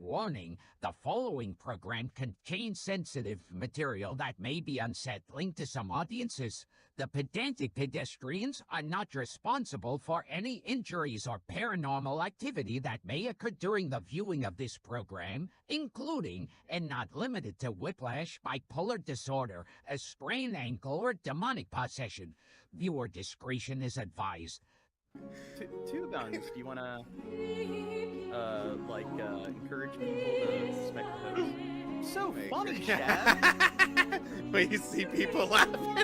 Warning, the following program contains sensitive material that may be unsettling to some audiences. The Pedantic Pedestrians are not responsible for any injuries or paranormal activity that may occur during the viewing of this program, including, and not limited to, whiplash, bipolar disorder, a sprained ankle, or demonic possession. Viewer discretion is advised. Two guns. Do you want to, encourage people to suspect those? So funny, Chad. When you see people laughing.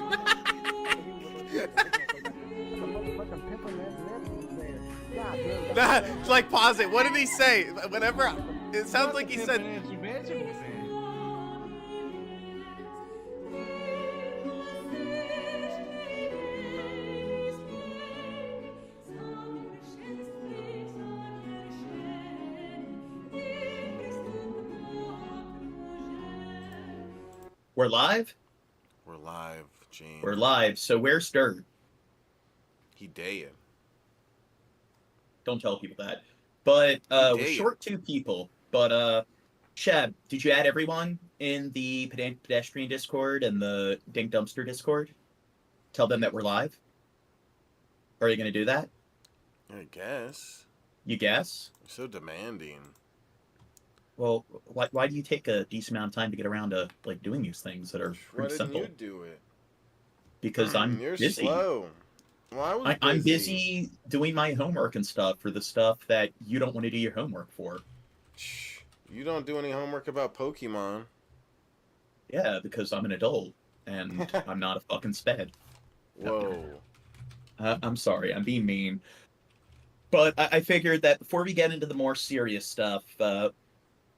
Nah, like, pause it. What did he say? Whenever it sounds like he said. We're live? We're live, Gene. We're live. So where's Dirt? He dead. Don't tell people that. But we're short two people. But Chad, did you add everyone in the Pedantic Pedestrian Discord and the Dink Dumpster Discord? Tell them that we're live? Are you going to do that? I guess. You guess? You're so demanding. Well, why do you take a decent amount of time to get around to doing these things that are pretty simple? Why didn't you do it? Because I'm You're busy. Slow. Well, I'm busy doing my homework and stuff for the stuff that you don't want to do your homework for. You don't do any homework about Pokemon. Yeah, because I'm an adult and I'm not a fucking sped. Whoa. I'm sorry, I'm being mean. But I figured that before we get into the more serious stuff,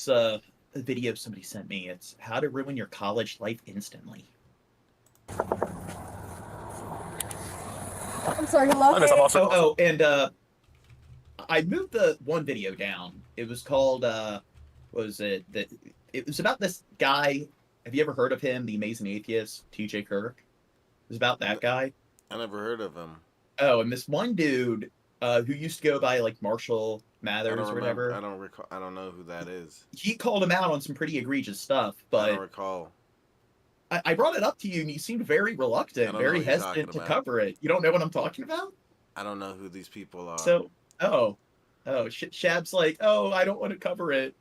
it's a video somebody sent me. It's how to ruin your college life instantly. I'm sorry, hello? And I moved the one video down. It was called, it was about this guy. Have you ever heard of him? The Amazing Atheist, TJ Kirk? It was about that guy. I never heard of him. Oh, and this one dude who used to go by Marshall Mathers or whatever. I don't recall. I don't know who that is. He called him out on some pretty egregious stuff, but I don't recall. I brought it up to you, and you seemed very reluctant, very hesitant to cover it. You don't know what I'm talking about? I don't know who these people are. So, Shab's like, I don't want to cover it.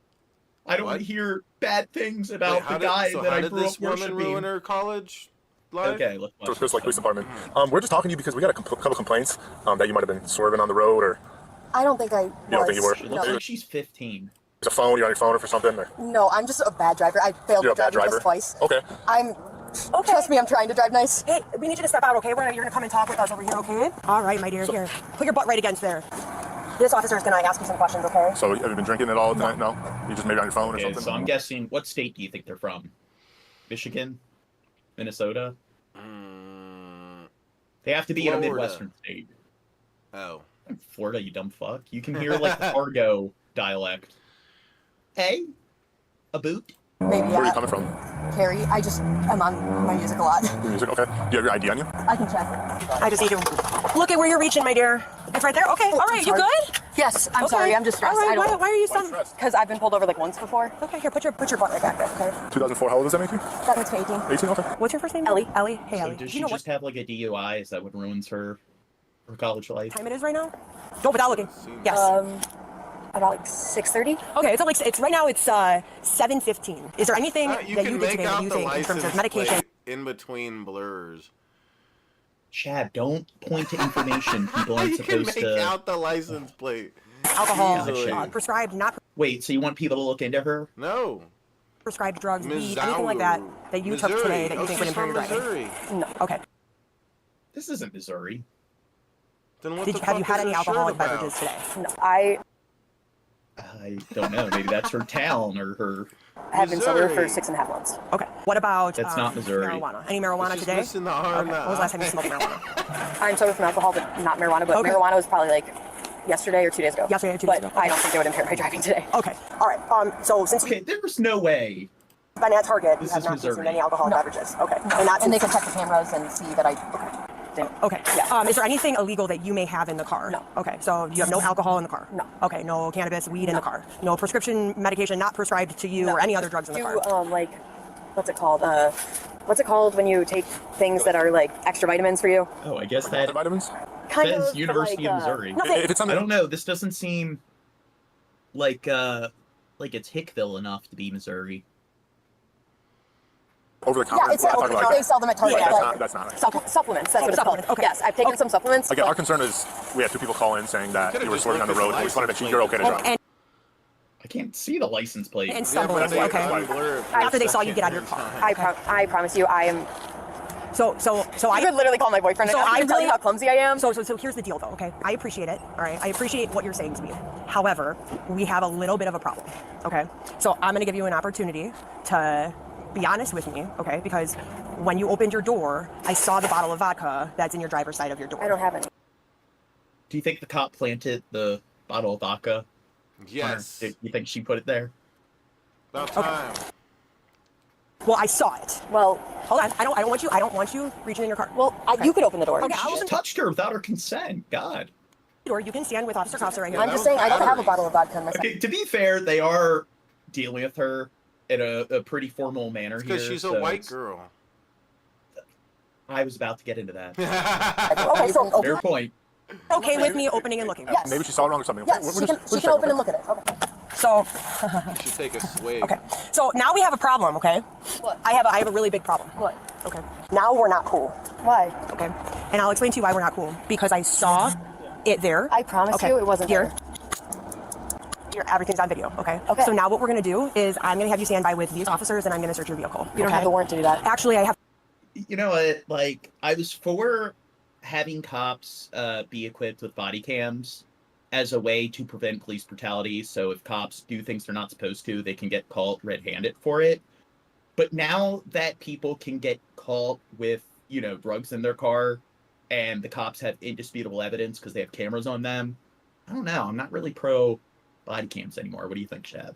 I don't want to hear bad things about the guy that I grew up worshiping. How did this woman ruin her college life? Okay, let's watch. So it's police department. We're just talking to you because we got a couple complaints that you might have been swerving on the road, or I don't think I was. You don't think you were? She looks like she's 15. Is a phone? You're on your phone or for something? Or? No, I'm just a bad driver. I failed to drive test twice. Okay. Okay. Trust me, I'm trying to drive nice. Hey, we need you to step out, okay? You're gonna come and talk with us over here, okay? All right, my dear. Here, put your butt right against there. This officer is gonna ask you some questions, okay? So have you been drinking at all tonight? No. You just maybe on your phone or something? So I'm guessing, what state do you think they're from? Michigan? Minnesota? They have to be in a Midwestern state. Oh. Florida, you dumb fuck. You can hear the Fargo dialect. Hey, a boot? Maybe. Where are you coming from? Carrie, I'm on my music a lot. Your music? Okay. Do you have your ID on you? I can check. I just need to look at where you're reaching, my dear. It's right there. Okay. All right. You good? Yes. I'm sorry. I'm just stressed. All right. Why are you so stressed? Because I've been pulled over once before. Okay. Here, put your butt right back there. Okay. 2004. How old does that make you? That makes me 18. 18. Okay. What's your first name? Ellie. Ellie. Hey, So Ellie. does she just have a DUI? Is that what ruins her college life? What time it is right now? Go without looking. Yes. About 6:30. Okay. It's right now. It's 7:15. Is there anything that you did today that you think in terms of medication? In between blurs. Chad, don't point to information people aren't supposed to. You can make out the license plate. Alcohol, prescribed, not. Wait, so you want people to look into her? No. Prescribed drugs, weed, anything like that you took today that you think would impair your driving? No. Okay. This isn't Missouri. Then what Have you had any alcoholic beverages today? No, I don't know. Maybe that's her town or her. I have been sober for 6.5 months. Okay. What about That's not Missouri. marijuana? Any marijuana today? Missing the R Okay. now. When was the last time you smoked marijuana? I'm sober from alcohol, but not marijuana. But marijuana was probably yesterday or 2 days ago. Yesterday or 2 days ago. But I don't think they would impair my driving today. Okay. All right. So since Okay, there's no way. been at Target, you This have is not Missouri. consumed any alcoholic beverages. Okay. And they can check the cameras and see that I. Okay. it. Okay. Yeah. Is there anything illegal that you may have in the car? No. Okay, so you have no alcohol in the car? No. Okay, no cannabis, weed in the car? No prescription medication not prescribed to you or any other drugs in the car? Like, what's it called? What's it called when you take things that are like extra vitamins for you? Oh, I guess that Vitamins? Kind says of, University like, of Missouri. If it's I something, don't know. This doesn't seem like it's Hickville enough to be Missouri. over the counter. Yeah, it's we're not talking they like, sell them at Target. that's not it. Supplements. That's what it's called. Okay. Yes, I've taken some supplements. Again, our concern is we had 2 people call in saying that you were swerving on the road, and we just wanted to make sure you're okay to drive. And I can't see the license plate. stumbling, that's why- okay? that's why- After they saw you get out of your car. I promise you, I am. So I could literally call my boyfriend So and I tell you really- how clumsy I am. So here's the deal, though. Okay, I appreciate it. All right, I appreciate what you're saying to me. However, we have a little bit of a problem. Okay, so I'm gonna give you an opportunity to be honest with me. Okay, because when you opened your door, I saw the bottle of vodka that's in your driver's side of your door. I don't have any. Do you think the cop planted the bottle of vodka? Yes. Do you think she put it there? About time. Well, I saw it. Well, Hold on. I don't want you reaching in your car. well, you could open the door. Okay, She I'll just open touched her without her consent. God. or you can stand with Officer Costa right here. I'm just saying I don't have a bottle of vodka in my Okay, to be fair, they are dealing with her in a pretty formal manner here. Because she's a so white it's- girl. I was about to get into that. Okay, so Fair point. Okay with me opening and looking. Yes. Maybe she saw it wrong or something. Yes, We're she just- can we're just open checking. and look at it. Okay. So You should take a swig. okay. So now we have a problem. Okay. What? I have a really big problem. What? Okay. Now we're not cool. Why? Okay. And I'll explain to you why we're not cool. Because I saw it there. I promise you it wasn't here. there. Here, everything's on video. Okay. Okay. So now what we're gonna do is I'm gonna have you stand by with these officers and I'm gonna search your vehicle. You don't have the warrant to do that. Actually, I have. You know what? Like, I was for having cops be equipped with body cams as a way to prevent police brutality. So if cops do things they're not supposed to, they can get caught red-handed for it. But now that people can get caught with, drugs in their car, and the cops have indisputable evidence because they have cameras on them, I don't know. I'm not really pro body cams anymore. What do you think, Shab?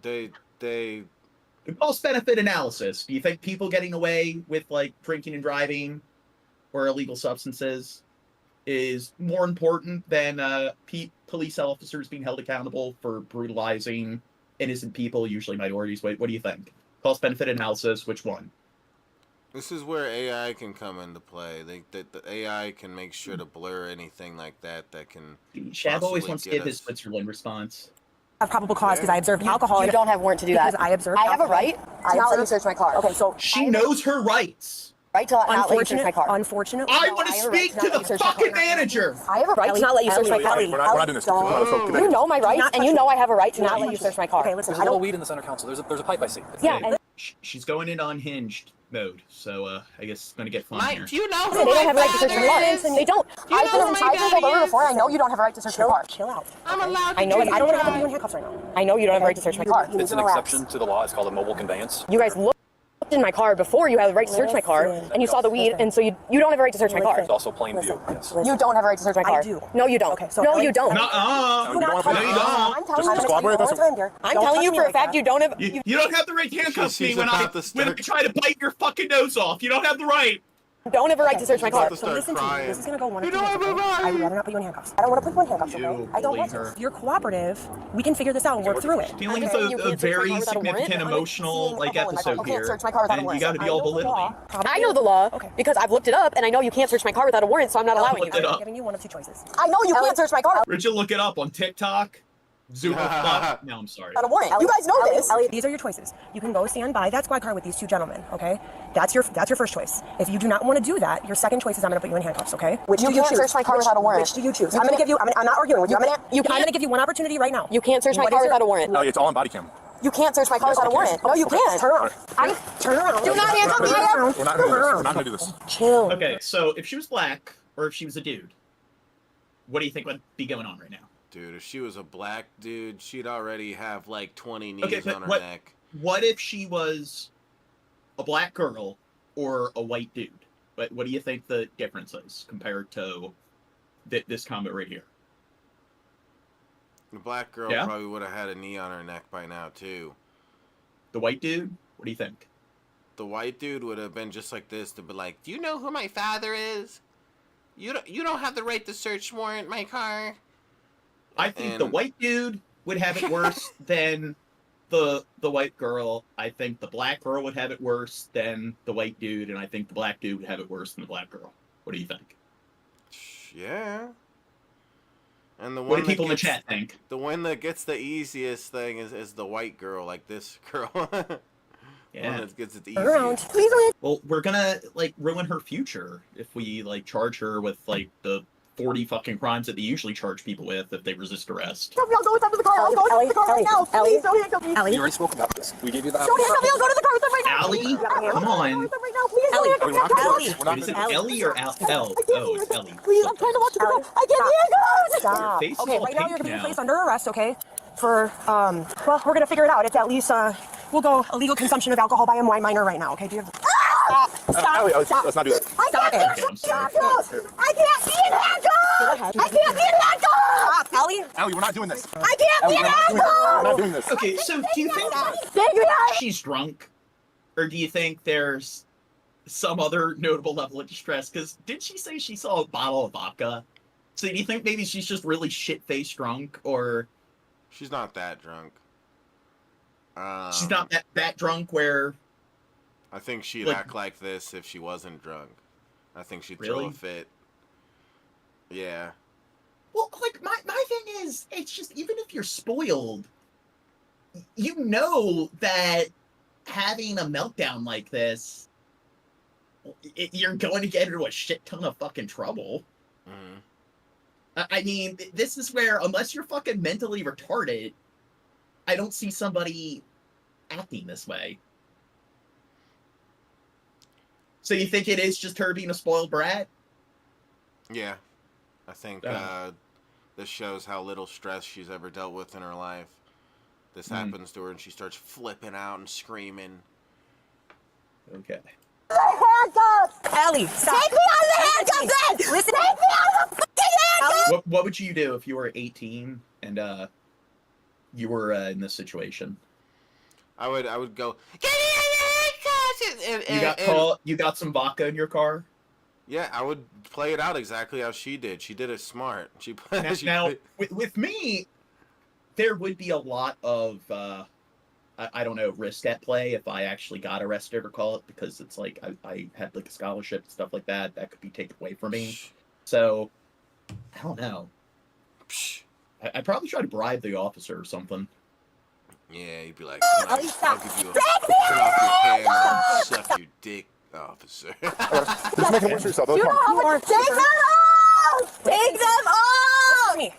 They The cost-benefit analysis. Do you think people getting away with, like, drinking and driving or illegal substances is more important than police officers being held accountable for brutalizing innocent people, usually minorities? What do you think? Cost-benefit analysis, which one? This is where AI can come into play. The AI can make sure to blur anything like that can. Shab always possibly wants to get give his us- Switzerland response. Have probable cause because I observed alcohol. You don't have warrant to do that. Because I observed. I have a alcohol. right to not let you search my car. Okay, so She knows her rights. Right to not let you search my car. Unfortunately, I No, want to I have a right speak to to not let the you search my fucking car. manager. I have a right to not let you search my car. We're not doing this. We're not so You know my rights, not and you touch know me. I have a right to Do not not let you touch me. search my car. Okay, listen. There's I a little don't. weed in the center console. There's a pipe I see. Yeah, Okay. and She's going in unhinged mode, so I guess it's gonna get fun here. you know they don't have a right to search my car. They don't. I've been pulled over before. I know you don't have a right to search my car. Chill out. I'm allowed to I know I don't want to have you in handcuffs right now. I know you don't have a right to search my car. It's an exception to the law. It's called a mobile conveyance. You guys looked in my car before you had the right to search my car, and you saw the weed, and so you don't have a right to search my car. It's also plain view. Yes. You don't have a right to search my I car. do. No, you don't. Okay, so no, I- you don't. Nuh-uh. Do not No, touch you me. don't. I'm telling Just you collaborate, one that's time, dear. I'm Don't telling touch you me for a like fact that. you don't have. You don't have the right to handcuff She's me when I about to start- try to bite your fucking nose off. You don't have the right. Don't have a right to search my car. about to So start listen to me. crying. This is gonna go one of You two don't ways, have a okay? I would right. rather not put you in handcuffs. I don't want to put you in handcuffs, okay? You I don't bully want to. her. If you're cooperative, we can figure this out and work through it. Dealing Okay, with you a can't search my very car without a warrant. significant I'm emotional seeing a hole in my car. episode You can't here, search my car without a and you warrant. got to be all belittling. I know the law Okay. because I've looked it up, and I know you can't search my car without a warrant, so I'm not allowing you. looked it I'm up. giving you one of two choices. I know you can't search my car Where'd you look it up on TikTok? Zoom up. No, I'm sorry. without a warrant. You guys know this. Elliot, these are your choices. You can go stand by that squad car with these two gentlemen, okay? That's your first choice. If you do not want to do that, your second choice is I'm going to put you in handcuffs, okay? Which You do you can't choose? search my car without a warrant. Which do you choose? You I'm going to can't- give you. I'm not arguing with you. I'm going can't- to give you one opportunity right now. You can't search my What car is your- without a warrant. Elliot, it's all on body cam. You can't search my car without a warrant. No, you can't. Turn around. Turn around. Do not handcuff me. We're not gonna do this. We're not gonna do this. Chill. Okay, so if she was black or if she was a dude, what do you think would be going on right now? Dude, if she was a black dude, she'd already have like 20 knees Okay, but on her what- neck. What if she was a black girl or a white dude? What do you think the difference is compared to this comment right here? The black girl Yeah? probably would have had a knee on her neck by now too. The white dude? What do you think? the white dude would have been just like this to be like, do you know who my father is? You don't have the right to search warrant my car. I think the white dude would have it worse than the white girl. I think the black girl would have it worse than the white dude, and I think the black dude would have it worse than the black girl. What do you think? Yeah. And the one what do people in the chat think? The one that gets the easiest thing is the white girl, like this girl. Yeah. One that gets it the Around. easiest. Please win. Well, we're gonna like ruin her future if we like charge her with like the 40 fucking crimes that they usually charge people with if they resist arrest. I'll go with them to the car. I'll go to the car right now. Ellie. Please don't handcuff me. We already spoke about this. We gave you the Don't handcuff me. I'll go to the car with them right now. Allie, come on. Right now. Please Ellie. don't handcuff me. Ellie. We're not Is it gonna- Ellie or Al? Oh, it's Ellie. Please, I'm trying to walk to the car. I can't be handcuffed. Stop. Face is Okay, all right now pink you're gonna be now. placed under arrest, okay? For well, we're gonna figure it out. It's at least we'll go illegal consumption of alcohol by a wine minor right now, okay? Do you have Stop! Ellie, Stop! let's not do that. Stop it! Okay, I'm sorry. I can't be in handcuffs! I can't be in handcuffs! Stop, Ellie. Ellie, we're not doing this. I can't be in We're handcuffs! not doing this. Okay, so do you think Thank you, guys! she's drunk, or do you think there's some other notable level of distress? Because did she say she saw a bottle of vodka? So do you think maybe she's just really shit-faced drunk, or She's not that drunk. she's not that drunk where? I think she'd like- act like this if she wasn't drunk. I think she'd Really? throw a fit. Yeah. Well, like my thing is, it's just even if you're spoiled, you know that having a meltdown like this, you're going to get into a shit ton of fucking trouble. Mm-hmm. I mean, this is where, unless you're fucking mentally retarded, I don't see somebody acting this way. So you think it is just her being a spoiled brat? Yeah. I think this shows how little stress she's ever dealt with in her life. This happens to her and she starts flipping out and screaming. Okay. Handcuffs! Ellie, stop. Take me out of the handcuffs then! Listen. Take me out of the fucking handcuffs! What would you do if you were 18 and you were in this situation? I would go, get in the handcuffs! You got some vodka in your car? Yeah, I would play it out exactly how she did. She did it smart. Now, with me, there would be a lot of, I don't know, risk at play if I actually got arrested or call it, because it's like I had like a scholarship and stuff like that that could be taken away from me. So, I don't know. I'd probably try to bribe the officer or something. Yeah, you'd be like, Ellie, I'll stop. give you a turn off your cam and I'll suck your dick, officer. Just making it worse for yourself. Ellie, come on. Take them off! Take them off! Me.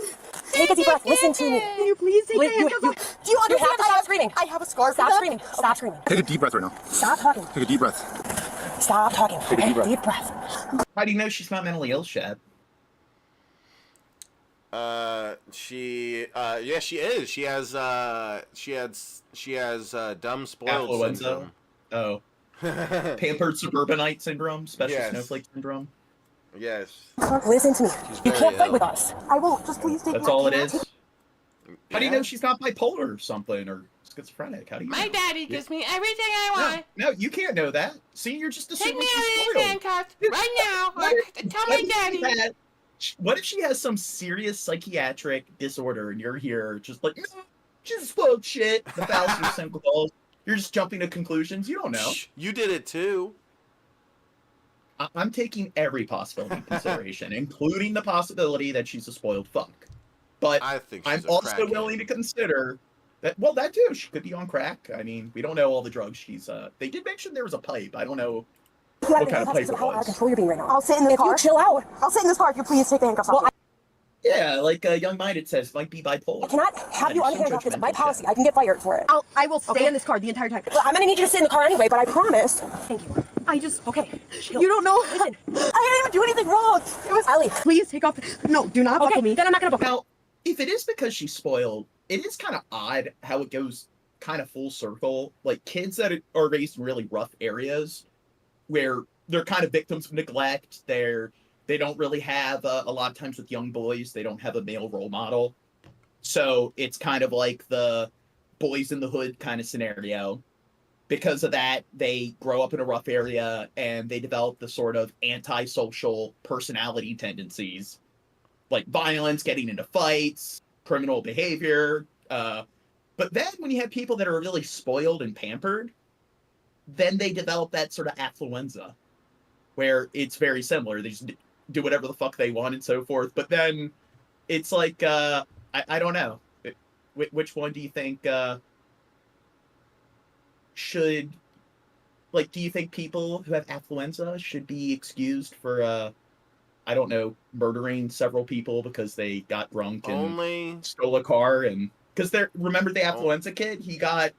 Take a deep breath. Listen to me. Can you please take the handcuffs off? Do you You understand have to that stop screaming. I have a scar for Stop them? screaming. Stop screaming. Take a deep breath right now. Stop talking. Take a deep breath. Stop talking. Take a Okay? deep breath. Deep breath. How do you know she's not mentally ill, Shad? She is. She has dumb spoiled Affluenza? syndrome. Oh. Pampered suburbanite syndrome? Special Yes. snowflake syndrome? Yes. Listen to me. She's You very can't fight ill. with us. I won't. Just please take That's my all it hand. is? How do you know she's not bipolar or something, or schizophrenic? How do you know? daddy gives me everything I No, you can't know that. See, you're just assuming she's spoiled. handcuffs now. What if she has some serious psychiatric disorder and you're here just like, no, she's spoiled shit, the 1,000% goals. You're just jumping to conclusions. You don't know. You did it too. I'm taking every possibility into consideration, including the possibility that she's a spoiled fuck. But I think she's I'm a also crackhead. willing to consider that, well, that too. She could be on crack. I mean, we don't know all the drugs she's, they did mention there was a pipe. I don't know what kind of pipe it How out of was. control you're being right now. I'll sit in the If car. you chill out. I'll sit in this car if you please take the handcuffs off. Well, Yeah, like Young Minded says, might be bipolar. I cannot have you And some unhandcuffed. It's my judgmental policy. shit. I can get fired for it. I will stay Okay. in this car the entire time. Well, I'm gonna need you to sit in the car anyway, but I promised. Thank you. I just. Okay. You don't know. Listen. I didn't even do anything wrong. It was. Ellie. Please take off. No, do not buckle Okay, me. then I'm not gonna buckle. Now, if it is because she's spoiled, it is kind of odd how it goes kind of full circle. Like kids that are raised in really rough areas where they're kind of victims of neglect. They don't really have a lot of times with young boys, they don't have a male role model. So it's kind of like the boys in the hood kind of scenario. because of that, they grow up in a rough area and they develop the sort of antisocial personality tendencies, like violence, getting into fights, criminal behavior. But then when you have people that are really spoiled and pampered, then they develop that sort of affluenza, where it's very similar. They just do whatever the fuck they want and so forth. But then it's like, I don't know. Which one do you think should, like, do you think people who have affluenza should be excused for, I don't know, murdering several people because they got drunk and stole a car? And because remember the affluenza kid? He got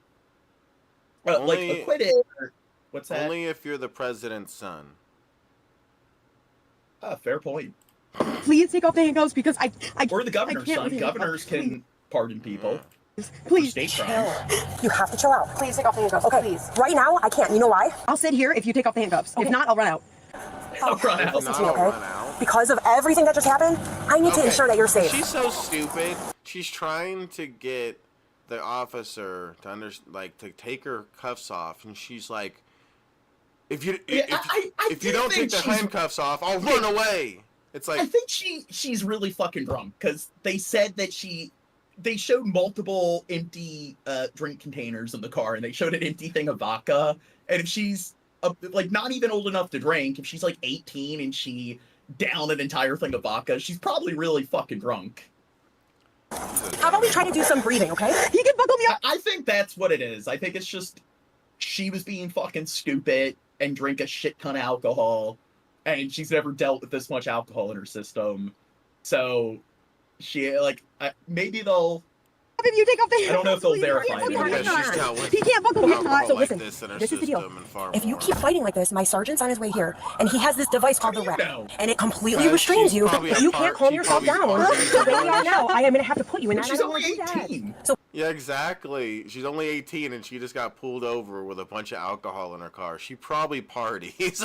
like acquitted. Or, what's that? Only if you're the president's son. Fair point. Please take off the handcuffs because I or the governor's can't son. Governors can pardon people. Please state chill. crime. You have to chill out. Please take off the handcuffs, Okay, please. right now I can't. You know why? I'll sit here if you take off the handcuffs. Okay. If not, I'll run out. I'll run out. Listen to me, okay? Because of everything that just happened, I need to ensure that you're safe. She's so stupid. She's trying to get the officer to to take her cuffs off, and she's like, if you don't take the handcuffs off, I'll run away. It's like, I think she's really fucking drunk, because they said that they showed multiple empty drink containers in the car, and they showed an empty thing of vodka. And if she's like not even old enough to drink, if she's like 18 and she downed an entire thing of vodka, she's probably really fucking drunk. How about we try to do some breathing, okay? You can buckle me up. I think that's what it is. I think it's just she was being fucking stupid and drink a shit ton of alcohol, and she's never dealt with this much alcohol in her system. So she, like, maybe they'll... If you take off the I don't know if they'll verify it. He can't buckle me up. So listen, this is the deal. If you keep fighting like this, my sergeant's on his way here, and he has this device called the rep, and it completely restrains you. If you can't calm yourself down, the way we are now, I am going to have to put you in. She's only 18. So yeah, exactly. She's only 18, and she just got pulled over with a bunch of alcohol in her car. She probably parties.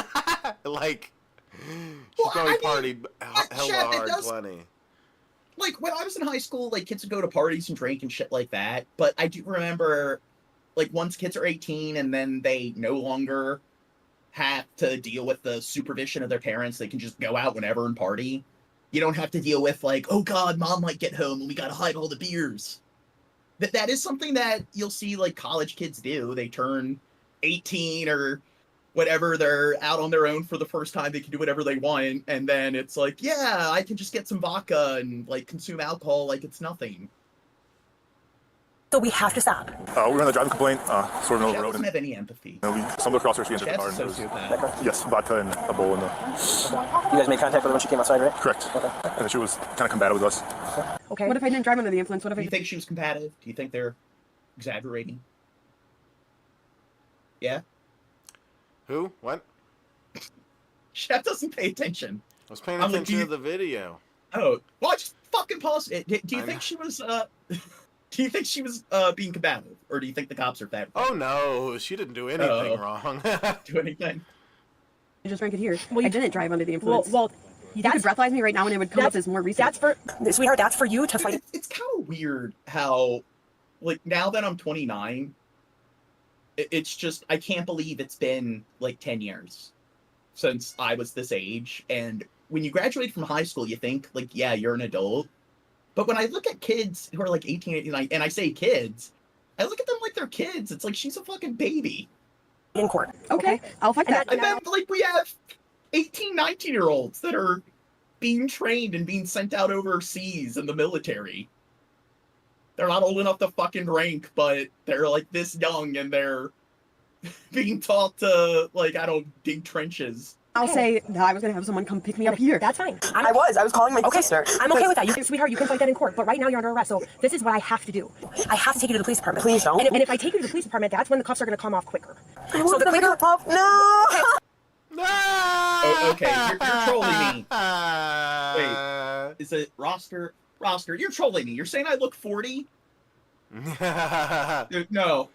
Like, she probably partied hella hard plenty. Like, when I was in high school, like, kids would go to parties and drink and shit like that. But I do remember, like, once kids are 18 and then they no longer have to deal with the supervision of their parents, they can just go out whenever and party. You don't have to deal with, like, oh God, mom might get home and we gotta hide all the beers. That is something that you'll see, like, college kids do. They turn 18 or whatever, they're out on their own for the first time, they can do whatever they want, and then it's like, yeah, I can just get some vodka and, like, consume alcohol like it's nothing. So we have to stop. We were on the driving complaint, sort of middle of the road. Doesn't have any empathy. We stumbled across her, she entered the car. And sociopath. Yes, vodka and a bowl in the... You guys made contact with her when she came outside, right? Correct. Okay. And then she was kind of combative with us. Okay. What if I didn't drive under the influence? What if Do you think she was combative? Do you think they're exaggerating? Yeah? Who? What? Chef doesn't pay attention. I was paying attention to the video. Oh, well, just fucking pause it. Do you think she was, do you think she was, being combative? Or do you think the cops are bad? Oh, no. She didn't do anything wrong. Do anything? I just drank it here. Well, I didn't drive under the influence. Well, you could breathalyze me right now and it would come up as more recent. Sweetheart, that's for you to fight. It's kind of weird how, like, now that I'm 29, it's just, I can't believe it's been, like, 10 years since I was this age. And when you graduate from high school, you think, like, yeah, you're an adult. But when I look at kids who are, like, 18, 89, and I say kids, I look at them like they're kids. It's like, she's a fucking baby. In court. Okay, I'll fight that. And then, like, we have 18, 19-year-olds that are being trained and being sent out overseas in the military. They're not old enough to fucking drink, but they're, like, this young, and they're being taught to, like, I don't dig trenches. I'll say that I was going to have someone come pick me up here. That's fine. I was calling my sister. I'm okay with that. Sweetheart, you can fight that in court, but right now you're under arrest, so this is what I have to do. I have to take you to the police department. Please don't. And if I take you to the police department, that's when the cuffs are going to come off quicker. So the quicker cuff. No! Oh, okay, you're trolling me. Wait, is it roster? You're trolling me. You're saying I look 40? No,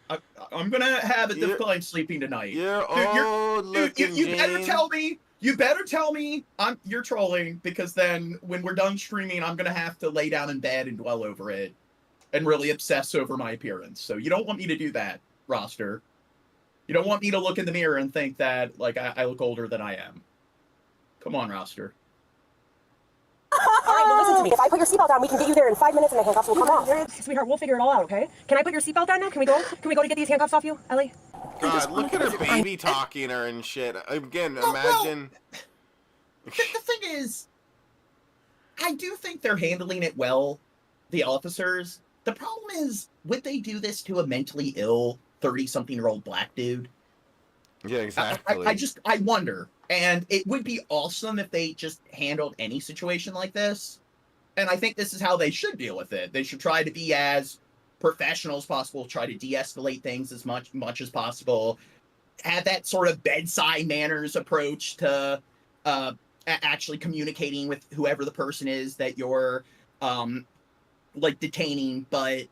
I'm gonna have a difficult time sleeping tonight. You're old looking, you better tell me. You better tell me you're trolling, because then when we're done streaming, I'm gonna have to lay down in bed and dwell over it, and really obsess over my appearance. So you don't want me to do that, roster. You don't want me to look in the mirror and think that, like, I look older than I am. Come on, Roster. All right, well, listen to me. If I put your seatbelt on, we can get you there in 5 minutes and the handcuffs will come off. Sweetheart, we'll figure it all out, okay? Can I put your seatbelt on now? Can we go? Can we go to get these handcuffs off you, Ellie? God, look at her baby talking her and shit. Again, imagine. The thing is, I do think they're handling it well, the officers. The problem is, would they do this to a mentally ill 30-something-year-old black dude? Yeah, exactly. I wonder. And it would be awesome if they just handled any situation like this. And I think this is how they should deal with it. They should try to be as professional as possible, try to de-escalate things as much as possible, have that sort of bedside manners approach to actually communicating with whoever the person is that you're like detaining. But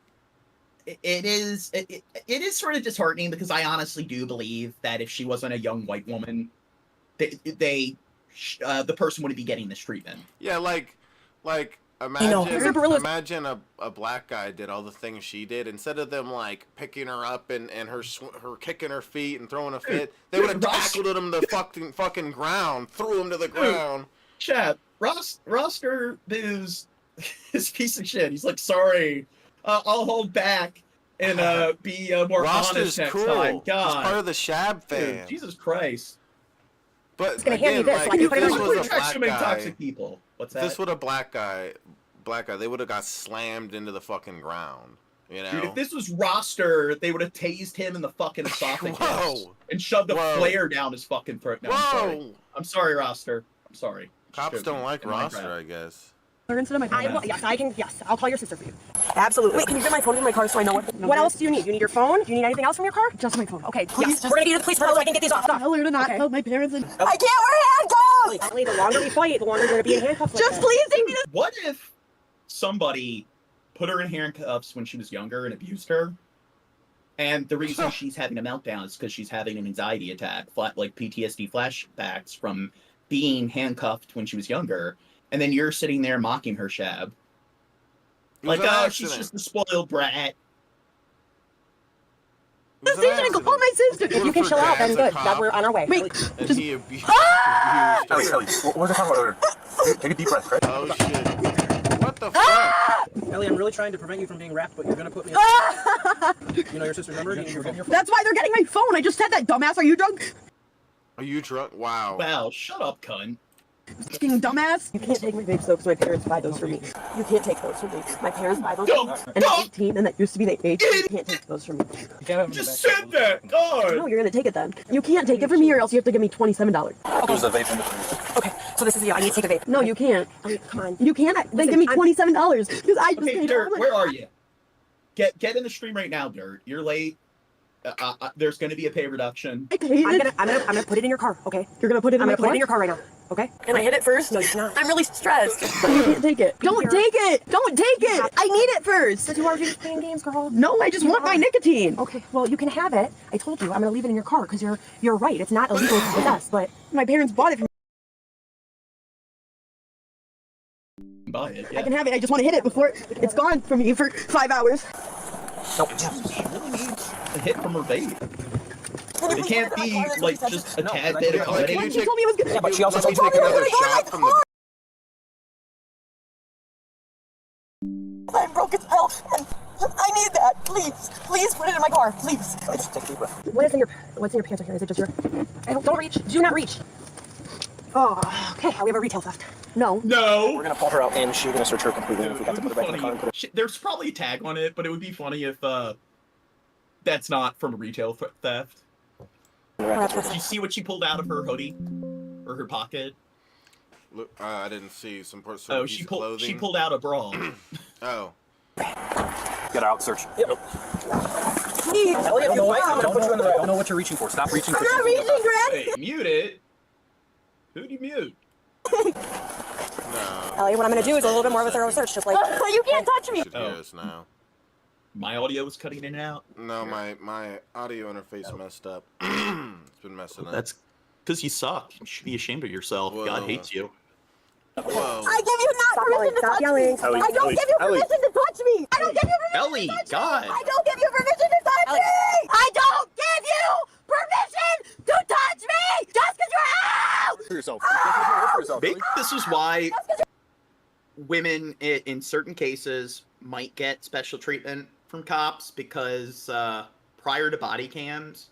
it is sort of disheartening, because I honestly do believe that if she wasn't a young white woman, the person wouldn't be getting this treatment. Yeah, like imagine a black guy did all the things she did. Instead of them like picking her up and her kicking her feet and throwing a fit, they would have tackled him to the fucking ground, threw him to the ground. Chat, Roster Booze is a piece of shit. He's like, sorry, I'll hold back and be more honest next time. God, he's part of the Shab fan. Dude, Jesus Christ. But again, like, if this was a black guy, toxic people. What's that? If this was a black guy, they would have got slammed into the fucking ground. You know? Dude, if this was Roster, they would have tased him in the fucking esophagus and shoved a flare down his fucking throat. No, I'm sorry, Roster. I'm sorry. Cops don't like Roster, I guess. Yes, I'll call your sister for you. Absolutely. Wait, can you get my phone in my car so I know what else do you need? You need your phone? Do you need anything else from your car? Just my phone. Okay, please. Yes. We're gonna get to the police department so I can get these off. Tell her to not tell my parents. And I can't wear handcuffs! Ellie, the longer we fight, the longer you're gonna be in handcuffs. Just please take me to... What if somebody put her in handcuffs when she was younger and abused her? And the reason she's having a meltdown is because she's having an anxiety attack, like PTSD flashbacks from being handcuffed when she was younger. And then you're sitting there mocking her, Shab. Like, oh, she's just a spoiled brat. Call my sister. If you can chill out, then good. That we're on our way. Wait, just... he abused Ellie, what was I talking about? Take a deep breath, right? Oh, shit. What the fuck? Ellie, I'm really trying to prevent you from being wrapped, but you're gonna put me You know your sister's number? That's why they're getting my phone. I just said that, dumbass. Are you drunk? Are you drunk? Wow. Wow, shut up, cunt. Fucking dumbass. You can't take my vapes though, because my parents buy those for me. You can't take those from me. My parents buy those for me. And I'm 18, and that used to be the age. You can't take those from me. You just said that! God! No, you're gonna take it then. You can't take it from me, or else you have to give me $27. Okay. There's a vape in between. Okay, so this is I need to take a vape. No, you can't. Come on. You can't. Then give me $27, because I just paid Dirt, where are you? Get in the stream right now, Dirt. You're late. There's going to be a pay reduction. I'm gonna put it in your car, okay? You're gonna put it in my car? I'm gonna put it in your car right now, okay? Can I hit it first? No, you're not. I'm really stressed. You can't take it. Don't take it! Don't take it! I need it first! So are you just playing games, girl? No, I just want my nicotine. Okay, well, you can have it. I told you, I'm gonna leave it in your car, because you're right. It's not illegal to possess, but my parents bought it for me. Buy it, yeah. I can have it. I just want to hit it before it's gone from me for 5 hours. No, she really needs a hit from her vape. It can't be like just a tad bit of cutting. She told me it was good. Yeah, but she also told me another shot from the... I'm broke as hell. I need that. Please put it in my car. Please. Take a deep breath. What's in your pants right here? Is it just your... Don't reach. Do not reach. Oh, okay. We have a retail theft. No. We're gonna pull her out and she's gonna search her completely. If we got to put her back in the car and put her... There's probably a tag on it, but it would be funny if that's not from a retail theft. Do you see what she pulled out of her hoodie or her pocket? Look, I didn't see some piece she of clothing. She pulled out a bra. Oh. Get out, search. Yep. Please. Ellie, I don't know what you're reaching for. Stop reaching for I'm not reaching, Grant. Hey, mute it. Who'd you mute? No. Ellie, what I'm gonna do is a little bit more of a thorough search, just like... you can't touch me! Should hear us now. My audio was cutting in and out? No, my audio interface messed up. It's been messing up. That's because you suck. You should be ashamed of yourself. Whoa. God hates you. Whoa. I give you not permission to touch me! I don't give you permission to touch me! I don't give you permission Ellie, to touch God! me! I don't give you permission to touch me! I don't give you permission Maybe this is why women in certain cases might get special treatment from cops, because prior to body cams,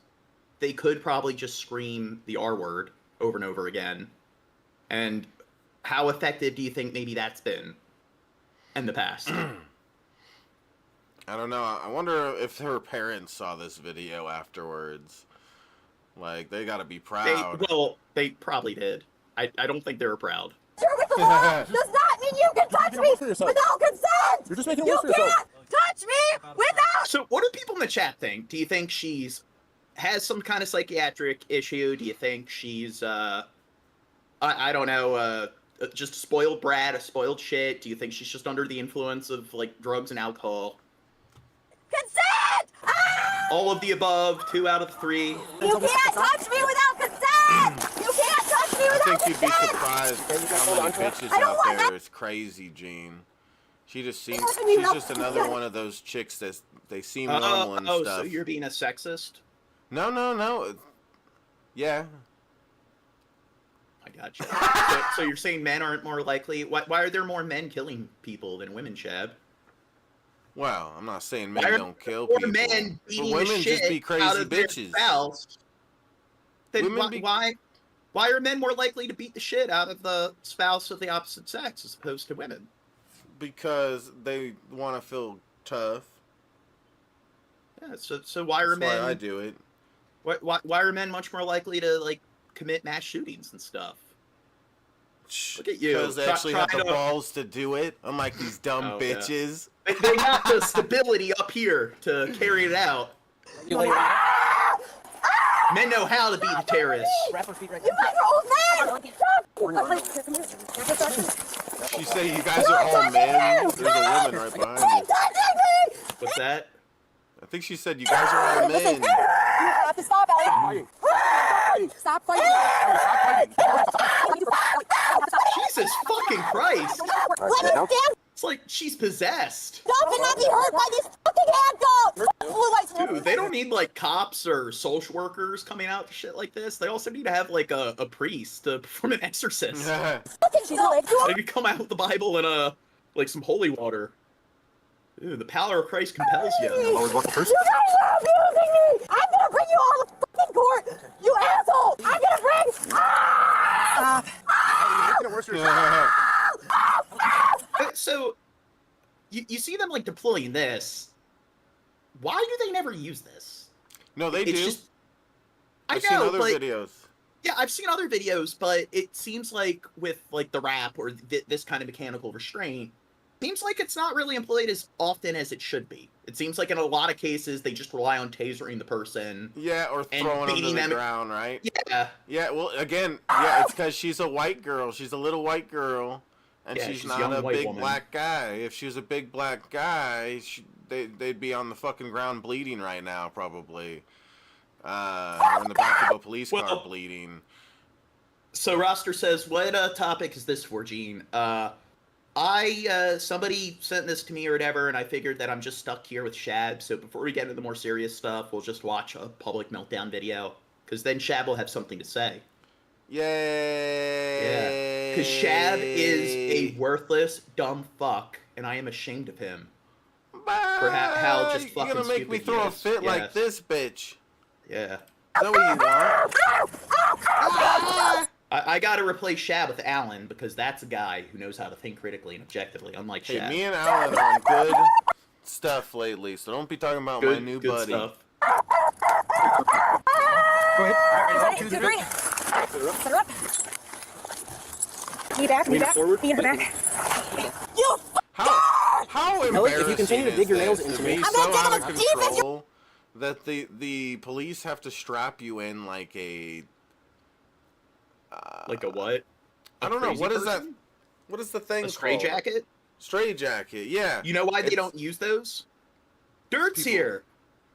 they could probably just scream the R word over and over again. And how effective do you think maybe that's been in the past? I don't know. I wonder if her parents saw this video afterwards. Like, they gotta be proud. They probably did. I don't think they were proud. With the law does not mean you can touch me without consent! You're just making it worse for yourself. You can't touch me without... So what do people in the chat think? Do you think she's has some kind of psychiatric issue? Do you think she's, I don't know, just a spoiled brat, a spoiled shit? Do you think she's just under the influence of, like, drugs and alcohol? Consent! Ah! All of the above, 2 out of 3. You can't touch me without consent! You can't touch me without consent! I think you'd be surprised how many bitches out there. It's crazy, Gene. She just seems, she's just another one of those chicks that they seem normal and stuff. So you're being a sexist? No. Yeah. I gotcha. so you're saying men aren't more likely? Why are there more men killing people than women, Chad? Well, I'm not saying men don't kill people. Men but women just be crazy bitches. Then why are men more likely to beat the shit out of the spouse of the opposite sex as opposed to women? Because they want to feel tough. Yeah, so why are men? That's why I do it. Why are men much more likely to, like, commit mass shootings and stuff? Look at you. Because they actually have the balls to do it, unlike these dumb bitches. Yeah. They got the stability up here to carry it out. Men know how to be the terrorists. You guys are old men! She said you guys are all men. There's a woman right behind you. What's that? I think she said you guys are all men. You have to stop, Ellie. Stop fighting. Jesus fucking Christ. Let me stand. It's like she's possessed. Stop and not be hurt by these fucking handcuffs. Dude, they don't need, like, cops or social workers coming out to shit like this. They also need to have, like, a priest to perform an exorcist. They could come out with the Bible and, like, some holy water. Dude, the power of Christ compels you. You guys are abusing me! I'm gonna bring you all to fucking court! You asshole! I'm gonna bring... Stop. So, you see them, like, deploying this. Why do they never use this? No, they do. I've seen other videos. Yeah, I've seen other videos, but it seems like with, like, the rap or this kind of mechanical restraint, seems like it's not really employed as often as it should be. It seems like in a lot of cases they just rely on tasering the person. Yeah, or throwing them to the ground, right? Yeah. Yeah, well, again, yeah, it's because she's a white girl. She's a little white girl, and she's not a big black guy. If she was a big black guy, they'd be on the fucking ground bleeding right now, probably. Or in the back of a police car bleeding. So Roster says, what topic is this for, Gene? Somebody sent this to me or whatever, and I figured that I'm just stuck here with Shab, so before we get into the more serious stuff, we'll just watch a public meltdown video, because then Shab will have something to say. Yay! Yeah, because Shab is a worthless, dumb fuck, and I am ashamed of him. For how just fucking You're gonna make me throw a fit like this, bitch. Yeah. Is that what you want? I gotta replace Shab with Alan, because that's a guy who knows how to think critically and objectively, unlike Shab. Hey, me and Alan are on good stuff lately, so don't be talking about my new buddy. Stuff. Go ahead. Set her up. Knee back, knee back, knee in the back. You How embarrassing if you continue to dig your nails into me, I'm so out of control that the police have to strap you in like a... like a what? I don't know. What is that? What is the thing called? A stray jacket? Stray jacket, yeah. You know why they don't use those? Dirt's here.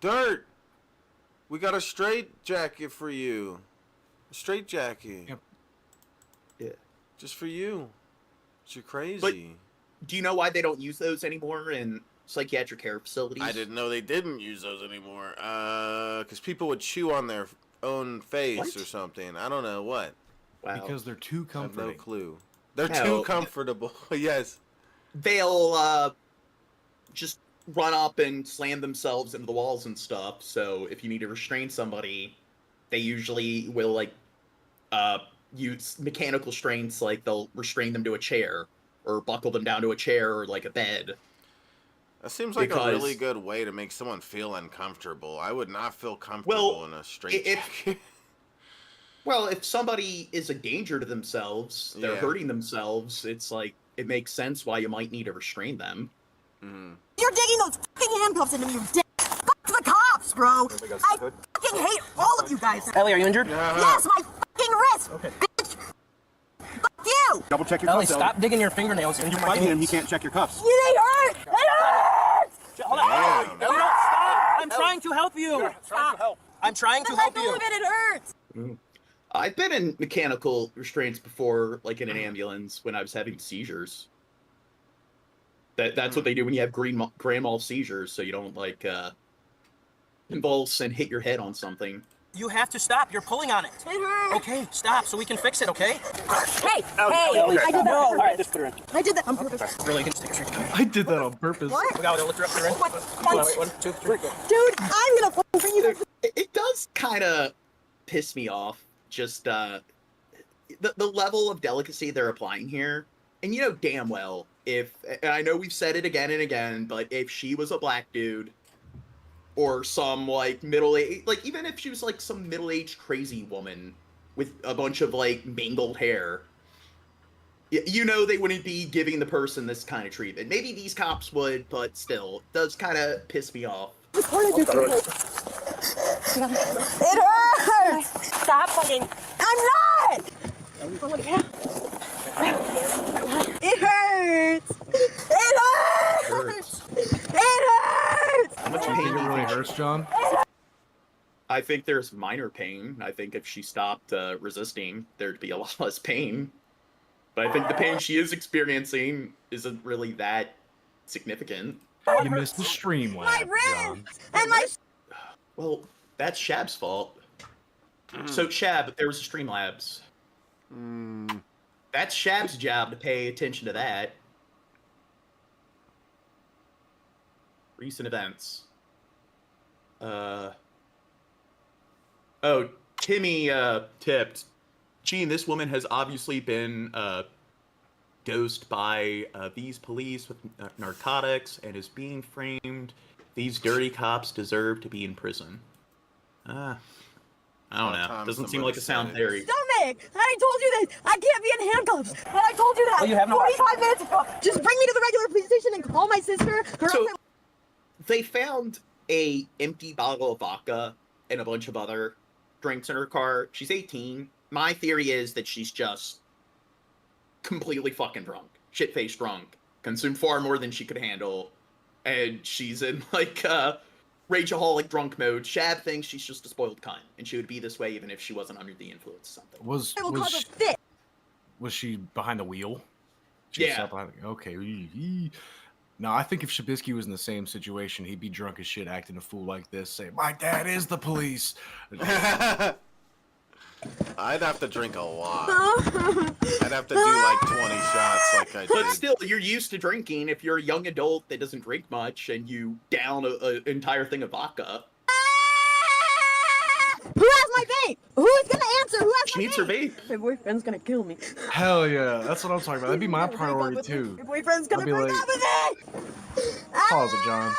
Dirt. We got a straight jacket for you. A straight jacket. Yep. Yeah. Just for you. You're crazy. But do you know why they don't use those anymore in psychiatric care facilities? I didn't know they didn't use those anymore. Because people would chew on their own face or something. I don't know what. Wow. Because they're too comforting. I have no clue. They're too comfortable. Yes. They'll just run up and slam themselves into the walls and stuff. So if you need to restrain somebody, they usually will like use mechanical restraints, like they'll restrain them to a chair or buckle them down to a chair or like a bed. That seems like a really good way to make someone feel uncomfortable. I would not feel comfortable in a straitjacket. Well, if somebody is a danger to themselves, they're hurting themselves, it's like, it makes sense why you might need to restrain them. Mm-hmm. You're digging those fucking handcuffs into me, you dick. Fuck the cops, bro. I fucking hate all of you guys. Ellie, are you injured? Yes, my fucking wrist. Okay. Bitch. Fuck you. Double check your cuffs. Ellie, stop digging your fingernails into my hands. He can't check your cuffs. They hurt. It hurts. Hold on. Ellie, stop. I'm trying to help you. Stop. I'm trying to help you. It hurts. I've been in mechanical restraints before, like in an ambulance, when I was having seizures. That's what they do when you have grand mal seizures, so you don't, like, convulse and hit your head on something. You have to stop. You're pulling on it. It hurts. Okay, stop so we can fix it, okay? Hey, I did that. All right, just put her in. I did that on purpose. Really, you can just take a straight. I did that on purpose. What? We got to lift her up. Put her in. What? Wait, 1, 2, 3, go. Dude, I'm gonna fucking bring you. It does kind of piss me off, just the level of delicacy they're applying here. And you know damn well, and I know we've said it again and again, but if she was a black dude, or some, like, middle-aged, like, even if she was, like, some middle-aged crazy woman with a bunch of, like, mangled hair, you know they wouldn't be giving the person this kind of treatment. Maybe these cops would, but still, it does kind of piss me off. It hurts. Stop fucking. I'm not. It hurts. It hurts. It hurts. How much Do you pain think it really hurts, John? I think there's minor pain. I think if she stopped resisting, there'd be a lot less pain. But I think the pain she is experiencing isn't really that significant. You missed the StreamLabs, My John. wrist and my. Well, that's Shab's fault. So, Shab, there was a StreamLabs. That's Shab's job to pay attention to that. Recent events. Oh, Timmy tipped. Gene, this woman has obviously been dosed by these police with narcotics and is being framed. These dirty cops deserve to be in prison. I don't know. Doesn't seem like a sound theory. Stomach! I told you this! I can't be in handcuffs! And I told you that Oh, you have no 45 minutes ago! Just bring me to the regular police station and call my sister! So, they found a empty bottle of vodka and a bunch of other drinks in her car. She's 18. My theory is that she's just completely fucking drunk. Shit-faced drunk. Consumed far more than she could handle. And she's in, like, rageaholic drunk mode. Shab thinks she's just a spoiled cunt, and she would be this way even if she wasn't under the influence of something. Was she behind the wheel? Yeah. Okay. No, I think if Shabisky was in the same situation, he'd be drunk as shit, acting a fool like this, saying, "My dad is the police." I'd have to drink a lot. I'd have to do like 20 shots like I did. But still, you're used to drinking. If you're a young adult that doesn't drink much and you down an entire thing of vodka. Who has my vape? Who is gonna answer? Who has She my needs her vape. My boyfriend's gonna kill me. Hell yeah, that's what I'm talking about. That'd be my priority too. Your boyfriend's gonna I'd be break like, up with me! Pause it, John.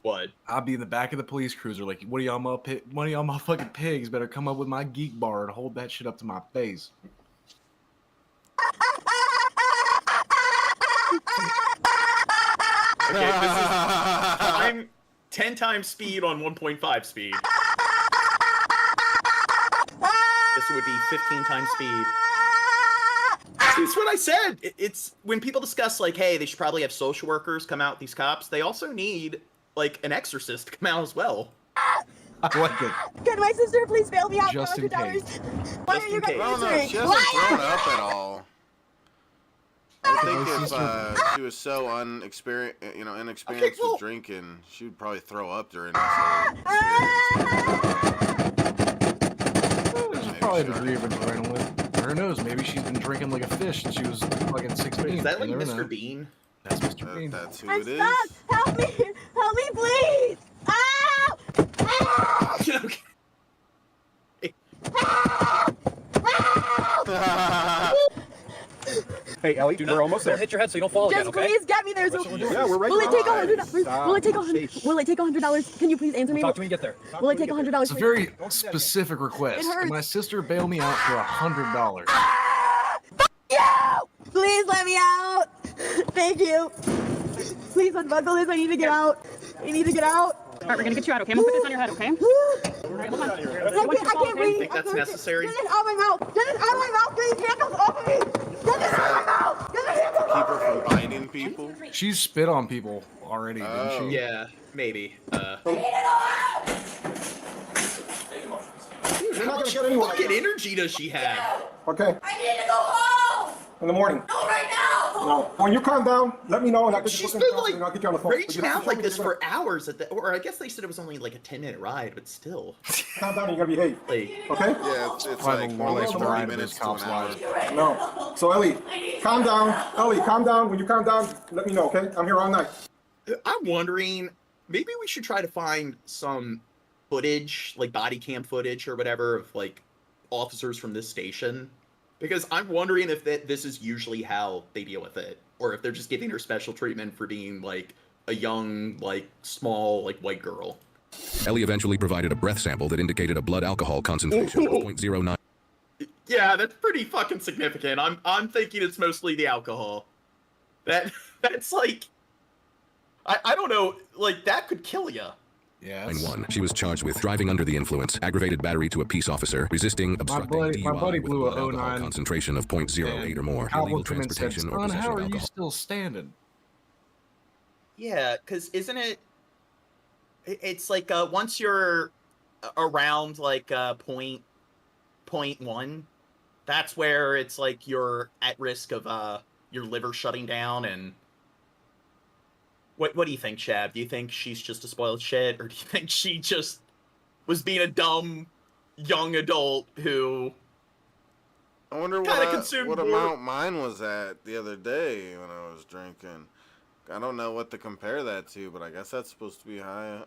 What? I'll be in the back of the police cruiser like, one of y'all motherfucking pigs better come up with my geek bar and hold that shit up to my face. Okay, this is 10 times speed on 1.5 speed. This would be 15 times speed. That's what I said. It's when people discuss, like, hey, they should probably have social workers come out, these cops, they also need, like, an exorcist to come out as well. I like it. Can my sister please bail me out for Just in $100? case. Why are you guys No, answering? she hasn't thrown up at all. I think if she was so inexperienced with drinking, she would probably throw up during this whole experience. There's probably a degree of adrenaline. Her knows? Maybe she's been drinking like a fish since she was fucking 16. Is that like You never Mr. know. Bean? That's Mr. Bean. That's who I'm it is. stuck. Help me. Help me, please. Ow! Ow! Hey, Ellie, dude, we're almost there. Hit your head so you don't fall again, Just okay? please get me there. Yeah, we're right Will it take behind. $100? Will it take $100? Will it take $100? Can you please answer me? Talk to me and get there. Will it take $100? It's a very specific request. It hurts. My sister bailed me out for $100. You! Please let me out. Thank you. Please unbuckle this. I need to get out. I need to get out. All right, we're gonna get you out, okay? I'm gonna put this on your head, okay? All right, hold on. I can't breathe. think that's necessary? Get this out of my mouth. Get this out of my mouth. Get these handcuffs off of me. Get this out of my mouth. Get the handcuffs Keep off her of me. from biting people. She's spit on people already, didn't she? Yeah, maybe. I need to go out. How much fucking energy does she have? Okay. I need to go home. In the morning. No, right now. No. When you calm down, let me know and I can She's just been and I'll get you on the phone. raging out like this for hours at the, or I guess they said it was only like a 10-minute ride, but still. Calm down and you're gonna behave. Like, okay? Yeah, it's Probably like more almost like 40 ride minutes with to an cops' hour. lives. No. So Ellie, calm down. Ellie, calm down. When you calm down, let me know, okay? I'm here all night. I'm wondering, maybe we should try to find some footage, like body cam footage or whatever, of like officers from this station. Because I'm wondering if this is usually how they deal with it, or if they're just giving her special treatment for being like a young, like small, like white girl. Ellie eventually provided a breath sample that indicated a blood alcohol concentration of 0.09. Yeah, that's pretty fucking significant. I'm thinking it's mostly the alcohol. That's like, I don't know, like that could kill you. Yeah. 1. She was charged with driving under the influence, aggravated battery to a peace officer, resisting, obstructing, my buddy DUI with blew a a blood alcohol 09 concentration of 0.08 or more, illegal transportation or "Son, possession how of are you alcohol. still standing?" Yeah, because isn't it? It's like once you're around like point 1, that's where it's like you're at risk of your liver shutting down. And what do you think, Chad? Do you think she's just a spoiled shit, or do you think she just was being a dumb young adult who? I wonder what amount mine was at the other day when I was drinking. I don't know what to compare that to, but I guess that's supposed to be high.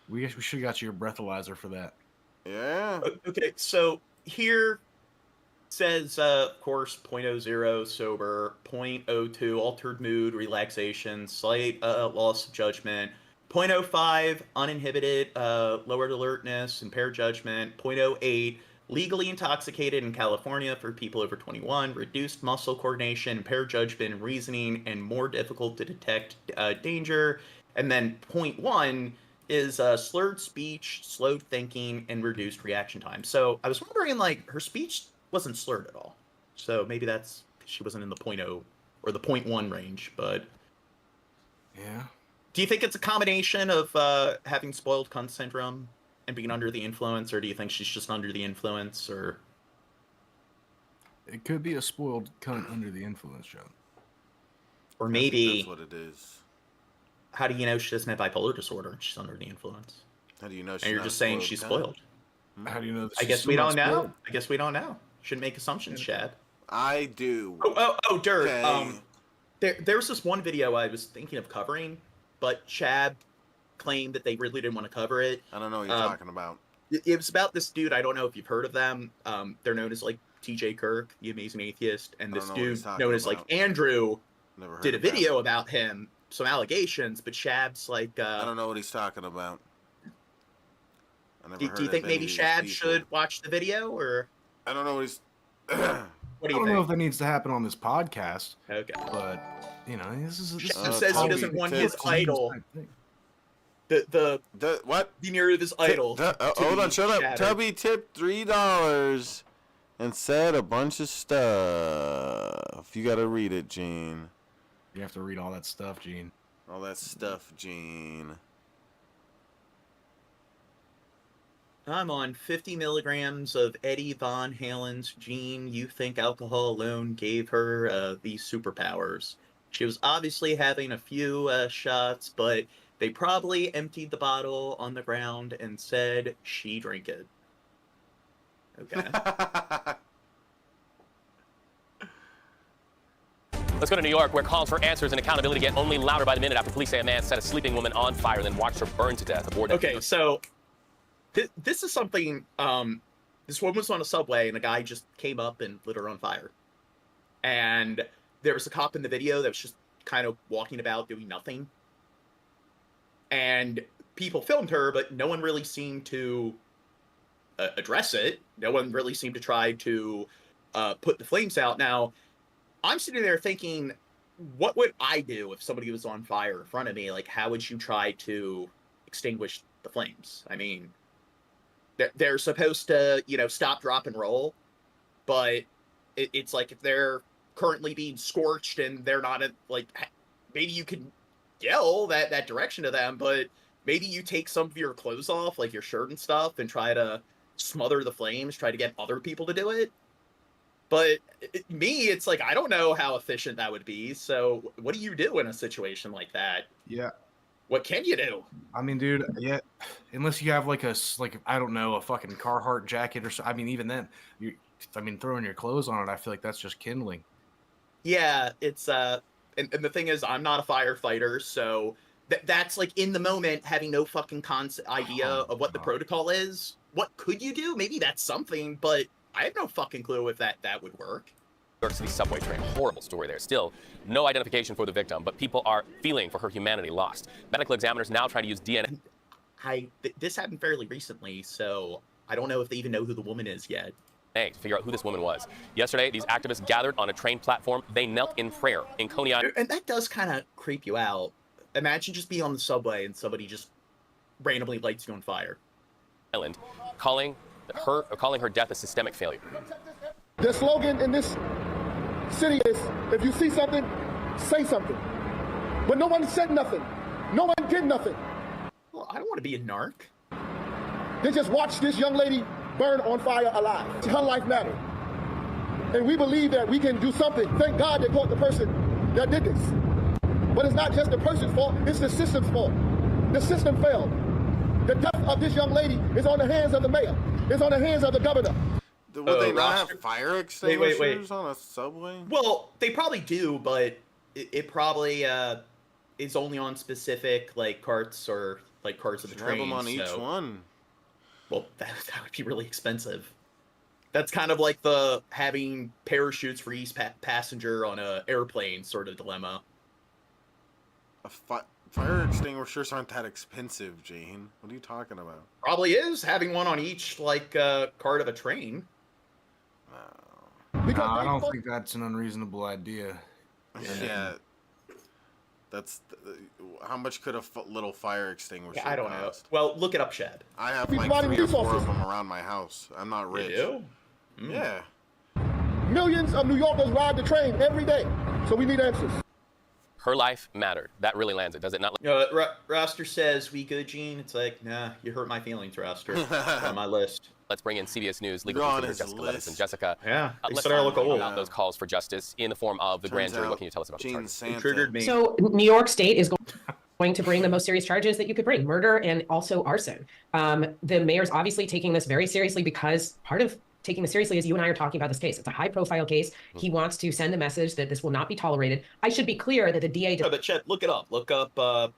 We should have got you your breathalyzer for that. Yeah. Okay, so here says, of course, 0.00 sober, 0.02 altered mood, relaxation, slight loss of judgment, 0.05 uninhibited, lowered alertness, impaired judgment, 0.08 legally intoxicated in California for people over 21, reduced muscle coordination, impaired judgment, reasoning, and more difficult to detect danger. And then 0.1 is slurred speech, slowed thinking, and reduced reaction time. So I was wondering, like, her speech wasn't slurred at all. So maybe that's, she wasn't in the 0.0 or the 0.1 range, but... Yeah. Do you think it's a combination of having spoiled cunt syndrome and being under the influence, or do you think she's just under the influence, or... It could be a spoiled cunt under the influence, John. Or maybe... That's what it is. How do you know she doesn't have bipolar disorder and she's under the influence? How do you know she's And you're not just saying spoiled she's cunt? spoiled. How do you know that I she's guess still we not don't know. spoiled? I guess we don't know. Shouldn't make assumptions, Chad. I do. Oh, Dirt. Okay. There's this one video I was thinking of covering, but Chad claimed that they really didn't want to cover it. I don't know what you're talking about. It was about this dude. I don't know if you've heard of them. They're known as like TJ Kirk, the Amazing Atheist, and this dude known as like Andrew did a video about him, some allegations, but Chad's like. I don't know what he's talking about. Do you think maybe Chad should watch the video, or? I don't know what he's. What do you I don't think? know if that needs to happen on this podcast. Okay. But you know, this is Chad says he doesn't want his idol. The what? Be near his idol. Hold on, shut up. shattered. Tubby tipped $3 and said a bunch of stuff. You gotta read it, Gene. You have to read all that stuff, Gene. All that stuff, Gene. I'm on 50 milligrams of Eddie Von Halen's Gene. You think alcohol alone gave her these superpowers? She was obviously having a few shots, but they probably emptied the bottle on the ground and said she drank it. Okay. Let's go to New York, where calls for answers and accountability get only louder by the minute after police say a man set a sleeping woman on fire and then watched her burn to death aboard. Okay, so this is something. This woman was on a subway, and a guy just came up and lit her on fire. And there was a cop in the video that was just kind of walking about doing nothing. And people filmed her, but no one really seemed to address it. No one really seemed to try to put the flames out. Now, I'm sitting there thinking, what would I do if somebody was on fire in front of me? Like, how would you try to extinguish the flames? I mean, they're supposed to, stop, drop, and roll. But it's like if they're currently being scorched and they're not, maybe you can yell that direction to them, but maybe you take some of your clothes off, like your shirt and stuff, and try to smother the flames, try to get other people to do it. But it's like, I don't know how efficient that would be. So what do you do in a situation like that? Yeah. What can you do? I mean, dude, yeah, unless you have I don't know, a fucking Carhartt jacket or so. I mean, even then, throwing your clothes on it, I feel like that's just kindling. Yeah, it's and the thing is, I'm not a firefighter, so that's like in the moment, having no fucking idea of what the protocol is. What could you do? Maybe that's something, but I have no fucking clue if that would work. New York City subway train, horrible story there. Still, no identification for the victim, but people are feeling for her humanity lost. Medical examiners now try to use DNA. This happened fairly recently, so I don't know if they even know who the woman is yet. To figure out who this woman was. Yesterday, these activists gathered on a train platform. They knelt in prayer in Coney Island. And that does kind of creep you out. Imagine just being on the subway and somebody just randomly lights you on fire. Island, calling her death a systemic failure. The slogan in this city is, if you see something, say something. But no one said nothing. No one did nothing. Well, I don't want to be a narc. They just watched this young lady burn on fire alive. Her life mattered. And we believe that we can do something. Thank God they caught the person that did this. But it's not just the person's fault, it's the system's fault. The system failed. The death of this young lady is on the hands of the mayor. It's on the hands of the governor. Would they not have fire extinguishers on a subway? Well, they probably do, but it probably is only on specific carts or carts of the train. Have them on each one. Well, that would be really expensive. That's kind of like the having parachutes for each passenger on an airplane sort of dilemma. Fire extinguishers aren't that expensive, Jane. What are you talking about? Probably is, having one on each cart of a train. I don't think that's an unreasonable idea. Yeah. That's how much could a little fire extinguisher I don't cost? know. Well, look it up, Shad. I have 3 or 4 of them around my house. I'm not rich. You do? Yeah. Millions of New Yorkers ride the train every day, so we need answers. Her life mattered. That really lands it, does it not? Roster says, we good, Gene? It's like, nah, you hurt my feelings, Roster. On my list. Let's bring in CBS News legal contributor Jessica Levinson. Jessica, yeah, let's talk about those calls for justice in the form of the grand jury. What can you tell us about the charges? It triggered me. So New York State is going to bring the most serious charges that you could bring, murder and also arson. The mayor's obviously taking this very seriously because part of taking this seriously is you and I are talking about this case. It's a high-profile case. He wants to send a message that this will not be tolerated. I should be clear that the DA... No, but Chet, look it up. Look up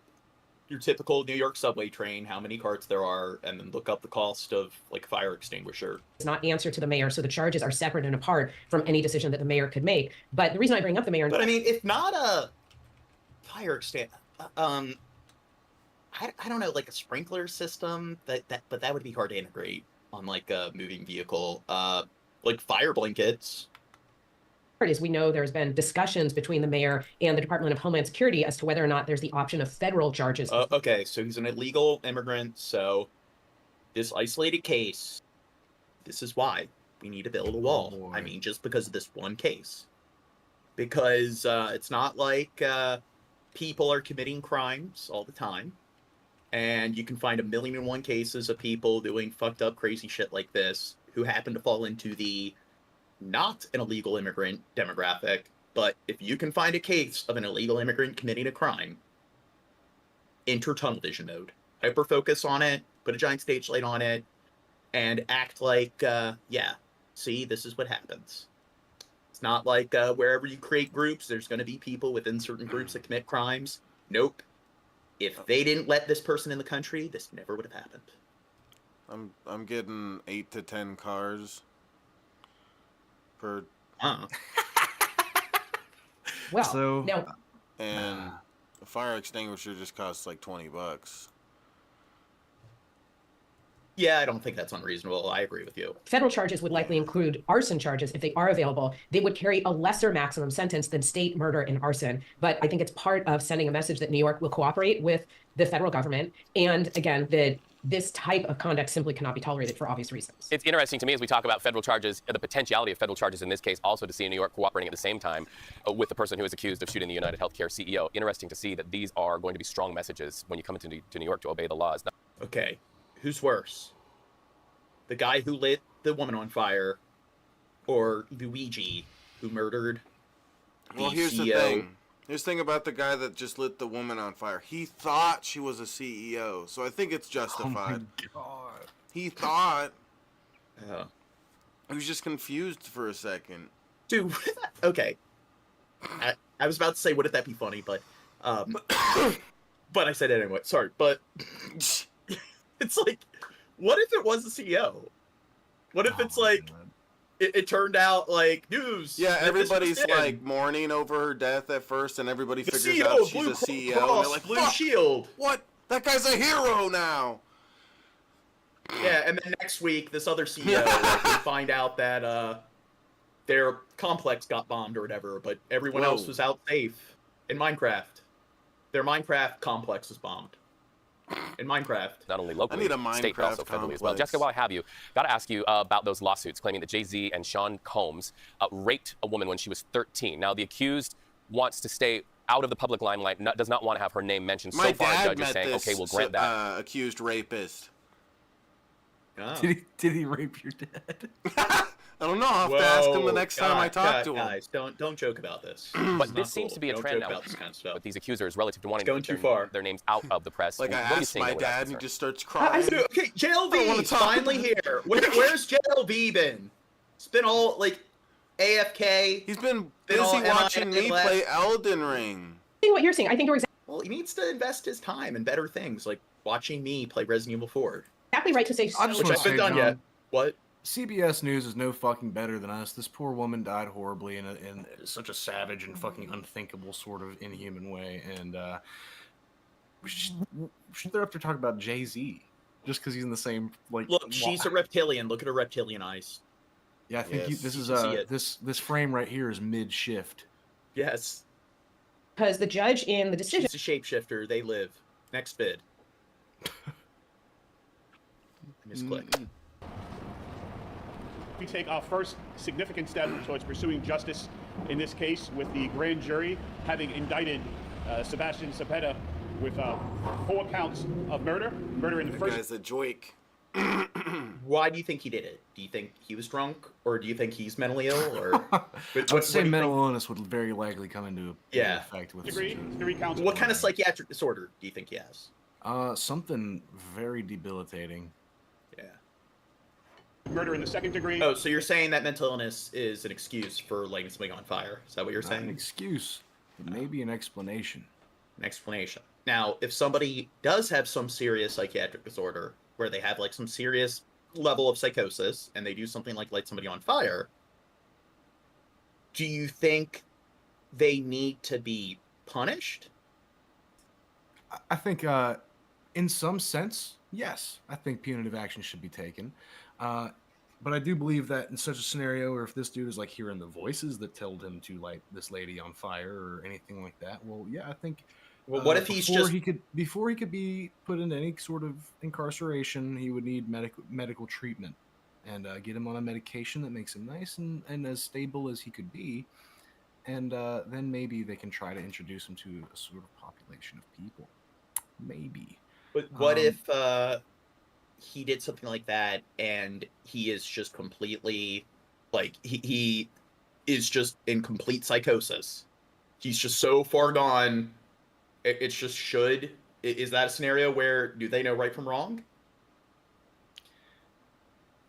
your typical New York subway train, how many carts there are, and then look up the cost of fire extinguisher. It's not answer to the mayor, so the charges are separate and apart from any decision that the mayor could make. But the reason I bring up the mayor... But I mean, if not a fire extinguisher, I don't know, a sprinkler system, but that would be hard to integrate on a moving vehicle. Fire blankets. Is we know there's been discussions between the mayor and the Department of Homeland Security as to whether or not there's the option of federal charges. Okay, so he's an illegal immigrant, so this isolated case, this is why we need to build a wall. I mean, just because of this one case. Because it's not like people are committing crimes all the time. And you can find 1,000,001 cases of people doing fucked up, crazy shit like this who happen to fall into the not an illegal immigrant demographic. But if you can find a case of an illegal immigrant committing a crime, enter tunnel vision mode. Hyper focus on it, put a giant stage light on it, and act like, yeah, see, this is what happens. It's not like wherever you create groups, there's going to be people within certain groups that commit crimes. Nope. If they didn't let this person in the country, this never would have happened. I'm getting 8 to 10 cars per. Well, so now, and a fire extinguisher just costs like $20. Yeah, I don't think that's unreasonable. I agree with you. federal charges would likely include arson charges if they are available. They would carry a lesser maximum sentence than state murder and arson. But I think it's part of sending a message that New York will cooperate with the federal government. And again, that this type of conduct simply cannot be tolerated for obvious reasons. It's interesting to me as we talk about federal charges, the potentiality of federal charges in this case, also to see New York cooperating at the same time with the person who is accused of shooting the United Healthcare CEO. Interesting to see that these are going to be strong messages when you come into New York to obey the laws. Okay, who's worse? The guy who lit the woman on fire, or Luigi, who murdered the Well, here's CEO? the thing. Here's the thing about the guy that just lit the woman on fire. He thought she was a CEO, so I think it's justified. Oh my God. He thought. Yeah. He was just confused for a second. Dude, okay. I was about to say, wouldn't that be funny, but but I said it anyway. Sorry, but it's like, what if it was the CEO? What if it's like, it turned out like news? Yeah, that everybody's this was like mourning over her death at first, and everybody The figures CEO, out she's Blue a CEO. Cross, and they're like, Blue "Fuck, Shield. What? That guy's a hero now. Yeah, and then next week, this other CEO like, we find out that their complex got bombed or whatever, but everyone else was out safe in Minecraft. Their Minecraft complex was bombed. In Minecraft. Not only locally, I need a state, but also Minecraft federally as well. complex. Jessica, while I have you, got to ask you about those lawsuits claiming that Jay-Z and Sean Combs raped a woman when she was 13. Now, the accused wants to stay out of the public limelight, does not want to have her name mentioned. My So far, dad judge is met saying, this okay, we'll grant that. accused rapist. Oh. Did he rape your dad? I don't know. I'll have to ask him the next time I talk to him. Guys, don't joke about this. But this seems to be a Don't trend joke now about this kind of stuff. with these accusers relative to wanting Going to too far. their names out of the press. Like I What are you asked seeing my with that dad, and he concern? just starts crying. Okay, I don't wanna JLV's talk finally here. Where's JLV been? It's been all like AFK. He's been Been all busy watching me MIA play Elden Ring. I think what you're saying, I think you're Well, he needs to invest his time in better things, like watching me play Resident Evil 4. exactly right to say I just Which wanna I haven't say, done John, yet. What? CBS News is no fucking better than us. This poor woman died horribly in such a savage and fucking unthinkable sort of inhuman way. And they're up there talking about Jay-Z just because he's in the same like. Look, she's a reptilian. Look at her reptilian eyes. Yeah, I think Yes, this is you see it. this frame right here is mid shift. Yes. because the judge in the decision. She's a shapeshifter. They live. Next bid. Misclick. We take our first significant step towards pursuing justice in this case with the grand jury having indicted Sebastian Cepeda with 4 counts of murder in the That first. guy's a joke. Why do you think he did it? Do you think he was drunk, or do you think he's mentally ill, or? I would say mental illness would very likely come into effect with Three counts. What kind of psychiatric disorder do you think he has? something very debilitating. Yeah. Murder in the second degree. Oh, so you're saying that mental illness is an excuse for lighting something on fire? Is that what you're Not saying? an excuse, but maybe an explanation. An explanation. Now, if somebody does have some serious psychiatric disorder, where they have like some serious level of psychosis, and they do something like light somebody on fire, do you think they need to be punished? I think, in some sense, yes. I think punitive action should be taken. But I do believe that in such a scenario, or if this dude is like hearing the voices that told him to light this lady on fire or anything like that, well, yeah, I think. Well, what if he's before he could be put into any sort of incarceration, he would need medical treatment and get him on a medication that makes him nice and as stable as he could be, and then maybe they can try to introduce him to a sort of population of people. Maybe. But what if he did something like that and he is just completely, like, he is just in complete psychosis? He's just so far gone. It's just should. Is that a scenario where do they know right from wrong?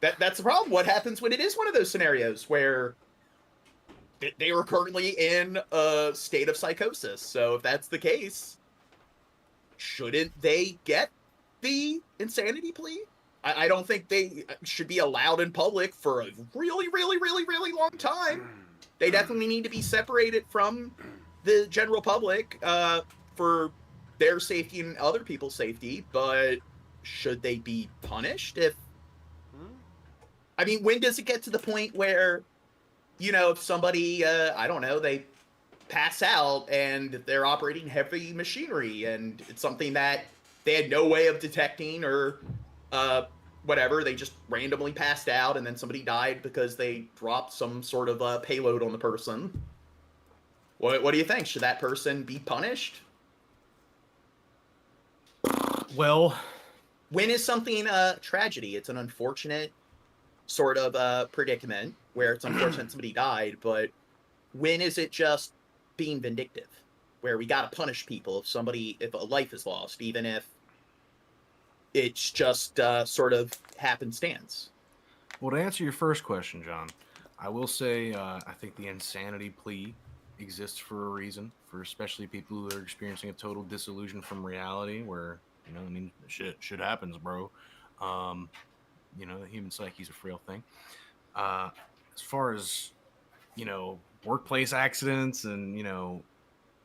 That's the problem. What happens when it is one of those scenarios where they were currently in a state of psychosis. So if that's the case, shouldn't they get the insanity plea? I don't think they should be allowed in public for a really, really, really, really long time. They definitely need to be separated from the general public for their safety and other people's safety. But should they be punished if... I mean, when does it get to the point where, you know, if somebody, I don't know, they pass out and they're operating heavy machinery and it's something that they had no way of detecting or whatever, they just randomly passed out and then somebody died because they dropped some sort of payload on the person. What do you think? Should that person be punished? Well, when is something a tragedy? It's an unfortunate sort of predicament where it's unfortunate somebody died, but when is it just being vindictive, where we gotta punish people if a life is lost, even if it's just sort of happenstance? Well, to answer your first question, John, I will say I think the insanity plea exists for a reason, for especially people who are experiencing a total disillusion from reality, where, you know, I mean, shit happens, bro. You know, the human psyche is a frail thing. As far as, you know, workplace accidents and, you know,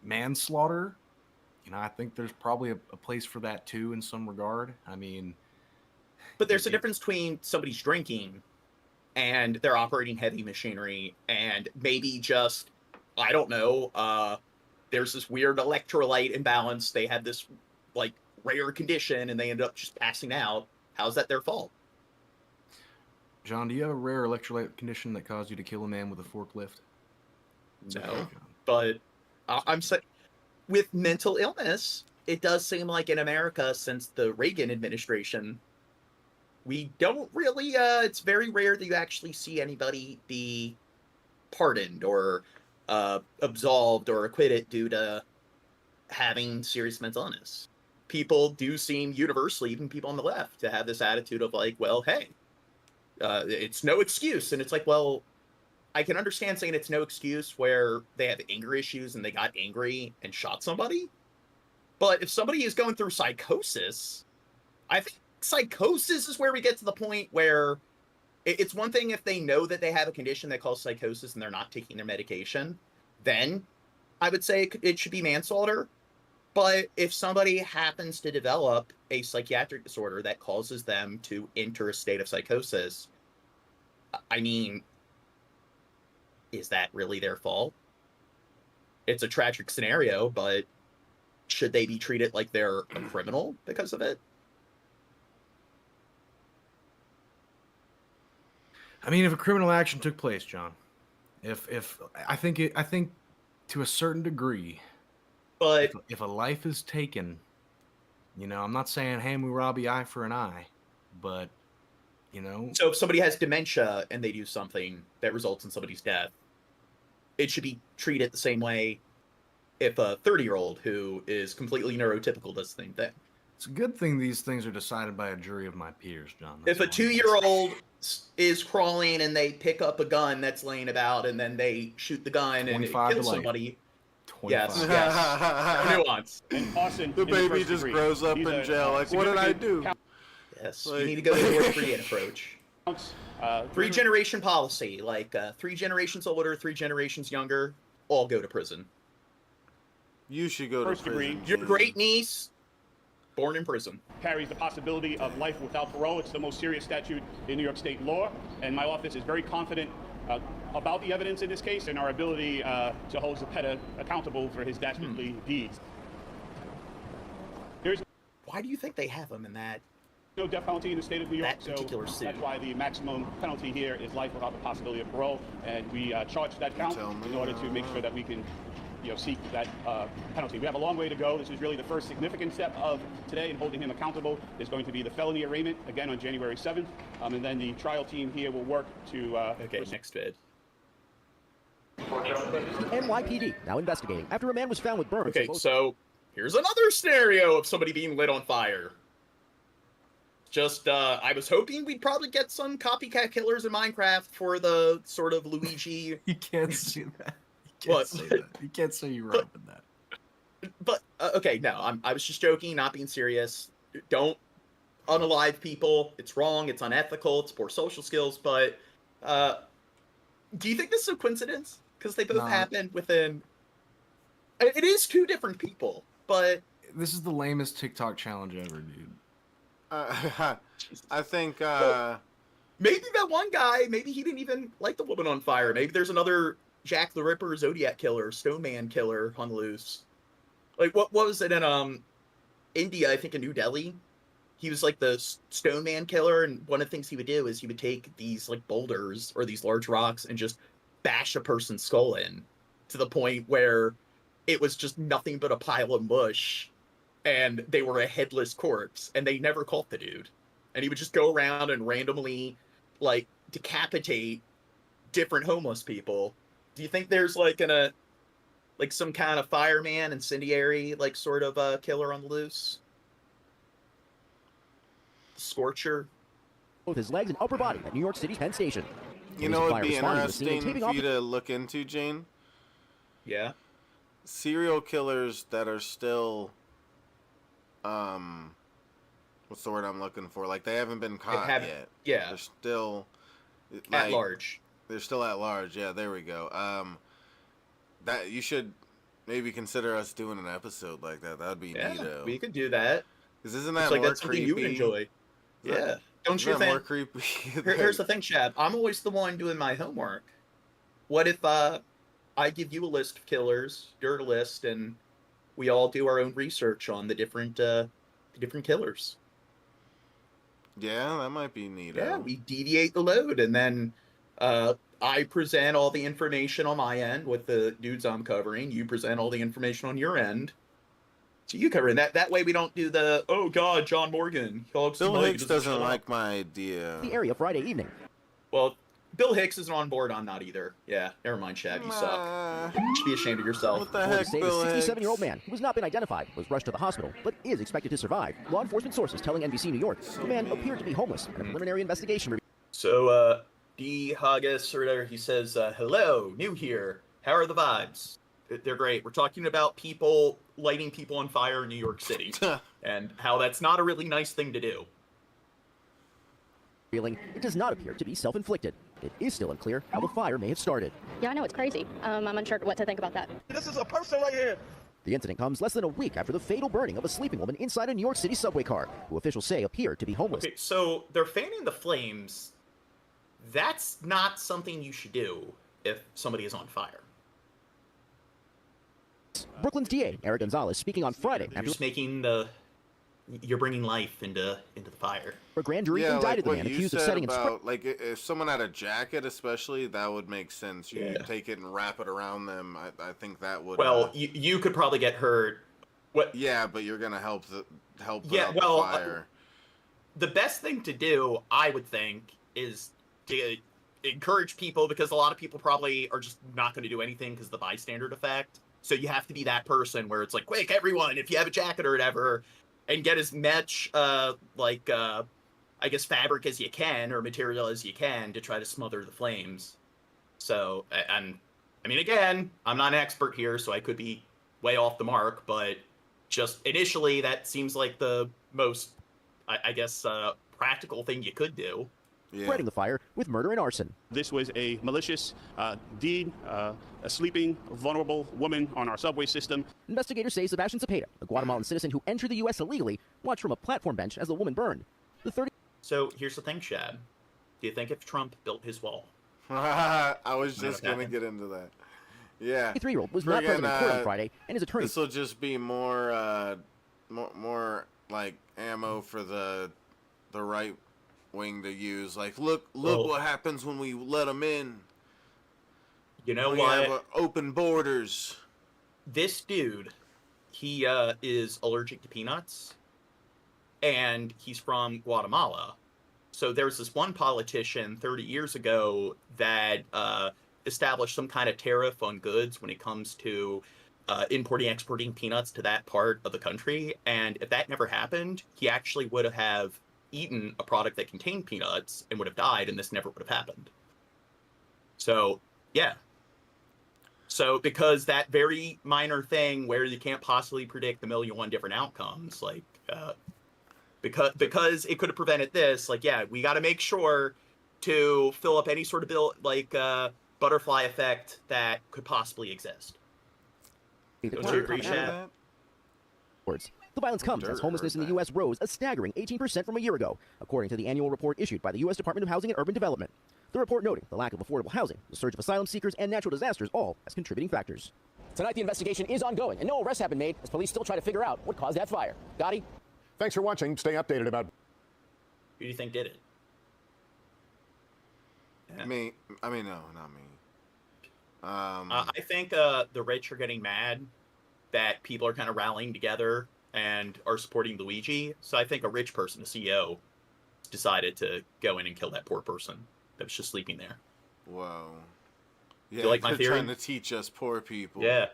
manslaughter, you know, I think there's probably a place for that too in some regard. I mean, but there's a difference between somebody's drinking and they're operating heavy machinery and maybe just, I don't know, there's this weird electrolyte imbalance. They had this like rare condition and they end up just passing out. How's that their fault? John, do you have a rare electrolyte condition that caused you to kill a man with a forklift? No, but I'm saying with mental illness, it does seem like in America, since the Reagan administration, we don't really, it's very rare that you actually see anybody be pardoned or absolved or acquitted due to having serious mental illness. People do seem universally, even people on the left, to have this attitude of like, well, hey, it's no excuse. And it's like, well, I can understand saying it's no excuse where they have anger issues and they got angry and shot somebody. But if somebody is going through psychosis, I think psychosis is where we get to the point where it's one thing if they know that they have a condition that causes psychosis and they're not taking their medication, then I would say it should be manslaughter. But if somebody happens to develop a psychiatric disorder that causes them to enter a state of psychosis, I mean, is that really their fault? It's a tragic scenario, but should they be treated like they're a criminal because of it? I mean, if a criminal action took place, John, if I think to a certain degree, but if a life is taken, you know, I'm not saying hand we Robbie eye for an eye, but you know. So if somebody has dementia and they do something that results in somebody's death, it should be treated the same way if a 30-year-old who is completely neurotypical does the same thing. It's a good thing these things are decided by a jury of my peers, John. If a 2-year-old is crawling and they pick up a gun that's laying about and then they shoot the gun and it kills somebody. Yes. No nuance. And Austin, the baby just grows up in jail. Like, what did I do? Yes, like, you need to go to the North approach. 3-generation policy, like 3 generations older, 3 generations younger, all go to prison. You should go to prison. Your great niece, born in prison. Carries the possibility of life without parole. It's the most serious statute in New York State law, and my office is very confident about the evidence in this case and our ability to hold Zepeda accountable for his dastardly deeds. Why do you think they have him in that? No death penalty in the state of New York, so that's why the maximum penalty here is life without the possibility of parole, and we charge that count in order to make sure that we can, you know, seek that penalty. We have a long way to go. This is really the first significant step of today in holding him accountable. There's going to be the felony arraignment again on January 7th, and then the trial team here will work to. Okay, next vid. NYPD now investigating after a man was found with burns. Okay, so here's another scenario of somebody being lit on fire. Just, I was hoping we'd probably get some copycat killers in Minecraft for the sort of Luigi. You can't say that. You can't say that. You can't say you're wrong with that. But okay, no, I was just joking, not being serious. Don't unalive people. It's wrong. It's unethical. It's poor social skills. But do you think this is a coincidence? Because they both happened within. It is two different people, but this is the lamest TikTok challenge ever, dude. I think maybe that one guy, maybe he didn't even like the woman on fire. Maybe there's another Jack the Ripper, Zodiac killer, Stone Man killer on the loose. Like what was it in India? I think in New Delhi, he was like the Stone Man killer, and one of the things he would do is he would take these like boulders or these large rocks and just bash a person's skull in to the point where it was just nothing but a pile of mush. And they were a headless corpse, and they never caught the dude. And he would just go around and randomly, like, decapitate different homeless people. Do you think there's, like, some kind of fireman, incendiary, like, sort of killer on the loose? Scorcher? Both his legs and upper body at New York City's Penn Station. You know what would be interesting for you to look into, Jane? Yeah? Serial killers that are still... what's the word I'm looking for? Like, they haven't been caught yet. Yeah. They're still... At large. They're still at large. Yeah, there we go. That you should maybe consider us doing an episode like that. That would be neato. We could do that. Because isn't that like more that's something creepy? you would enjoy. Yeah. Don't you think? More creepy? Here's the thing, Chad. I'm always the one doing my homework. What if I give you a list of killers, your list, and we all do our own research on the different killers? Yeah, that might be neat. Yeah, we deviate the load, and then I present all the information on my end with the dudes I'm covering. You present all the information on your end. So you cover it. That way we don't do the, oh God, John Morgan. Bill Hicks doesn't like my idea. The area Friday evening. Well, Bill Hicks isn't on board. I'm not either. Yeah, never mind, Chad. You suck. You should be ashamed of yourself. What the heck, Bill Hicks? A 67-year-old man who has not been identified was rushed to the hospital, but is expected to survive. Law enforcement sources telling NBC New York the man appeared to be homeless, and a preliminary investigation. So, D. Haggis or whatever, he says, hello, new here. How are the vibes? They're great. We're talking about people lighting people on fire in New York City, and how that's not a really nice thing to do. It does not appear to be self-inflicted. It is still unclear how the fire may have started. Yeah, I know, it's crazy. I'm unsure what to think about that. This is a person right here. The incident comes less than a week after the fatal burning of a sleeping woman inside a New York City subway car, who officials say appeared to be homeless. Okay, so they're fanning the flames. That's not something you should do if somebody is on fire. Brooklyn's DA, Eric Gonzalez, speaking on Friday. You're just making you're bringing life into the fire. A grand jury indicted the man accused of setting about, like, if someone had a jacket, especially, that would make sense. You take it and wrap it around them. I think that would. Well, you could probably get hurt. What? Yeah, but you're gonna help put out the fire. The best thing to do, I would think, is to encourage people, because a lot of people probably are just not going to do anything because of the bystander effect. So you have to be that person where it's like, quick, everyone, if you have a jacket or whatever, and get as much, I guess, fabric as you can, or material as you can, to try to smother the flames. So, I mean, again, I'm not an expert here, so I could be way off the mark, but just initially, that seems like the most, I guess, practical thing you could do. Spreading the fire with murder and arson. This was a malicious deed, a sleeping, vulnerable woman on our subway system. Investigators say Sebastian Cepeda, a Guatemalan citizen who entered the U.S. illegally, watched from a platform bench as the woman burned. So here's the thing, Chad. Do you think if Trump built his wall? I was just going to get into that. Yeah. The 3-year-old was not present in court on Friday, and his attorney... This will just be more like ammo for the right wing to use. Like, look what happens when we let them in. You know we what? have open borders. This dude, he is allergic to peanuts, and he's from Guatemala. So there's this one politician 30 years ago that established some kind of tariff on goods when it comes to importing, exporting peanuts to that part of the country. And if that never happened, he actually would have eaten a product that contained peanuts and would have died, and this never would have happened. So, yeah. So, because that very minor thing where you can't possibly predict the 1,000,001 different outcomes, like, because it could have prevented this, like, yeah, we got to make sure to fill up any sort of butterfly effect that could possibly exist. Don't you agree, Chad? The violence comes as homelessness in the U.S. rose a staggering 18% from a year ago, according to the annual report issued by the U.S. Department of Housing and Urban Development. The report noting the lack of affordable housing, the surge of asylum seekers, and natural disasters all as contributing factors. Tonight, the investigation is ongoing, and no arrests have been made as police still try to figure out what caused that fire. Gotti? Thanks for watching. Stay updated about... Who do you think did it? Yeah. Me. I mean, no, not me. I think the rich are getting mad that people are kind of rallying together and are supporting Luigi. So I think a rich person, a CEO, decided to go in and kill that poor person that was just sleeping there. Whoa. Yeah, you like my theory? Trying to teach us poor people. Yeah.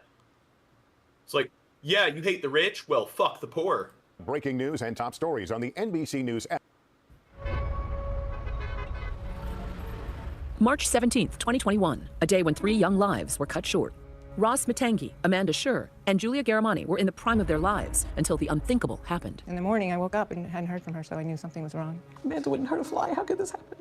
It's like, yeah, you hate the rich? Well, fuck the poor. Breaking news and top stories on the NBC News app. March 17th, 2021, a day when 3 young lives were cut short. Ross Matangi, Amanda Schur, and Julia Garamani were in the prime of their lives until the unthinkable happened. In the morning, I woke up and hadn't heard from her, so I knew something was wrong. Amanda wouldn't hurt a fly. How could this happen?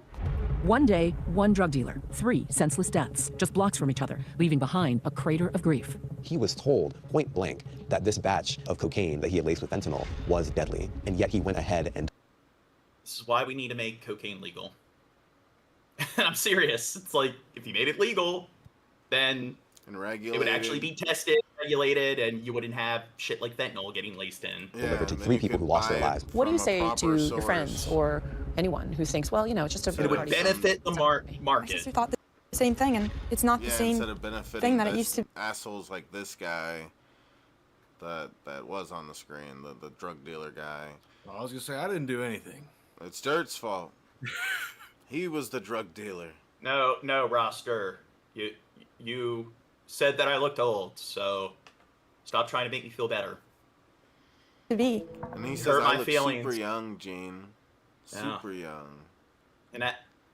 One day, one drug dealer, 3 senseless deaths, just blocks from each other, leaving behind a crater of grief. He was told point blank that this batch of cocaine that he had laced with fentanyl was deadly, and yet he went ahead and... This is why we need to make cocaine legal. I'm serious. It's like, if you made it legal, then it would actually be tested, regulated, and you wouldn't have shit like fentanyl getting laced in. Yeah, to 3 people who lost their lives. What do you say to your friends or anyone who thinks, well, you know, it's just a... It would benefit the market. We thought the same thing, and it's not the same instead of benefiting thing that it used to... assholes like this guy that was on the screen, the drug dealer guy. Well, I was gonna say, I didn't do anything. It's Dirt's fault. He was the drug dealer. No, Roster. You said that I looked old, so stop trying to make me feel better. To be. And he says I look super young, Gene. Yeah. Super young. And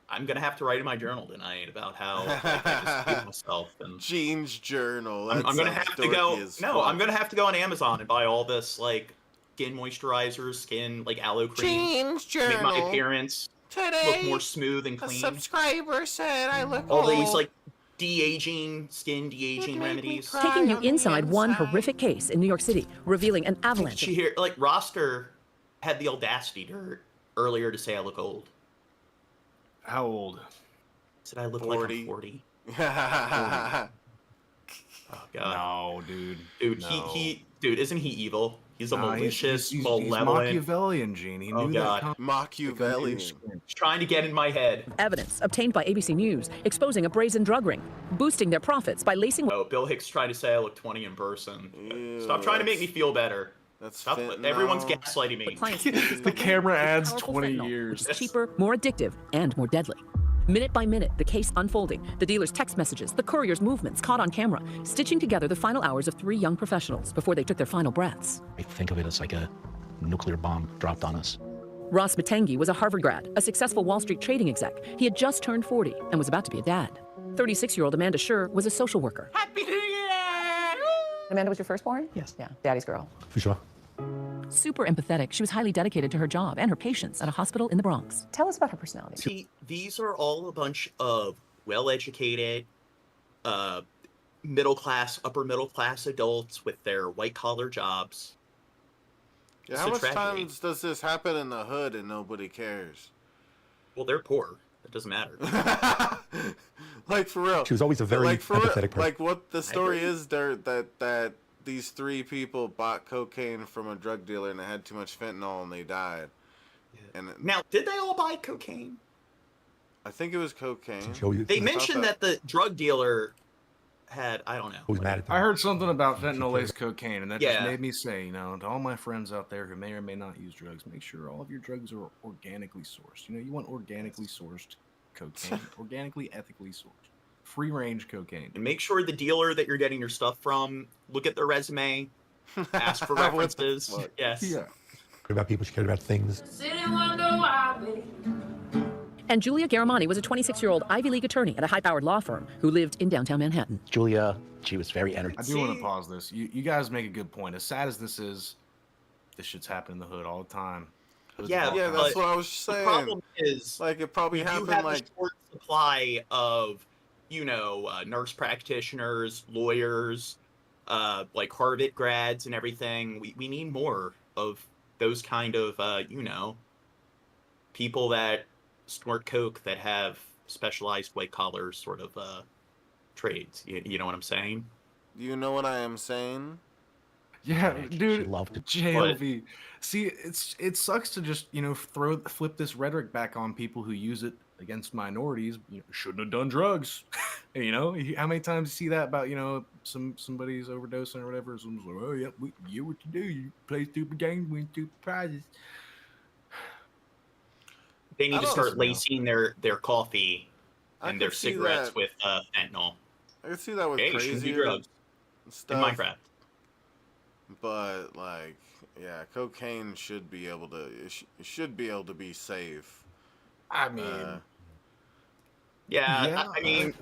I'm gonna have to write in my journal tonight about how I just feel myself. And Gene's journal. I'm gonna have to go. No, I'm gonna have to go on Amazon and buy all this like skin moisturizer, skin like aloe cream. Gene's to make my journal. appearance Today, look more smooth and clean. A subscriber said I look all old. these like skin de-aging remedies. Taking you inside one horrific case in New York City, revealing an avalanche. Did you hear, like, Roster had the audacity earlier to say I look old. How old? Said I look 40. like I'm 40. Oh god. No, dude. Dude, no. Dude, isn't he evil? He's a malicious, he's malevolent. Machiavellian, Gene. He knew God. Machiavellian. He's trying to get in my head. Evidence obtained by ABC News exposing a brazen drug ring, boosting their profits by lacing. Oh, Bill Hicks trying to say I look 20 in person. Ew, Stop trying to make me feel better. Stop. Everyone's gaslighting me. The camera adds 20 years. It's cheaper, more addictive, and more deadly. Minute by minute, the case unfolding, the dealer's text messages, the courier's movements caught on camera, stitching together the final hours of 3 young professionals before they took their final breaths. I think of it as like a nuclear bomb dropped on us. Ross Matangi was a Harvard grad, a successful Wall Street trading exec. He had just turned 40 and was about to be a dad. 36-year-old Amanda Schur was a social worker. Happy New Year! Amanda was your firstborn? Yes. Yeah, daddy's girl. For sure. Super empathetic, she was highly dedicated to her job and her patients at a hospital in the Bronx. Tell us about her personality. See, these are all a bunch of well-educated, middle-class, upper-middle-class adults with their white-collar jobs. Yeah, how much times does this happen in the hood and nobody cares? Well, they're poor. It doesn't matter. Like, for real. She was always a very empathetic person. Like, what the story is there that these 3 people bought cocaine from a drug dealer and it had too much fentanyl and they died. Yeah. And now, did they all buy cocaine? I think it was cocaine. They mentioned that the drug dealer had, I don't know. Who's mad at them? I heard something about fentanyl-laced cocaine, and that just Yeah. made me say, you know, to all my friends out there who may or may not use drugs, make sure all of your drugs are organically sourced. You know, you want organically sourced cocaine, organically, ethically sourced. Free-range cocaine. And make sure the dealer that you're getting your stuff from, look at their resume, ask for references. Yes. Yeah. About people, she cared about things. And Julia Garamani was a 26-year-old Ivy League attorney at a high-powered law firm who lived in downtown Manhattan. Julia, she was very energetic. I do want to pause this. You guys make a good point. As sad as this is, this shit's happening in the hood all the time. Yeah, that's what I was saying. The problem is, like, it probably happened you have like a short supply of, nurse practitioners, lawyers, like Harvard grads and everything. We need more of those kind of, people that snort coke that have specialized white collar sort of trades. You know what I'm saying? You know what I am saying? Yeah, dude. Loved it. JLV. See, it sucks to just flip this rhetoric back on people who use it against minorities. Shouldn't have done drugs. How many times you see that about somebody's overdosing or whatever? Someone's like, oh yeah, you what you do? You play stupid games, win stupid prizes. They need to start lacing their coffee and their cigarettes with fentanyl. I could see that with crazy drugs stuff. In Minecraft. But cocaine should be able to. It should be able to be safe. I mean, I mean,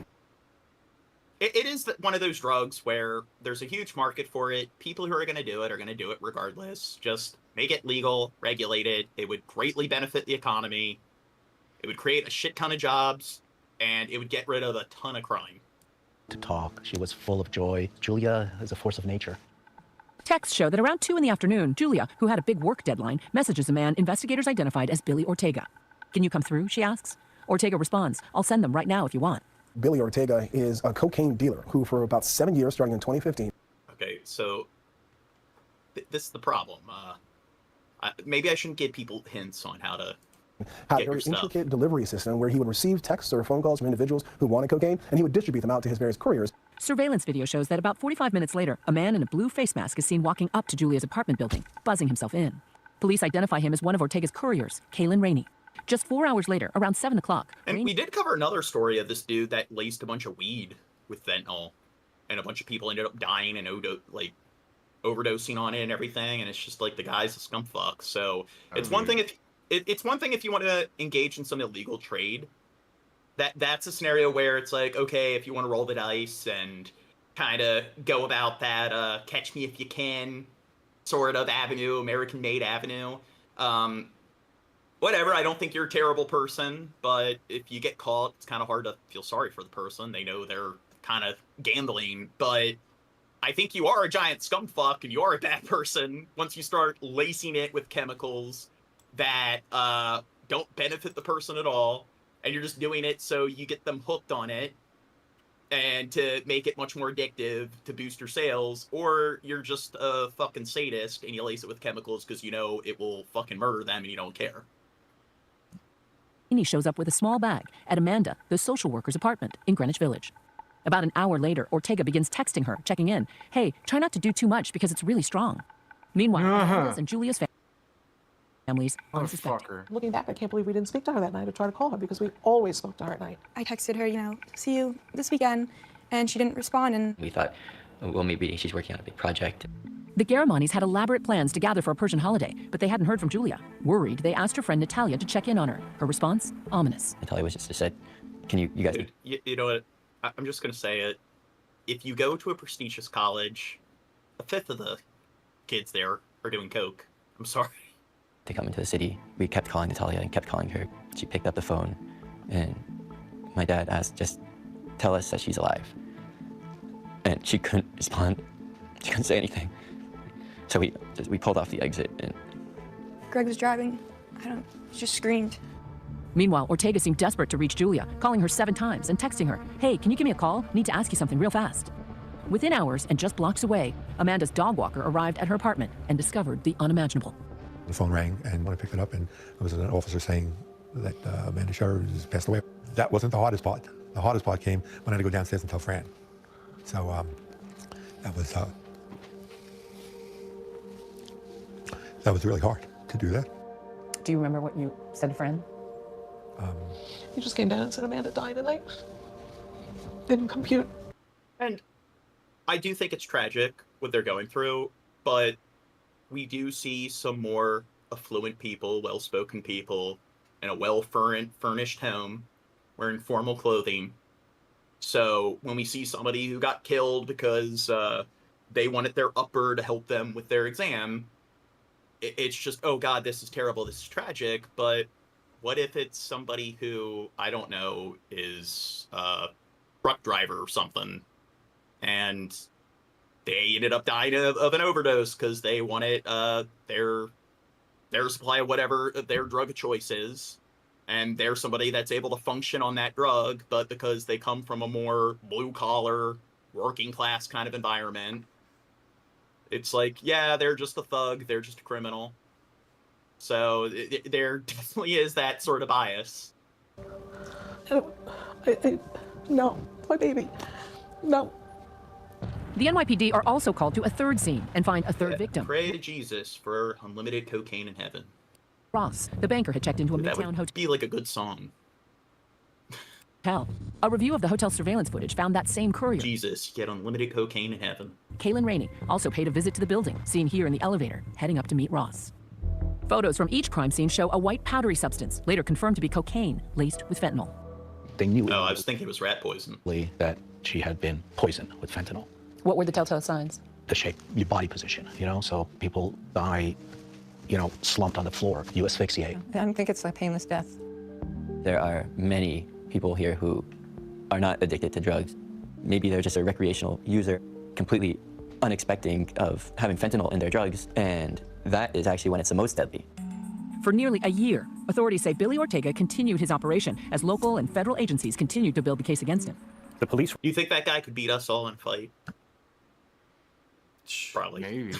it is one of those drugs where there's a huge market for it. People who are going to do it regardless. Just make it legal, regulate it. It would greatly benefit the economy. It would create a shit ton of jobs, and it would get rid of a ton of crime. To talk, she was full of joy. Julia is a force of nature. Texts show that around 2 in the afternoon, Julia, who had a big work deadline, messages a man investigators identified as Billy Ortega. Can you come through, she asks. Ortega responds, I'll send them right now if you want. Billy Ortega is a cocaine dealer who for about 7 years, starting in 2015. Okay, so this is the problem. Maybe I shouldn't give people hints on how to Had get a your very stuff. intricate delivery system where he would receive texts or phone calls from individuals who wanted cocaine, and he would distribute them out to his various couriers. Surveillance video shows that about 45 minutes later, a man in a blue face mask is seen walking up to Julia's apartment building, buzzing himself in. Police identify him as one of Ortega's couriers, Kalen Rainey. Just 4 hours later, around 7 o'clock. And we did cover another story of this dude that laced a bunch of weed with fentanyl, and a bunch of people ended up dying and overdosing on it and everything. And it's just like the guy's a scumfuck. So it's one thing it's one thing if you want to engage in some illegal trade. That's a scenario where it's like, okay, if you want to roll the dice and kind of go about that catch me if you can sort of avenue, American-made avenue. Whatever, I don't think you're a terrible person, but if you get caught, it's kind of hard to feel sorry for the person. They know they're kind of gambling, but I think you are a giant scumfuck and you are a bad person once you start lacing it with chemicals that don't benefit the person at all, and you're just doing it so you get them hooked on it and to make it much more addictive to boost your sales, or you're just a fucking sadist and you lace it with chemicals because you know it will fucking murder them and you don't care. Rainey shows up with a small bag at Amanda, the social worker's apartment in Greenwich Village. About an hour later, Ortega begins texting her, checking in. Hey, try not to do too much because it's really strong. Meanwhile, Amanda's and Julia's families are suspected. Looking back, I can't believe we didn't speak to her that night or try to call her because we always spoke to her at night. I texted her, see you this weekend, and she didn't respond. And we thought, well, maybe she's working on a big project. The Garamanis had elaborate plans to gather for a Persian holiday, but they hadn't heard from Julia. Worried, they asked her friend Natalia to check in on her. Her response? Ominous. Natalia was just said, can you guys... Dude, you know what? I'm just going to say it. If you go to a prestigious college, a fifth of the kids there are doing coke. I'm sorry. They come into the city. We kept calling Natalia and kept calling her. She picked up the phone, and my dad asked, just tell us that she's alive. And she couldn't respond. She couldn't say anything. So we pulled off the exit, and Greg was driving. He just screamed. Meanwhile, Ortega seemed desperate to reach Julia, calling her 7 times and texting her, hey, can you give me a call? Need to ask you something real fast. Within hours and just blocks away, Amanda's dog walker arrived at her apartment and discovered the unimaginable. The phone rang, and when I picked it up, and there was an officer saying that Amanda Scherer has passed away. That wasn't the hardest part. The hardest part came when I had to go downstairs and tell Fran. So that was really hard to do that. Do you remember what you said to Fran? You just came down and said Amanda died tonight. Didn't compute. And I do think it's tragic what they're going through, but we do see some more affluent people, well-spoken people in a well-furnished home wearing formal clothing. So when we see somebody who got killed because they wanted their upper to help them with their exam, it's just, oh God, this is terrible, this is tragic. But what if it's somebody who, I don't know, is a truck driver or something, and they ended up dying of an overdose because they wanted their supply of whatever their drug of choice is, and they're somebody that's able to function on that drug, but because they come from a more blue-collar, working-class kind of environment, it's like, yeah, they're just a thug, they're just a criminal. So there definitely is that sort of bias. No, my baby, no. The NYPD are also called to a third scene and find a third victim. Pray to Jesus for unlimited cocaine in heaven. Ross, the banker, had checked into a That Midtown would hotel. be like a good song. A review of the hotel surveillance footage found that same courier, Jesus, you get unlimited cocaine in heaven. Kaylin Rainey, also paid a visit to the building, seen here in the elevator, heading up to meet Ross. Photos from each crime scene show a white powdery substance, later confirmed to be cocaine, laced with fentanyl. They knew. Oh, I was thinking it was rat poison. That she had been poisoned with fentanyl. What were the telltale signs? The shape, your body position, so people die, slumped on the floor, you asphyxiate. I don't think it's a painless death. There are many people here who are not addicted to drugs. Maybe they're just a recreational user, completely unexpecting of having fentanyl in their drugs, and that is actually when it's the most deadly. For nearly a year, authorities say Billy Ortega continued his operation as local and federal agencies continued to build the case against him. The police... Do you think that guy could beat us all in a fight? Probably. Maybe.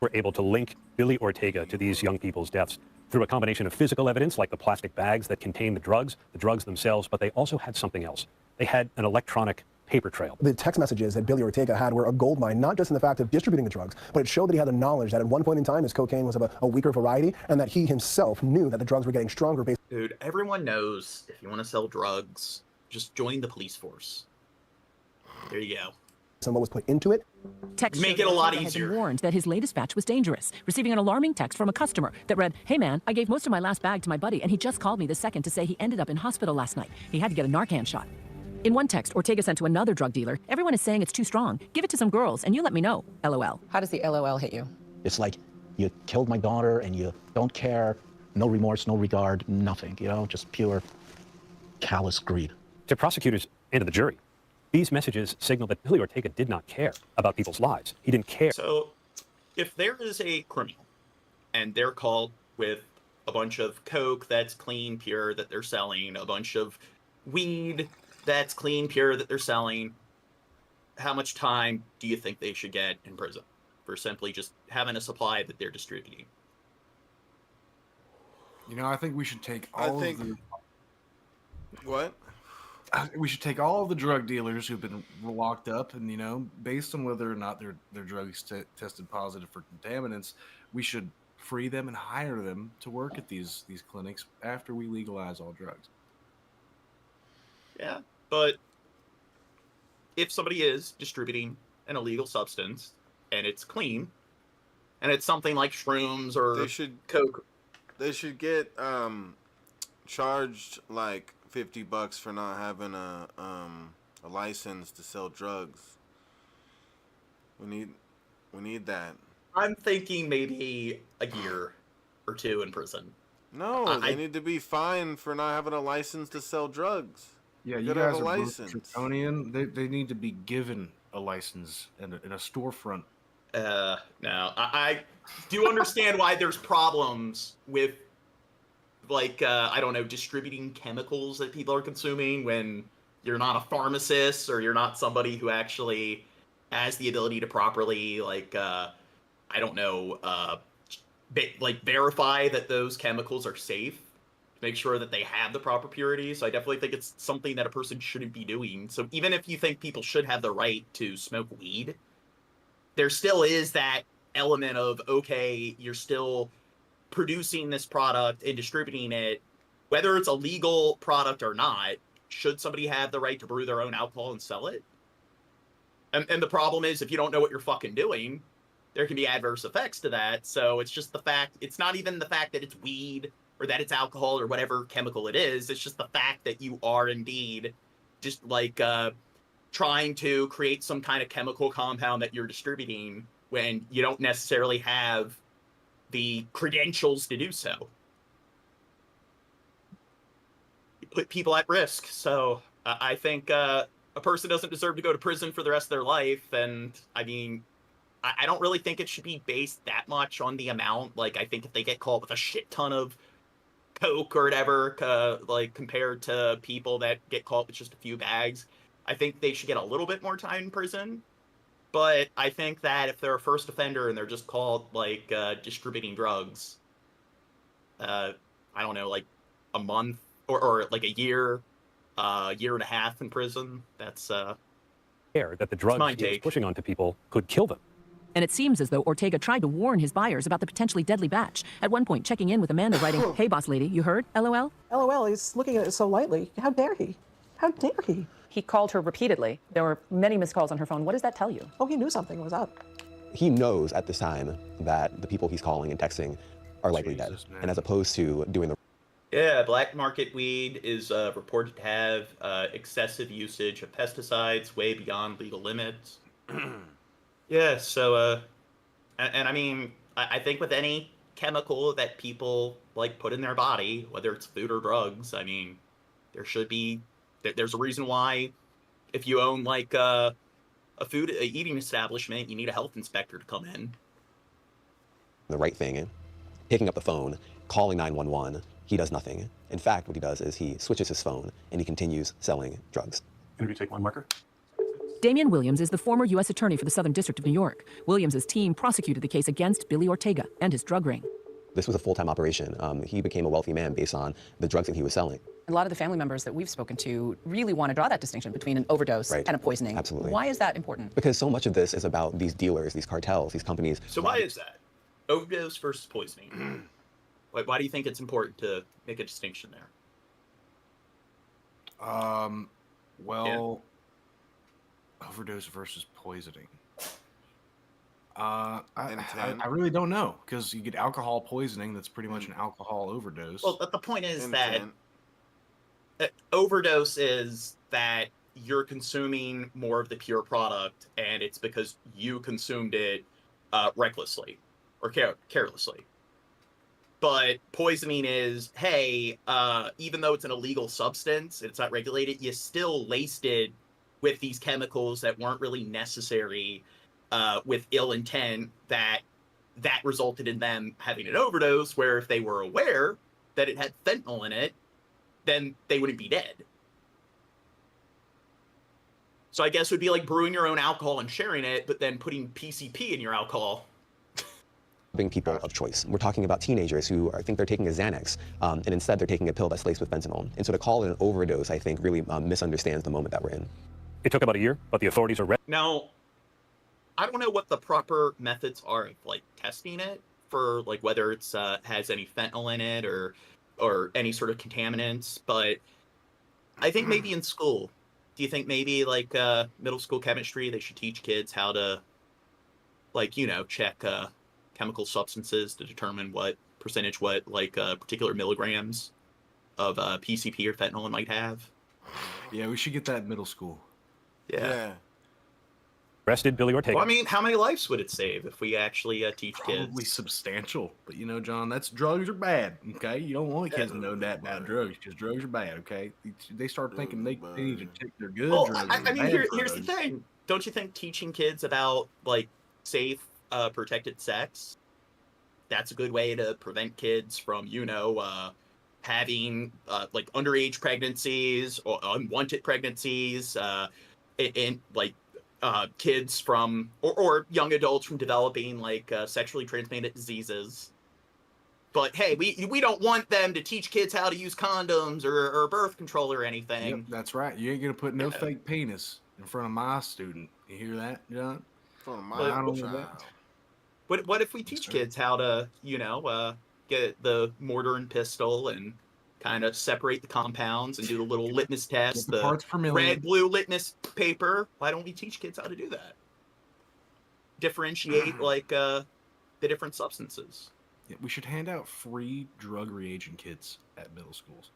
were able to link Billy Ortega to these young people's deaths through a combination of physical evidence, like the plastic bags that contain the drugs themselves, but they also had something else. They had an electronic paper trail. The text messages that Billy Ortega had were a goldmine, not just in the fact of distributing the drugs, but it showed that he had the knowledge that at one point in time his cocaine was of a weaker variety, and that he himself knew that the drugs were getting stronger based. Dude, everyone knows if you want to sell drugs, just join the police force. There you go. On what was put into it. Text make it a lot Ortega easier. Had been warned that his latest batch was dangerous, receiving an alarming text from a customer that read, "Hey man, I gave most of my last bag to my buddy and he just called me this second to say he ended up in hospital last night. He had to get a Narcan shot." In one text, Ortega sent to another drug dealer, "Everyone is saying it's too strong. Give it to some girls and you let me know. LOL. How does the LOL hit you? It's like you killed my daughter and you don't care, no remorse, no regard, nothing, just pure callous greed. To prosecutors and to the jury, these messages signal that Billy Ortega did not care about people's lives. He didn't care. So, if there is a criminal and they're caught with a bunch of coke that's clean, pure, that they're selling, a bunch of weed that's clean, pure, that they're selling, how much time do you think they should get in prison for simply just having a supply that they're distributing? I think we should take all of the... What? We should take all of the drug dealers who've been locked up, and based on whether or not their drugs tested positive for contaminants, we should free them and hire them to work at these clinics after we legalize all drugs. Yeah, but if somebody is distributing an illegal substance and it's clean, and it's something like shrooms or coke, they should get charged like $50 for not having a license to sell drugs. We need that. I'm thinking maybe a year or two in prison. No, they need to be fined for not having a license to sell drugs. Yeah, you gotta guys have a are license. draconian. They need to be given a license in a storefront. No, I do understand why there's problems with, like, I don't know, distributing chemicals that people are consuming when you're not a pharmacist or you're not somebody who actually has the ability to properly, like, I don't know, verify that those chemicals are safe, make sure that they have the proper purity. So I definitely think it's something that a person shouldn't be doing. So even if you think people should have the right to smoke weed, there still is that element of, okay, you're still producing this product and distributing it, whether it's a legal product or not. Should somebody have the right to brew their own alcohol and sell it? And the problem is, if you don't know what you're fucking doing, there can be adverse effects to that. So it's just the fact, it's not even the fact that it's weed or that it's alcohol or whatever chemical it is. It's just the fact that you are indeed just like trying to create some kind of chemical compound that you're distributing when you don't necessarily have the credentials to do so. You put people at risk. So I think a person doesn't deserve to go to prison for the rest of their life. And I mean, I don't really think it should be based that much on the amount. Like, I think if they get caught with a shit ton of coke or whatever, like compared to people that get caught with just a few bags, I think they should get a little bit more time in prison. But I think that if they're a first offender and they're just caught like distributing drugs, I don't know, like a month or like a year and a half in prison, that's care that the drugs he was pushing onto people could kill them. And it seems as though Ortega tried to warn his buyers about the potentially deadly batch. At one point, checking in with Amanda, writing, "Hey, boss lady, you heard? LOL?" LOL, he's looking at it so lightly. How dare he? How dare he? He called her repeatedly. There were many missed calls on her phone. What does that tell you? Oh, he knew something was up. He knows at this time that the people he's calling and texting are likely dead. And as opposed to doing the... Yeah, black market weed is reported to have excessive usage of pesticides way beyond legal limits. Yeah, so, and I mean, I think with any chemical that people, like, put in their body, whether it's food or drugs, I mean, there should be, there's a reason why if you own, like, a eating establishment, you need a health inspector to come in. The right thing, picking up the phone, calling 911, he does nothing. In fact, what he does is he switches his phone and he continues selling drugs. Can we take one marker? Damian Williams is the former U.S. Attorney for the Southern District of New York. Williams' team prosecuted the case against Billy Ortega and his drug ring. This was a full-time operation. He became a wealthy man based on the drugs that he was selling. A lot of the family members that we've spoken to really want to draw that distinction between an overdose and a poisoning. Absolutely. Why is that important? Because so much of this is about these dealers, these cartels, these companies. So why is that? Overdose versus poisoning. Why do you think it's important to make a distinction there? Overdose versus poisoning. I really don't know, because you get alcohol poisoning. That's pretty much an alcohol overdose. Well, the point is that overdose is that you're consuming more of the pure product, and it's because you consumed it recklessly or carelessly. But poisoning is, hey, even though it's an illegal substance, it's not regulated, you still laced it with these chemicals that weren't really necessary, with ill intent, that resulted in them having an overdose, where if they were aware that it had fentanyl in it, then they wouldn't be dead. So I guess it would be like brewing your own alcohol and sharing it, but then putting PCP in your alcohol. Being people of choice. We're talking about teenagers who think they're taking a Xanax, and instead they're taking a pill that's laced with fentanyl. And so to call it an overdose, I think, really misunderstands the moment that we're in. It took about a year, but the authorities are ready. Now, I don't know what the proper methods are of, like, testing it for, like, whether it's has any fentanyl in it or any sort of contaminants, but I think maybe in school, do you think maybe, like, middle school chemistry, they should teach kids how to, like, you know, check chemical substances to determine what percentage, particular milligrams of PCP or fentanyl it might have? Yeah, we should get that in middle school. Yeah. Arrested Billy Ortega. Well, I mean, how many lives would it save if we actually teach kids? Probably substantial. But, you know, John, drugs are bad, okay? You don't want kids to know that about drugs, because drugs are bad, okay? They start thinking they need to take their good drugs. I mean, here's the thing. Don't you think teaching kids about, like, safe, protected sex, that's a good way to prevent kids from, you know, having, like, underage pregnancies or unwanted pregnancies, and like, kids from, or young adults from developing, like, sexually transmitted diseases. But hey, we don't want them to teach kids how to use condoms or birth control or anything. Yep, that's right. You ain't gonna put no fake penis in front of my student. You hear that, John? In front of my child. What if we teach kids how to, you know, get the mortar and pistol and kind of separate the compounds and do the little litmus test, the parts per million. red, blue litmus paper? Why don't we teach kids how to do that? differentiate like the different substances. Yeah, we should hand out free drug reagent kits at middle schools.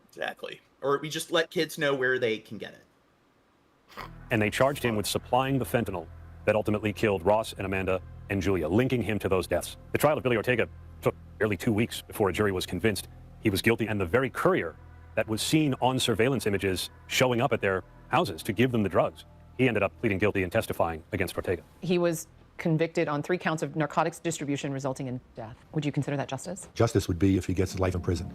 Exactly. Or we just let kids know where they can get it. And they charged him with supplying the fentanyl that ultimately killed Ross and Amanda and Julia, linking him to those deaths. The trial of Billy Ortega took barely 2 weeks before a jury was convinced he was guilty, and the very courier that was seen on surveillance images showing up at their houses to give them the drugs, he ended up pleading guilty and testifying against Ortega. He was convicted on 3 counts of narcotics distribution resulting in death. Would you consider that justice? Justice would be if he gets life in prison.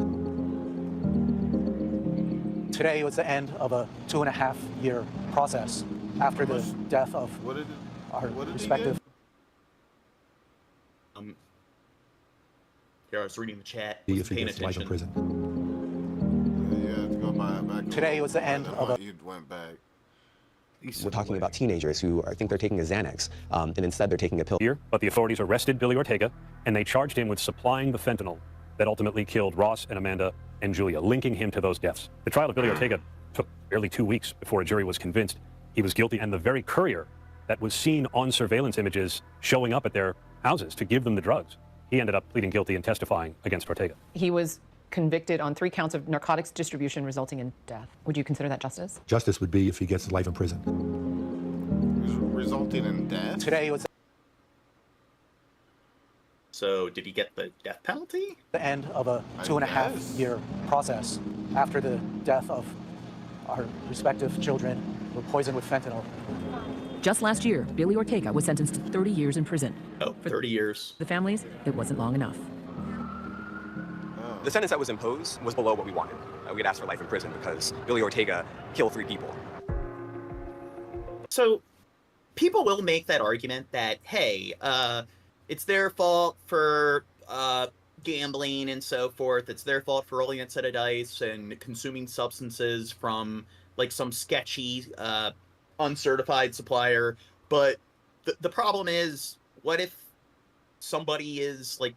Today was the end of a 2.5-year process after the death of our respective. Here, I was reading the chat. If he gets life in prison. Yeah, go back. Today was the end of a. You went back. We're talking about teenagers who think they're taking a Xanax, and instead they're taking a pill. Here, but the authorities arrested Billy Ortega, and they charged him with supplying the fentanyl that ultimately killed Ross and Amanda and Julia, linking him to those deaths. The trial of Billy Ortega took barely 2 weeks before a jury was convinced he was guilty, and the very courier that was seen on surveillance images showing up at their houses to give them the drugs, he ended up pleading guilty and testifying against Ortega. He was convicted on 3 counts of narcotics distribution resulting in death. Would you consider that justice? Justice would be if he gets life in prison. Resulting in death? Today was So did he get the death penalty? the end of a 2.5-year process after the death of our respective children were poisoned with fentanyl. Just last year, Billy Ortega was sentenced to 30 years in prison. Oh, 30 years. The families, it wasn't long enough. The sentence that was imposed was below what we wanted. We had asked for life in prison because Billy Ortega killed 3 people. So people will make that argument that, hey, it's their fault for gambling and so forth. It's their fault for rolling a set of dice and consuming substances from like some sketchy, uncertified supplier. But the problem is, what if somebody is like,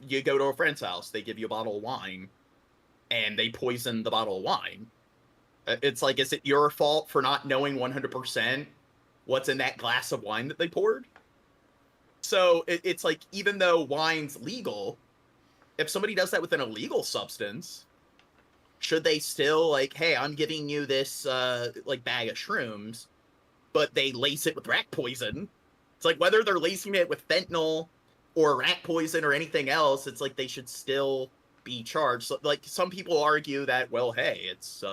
you go to a friend's house, they give you a bottle of wine, and they poison the bottle of wine. It's like, is it your fault for not knowing 100% what's in that glass of wine that they poured? So it's like, even though wine's legal, if somebody does that with an illegal substance, should they still like, hey, I'm giving you this like bag of shrooms, but they lace it with rat poison? It's like, whether they're lacing it with fentanyl or rat poison or anything else, it's like they should still be charged. So, like, some people argue that, well, hey, it's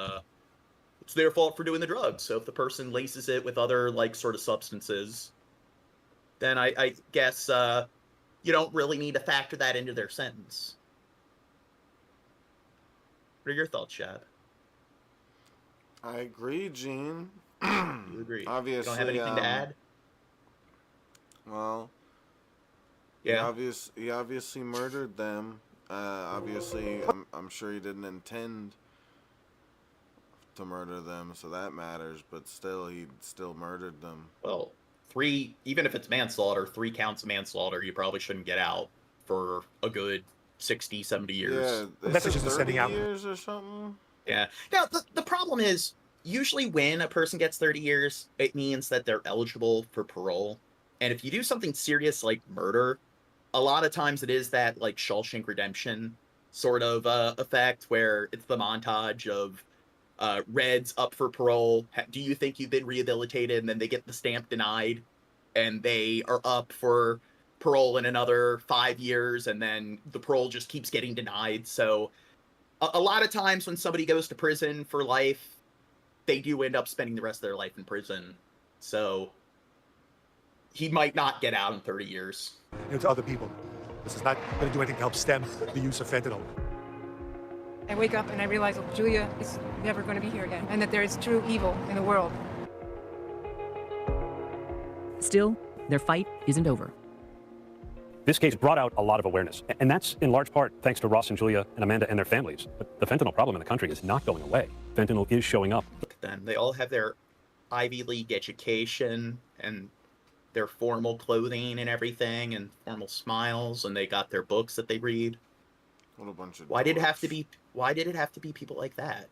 their fault for doing the drugs. So if the person laces it with other like sort of substances, then I guess you don't really need to factor that into their sentence. What are your thoughts, Shab? I agree, Gene. You agree? Obviously, you don't have anything to add? Well, yeah. He obviously murdered them. Obviously, I'm sure he didn't intend to murder them, so that matters. But still, he still murdered them. Well, even if it's manslaughter, 3 counts of manslaughter, you probably shouldn't get out for a good 60, 70 years. Yeah, The message is sending out. years or something. Yeah. Now, the problem is, usually when a person gets 30 years, it means that they're eligible for parole. And if you do something serious like murder, a lot of times it is that like Shawshank Redemption sort of effect, where it's the montage of Reds up for parole. Do you think you've been rehabilitated? And then they get the stamp denied, and they are up for parole in another 5 years, and then the parole just keeps getting denied. So a lot of times when somebody goes to prison for life, they do end up spending the rest of their life in prison. So he might not get out in 30 years. To other people. This is not going to do anything to help stem the use of fentanyl. I wake up and I realize that Julia is never going to be here again, and that there is true evil in the world. Still, their fight isn't over. This case brought out a lot of awareness, and that's in large part thanks to Ross and Julia and Amanda and their families. But the fentanyl problem in the country is not going away. Fentanyl is showing up. Look at them. They all have their Ivy League education and their formal clothing and everything, and formal smiles, and they got their books that they read. What a bunch of Why did it have to be people like that?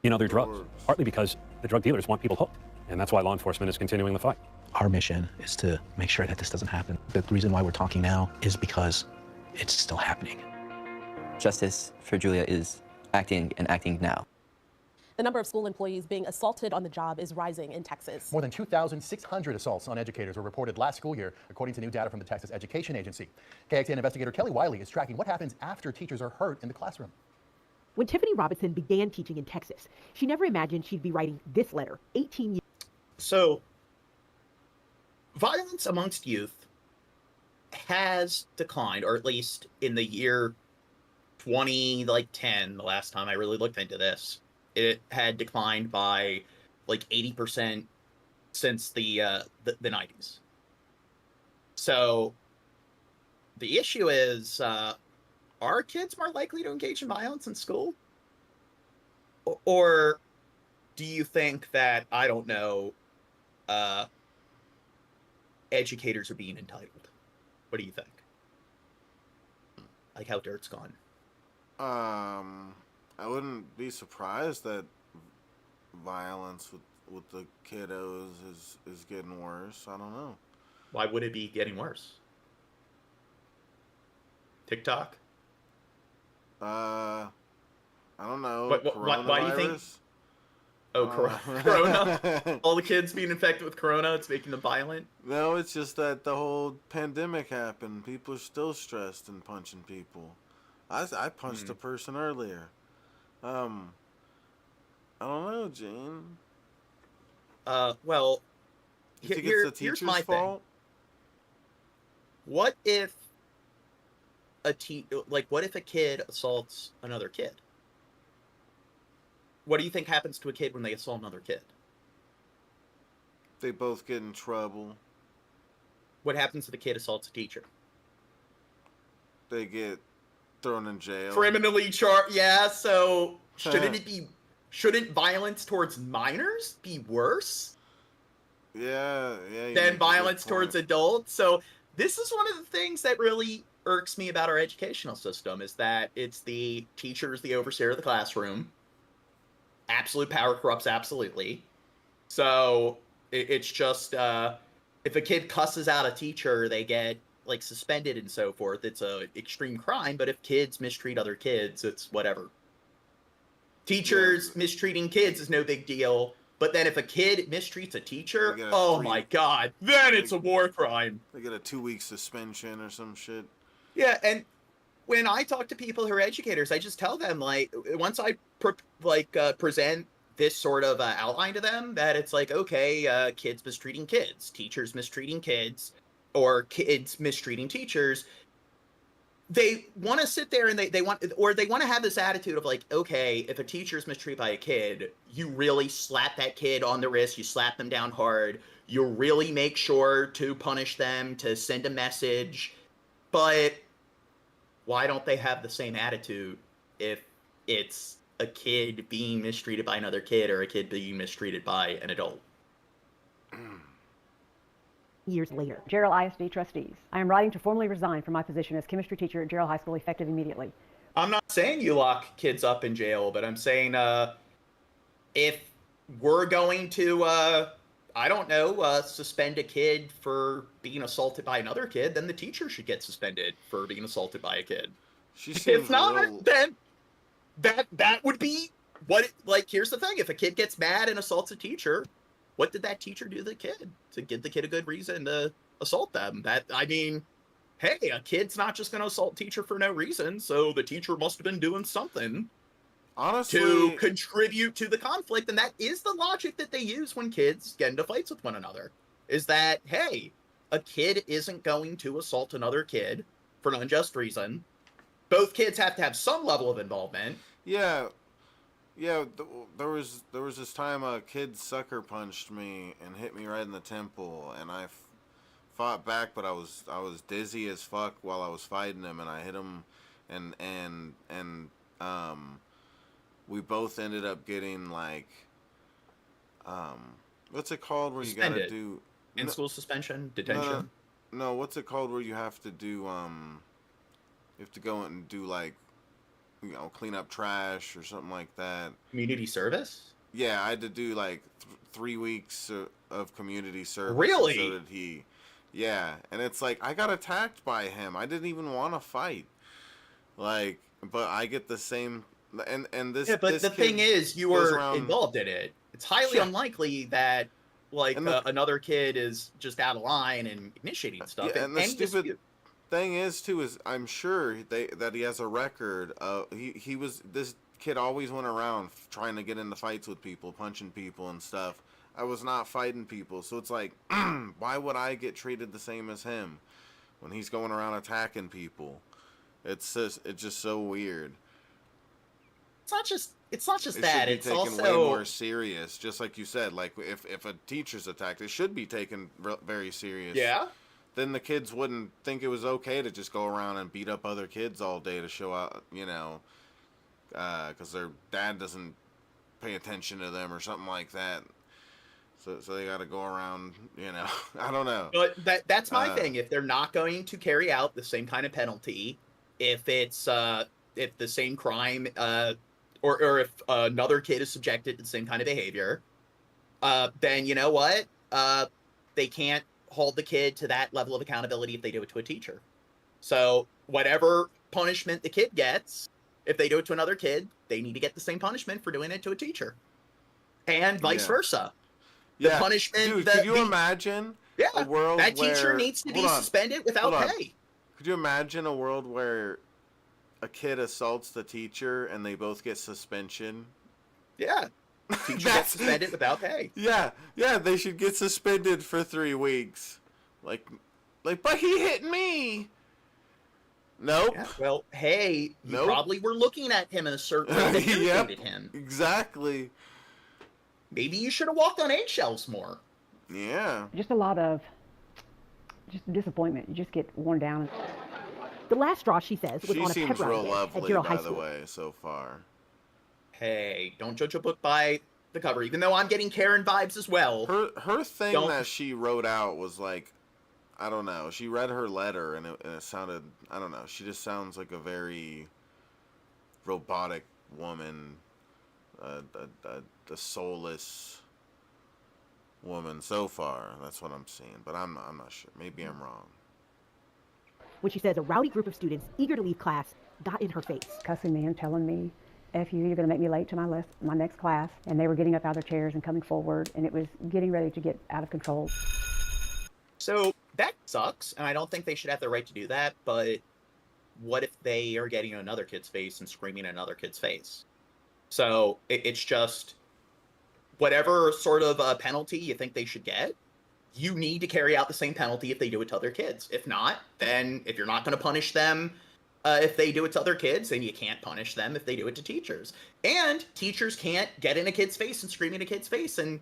In other drugs, partly because the drug dealers want people hooked. And that's why law enforcement is continuing the fight. Our mission is to make sure that this doesn't happen. The reason why we're talking now is because it's still happening. Justice for Julia is acting and acting now. The number of school employees being assaulted on the job is rising in Texas. More than 2,600 assaults on educators were reported last school year, according to new data from the Texas Education Agency. KXAN investigator Kelly Wiley is tracking what happens after teachers are hurt in the classroom. When Tiffany Robinson began teaching in Texas, she never imagined she'd be writing this letter 18 years. So, violence amongst youth has declined, or at least in the year 2010, the last time I really looked into this, it had declined by like 80% since the 90s. So the issue is, are kids more likely to engage in violence in school? Or do you think that, I don't know, educators are being entitled? What do you think? Like how dirt's gone. I wouldn't be surprised that violence with the kiddos is getting worse. I don't know. Why would it be getting worse? TikTok? I don't know. Why do you think? Oh, Corona. All the kids being infected with Corona, it's making them violent? No, it's just that the whole pandemic happened. People are still stressed and punching people. I punched a person earlier. I don't know, Gene. Well, you think it's the here's teacher's my fault? thing. What if what if a kid assaults another kid? What do you think happens to a kid when they assault another kid? They both get in trouble. What happens if a kid assaults a teacher? They get thrown in jail. Criminally charged. Yeah, so shouldn't violence towards minors be worse yeah, than violence towards adults? So this is one of the things that really irks me about our educational system, is that it's the teachers, the overseer of the classroom. Absolute power corrupts absolutely. So it's just, if a kid cusses out a teacher, they get like suspended and so forth. It's a extreme crime. But if kids mistreat other kids, it's whatever. Teachers mistreating kids is no big deal. But then if a kid mistreats a teacher, oh my God, then it's a war crime. They get a 2-week suspension or some shit. Yeah, and when I talk to people who are educators, I just tell them, like, once I present this sort of outline to them, that it's like, okay, kids mistreating kids, teachers mistreating kids, or kids mistreating teachers, they want to sit there and they want to have this attitude of like, okay, if a teacher's mistreated by a kid, you really slap that kid on the wrist, you slap them down hard, you really make sure to punish them, to send a message. But why don't they have the same attitude if it's a kid being mistreated by another kid or a kid being mistreated by an adult? Years later. Gerald ISD trustees. I am writing to formally resign from my position as chemistry teacher at Gerald High School effective immediately. I'm not saying you lock kids up in jail, but I'm saying if we're going to, I don't know, suspend a kid for being assaulted by another kid, then the teacher should get suspended for being assaulted by a kid. If not, then that would be here's the thing. If a kid gets mad and assaults a teacher, what did that teacher do to the kid to give the kid a good reason to assault them? Hey, a kid's not just going to assault teacher for no reason, so the teacher must have been doing something to contribute to the conflict. And that is the logic that they use when kids get into fights with one another, is that, hey, a kid isn't going to assault another kid for an unjust reason. Both kids have to have some level of involvement. Yeah, there was this time a kid sucker punched me and hit me right in the temple, and I fought back, but I was dizzy as fuck while I was fighting him, and I hit him, and we both ended up getting like, what's it called where Suspended. You gotta do in-school suspension, detention? No, what's it called where you have to do you have to go and do like, clean up trash or something like that. Community service? Yeah, I had to do like 3 weeks of community service. Really? So did he. Yeah, and it's like, I got attacked by him. I didn't even want to fight. Like, but I get the same, and this. Yeah, but this the thing is, you were involved in it. It's highly Yeah. unlikely that, like, another kid is just out of line and initiating stuff. Yeah, and the stupid thing is too is I'm sure that he has a record of this kid always went around trying to get into fights with people, punching people and stuff. I was not fighting people, so it's like, why would I get treated the same as him when he's going around attacking people? It's just so weird. It's not just It that. should be It's taken also way more serious, just like you said. Like if a teacher's attacked, it should be taken very serious. Yeah. Then the kids wouldn't think it was okay to just go around and beat up other kids all day to show out, because their dad doesn't pay attention to them or something like that. So they got to go around, I don't know. But that's my thing. If they're not going to carry out the same kind of penalty, if it's if the same crime or if another kid is subjected to the same kind of behavior, then you know what? They can't hold the kid to that level of accountability if they do it to a teacher. So whatever punishment the kid gets, if they do it to another kid, they need to get the same punishment for doing it to a teacher, and vice versa. The punishment. Dude, could you imagine a world that where teacher needs to be suspended without pay? Could you imagine a world where a kid assaults the teacher and they both get suspension? Yeah. Teacher gets suspended without pay. Yeah, they should get suspended for 3 weeks. Like, but he hit me. Nope. Yeah, well, hey, you probably were looking at him in a certain way that irritated him. Exactly. Maybe you should have walked on eggshells more. Yeah. Just a lot of disappointment. You just get worn down. The last straw, she says, was She on a seems pep rally real at lovely, Gerald High by the School. way, so far. Hey, don't judge a book by the cover, even though I'm getting Karen vibes as well. Her thing that she wrote out was like, I don't know. She read her letter and it sounded, I don't know. She just sounds like a very robotic woman, a soulless woman so far. That's what I'm seeing, but I'm not sure. Maybe I'm wrong. When she says a rowdy group of students eager to leave class got in her face. Cussing me and telling me, F you, you're going to make me late to my next class. And they were getting up out of their chairs and coming forward, and it was getting ready to get out of control. So that sucks, and I don't think they should have the right to do that, but what if they are getting in another kid's face and screaming in another kid's face? So it's just whatever sort of penalty you think they should get, you need to carry out the same penalty if they do it to other kids. If not, then if you're not going to punish them if they do it to other kids, then you can't punish them if they do it to teachers. And teachers can't get in a kid's face and scream in a kid's face. And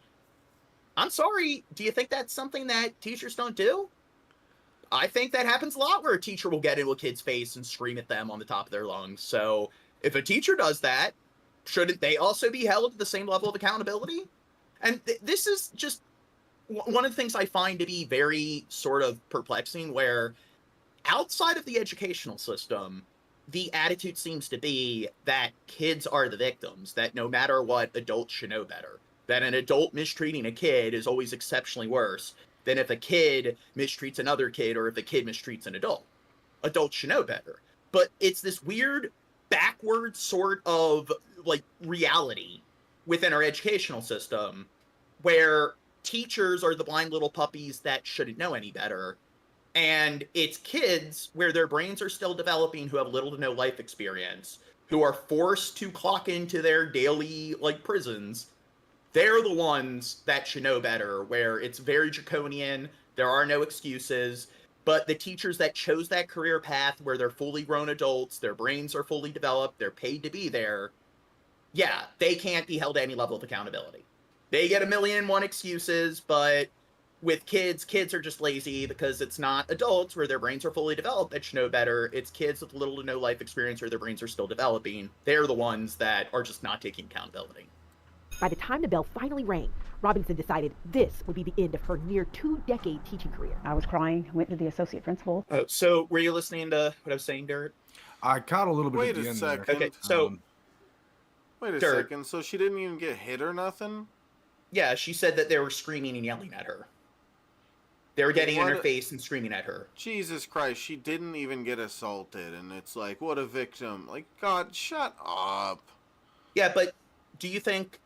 I'm sorry, do you think that's something that teachers don't do? I think that happens a lot where a teacher will get into a kid's face and scream at them on the top of their lungs. So if a teacher does that, shouldn't they also be held to the same level of accountability? And this is just one of the things I find to be very sort of perplexing, where outside of the educational system, the attitude seems to be that kids are the victims, that no matter what, adults should know better, that an adult mistreating a kid is always exceptionally worse than if a kid mistreats another kid or if a kid mistreats an adult. Adults should know better. But it's this weird backward sort of like reality within our educational system where teachers are the blind little puppies that shouldn't know any better. And it's kids where their brains are still developing, who have little to no life experience, who are forced to clock into their daily like prisons. They're the ones that should know better, where it's very draconian, there are no excuses. But the teachers that chose that career path where they're fully grown adults, their brains are fully developed, they're paid to be there, yeah, they can't be held to any level of accountability. They get 1,000,001 excuses, but with kids are just lazy because it's not adults where their brains are fully developed that should know better. It's kids with little to no life experience where their brains are still developing. They're the ones that are just not taking accountability. By the time the bell finally rang, Robinson decided this would be the end of her near 2-decade teaching career. I was crying, went to the associate principal. Oh, so were you listening to what I was saying, Dirt? I caught a little bit at the end there. Okay, so wait a second. So she didn't even get hit or nothing? Yeah, she said that they were screaming and yelling at her. They were getting in her face and screaming at her. Jesus Christ, she didn't even get assaulted, and it's like, what a victim. Like, God, shut up. Yeah, but do you think,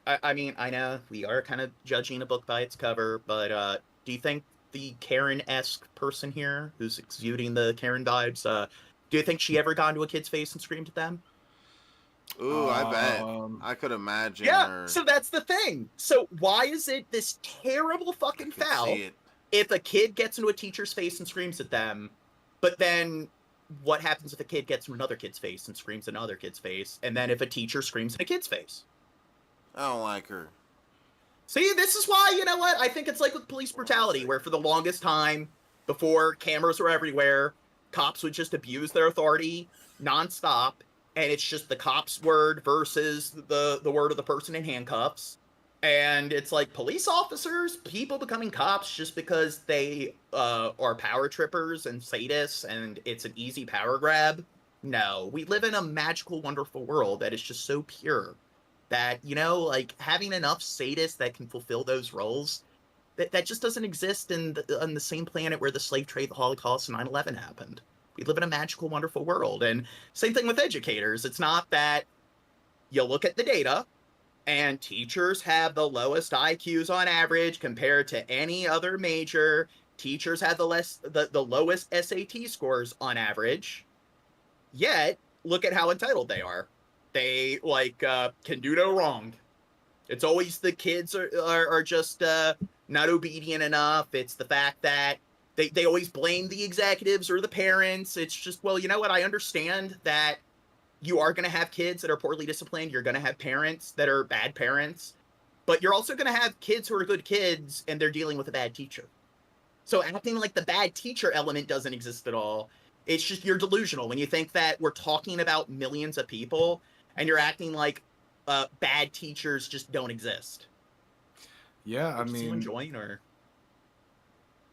I mean, I know we are kind of judging a book by its cover, but do you think the Karen-esque person here, who's exuding the Karen vibes, do you think she ever got into a kid's face and screamed at them? Ooh, I bet. I could imagine Yeah, her. so that's the thing. So why is it this terrible fucking foul if a kid gets into a teacher's face and screams at them, but then what happens if a kid gets into another kid's face and screams at another kid's face, and then if a teacher screams in a kid's face? I don't like her. See, this is why, you know what? I think it's like with police brutality, where for the longest time, before cameras were everywhere, cops would just abuse their authority nonstop, and it's just the cop's word versus the word of the person in handcuffs. And it's like police officers, people becoming cops just because they are power trippers and sadists and it's an easy power grab. No, we live in a magical, wonderful world that is just so pure that, you know, like having enough sadists that can fulfill those roles, that just doesn't exist on the same planet where the slave trade, the Holocaust, and 9/11 happened. We live in a magical, wonderful world. And same thing with educators. It's not that you look at the data and teachers have the lowest IQs on average compared to any other major. Teachers have the lowest SAT scores on average. Yet, look at how entitled they are. They can do no wrong. It's always the kids are just not obedient enough. It's the fact that they always blame the executives or the parents. It's just, well, you know what? I understand that you are going to have kids that are poorly disciplined. You're going to have parents that are bad parents. But you're also going to have kids who are good kids and they're dealing with a bad teacher. So acting like the bad teacher element doesn't exist at all. It's just you're delusional when you think that we're talking about millions of people and you're acting like bad teachers just don't exist. Yeah, I mean, enjoying or.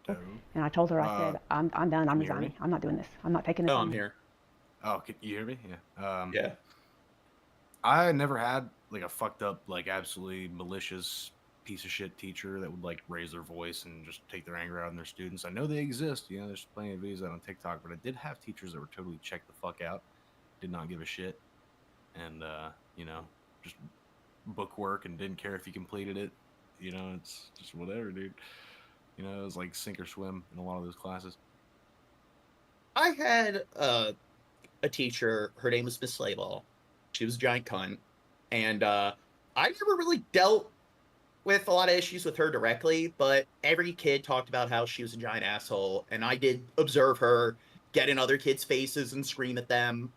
And I told her, I said, I'm done. I'm resigning. I'm not doing this. I'm not taking this. I'm here. Oh, can you hear me? Yeah. Yeah. I never had like a fucked up, like absolutely malicious piece of shit teacher that would like raise their voice and just take their anger out on their students. I know they exist. You know, there's plenty of videos out on TikTok, but I did have teachers that were totally checked the fuck out, did not give a shit, and you know, just book work and didn't care if you completed it. You know, it's just whatever, dude. You know, it was like sink or swim in a lot of those classes. I had a teacher, her name was Miss Slayball. She was a giant cunt. And I never really dealt with a lot of issues with her directly, but every kid talked about how she was a giant asshole. And I did observe her get in other kids' faces and scream at them.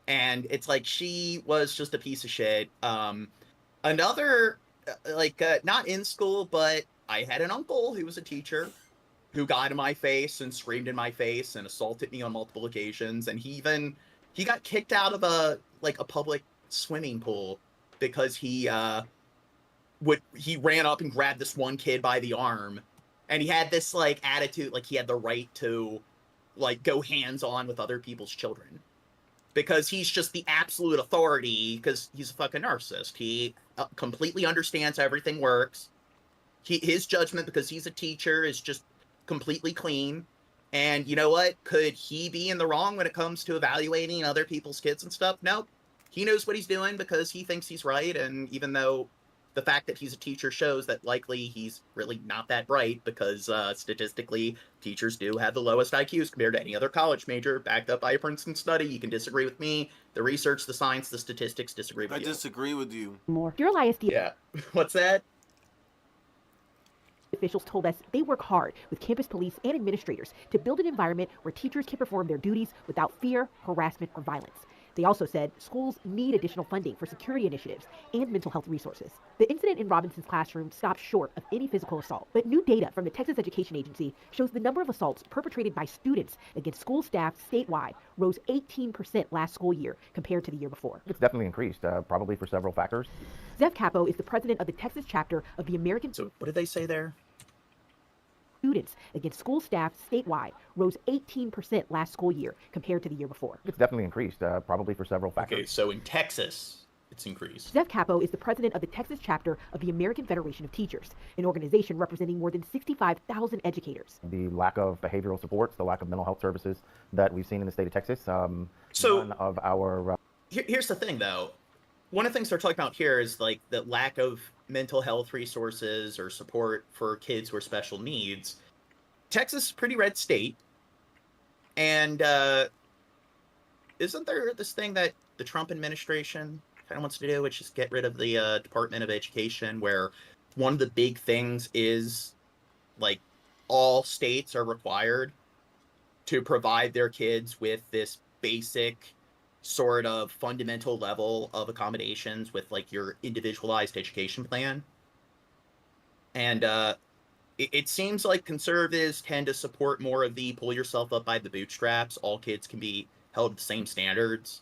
And it's like she was just a piece of shit. Another, not in school, but I had an uncle who was a teacher who got in my face and screamed in my face and assaulted me on multiple occasions. And he got kicked out of a public swimming pool because he ran up and grabbed this one kid by the arm. And he had this attitude, like he had the right to go hands-on with other people's children. Because he's just the absolute authority, because he's a fucking narcissist. He completely understands how everything works. His judgment, because he's a teacher, is just completely clean. And you know what? Could he be in the wrong when it comes to evaluating other people's kids and stuff? Nope. He knows what he's doing because he thinks he's right. And even though the fact that he's a teacher shows that likely he's really not that bright, because statistically, teachers do have the lowest IQs compared to any other college major, backed up by a Princeton study. You can disagree with me. The research, the science, the statistics disagree with you. I disagree with you. More. Bureau ISD. Yeah. What's that? Officials told us they work hard with campus police and administrators to build an environment where teachers can perform their duties without fear, harassment, or violence. They also said schools need additional funding for security initiatives and mental health resources. The incident in Robinson's classroom stopped short of any physical assault, but new data from the Texas Education Agency shows the number of assaults perpetrated by students against school staff statewide rose 18% last school year compared to the year before. It's definitely increased, probably for several factors. Zeph Capo is the president of the Texas chapter of the American... So what did they say there? Students against school staff statewide rose 18% last school year compared to the year before. It's definitely increased, probably for several factors. Okay, so in Texas, it's increased. Zeph Capo is the president of the Texas chapter of the American Federation of Teachers, an organization representing more than 65,000 educators. The lack of behavioral supports, the lack of mental health services that we've seen in the state of Texas. So none of our here's the thing, though. One of the things they're talking about here is like the lack of mental health resources or support for kids with special needs. Texas is a pretty red state, and isn't there this thing that the Trump administration kind of wants to do, which is get rid of the Department of Education, where one of the big things is like all states are required to provide their kids with this basic sort of fundamental level of accommodations with like your individualized education plan. And it seems like conservatives tend to support more of the pull yourself up by the bootstraps, all kids can be held to the same standards.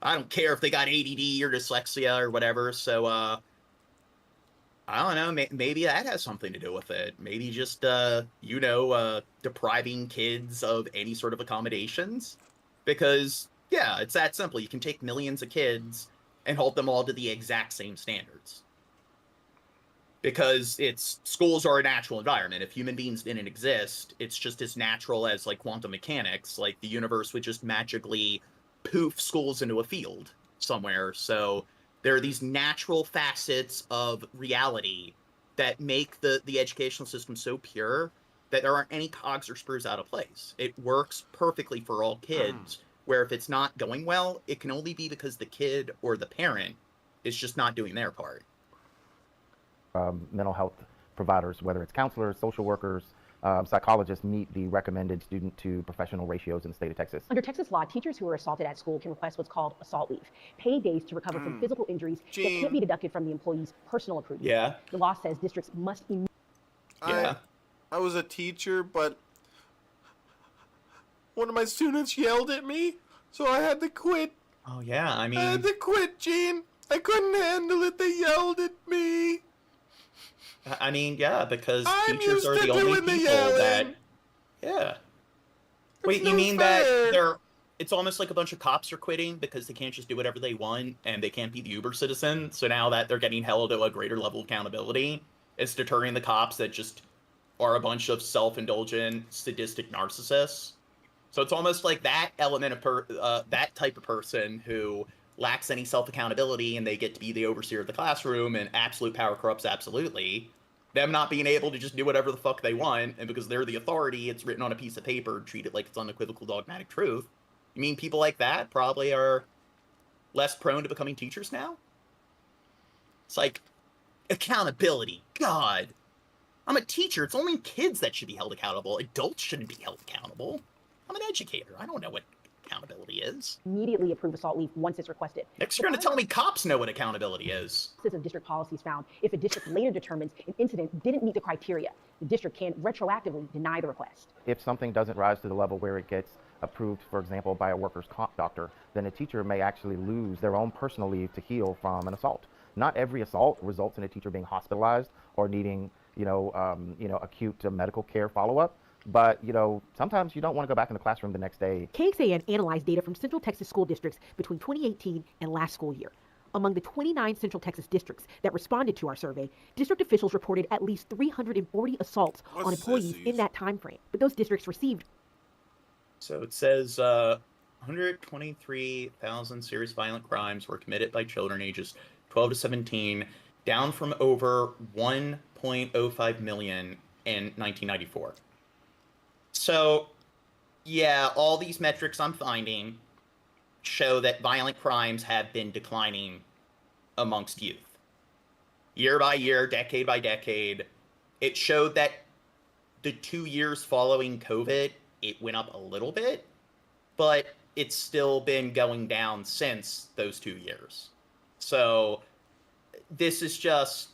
I don't care if they got ADD or dyslexia or whatever. So, I don't know. Maybe that has something to do with it. Maybe just, depriving kids of any sort of accommodations. Because, yeah, it's that simple. You can take millions of kids and hold them all to the exact same standards. Because schools are a natural environment. If human beings didn't exist, it's just as natural as, like, quantum mechanics. Like, the universe would just magically poof schools into a field somewhere. So there are these natural facets of reality that make the educational system so pure that there aren't any cogs or screws out of place. It works perfectly for all kids, where if it's not going well, it can only be because the kid or the parent is just not doing their part. mental health providers, whether it's counselors, social workers, psychologists, meet the recommended student to professional ratios in the state of Texas. Under Texas law, teachers who are assaulted at school can request what's called assault leave, paid days to recover from physical injuries that can't be deducted from the employee's personal accrued leave. Yeah. The law says districts must I was a teacher, but one of my students yelled at me, so I had to quit. Oh, yeah, I mean... I had to quit, Gene. I couldn't handle it. They yelled at me. I mean, yeah, because I'm teachers used are to the only doing the people that... yelling. Yeah. Wait, you no mean fair. that they're... It's almost like a bunch of cops are quitting because they can't just do whatever they want and they can't be the Uber citizen. So now that they're getting held to a greater level of accountability, it's deterring the cops that just are a bunch of self-indulgent, sadistic narcissists. So it's almost like that element of that type of person who lacks any self-accountability and they get to be the overseer of the classroom and absolute power corrupts absolutely. Them not being able to just do whatever the fuck they want, and because they're the authority, it's written on a piece of paper, treat it like it's unequivocal dogmatic truth. You mean people like that probably are less prone to becoming teachers now? It's like, accountability. God. I'm a teacher. It's only kids that should be held accountable. Adults shouldn't be held accountable. I'm an educator. I don't know what accountability is. immediately approve assault leave once it's requested. Next, you're going to tell me cops know what accountability is. Of district policies found if a district later determines an incident didn't meet the criteria, the district can retroactively deny the request. If something doesn't rise to the level where it gets approved, for example, by a workers' comp doctor, then a teacher may actually lose their own personal leave to heal from an assault. Not every assault results in a teacher being hospitalized or needing, acute medical care follow-up. But, sometimes you don't want to go back in the classroom the next day. KXAN analyzed data from Central Texas school districts between 2018 and last school year. Among the 29 Central Texas districts that responded to our survey, district officials reported at least 340 assaults on employees in that time frame. But those districts received. So it says 123,000 serious violent crimes were committed by children ages 12 to 17, down from over 1.05 million in 1994. So, yeah, all these metrics I'm finding show that violent crimes have been declining amongst youth. Year by year, decade by decade. It showed that the 2 years following COVID, it went up a little bit, but it's still been going down since those 2 years. So this is just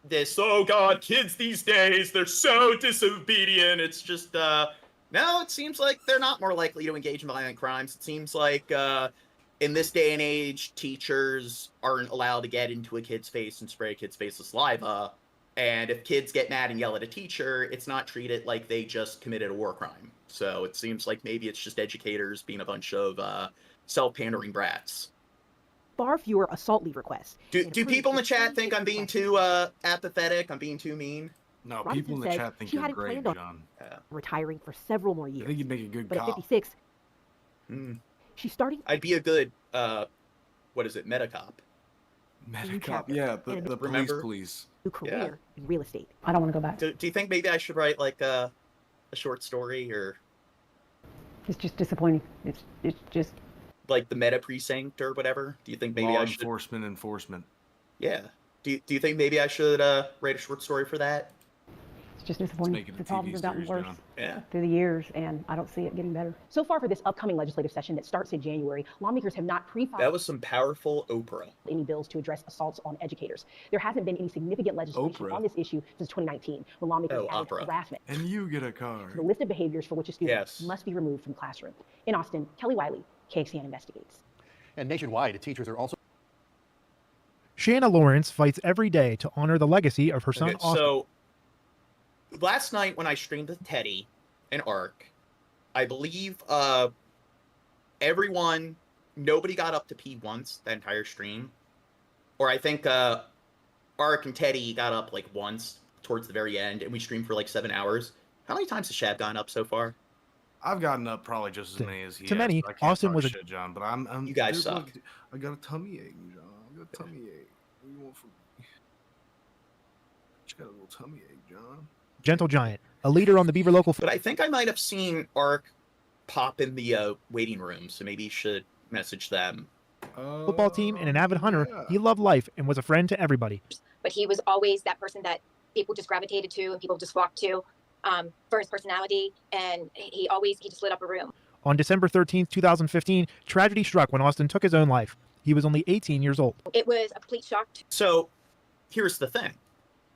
this, oh God, kids these days, they're so disobedient. It's just, no, it seems like they're not more likely to engage in violent crimes. It seems like in this day and age, teachers aren't allowed to get into a kid's face and spray a kid's face with saliva. And if kids get mad and yell at a teacher, it's not treated like they just committed a war crime. So it seems like maybe it's just educators being a bunch of self-pandering brats. far fewer assault leave requests. Do people in the chat think I'm being too apathetic? I'm being too mean? No, Robinson people in the says chat think she you're hadn't great, planned John. retiring for several more years. I think you'd make a good But cop. at 56, she's starting. I'd be a good, what is it, Medicop? Medicop, yeah, the police. New career in real estate. I don't want to go back. Do you think maybe I should write like a short story or It's just disappointing. It's just. like the Meta Precinct or whatever? Do you think maybe Law I should? enforcement. Yeah. Do you think maybe I should write a short story for that? It's just disappointing. The problems have gotten worse through the years, and I don't see it getting better. So far for this upcoming legislative session that starts in January, lawmakers have not pre-filed That was some powerful Oprah. any bills to address assaults on educators. There hasn't been any significant legislation Oprah. on this issue since 2019, when lawmakers added harassment And you get a car. to the list of behaviors for which a student must be removed from the classroom. In Austin, Kelly Wiley, KXAN Investigates. And nationwide, teachers are also. Shanna Lawrence fights every day to honor the legacy of her son, Austin. So last night when I streamed with Teddy and Ark, I believe nobody got up to pee once that entire stream. Or I think Ark and Teddy got up like once towards the very end, and we streamed for like 7 hours. How many times has Shab gotten up so far? I've gotten up probably just as many as he To has. many, I can't Austin talk was a- shit, John, but I'm You guys dude, suck. look, I got a tummy ache, John. I got a tummy ache. What do you want from me? Just got a little tummy ache, John. Gentle Giant, a leader on the Beaver local. But I think I might have seen Ark pop in the waiting room, so maybe you should message them. Football team and an avid hunter, he loved life and was a friend to everybody. But he was always that person that people just gravitated to and people just flocked to for his personality, and he just lit up a room. On December 13th, 2015, tragedy struck when Austin took his own life. He was only 18 years old. It was a complete shock. So here's the thing.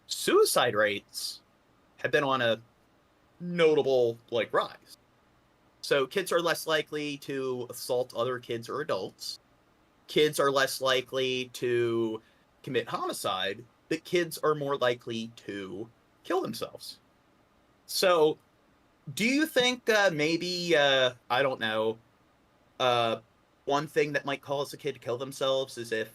Suicide rates have been on a notable rise. So kids are less likely to assault other kids or adults. Kids are less likely to commit homicide, but kids are more likely to kill themselves. So do you think maybe, I don't know, one thing that might cause a kid to kill themselves is if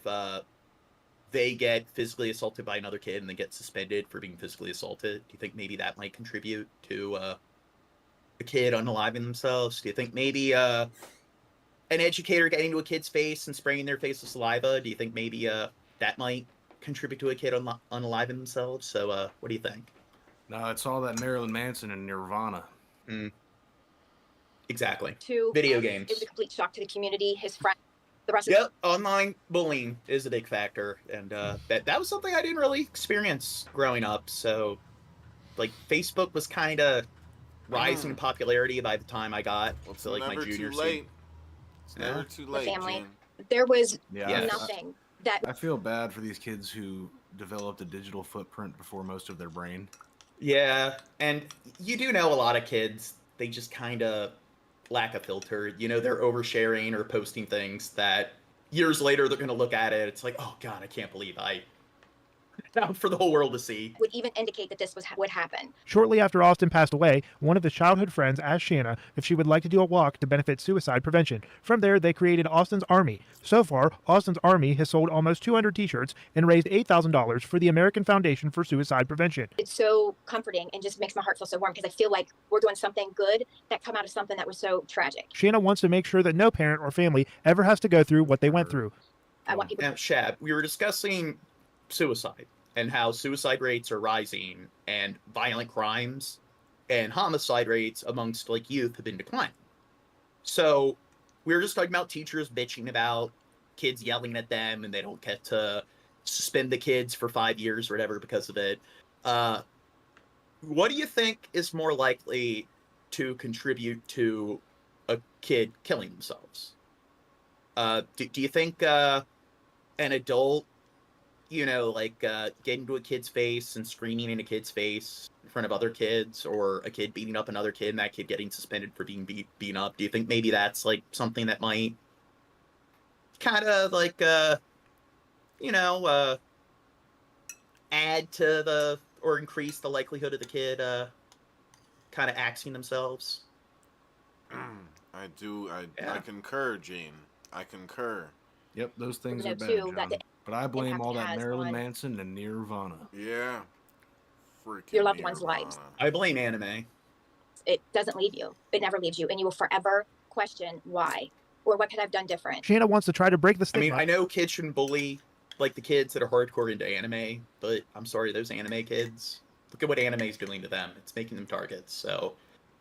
they get physically assaulted by another kid and then get suspended for being physically assaulted? Do you think maybe that might contribute to a kid unaliving themselves? Do you think maybe an educator getting into a kid's face and spraying their face with saliva, do you think maybe that might contribute to a kid unaliving themselves? So what do you think? No, it's all that Marilyn Manson and Nirvana. Exactly. To Video games. It was a complete shock to the community, his friends, the rest of Yep, online bullying is a big factor, and that was something I didn't really experience growing up. So, Facebook was kind of rising in popularity by the time I got to my junior late. It's never too the late. family. Gene. There was Yeah, nothing that I feel bad for these kids who developed a digital footprint before most of their brain. Yeah, and you do know a lot of kids, they just kind of lack a filter. They're oversharing or posting things that years later they're going to look at it. It's like, oh God, I can't believe I out for the whole world to see. would even indicate that this would happen. Shortly after Austin passed away, one of his childhood friends asked Shanna if she would like to do a walk to benefit suicide prevention. From there, they created Austin's Army. So far, Austin's Army has sold almost 200 t-shirts and raised $8,000 for the American Foundation for Suicide Prevention. It's so comforting and just makes my heart feel so warm because I feel like we're doing something good that come out of something that was so tragic. Shanna wants to make sure that no parent or family ever has to go through what they went through. I want people. Now, Shab, we were discussing suicide and how suicide rates are rising and violent crimes and homicide rates amongst youth have been declining. So we were just talking about teachers bitching about kids yelling at them and they don't get to suspend the kids for 5 years or whatever because of it. What do you think is more likely to contribute to a kid killing themselves? Do you think an adult, getting into a kid's face and screaming in a kid's face in front of other kids, or a kid beating up another kid and that kid getting suspended for being beaten up? Do you think maybe that's something that might kind of add to or increase the likelihood of the kid kind of axing themselves? I concur, Gene. I concur. Yep, those things You are know, bad, too, John. that the But I blame impact all it that has Marilyn on Manson and Nirvana. Yeah. Freaking your loved ones' lives. I blame anime. It doesn't leave you. It never leaves you, and you will forever question why or what could I have done different. Shanna wants to try to break the I stigma. mean, I know kids shouldn't bully like the kids that are hardcore into anime, but I'm sorry, those anime kids. Look at what anime is doing to them. It's making them targets. So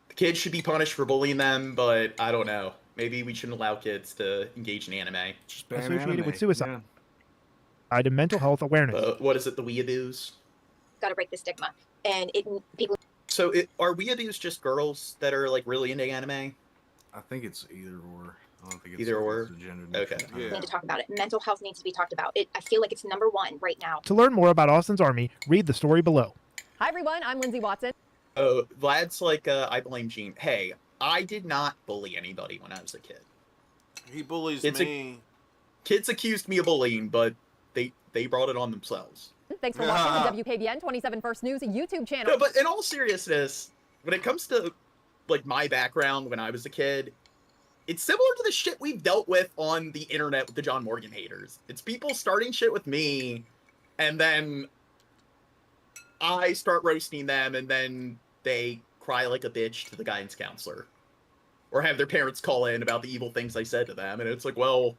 the kids should be punished for bullying them, but I don't know. Maybe we shouldn't allow kids to engage in anime. associated with suicide and mental health awareness. What is it, the weeaboos? Got to break the stigma, and people. So are weeaboos just girls that are like really into anime? I think it's either or. I don't think it's Either or. it's a gender Okay. Need to talk about it. Mental health needs to be talked about. I feel like it's number one right now. To learn more about Austin's Army, read the story below. Hi everyone, I'm Lindsay Watson. Oh, Vlad's like, I blame Gene. Hey, I did not bully anybody when I was a kid. He bullies Kids me. Kids accused me of bullying, but they brought it on themselves. Thanks for watching the WKBN 27 First News YouTube channel. No, but in all seriousness, when it comes to like my background when I was a kid, it's similar to the shit we've dealt with on the internet with the John Morgan haters. It's people starting shit with me, and then I start roasting them, and then they cry like a bitch to the guidance counselor. Or have their parents call in about the evil things I said to them, and it's like, well,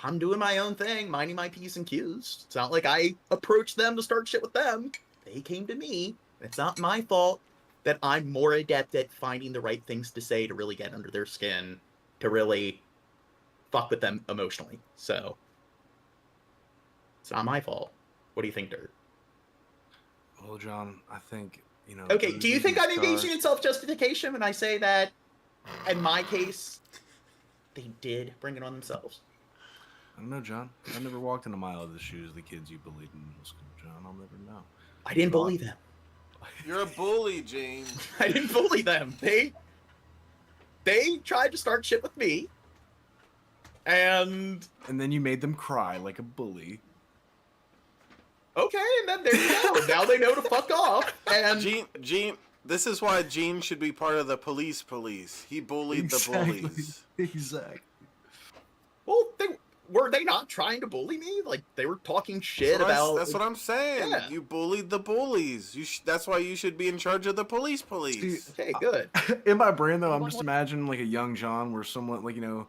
I'm doing my own thing, minding my P's and Q's. It's not like I approached them to start shit with them. They came to me. It's not my fault that I'm more adept at finding the right things to say to really get under their skin, to really fuck with them emotionally. So, it's not my fault. What do you think, Dirt? Well, John, I think, you know... Okay, do you think I'm engaging in self-justification when I say that, in my case, they did bring it on themselves? I don't know, John. I never walked in a mile of the shoes of the kids you bullied in middle school, John. I'll never know. I didn't bully them. You're a bully, Gene. I didn't bully them. They tried to start shit with me. And then you made them cry like a bully. Okay, and then there you go. Now they know to fuck off. And Gene, this is why Gene should be part of the police. He bullied the bullies. Exactly. Well, were they not trying to bully me? Like, they were talking shit about... That's what I'm saying. Yeah. You bullied the bullies. That's why you should be in charge of the police. Okay, good. In my brain, though, I'm just imagining, like, a young John where someone, like, you know,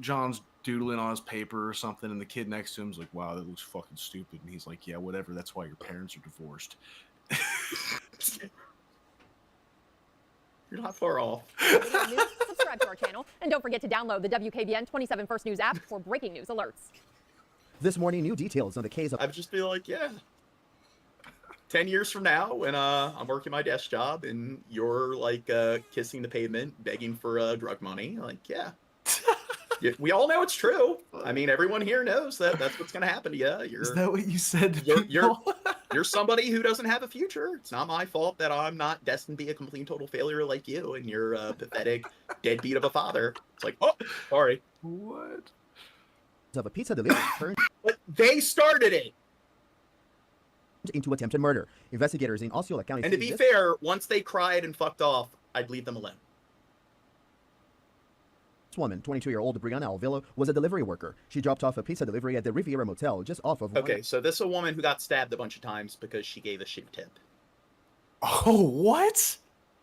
John's doodling on his paper or something, and the kid next to him's like, wow, that looks fucking stupid. And he's like, yeah, whatever. That's why your parents are divorced. You're not far off. Subscribe to our channel, and don't forget to download the WKBN 27 First News app for breaking news alerts. This morning, new details on the case of... I'd just be like, yeah. 10 years from now, when I'm working my desk job, and you're, like, kissing the pavement, begging for drug money, like, yeah. We all know it's true. I mean, everyone here knows that that's what's going to happen to you. Is that what you said to You're somebody who doesn't have a future. It's not my fault that I'm not destined to be a complete and total failure like you, and you're a pathetic deadbeat of a father. It's like, oh, sorry. What? Of a pizza delivery turned But they started it. into attempted murder. Investigators in Osceola County... And to be fair, once they cried and fucked off, I'd leave them alone. This woman, 22-year-old Brianna Alvillo, was a delivery worker. She dropped off a pizza delivery at the Riviera Motel just off of... Okay, so this is a woman who got stabbed a bunch of times because she gave a shit tip. Oh, what?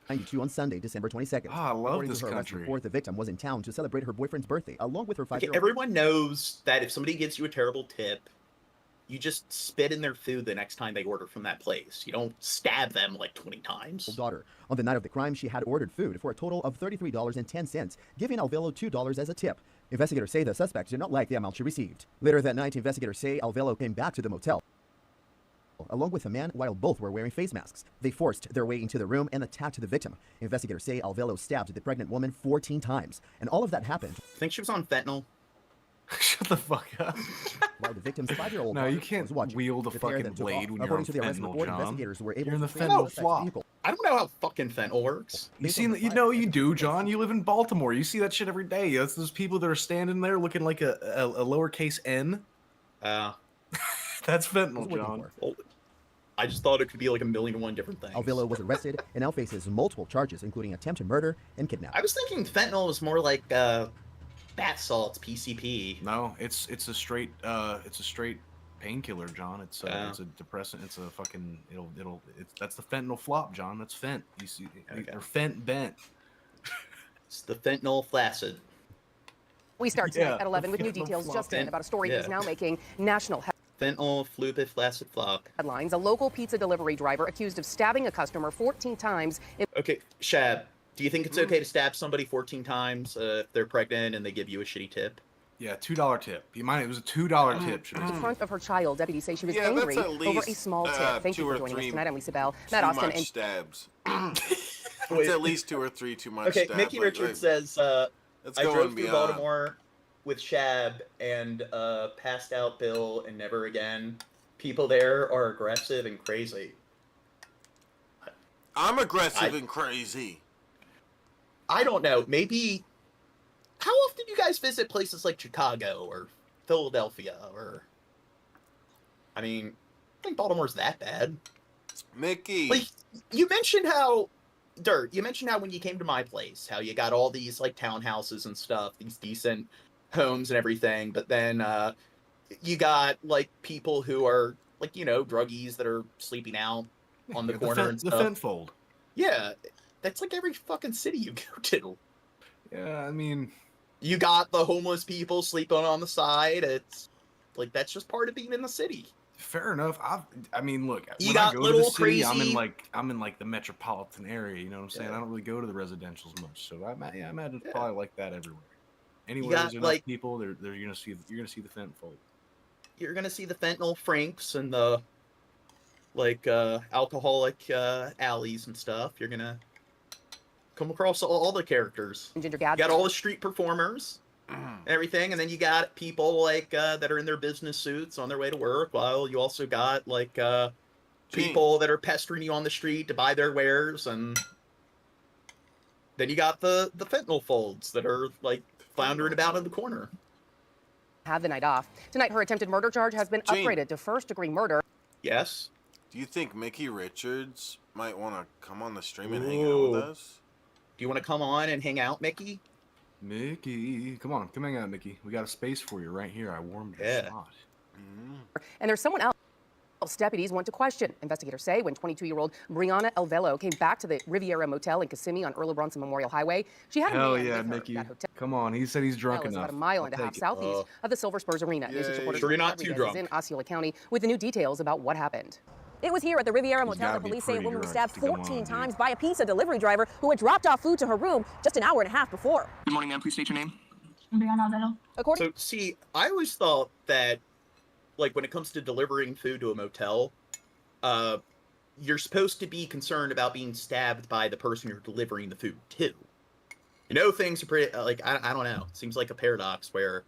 92 on Sunday, December 22nd. I love According this to her arrest country. report, the victim was in town to celebrate her boyfriend's birthday, along with her 5-year-old... Okay, everyone knows that if somebody gives you a terrible tip, you just spit in their food the next time they order from that place. You don't stab them like 20 times. Daughter. On the night of the crime, she had ordered food for a total of $33.10, giving Alvillo $2 as a tip. Investigators say the suspect did not like the amount she received. Later that night, investigators say Alvillo came back to the motel along with a man while both were wearing face masks. They forced their way into the room and attacked the victim. Investigators say Alvillo stabbed the pregnant woman 14 times, and all of that happened. Think she was on fentanyl? Shut the fuck up. While the victim's 5-year-old No, you can't wield a the pair fucking then took blade off. when you're According on to the arrest fentanyl, report, John. investigators were able You're in to the trace fentanyl suspect's flop. vehicle. I don't know how fucking fentanyl works. You see, you know you do, John. You live in Baltimore. You see that shit every day. That's those people that are standing there looking like a lowercase n. That's fentanyl, John. Well, I just thought it could be like 1,000,001 different things. Alvillo was arrested and now faces multiple charges, including attempted murder and kidnapping. I was thinking fentanyl was more like bath salts, PCP. No, it's a straight painkiller, John. It's a depressant. It's a fucking that's the fentanyl flop, John. That's fent. You see, they're fent bent. It's the fentanyl flaccid. We start tonight at 11 with new details just in about a story that is now making national fentanyl fluid flaccid flop headlines. A local pizza delivery driver accused of stabbing a customer 14 times. Okay, Shab, do you think it's okay to stab somebody 14 times if they're pregnant and they give you a shitty tip? Yeah, $2 tip. You mind? It was a $2 tip. In front of her child, deputies say she was angry over a small tip. Thank you for joining us tonight. I'm Lisa Bell, Matt Austin, and stabs. It's at least 2 or 3 too much. Okay, stab, Mickey Richards says, I drove through beyond. Baltimore with Shab and passed out Bill and never again. People there are aggressive and crazy. I'm aggressive and crazy. I don't know. Maybe. How often do you guys visit places like Chicago or Philadelphia or? I mean, I think Baltimore's that bad. Mickey. Like, you mentioned how when you came to my place, how you got all these like townhouses and stuff, these decent homes and everything, but then you got like people who are like, druggies that are sleeping out on the corner and stuff. The Fentfold. Yeah, that's like every fucking city you go to. Yeah, I mean, you got the homeless people sleeping on the side. It's like that's just part of being in the city. Fair enough. I mean, look, you when got I go little to the city, crazy. I'm in like the metropolitan area. You know what I'm saying? I don't really go to the residentials much, so I imagine it's probably like that everywhere. Anywhere there's enough people, you're gonna see the Fentfold. You're gonna see the fentanyl franks and the alcoholic alleys and stuff. You're gonna come across all the characters. You got all the street performers, everything, and then you got people that are in their business suits on their way to work. While you also got people that are pestering you on the street to buy their wares, and then you got the fentanyl folds that are floundering about in the corner. Have the night off. Tonight, her attempted murder charge has been upgraded to first-degree murder. Yes. Do you think Mickey Richards might want to come on the stream and hang out with us? Do you want to come on and hang out, Mickey? Mickey, come hang out, Mickey. We got a space for you right here. I warmed your spot. And there's someone else deputies want to question. Investigators say when 22-year-old Brianna Elvelo came back to the Riviera Motel in Kissimmee on Earl Bronson Memorial Highway, she had a man with her. Mickey. That hotel Come on, he said he's drunk is enough. about a mile and a half southeast of the Silver Spurs Arena. News reporter Sure, you're not too drunk. in Osceola County with the new details about what happened. It was here at the Riviera Motel that police say a woman was stabbed 14 times by a pizza delivery driver who had dropped off food to her room just an hour and a half before. Good morning, ma'am. Please state your name. So, see, I always thought that, when it comes to delivering food to a motel, you're supposed to be concerned about being stabbed by the person you're delivering the food to. Things are pretty, I don't know. It seems like a paradox where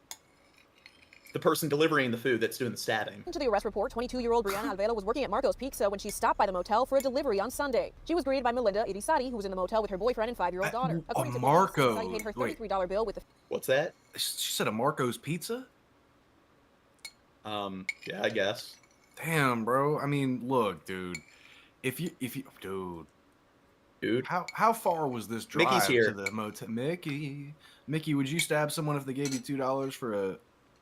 the person delivering the food that's doing the stabbing. To the arrest report, 22-year-old Brianna Alvelo was working at Marco's Pizza when she stopped by the motel for a delivery on Sunday. She was greeted by Melinda Irisati, who was in the motel with her boyfriend and 5-year-old daughter. According to Marco. Irisati paid her $33 bill with the... What's that? She said a Marco's Pizza? Yeah, I guess. Damn, bro. I mean, look, dude. If you dude, how far was this drive Mickey's here. to the motel? Mickey, would you stab someone if they gave you $2 for a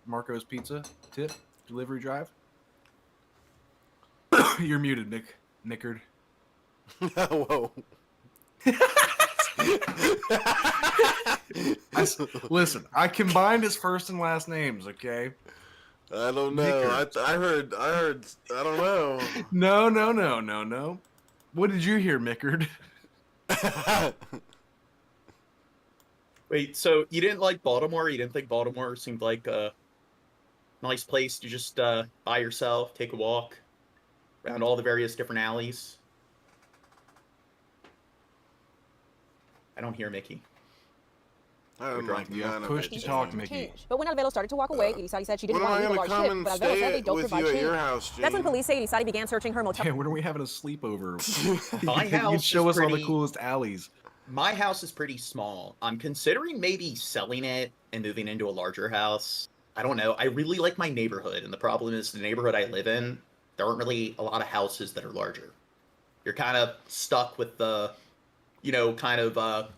Marco's Pizza tip delivery drive? You're muted, Mickard. Whoa. Listen, I combined his first and last names, okay? I don't know. I heard. I don't know. No. What did you hear, Mickard? Wait, so you didn't like Baltimore? You didn't think Baltimore seemed like a nice place to just by yourself, take a walk around all the various different alleys? I don't hear Mickey. I don't like the push to talk, Mickey. But when Alvelo started to walk away, Irisati said she didn't When want am to I leave a gonna large come tip, and but Alvelo said stay they don't with provide you at change. your house, That's when Jane? police say Irisati began searching her motel. Yeah, when are we having a sleepover? My house You'd show is us all the pretty- coolest alleys. My house is pretty small. I'm considering maybe selling it and moving into a larger house. I don't know. I really like my neighborhood, and the problem is the neighborhood I live in, there aren't really a lot of houses that are larger. You're kind of stuck with the,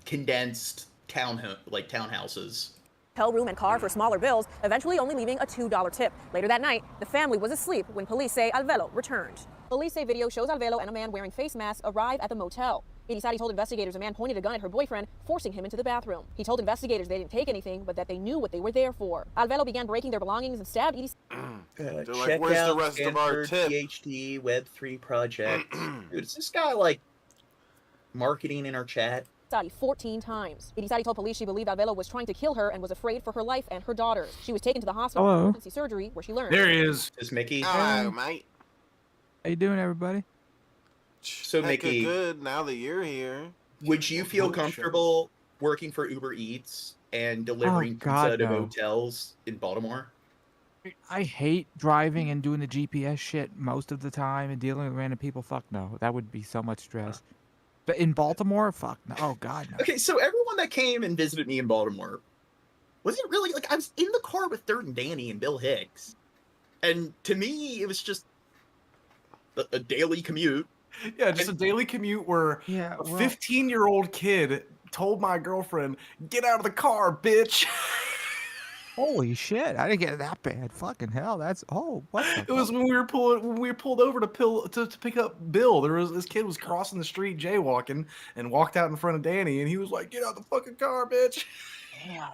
condensed townhouses. hotel room and car for smaller bills, eventually only leaving a $2 tip. Later that night, the family was asleep when police say Alvelo returned. Police say video shows Alvelo and a man wearing face masks arrive at the motel. Irisati told investigators a man pointed a gun at her boyfriend, forcing him into the bathroom. He told investigators they didn't take anything, but that they knew what they were there for. Alvelo began breaking their belongings and stabbed They're Check like, where's the out rest of our Stanford tip? PhD Web3 project. Dude, is this guy like marketing in our chat? 14 times. Irisati told police she believed Alvelo was trying to kill her and was afraid for her life and her daughters. She was taken to the hospital for emergency surgery, where she learned. There he is. Is Mickey? Hello, mate. How you doing, everybody? So, Hecka Mickey, good now that you're here. would you feel comfortable working for Uber Eats and delivering pizza to hotels in Baltimore? I hate driving and doing the GPS shit most of the time and dealing with random people. Fuck no. That would be so much stress. But in Baltimore, fuck no. Oh, God, no. Okay, so everyone that came and visited me in Baltimore, was it really, like, I was in the car with Third and Danny and Bill Hicks. And to me, it was just a daily commute. Yeah, just a daily commute where a 15-year-old kid told my girlfriend, "Get out of the car, bitch." Holy shit! I didn't get that bad. Fucking hell! That's what? It was when we were pulled over to pick up Bill. This kid was crossing the street jaywalking and walked out in front of Danny, and he was like, "Get out the fucking car, bitch." Damn.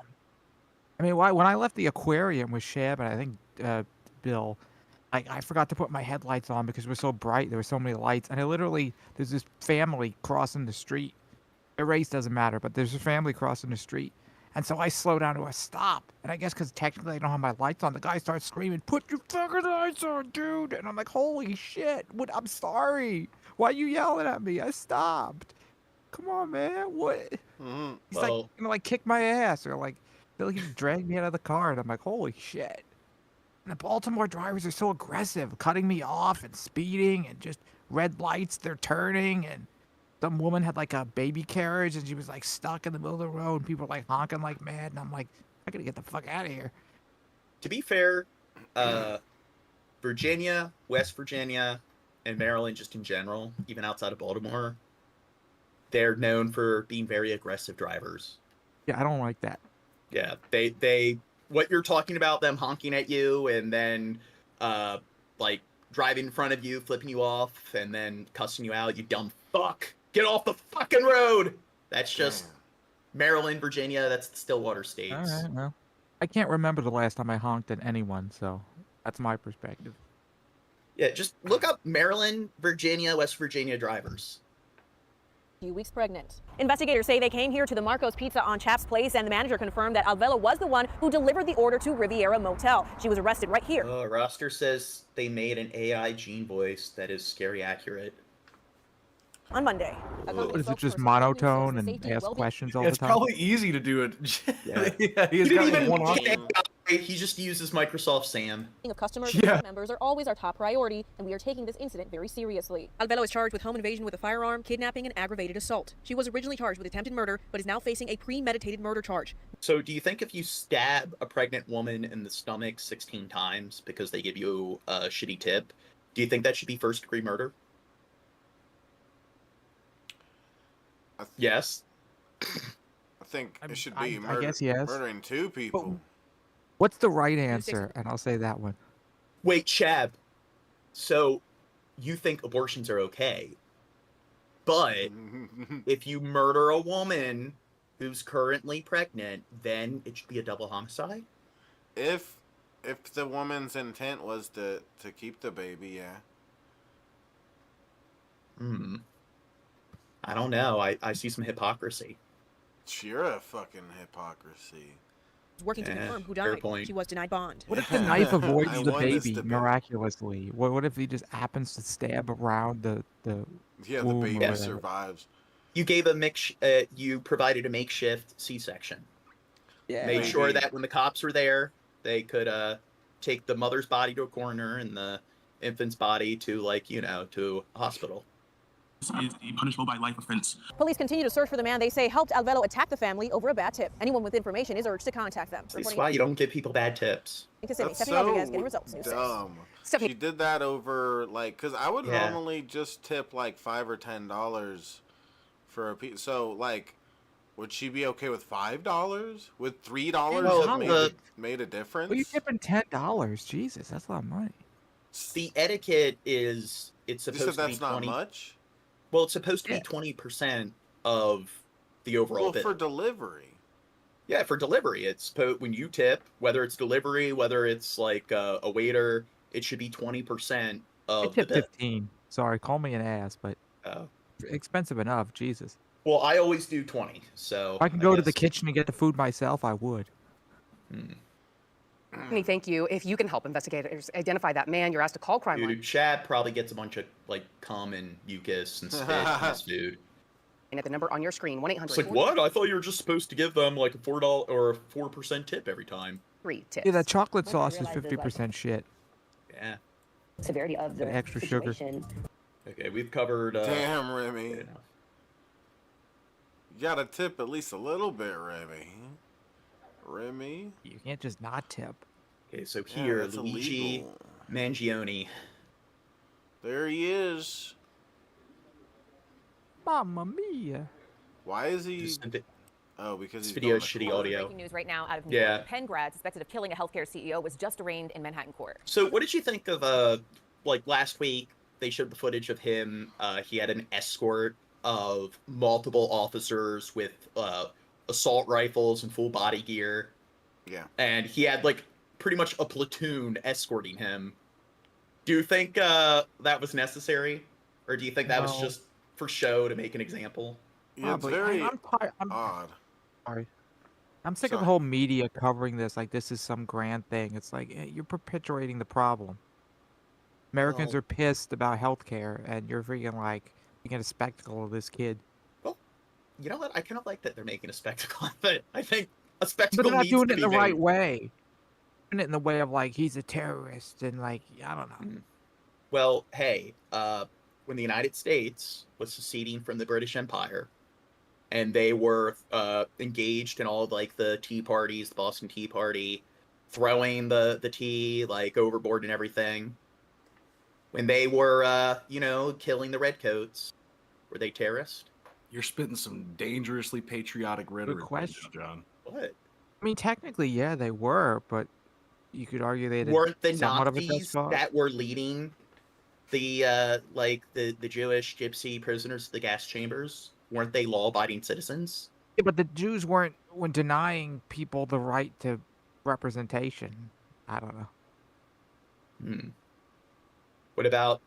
I mean, when I left the aquarium with Shab and I think Bill, I forgot to put my headlights on because it was so bright. There were so many lights, and there's this family crossing the street. The race doesn't matter, but there's a family crossing the street. And so I slow down to a stop. And I guess because technically I don't have my lights on, the guy starts screaming, "Put your fucking lights on, dude!" And I'm like, holy shit. I'm sorry. Why are you yelling at me? I stopped. Come on, man. What? He's gonna kick my ass, or they'll drag me out of the car. And I'm like, holy shit. And the Baltimore drivers are so aggressive, cutting me off and speeding and just red lights, they're turning. And some woman had a baby carriage and she was stuck in the middle of the road and people were honking like mad. And I'm like, I gotta get the fuck out of here. To be fair, Virginia, West Virginia, and Maryland just in general, even outside of Baltimore, they're known for being very aggressive drivers. Yeah, I don't like that. Yeah, they what you're talking about, them honking at you and then driving in front of you, flipping you off, and then cussing you out, you dumb fuck. Get off the fucking road. That's just Maryland, Virginia, that's the Stillwater states. All right, well, I can't remember the last time I honked at anyone, so that's my perspective. Yeah, just look up Maryland, Virginia, West Virginia drivers. Few weeks pregnant. Investigators say they came here to the Marco's Pizza on Chaps Place, and the manager confirmed that Alvelo was the one who delivered the order to Riviera Motel. She was arrested right here. Roster says they made an AI gene voice that is scary accurate. On Monday. Is it just monotone and ask questions all the time? It's probably easy to do it. Yeah, he's got one on. He just uses Microsoft SAM. Of customers and team members are always our top priority, and we are taking this incident very seriously. Alvelo is charged with home invasion with a firearm, kidnapping, and aggravated assault. She was originally charged with attempted murder, but is now facing a premeditated murder charge. So do you think if you stab a pregnant woman in the stomach 16 times because they give you a shitty tip, do you think that should be first-degree murder? Yes. I think it should be I guess yes. murdering two people. What's the right answer? And I'll say that one. Wait, Chab. So you think abortions are okay, but if you murder a woman who's currently pregnant, then it should be a double homicide? If the woman's intent was to keep the baby, yeah. I don't know. I see some hypocrisy. You're a fucking hypocrisy. Working to confirm who died. She was denied bond. What if the knife avoids the baby miraculously? What if he just happens to stab around the womb the baby survives. You gave you provided a makeshift C-section. Yeah. Made sure that when the cops were there, they could take the mother's body to a coroner and the infant's body to to a hospital. Is a punishable by life offense. Police continue to search for the man they say helped Alvelo attack the family over a bad tip. Anyone with information is urged to contact them. That's why you don't give people bad tips. That's so dumb. She did that over because I would normally just tip $5 or $10 for a pizza. So Would she be okay with $5? Would $3 have made a difference? Well, you're tipping $10. Jesus, that's a lot of money. The etiquette is it's supposed to be that's not much. Well, it's supposed to be 20% of the overall bill. For delivery. Yeah, for delivery, it's when you tip, whether it's delivery, whether it's like a waiter, it should be 20% of the bill. 15. Sorry, call me an ass, but expensive enough. Jesus. Well, I always do 20, so If I can go to the kitchen and get the food myself, I would. Thank you. If you can help investigators identify that man, you're asked to call crime line. Dude, Chad probably gets a bunch of like cum and mucus and spit in his food. And at the number on your screen, 1-800. It's like, what? I thought you were just supposed to give them like a $4 or a 4% tip every time. 3 tips. Yeah, that chocolate sauce is 50% shit. Yeah. Severity of the extra sugar. Okay, we've covered. Damn, Remy. You gotta tip at least a little bit, Remy. Remy? You can't just not tip. Okay, so here, that's Luigi illegal. Mangione. There he is. Mamma mia. Why is he? Because he's video going to shitty court. audio. Breaking news right now out of New York. Penn grad suspected of killing a healthcare CEO was just arraigned in Manhattan court. So what did you think of like last week they showed the footage of him, he had an escort of multiple officers with assault rifles and full body gear. Yeah. And he had like pretty much a platoon escorting him. Do you think that was necessary? Or do you think that was just for show to make an example? Yeah, it's very odd. Sorry. I'm sick of the whole media covering this like this is some grand thing. It's like you're perpetuating the problem. Americans are pissed about healthcare, and you're freaking like making a spectacle of this kid. Well, you know what? I kind of like that they're making a spectacle of it. I think a spectacle But they're not needs doing to it be in the made. right way. Doing it in the way of like he's a terrorist and like I don't know. Well, hey, when the United States was seceding from the British Empire, and they were engaged in all of like the tea parties, the Boston Tea Party, throwing the tea like overboard and everything. When they were, killing the redcoats, were they terrorists? You're spitting some dangerously patriotic rhetoric, question. John. What? I mean, technically, yeah, they were, but you could argue they Weren't the somewhat of a Nazis despot. that were leading the the Jewish gypsy prisoners to the gas chambers? Weren't they law-abiding citizens? Yeah, but the Jews weren't denying people the right to representation. I don't know. What about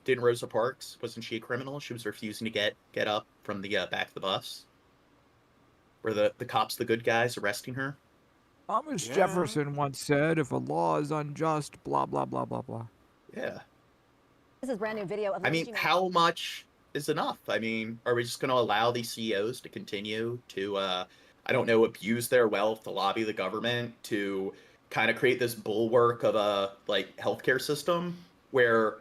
didn't Rosa Parks? Wasn't she a criminal? She was refusing to get up from the back of the bus. Were the cops the good guys arresting her? Thomas Jefferson once said, "If a law is unjust, blah blah blah blah blah." Yeah. This is brand new video of. I mean, how much is enough? I mean, are we just going to allow these CEOs to continue to, abuse their wealth to lobby the government to kind of create this bulwark of a healthcare system where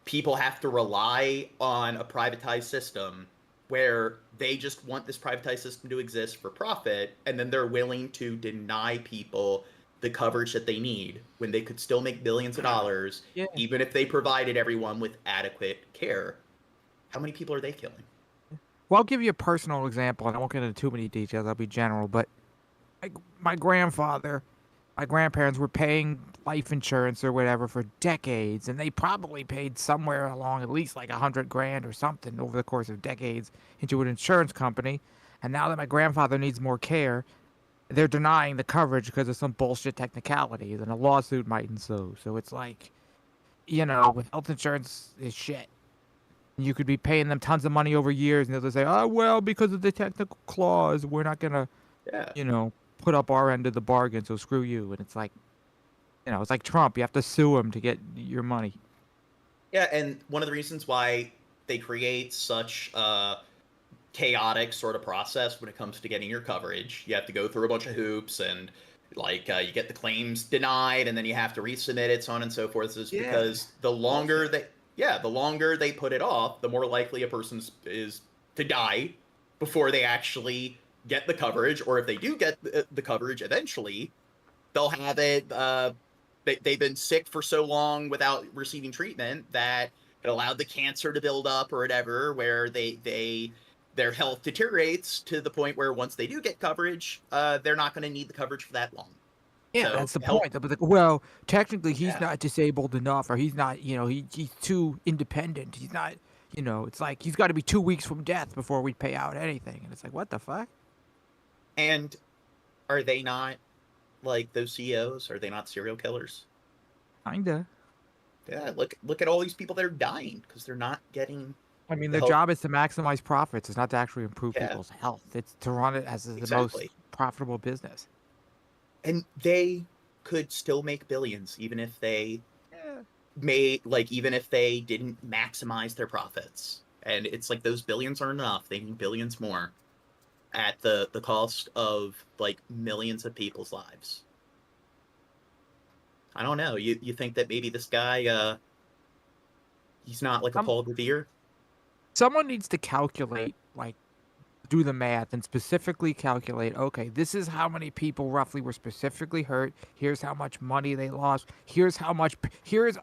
people have to rely on a privatized system where they just want this privatized system to exist for profit, and then they're willing to deny people the coverage that they need when they could still make billions of dollars, even if they provided everyone with adequate care. How many people are they killing? Well, I'll give you a personal example, and I won't get into too many details. I'll be general, but my grandparents were paying life insurance or whatever for decades, and they probably paid somewhere along at least like $100,000 or something over the course of decades into an insurance company. And now that my grandfather needs more care, they're denying the coverage because of some bullshit technicalities, and a lawsuit might ensue. So it's like, with health insurance is shit. You could be paying them tons of money over years, and they'll say, "Oh well, because of the technical clause, we're not gonna, put up our end of the bargain. So screw you." And it's like, it's like Trump. You have to sue him to get your money. Yeah, and one of the reasons why they create such a chaotic sort of process when it comes to getting your coverage, you have to go through a bunch of hoops, and you get the claims denied, and then you have to resubmit it, so on and so forth, is because the longer they put it off, the more likely a person is to die before they actually get the coverage, or if they do get the coverage eventually, they'll have it, they've been sick for so long without receiving treatment that it allowed the cancer to build up or whatever, where they their health deteriorates to the point where once they do get coverage, they're not going to need the coverage for that long. Yeah, So that's the help- point. But like, well, technically, he's not disabled enough, or he's not, he's too independent. He's not, it's like he's got to be 2 weeks from death before we pay out anything. And it's like, what the fuck? And are they not, like, those CEOs? Are they not serial killers? Kinda. Yeah, look at all these people that are dying because they're not getting. I mean, their job is to maximize profits. It's not to actually improve Yeah. people's health. It's to run it as the most Exactly. profitable business. And they could still make billions even if they even if they didn't maximize their profits. And it's like those billions aren't enough. They need billions more at the cost of like millions of people's lives. I don't know. You think that maybe this guy he's not like a Paul Revere? Someone needs to calculate, like, do the math and specifically calculate, okay, this is how many people roughly were specifically hurt. Here's how much money they lost. Here's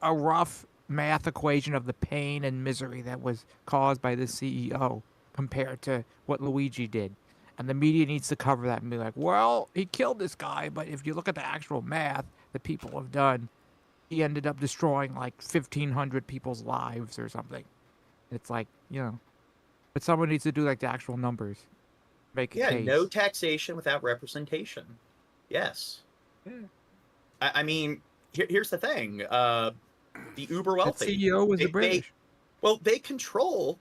a rough math equation of the pain and misery that was caused by this CEO compared to what Luigi did. And the media needs to cover that and be like, well, he killed this guy, but if you look at the actual math that people have done, he ended up destroying like 1,500 people's lives or something. It's like, but someone needs to do like the actual numbers. Make a case. No taxation without representation. Yes. Yeah. I mean, here's the thing. The uber wealthy. The CEO was the British. They control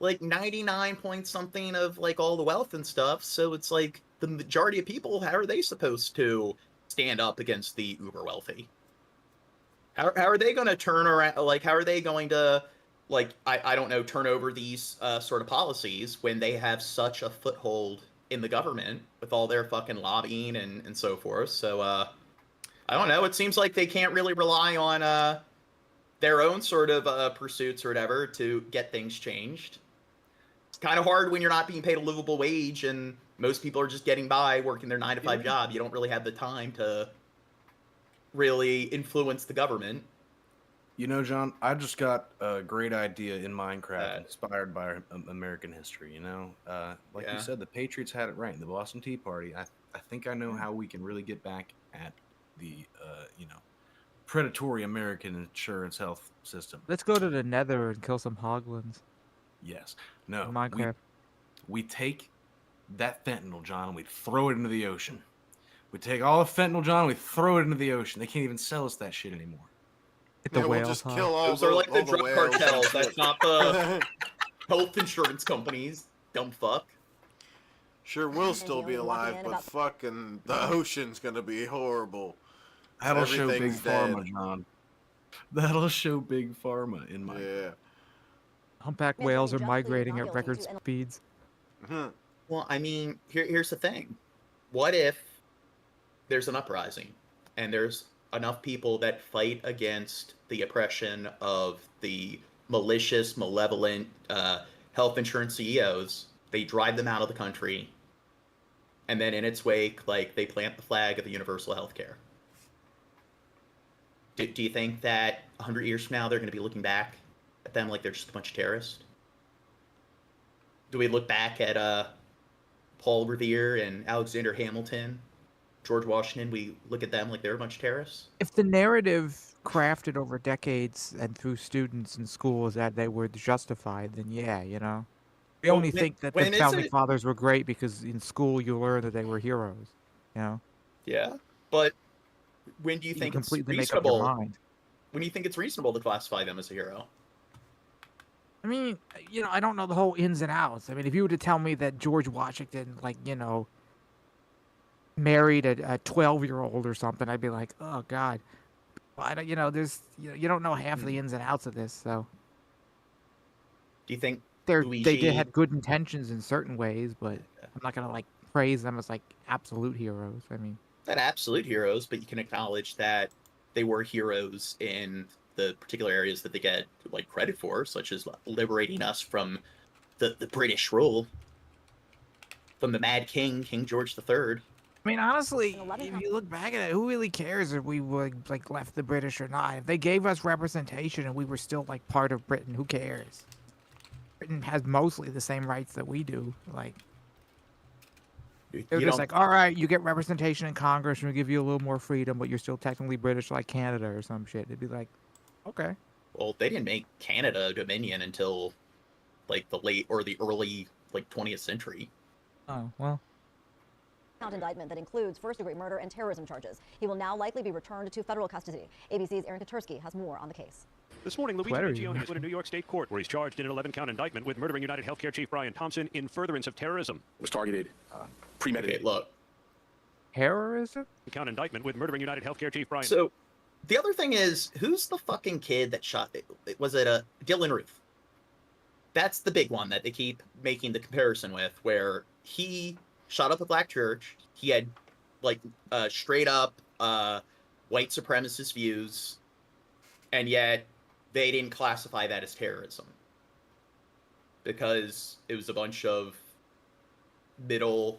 like 99 point something of like all the wealth and stuff. So it's like the majority of people, how are they supposed to stand up against the uber wealthy? How are they going to turn around? Like, how are they going to, like, I don't know, turn over these sort of policies when they have such a foothold in the government with all their fucking lobbying and so forth? So, I don't know. It seems like they can't really rely on their own sort of pursuits or whatever to get things changed. It's kind of hard when you're not being paid a livable wage and most people are just getting by working their 9-to-5 job. You don't really have the time to really influence the government. You know, John, I just got a great idea in Minecraft inspired by American history, Like you said, the Patriots had it right. The Boston Tea Party. I think I know how we can really get back at the, predatory American insurance health system. Let's go to the Nether and kill some hoglins. Yes. No. In Minecraft. We take that fentanyl, John, and we throw it into the ocean. We take all the fentanyl, John, and we throw it into the ocean. They can't even sell us that shit anymore. We'll just kill all Those are like the drug whales. cartels. That's not the health insurance companies. Dumb fuck. Sure, we'll still be alive, but fucking the ocean's gonna be horrible. That'll show Big Everything's Pharma, dead. John. That'll show Big Pharma in my. Yeah. Humpback whales are migrating at record speeds. Well, I mean, here's the thing. What if there's an uprising and there's enough people that fight against the oppression of the malicious, malevolent health insurance CEOs? They drive them out of the country, and then in its wake, like, they plant the flag of the universal health care. Do you think that 100 years from now they're going to be looking back at them like they're just a bunch of terrorists? Do we look back at Paul Revere and Alexander Hamilton, George Washington? We look at them like they're a bunch of terrorists? If the narrative crafted over decades and through students in schools that they were justified, then yeah, We only think that the founding fathers were great because in school you learn that they were heroes, Yeah, but when do you think it's completely make up your reasonable? mind. When do you think it's reasonable to classify them as a hero? I mean, I don't know the whole ins and outs. I mean, if you were to tell me that George Washington, married a 12-year-old or something, I'd be like, oh God. But you don't know half the ins and outs of this, so. Do you think they had good intentions in certain ways, but I'm not gonna praise them as absolute heroes. I mean, not absolute heroes, but you can acknowledge that they were heroes in the particular areas that they get credit for, such as liberating us from the British rule, from the Mad King, King George III. I mean, honestly, if you look back at it, who really cares if we would left the British or not? If they gave us representation and we were still part of Britain, who cares? Britain has mostly the same rights that we do. Like, they're You just don't- like, all right, you get representation in Congress and we give you a little more freedom, but you're still technically British like Canada or some shit. It'd be like, okay. Well, they didn't make Canada a dominion until like the late or the early like 20th century. Oh, well. Indictment that includes first-degree murder and terrorism charges. He will now likely be returned to federal custody. ABC's Aaron Katursky has more on the case. This morning, Luigi Mangione is in a New York State court where he's charged in an 11-count indictment with murdering United Healthcare chief Brian Thompson in furtherance of terrorism. Was targeted, premeditated. Okay, look. Terrorism? Count indictment with murdering United Healthcare chief Brian. So, the other thing is, who's the fucking kid that shot? Was it Dylan Ruth? That's the big one that they keep making the comparison with, where he shot up a black church. He had like straight up white supremacist views, and yet they didn't classify that as terrorism because it was a bunch of middle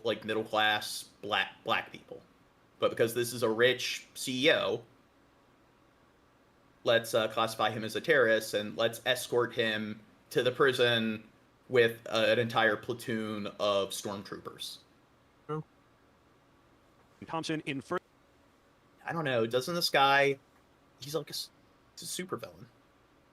class black people. But because this is a rich CEO, let's classify him as a terrorist and let's escort him to the prison with an entire platoon of stormtroopers. Thompson in I don't know. Doesn't this guy? He's like he's a super villain.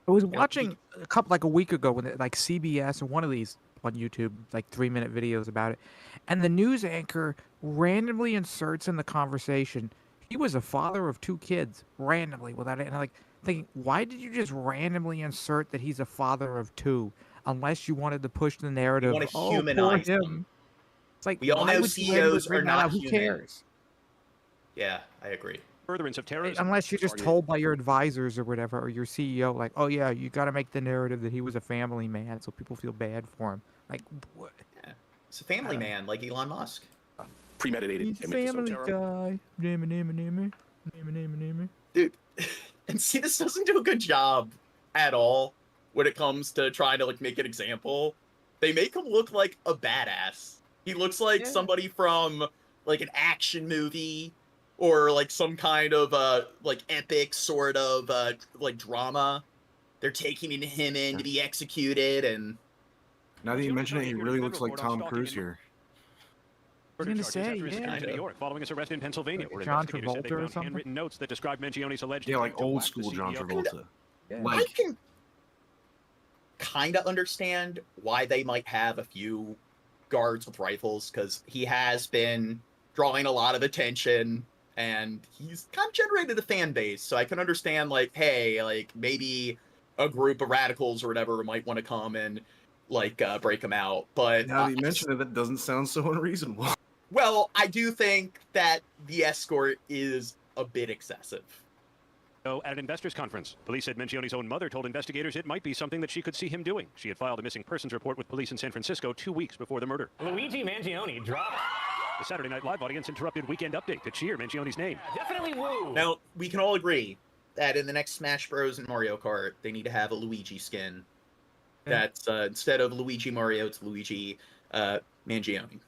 I was watching a week ago when like CBS or one of these on YouTube, like 3-minute videos about it, and the news anchor randomly inserts in the conversation, he was a father of 2 kids randomly without it, and I'm like thinking, why did you just randomly insert that he's a father of 2 unless you wanted to push the narrative? You want to poor humanize him. them. It's like, we all why know would you randomly CEOs are bring that not up? Who human. cares? Yeah, I agree. Furtherance of terrorism. Unless you're just told by your advisors or whatever, or your CEO, like, oh yeah, you got to make the narrative that he was a family man, so people feel bad for him. Like, what? Yeah. It's a family man, like Elon Musk. Premeditated. He's a family guy. Name. Dude, and see, this doesn't do a good job at all when it comes to trying to like make an example. They make him look like a badass. He looks like somebody from like an action movie or like some kind of like epic sort of like drama. They're taking him in to be executed, and now that you mention it, he really looks like Tom Cruise here. I was going to say, In New York, following his arrest in Pennsylvania, where John investigators said they Travolta or found something? handwritten notes that described Mangione's alleged Yeah, like intent to old whack the school John CEO. Travolta. I can kind of understand why they might have a few guards with rifles, because he has been drawing a lot of attention and he's kind of generated a fan base. So I can understand, like, hey, like maybe a group of radicals or whatever might want to come and like break him out. But now that you mention it, that doesn't sound so unreasonable. Well, I do think that the escort is a bit excessive. So, at an investors conference, police said Mangione's own mother told investigators it might be something that she could see him doing. She had filed a missing persons report with police in San Francisco 2 weeks before the murder. Luigi Mangione dropped. The Saturday Night Live audience interrupted Weekend Update to cheer Mangione's name. Definitely woo. Now, we can all agree that in the next Smash Bros. And Mario Kart, they need to have a Luigi skin. That's instead of Luigi Mario, it's Luigi Mangione.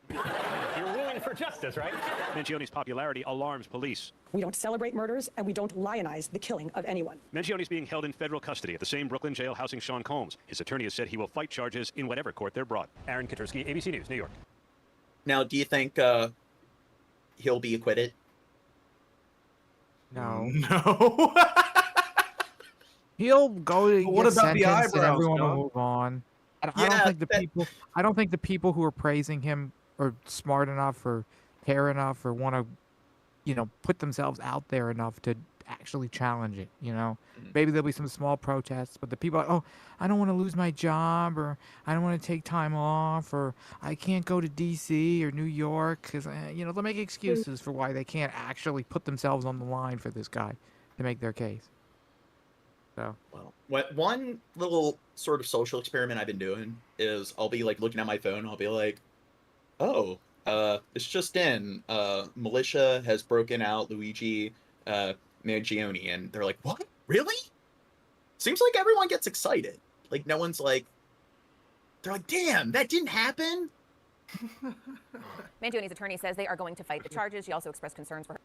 You're wooing for justice, right? Mangione's popularity alarms police. We don't celebrate murders, and we don't lionize the killing of anyone. Mangione's being held in federal custody at the same Brooklyn jail housing Sean Combs. His attorney has said he will fight charges in whatever court they're brought. Aaron Katursky, ABC News, New York. Now, do you think he'll be acquitted? No. No. He'll go to What get about the sentenced and eyebrows, everyone will John? move on. I Yeah, don't think the people who are praising him are smart enough or care enough or want to, put themselves out there enough to actually challenge it. Maybe there'll be some small protests, but the people are, oh, I don't want to lose my job, or I don't want to take time off, or I can't go to DC or New York because they'll make excuses for why they can't actually put themselves on the line for this guy to make their case. So, well, one little sort of social experiment I've been doing is I'll be like looking at my phone. I'll be like, oh, it's just in. Militia has broken out Luigi Mangione, and they're like, what? Really? Seems like everyone gets excited. Like no one's like, they're like, damn, that didn't happen. Mangione's attorney says they are going to fight the charges. She also expressed concerns for her.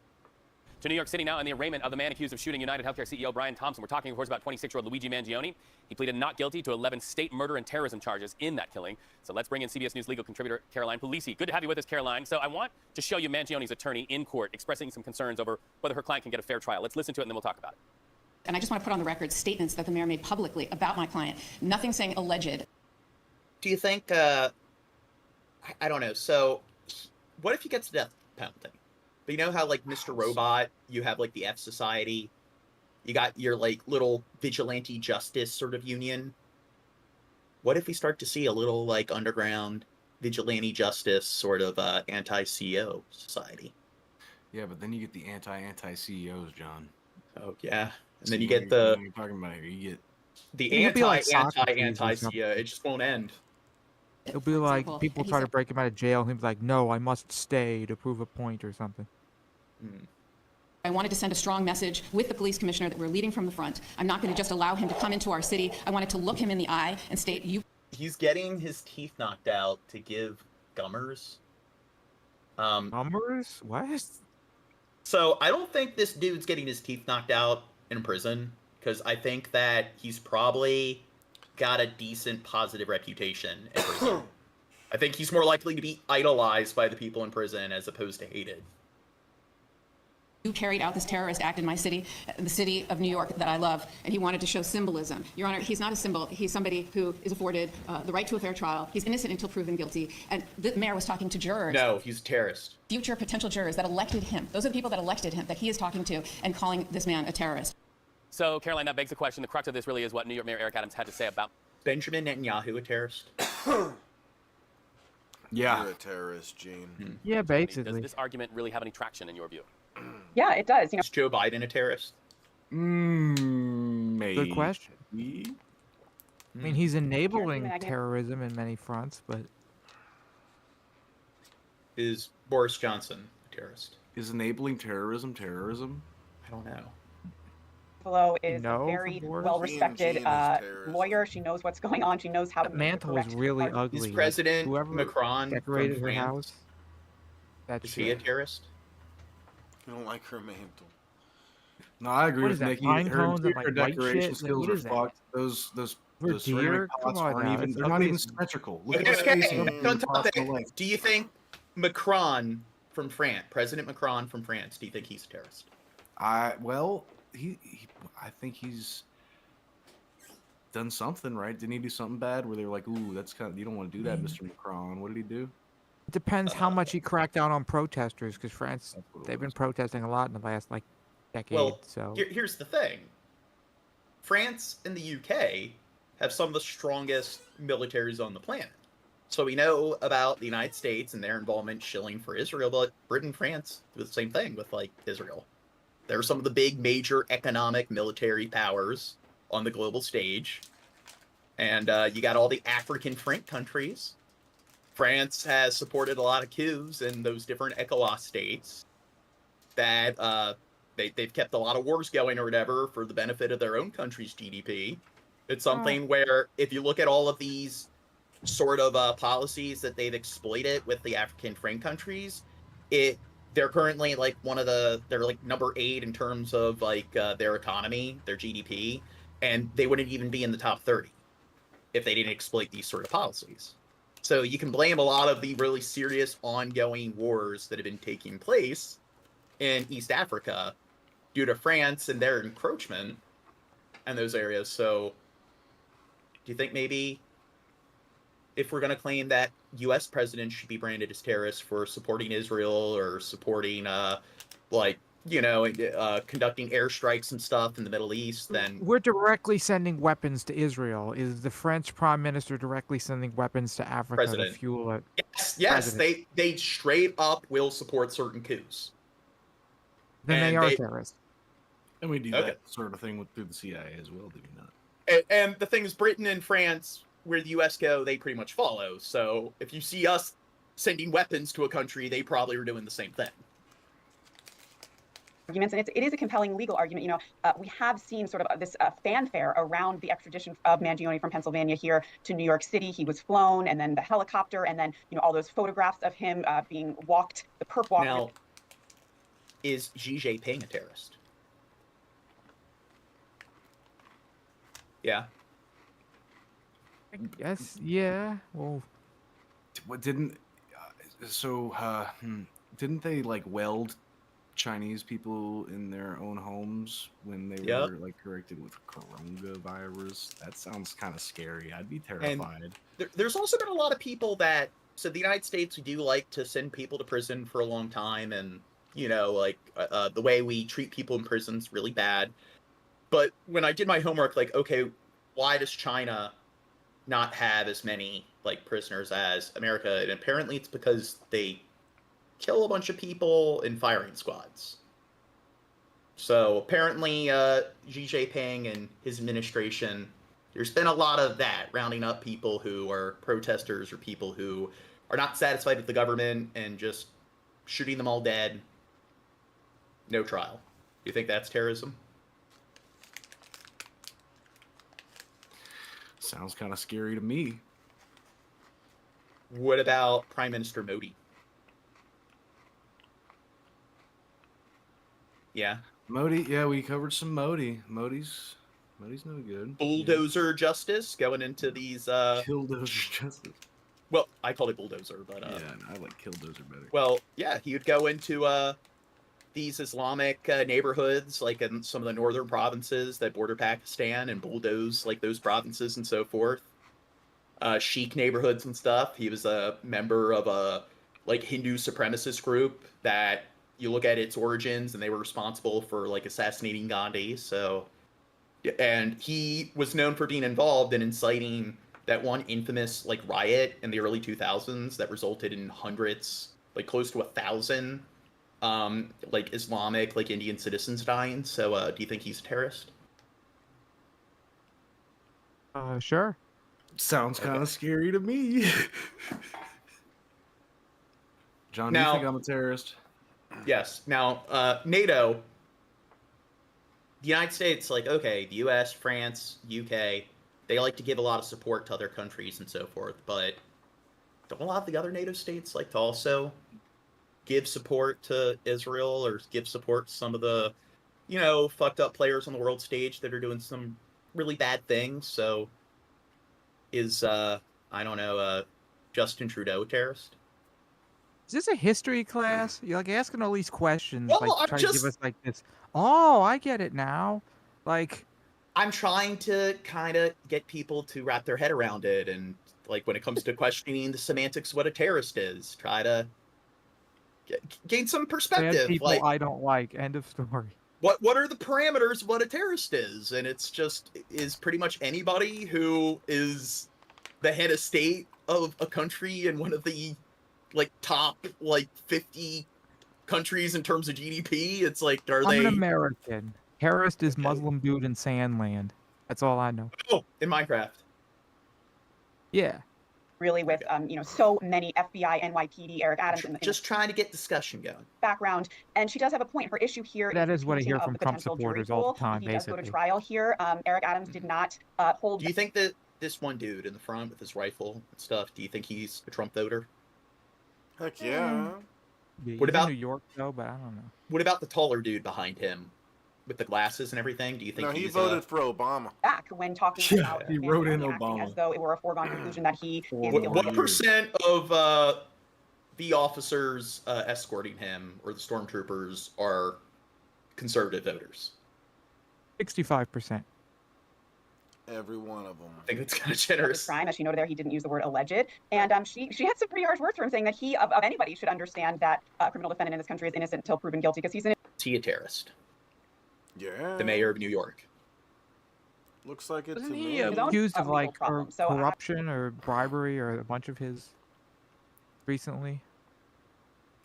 To New York City now and the arraignment of the man accused of shooting United Healthcare CEO Brian Thompson. We're talking, of course, about 26-year-old Luigi Mangione. He pleaded not guilty to 11 state murder and terrorism charges in that killing. So let's bring in CBS News legal contributor Caroline Polisi. Good to have you with us, Caroline. So I want to show you Mangione's attorney in court expressing some concerns over whether her client can get a fair trial. Let's listen to it and then we'll talk about it. And I just want to put on the record statements that the mayor made publicly about my client. Nothing saying alleged. Do you think, I don't know, so what if he gets the death penalty? But you know how, like, Mr. Robot, you have, like, the F Society, you got your, like, little vigilante justice sort of union? What if we start to see a little, like, underground vigilante justice sort of anti-CEO society? Yeah, but then you get the anti-CEOs, John. Oh, yeah. And then you get the... What are you talking about here? You get... The anti-CEO. It just won't end. It'll be like people try to break him out of jail, and he'll be like, no, I must stay to prove a point or something. I wanted to send a strong message with the police commissioner that we're leading from the front. I'm not going to just allow him to come into our city. I wanted to look him in the eye and state, you... He's getting his teeth knocked out to give gummers. Gummers? What? So I don't think this dude's getting his teeth knocked out in prison, because I think that he's probably got a decent positive reputation in prison. I think he's more likely to be idolized by the people in prison as opposed to hated. You carried out this terrorist act in my city, the city of New York that I love, and he wanted to show symbolism. Your Honor, he's not a symbol. He's somebody who is afforded the right to a fair trial. He's innocent until proven guilty. And the mayor was talking to jurors. No, he's a terrorist. Future potential jurors that elected him. Those are the people that elected him, that he is talking to and calling this man a terrorist. So, Caroline, that begs the question. The crux of this really is what New York Mayor Eric Adams had to say about Benjamin Netanyahu, a terrorist. Yeah. You're a terrorist, Gene. Yeah, basically. Does this argument really have any traction in your view? Yeah, it does. Is Joe Biden a terrorist? Maybe. Good question. I mean, he's enabling terrorism in many fronts, but... Is Boris Johnson a terrorist? Is enabling terrorism? I don't know. Buffalo is a very well-respected lawyer. She knows what's going on. She knows how to. That mantle is really ugly. Is President Macron decorated from her France? house? Is he a terrorist? I don't like her mantle. No, I agree What with is that, Nikki. pine Her cones and, interior like, white decoration shit? skills What are is that? fucked. Those For ceramic deer? pots Come on aren't now, even. it's They're not even ugly. symmetrical. Look at the Okay, spacing of on the top of pots and that, length. do you think Macron from France, President Macron from France, do you think he's a terrorist? Well, I think he's done something right. Didn't he do something bad where they were like, "Ooh, that's kind of you don't want to do that, Mr. Macron." What did he do? It depends how much he cracked down on protesters, because France, they've been protesting a lot in the last, like, decade, Well, so... here's the thing. France and the UK have some of the strongest militaries on the planet. So we know about the United States and their involvement shilling for Israel, but Britain and France do the same thing with, like, Israel. They're some of the big major economic military powers on the global stage. And you got all the African Franc countries. France has supported a lot of coups in those different ECOWAS states that they've kept a lot of wars going or whatever for the benefit of their own country's GDP. It's something where if you look at all of these sort of policies that they've exploited with the African Franc countries, they're currently like they're like number 8 in terms of like their economy, their GDP, and they wouldn't even be in the top 30 if they didn't exploit these sort of policies. So you can blame a lot of the really serious ongoing wars that have been taking place in East Africa due to France and their encroachment in those areas. So do you think maybe if we're going to claim that U.S. presidents should be branded as terrorists for supporting Israel or supporting, conducting airstrikes and stuff in the Middle East, then... We're directly sending weapons to Israel. Is the French prime minister directly sending weapons to Africa to fuel it? Yes, they straight up will support certain coups. Then they are terrorists. And we do that sort of thing through the CIA as well, do we not? And the thing is, Britain and France, where the U.S. go, they pretty much follow. So if you see us sending weapons to a country, they probably are doing the same thing. Arguments, and it is a compelling legal argument. We have seen sort of this fanfare around the extradition of Mangione from Pennsylvania here to New York City. He was flown, and then the helicopter, and then all those photographs of him being walked, the perp walk. Now, is Xi Jinping a terrorist? Yeah. Yes. Yeah. Well, What didn't? Didn't they like weld Chinese people in their own homes when they were like corrected with coronavirus? That sounds kind of scary. I'd be terrified. And there's also been a lot of people that, so the United States, we do like to send people to prison for a long time, and the way we treat people in prison is really bad. But when I did my homework, like, okay, why does China not have as many like prisoners as America? And apparently it's because they kill a bunch of people in firing squads. So apparently Xi Jinping and his administration, there's been a lot of that, rounding up people who are protesters or people who are not satisfied with the government and just shooting them all dead. No trial. Do you think that's terrorism? Sounds kind of scary to me. What about Prime Minister Modi? Yeah. Modi, yeah, we covered some Modi. Modi's no good. Bulldozer justice going into these Killdozer justice. Well, I called it bulldozer, but yeah, I like Killdozer better. Well, yeah, he would go into these Islamic neighborhoods, like in some of the northern provinces that border Pakistan, and bulldoze like those provinces and so forth. Sheikh neighborhoods and stuff. He was a member of a like Hindu supremacist group that you look at its origins, and they were responsible for like assassinating Gandhi. So, and he was known for being involved in inciting that one infamous like riot in the early 2000s that resulted in hundreds, like close to 1,000, like Islamic, like Indian citizens dying. So, do you think he's a terrorist? Sure. Sounds kind of scary to me. John, do you think I'm a terrorist? Yes. Now, NATO, the United States, like, okay, the US, France, UK, they like to give a lot of support to other countries and so forth, but don't a lot of the other NATO states like to also give support to Israel or give support to some of the, fucked up players on the world stage that are doing some really bad things? So is, Justin Trudeau a terrorist? Is this a history class? You're like asking all these questions, Well, like I'm trying to give us like this. Oh, I get it now. Like, I'm trying to kind of get people to wrap their head around it, and like when it comes to questioning the semantics of what a terrorist is, try to gain some perspective. bad people Like, I don't like. End of story. what are the parameters of what a terrorist is? And it's just is pretty much anybody who is the head of state of a country and one of the like top like 50 countries in terms of GDP. It's like, are I'm they an American. Terrorist is Muslim dude in Sandland. That's all I know. Oh, in Minecraft. Yeah. Really with so many FBI, NYPD, Eric Adams in the Just trying to get discussion going. background, and she does have a point. Her issue here That is is what I the hear policing from of the Trump potential jury supporters all the pool. time, He does go to basically. trial here. Eric Adams did not hold. Do you think that this one dude in the front with his rifle and stuff, do you think he's a Trump voter? Heck yeah. He's What about in New York though? But I don't know. What about the taller dude behind him with the glasses and everything? Do you think No, he he's voted for Obama. Back when talking about he wrote in acting Obama. as though it were a foregone conclusion that he is What percent of the officers escorting him or the stormtroopers are conservative voters? 65%. Every one of them. I think that's kind of generous. crime, as she noted there, he didn't use the word alleged, and she had some pretty harsh words for him, saying that he of anybody should understand that a criminal defendant in this country is innocent until proven guilty because he's innocent. Is he a terrorist? Yeah. The mayor of New York. Looks like it to Isn't me. he accused of like corruption or bribery or a bunch of his recently?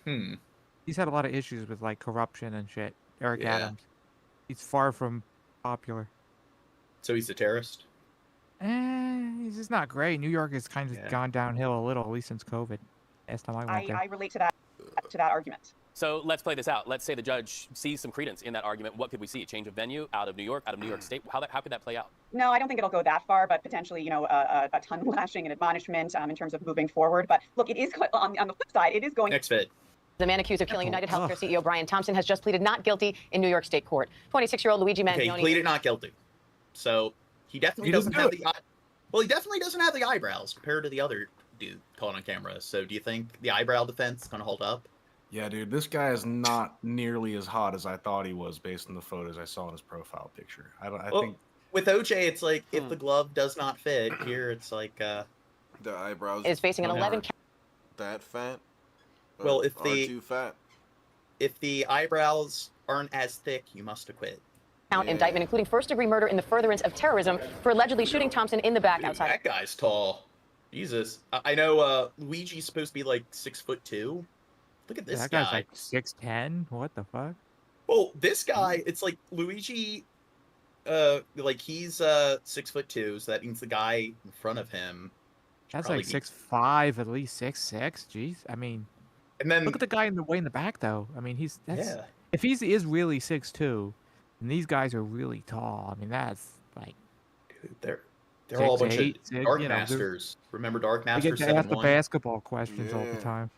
He's had a lot of issues with like corruption and shit. Eric Yeah. Adams. He's far from popular. So he's a terrorist? He's just not great. New York has kind of gone downhill a little, at least since COVID. Last time I went there. I relate to that argument. So let's play this out. Let's say the judge sees some credence in that argument. What could we see? A change of venue out of New York State? How could that play out? No, I don't think it'll go that far, but potentially, a tongue lashing and admonishment in terms of moving forward. But look, it is on the flip side, it is going. Next vid. The man accused of killing United Healthcare CEO Brian Thompson has just pleaded not guilty in New York State Court. 26-year-old Luigi Mangione. Okay, he pleaded not guilty. So he definitely doesn't have the he definitely doesn't have the eyebrows compared to the other dude caught on camera. So do you think the eyebrow defense is going to hold up? Yeah, dude, this guy is not nearly as hot as I thought he was based on the photos I saw in his profile picture. I think with OJ, it's like if the glove does not fit. Here, it's like the eyebrows is facing an 11. That fat. Well, if too fat. If the eyebrows aren't as thick, you must acquit. Indictment, including first-degree murder in the furtherance of terrorism for allegedly shooting Thompson in the back outside. That guy's tall. Jesus. I know Luigi's supposed to be like 6'2". Look at this that guy. guy's like 6'10". What the fuck? Well, this guy, it's like Luigi, like he's 6'2", so that means the guy in front of him. That's like 6'5", at least 6'6". Jeez, I mean, and then look at the guy in the back though. I mean, if he is really 6'2", and these guys are really tall. I mean, that's like, dude, they're all a bunch of Dark you know, Masters. Remember Dark I Masters? get to ask the basketball questions all the time.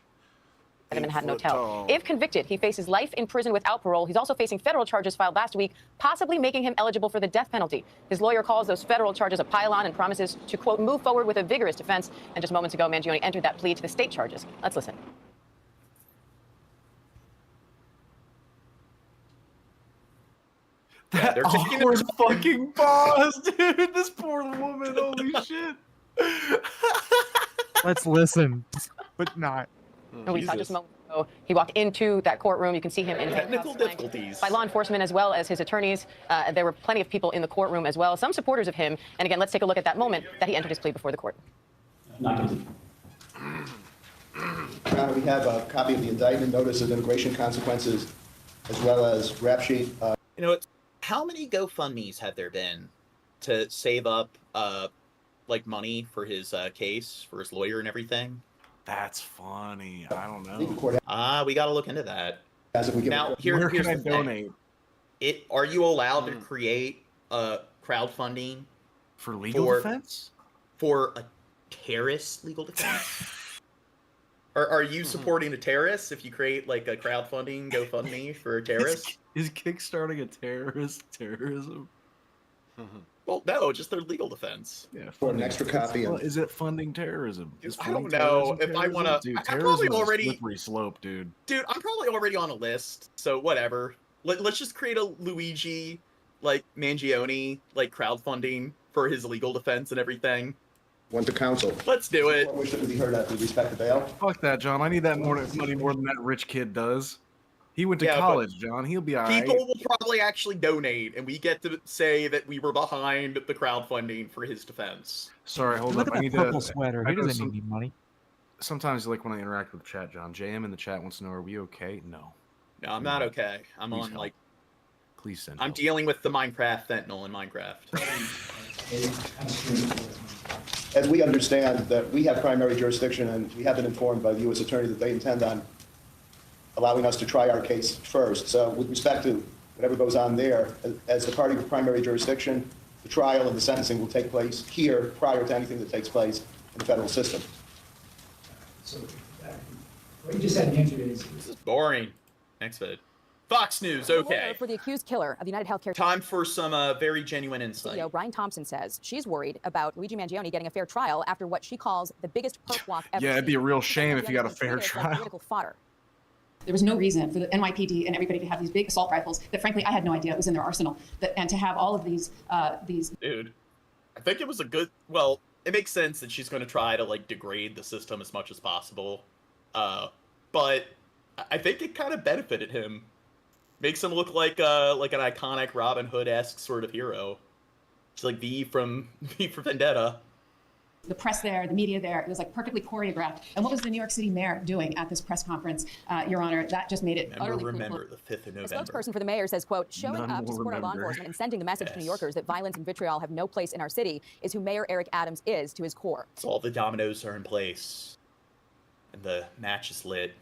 At a Manhattan hotel. If convicted, he faces life in prison without parole. He's also facing federal charges filed last week, possibly making him eligible for the death penalty. His lawyer calls those federal charges a pile-on and promises to, quote, move forward with a vigorous defense. And just moments ago, Mangione entered that plea to the state charges. Let's listen. That awkward fucking pause, dude. This poor woman. Holy shit. Let's listen, but not. We saw just a moment ago. He walked into that courtroom. You can see him in technical difficulties by law enforcement as well as his attorneys. There were plenty of people in the courtroom as well, some supporters of him. And again, let's take a look at that moment that he entered his plea before the court. Not guilty. Your Honor, we have a copy of the indictment, notice of immigration consequences, as well as rap sheet. You know, how many GoFundMes have there been to save up like money for his case, for his lawyer and everything? That's funny. I don't know. We got to look into that. Now, Where here's can I the thing. donate? Are you allowed to create crowdfunding for legal defense? For a terrorist legal defense? Are you supporting a terrorist if you create like a crowdfunding GoFundMe for a terrorist? Is kickstarting a terrorism? Well, no, just their legal defense. Yeah, For an extra copy. Is it funding terrorism? I don't know if I want to. Dude, I'm probably terrorism is a already slippery slope, dude. Dude, I'm probably already on a list, so whatever. Let's just create a Luigi, like Mangione, like crowdfunding for his legal defense and everything. Went to counsel. Let's do it. Wish it to be heard with respect to bail. Fuck that, John. I need that money more than that rich kid does. He went to college, John. He'll be all right. People will probably actually donate, and we get to say that we were behind the crowdfunding for his defense. Sorry, hold Look up. at I that need purple to. sweater. He doesn't need money. Sometimes, like when I interact with the chat, John, JM in the chat wants to know: are we okay? No. No, I'm not okay. I'm Please on help. like. Please send. I'm dealing with the Minecraft fentanyl in Minecraft. As we understand that we have primary jurisdiction, and we have been informed by the U.S. Attorney that they intend on allowing us to try our case first. So with respect to whatever goes on there, as the party with primary jurisdiction, the trial and the sentencing will take place here prior to anything that takes place in the federal system. So what you just said, the answer is... This is boring. Next vid. Fox News, okay. For the accused killer of United Healthcare Time for some very genuine insight. CEO Brian Thompson says she's worried about Luigi Mangione getting a fair trial after what she calls the biggest perp walk ever. Yeah, it'd be a seen. real shame if you got a fair It's like trial. political fodder. There was no reason for the NYPD and everybody to have these big assault rifles that, frankly, I had no idea it was in their arsenal. And to have all of these Dude, I think it was a good. Well, it makes sense that she's going to try to like degrade the system as much as possible. But I think it kind of benefited him. Makes him look like an iconic Robin Hood-esque sort of hero. It's like V from Vendetta. the press there, the media there. It was like perfectly choreographed. And what was the New York City mayor doing at this press conference, Your Honor? That just made it utterly Remember the 5th of The November. spokesperson for the mayor says, quote, showing None up to will support our law remember. enforcement and sending the message to New Yorkers that violence and vitriol have no place in our city is who Mayor Eric Adams is to his core. So all the dominoes are in place, and the match is lit.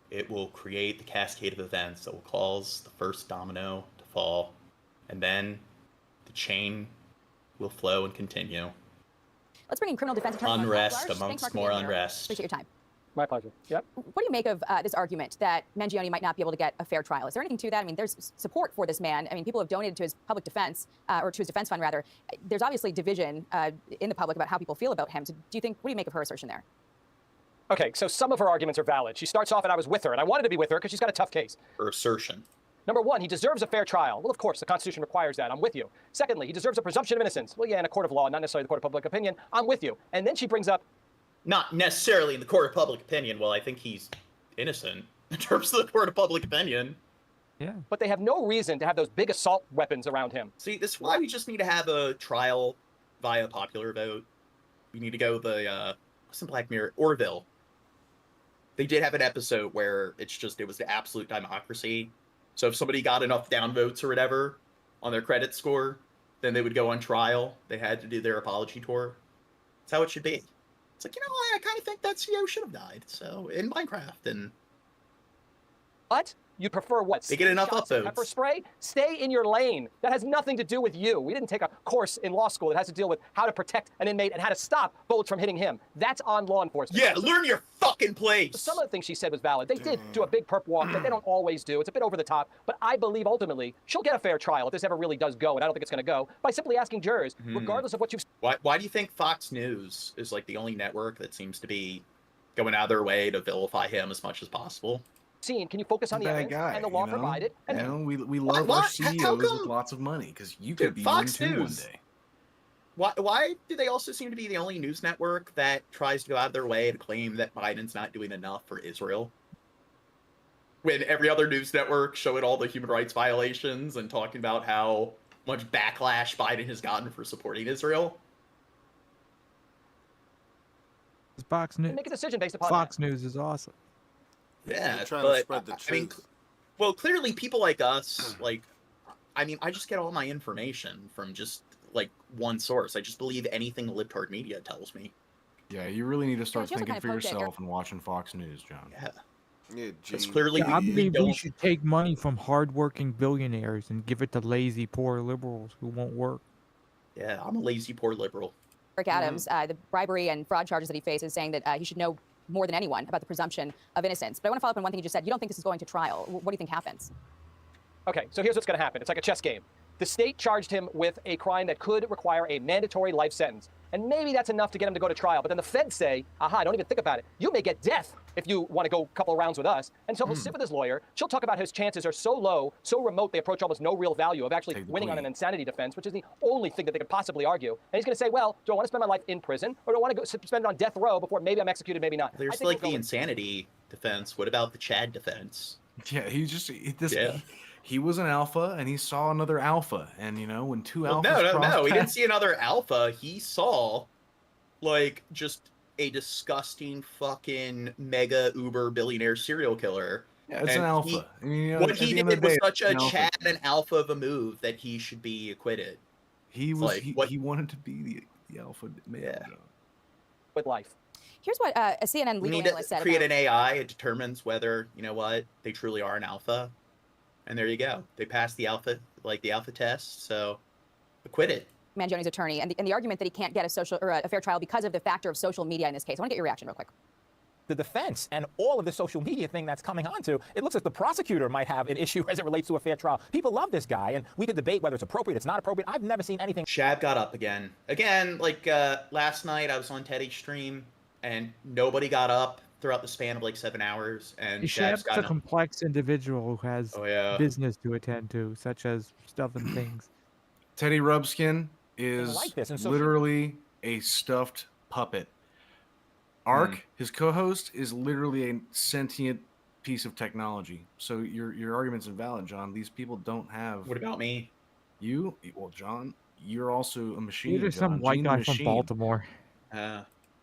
It will create the cascade of events that will cause the first domino to fall, and then the chain will flow and continue. Let's bring in criminal defense attorney Mark Unrest Large. Thanks, amongst Mark, for more being here. unrest. Appreciate your time. My pleasure. Yep. What do you make of this argument that Mangione might not be able to get a fair trial? Is there anything to that? I mean, there's support for this man. I mean, people have donated to his public defense, or to his defense fund, rather. There's obviously division in the public about how people feel about him. So what do you make of her assertion there? Okay, so some of her arguments are valid. She starts off, and I was with her, and I wanted to be with her because she's got a tough case. Her assertion. Number one, he deserves a fair trial. Well, of course, the Constitution requires that. I'm with you. Secondly, he deserves a presumption of innocence. Well, yeah, in a court of law, not necessarily the court of public opinion. I'm with you. And then she brings up... Not necessarily in the court of public opinion. Well, I think he's innocent in terms of the court of public opinion. Yeah. But they have no reason to have those big assault weapons around him. See, this is why we just need to have a trial via popular vote. We need to go the, what's in Black Mirror? Orville. They did have an episode where it was the absolute democracy. So if somebody got enough downvotes or whatever on their credit score, then they would go on trial. They had to do their apology tour. That's how it should be. It's like, I kind of think that CEO should have died. So in Minecraft and... What? You prefer what? They get enough upvotes. Pepper spray? Stay in your lane. That has nothing to do with you. We didn't take a course in law school that has to deal with how to protect an inmate and how to stop bullets from hitting him. That's on law enforcement. Yeah, learn your fucking place. Some of the things she said was valid. They did do a big perp walk that they don't always do. It's a bit over the top. But I believe ultimately she'll get a fair trial if this ever really does go, and I don't think it's going to go, by simply asking jurors, regardless of what you've... Why do you think Fox News is like the only network that seems to be going out of their way to vilify him as much as possible? Can you focus on the evidence and the law provided? And we love our CEOs with lots of money because you could be Fox one too News. one day. Why do they also seem to be the only news network that tries to go out of their way to claim that Biden's not doing enough for Israel? When every other news network showing all the human rights violations and talking about how much backlash Biden has gotten for supporting Israel. Fox News. Make a decision based upon Fox News is awesome. Yeah, trying but to spread the truth. I mean, well, clearly people like us, I just get all my information from just like one source. I just believe anything libtard media tells me. Yeah, you really need to start you also thinking kind for of poked at yourself and watching Fox News, John. Yeah. Yeah, It's clearly I believe we don't... should take money from hardworking billionaires and give it to lazy, poor liberals who won't work. Yeah, I'm a lazy, poor liberal. Eric Adams, the bribery and fraud charges that he faces, saying that he should know more than anyone about the presumption of innocence. But I want to follow up on one thing you just said. You don't think this is going to trial. What do you think happens? Okay, so here's what's going to happen. It's like a chess game. The state charged him with a crime that could require a mandatory life sentence. And maybe that's enough to get him to go to trial. But then the feds say, aha, don't even think about it. You may get death if you want to go a couple of rounds with us. And so he'll sit with his lawyer. She'll talk about his chances are so low, so remote, they approach almost no real value of actually winning on an insanity defense, which is the only thing that they could possibly argue. And he's going to say, well, do I want to spend my life in prison or do I want to go spend it on death row before maybe I'm executed, maybe not? There's like the insanity defense. What about the Chad defense? Yeah, he was an alpha and he saw another alpha, and when two alphas no, he didn't see another alpha. He saw like just a disgusting fucking mega uber billionaire serial killer. Yeah, it's an alpha. What he did was such a Chad and alpha of a move that he should be acquitted. He was he wanted to be the alpha male. Yeah. With life. Here's what a CNN legal analyst said. We need to create an AI. It determines whether, they truly are an alpha. And there you go. They passed the alpha test, so acquitted. Mangione's attorney, and the argument that he can't get a fair trial because of the factor of social media in this case. I want to get your reaction real quick. The defense and all of the social media thing that's coming onto, it looks like the prosecutor might have an issue as it relates to a fair trial. People love this guy, and we could debate whether it's appropriate, it's not appropriate. I've never seen anything. Shab got up again. Last night I was on Teddy's stream, and nobody got up throughout the span of like 7 hours. And Shab's a complex individual who has business to attend to, such as stuff and things. Teddy Rubskin is like this, and so literally a stuffed puppet. Ark, his co-host, is literally a sentient piece of technology. So your argument's invalid, John. These people don't have... What about me? You? Well, John, you're also a machine. You're just some white guy from Baltimore.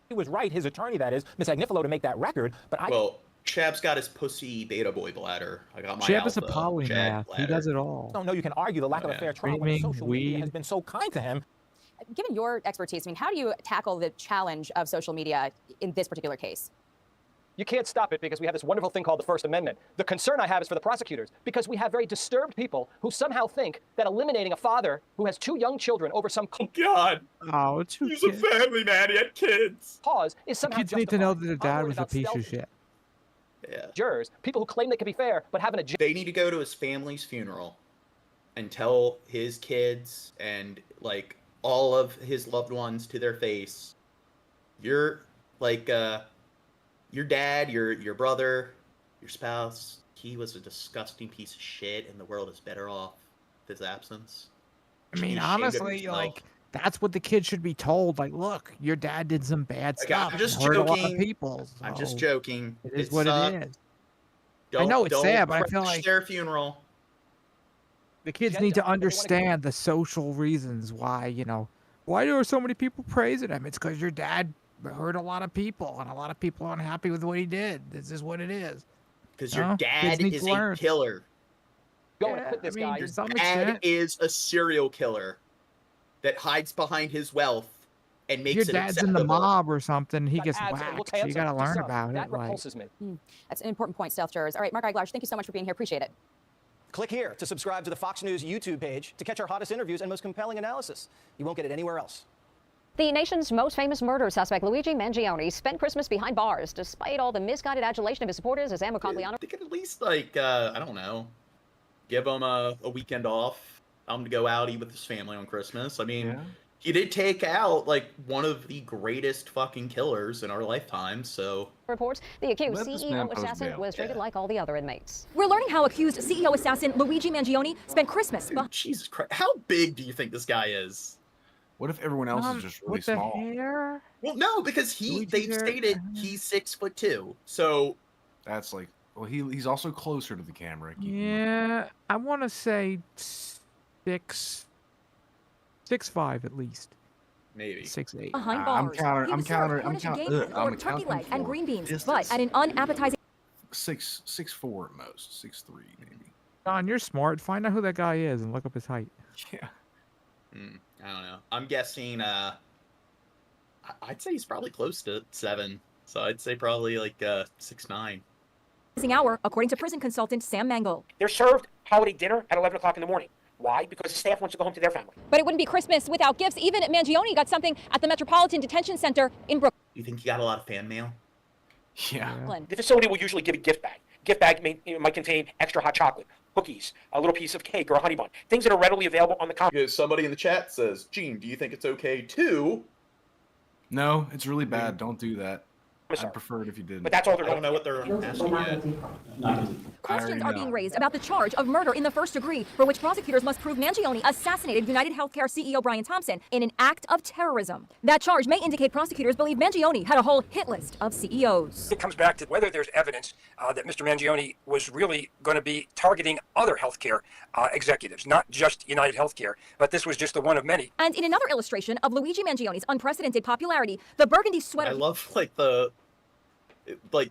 He was right, his attorney, that is, Miss Agnifilo, to make that record, but Well, Chab's got his pussy beta boy bladder. I got my Chab is a alpha polymath. He does it all. I don't know you can argue the lack of a fair trial when social media weed. has been so kind to him. Given your expertise, how do you tackle the challenge of social media in this particular case? You can't stop it because we have this wonderful thing called the First Amendment. The concern I have is for the prosecutors because we have very disturbed people who somehow think that eliminating a father who has 2 young children over some God. Oh, He's a family man. He had kids. Cause is somehow Kids need to know that their dad was a piece of shit. Yeah. Jurors, people who claim they can be fair, but have an agenda. They need to go to his family's funeral and tell his kids and like all of his loved ones to their face, you're like your dad, your brother, your spouse, he was a disgusting piece of shit, and the world is better off with his absence. I mean, honestly, like that's what the kid should be told. Like, look, your dad did some bad stuff. I'm just hurt a lot of joking. people. I'm just so joking. It is what it is. I Don't- know it's don't sad, but I feel crush like their funeral. the kids need to understand the social reasons why, why there are so many people praising him. It's because your dad hurt a lot of people, and a lot of people aren't happy with what he did. This is what it is. Because your dad is a killer. Going to quit this guy. Your dad is a serial killer that hides behind his wealth and makes Your it dad's acceptable. in the mob or something. He gets ads that look whacked. You got to handsome. learn So, about that it. Like, repulses me. That's an important point, stealth jurors. All right, Mark Eiglash, thank you so much for being here. Appreciate it. Click here to subscribe to the Fox News YouTube page to catch our hottest interviews and most compelling analysis. You won't get it anywhere else. The nation's most famous murder suspect, Luigi Mangione, spent Christmas behind bars despite all the misguided adulation of his supporters as Congliano. They could at least, like, I don't know, give him a weekend off. I'm to go out, eat with his family on Christmas. I mean, he did take out, like, one of the greatest fucking killers in our lifetime, so... Reports the accused Let this man CEO post assassin bail. was treated like all the other inmates. We're learning how accused CEO assassin Luigi Mangione spent Christmas. Dude, Jesus Christ. How big do you think this guy is? What if everyone else is just really with the small? hair? Well, no, because they've stated he's 6'2", so... That's like, well, he's also closer to the camera. yeah, I want to say 6'5" at least. Maybe 6'8". Behind I'm bars. counter- He I'm was served counter- I'm Cornish count- game ugh, or I'm turkey counting leg and for green beans, distance. but at an unappetizing. 6'4" at most, 6'3" maybe. John, you're smart. Find out who that guy is and look up his height. Yeah. I don't know. I'm guessing, I'd say he's probably close to 7. So I'd say probably like 6'9". Hour, according to prison consultant Sam Mangle. They're served holiday dinner at 11 o'clock in the morning. Why? Because the staff wants to go home to their family. But it wouldn't be Christmas without gifts. Even Mangione got something at the Metropolitan Detention Center in Brooklyn. You think he got a lot of fan mail? Yeah. The facility will usually give a gift bag. Gift bag might contain extra hot chocolate, cookies, a little piece of cake, or a honey bun. Things that are readily available on the counter. Because somebody in the chat says, Gene, do you think it's okay to... No, it's really bad. Don't do that. I'd prefer it if you didn't. But that's all they're I don't know what they're asking yet. Questions are being raised about the charge of murder in the first degree, for which prosecutors must prove Mangione assassinated United Healthcare CEO Brian Thompson in an act of terrorism. That charge may indicate prosecutors believe Mangione had a whole hit list of CEOs. It comes back to whether there's evidence that Mr. Mangione was really going to be targeting other healthcare executives, not just United Healthcare, but this was just the one of many. And in another illustration of Luigi Mangione's unprecedented popularity, the burgundy sweater. I love like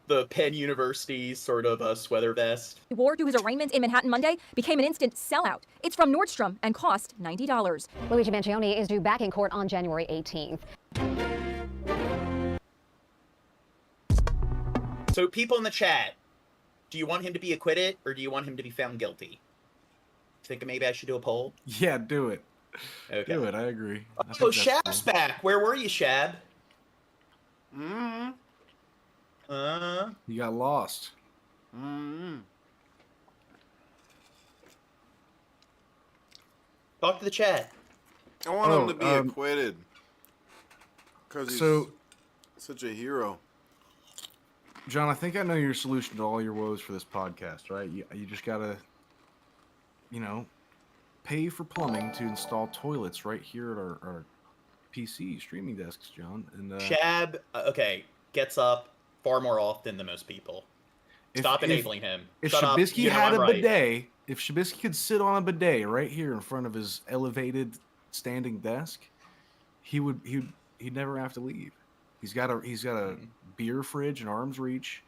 the Penn University sort of sweater vest. He wore to his arraignment in Manhattan Monday became an instant sellout. It's from Nordstrom and cost $90. Luigi Mangione is due back in court on January 18th. So people in the chat, do you want him to be acquitted or do you want him to be found guilty? Think maybe I should do a poll? Yeah, do it. Okay. Do it. I agree. Oh, Shab's back. Where were you, Shab? You got lost. Talk to the chat. I want him to be acquitted. Because he's such a hero. John, I think I know your solution to all your woes for this podcast, right? You just gotta, pay for plumbing to install toilets right here at our PC streaming desks, John. And Shab, gets up far more often than most people. Stop enabling him. If Shut up. Shabisky You know had I'm a right. bidet, if Shabisky could sit on a bidet right here in front of his elevated standing desk, he'd never have to leave. He's got a beer fridge in arm's reach.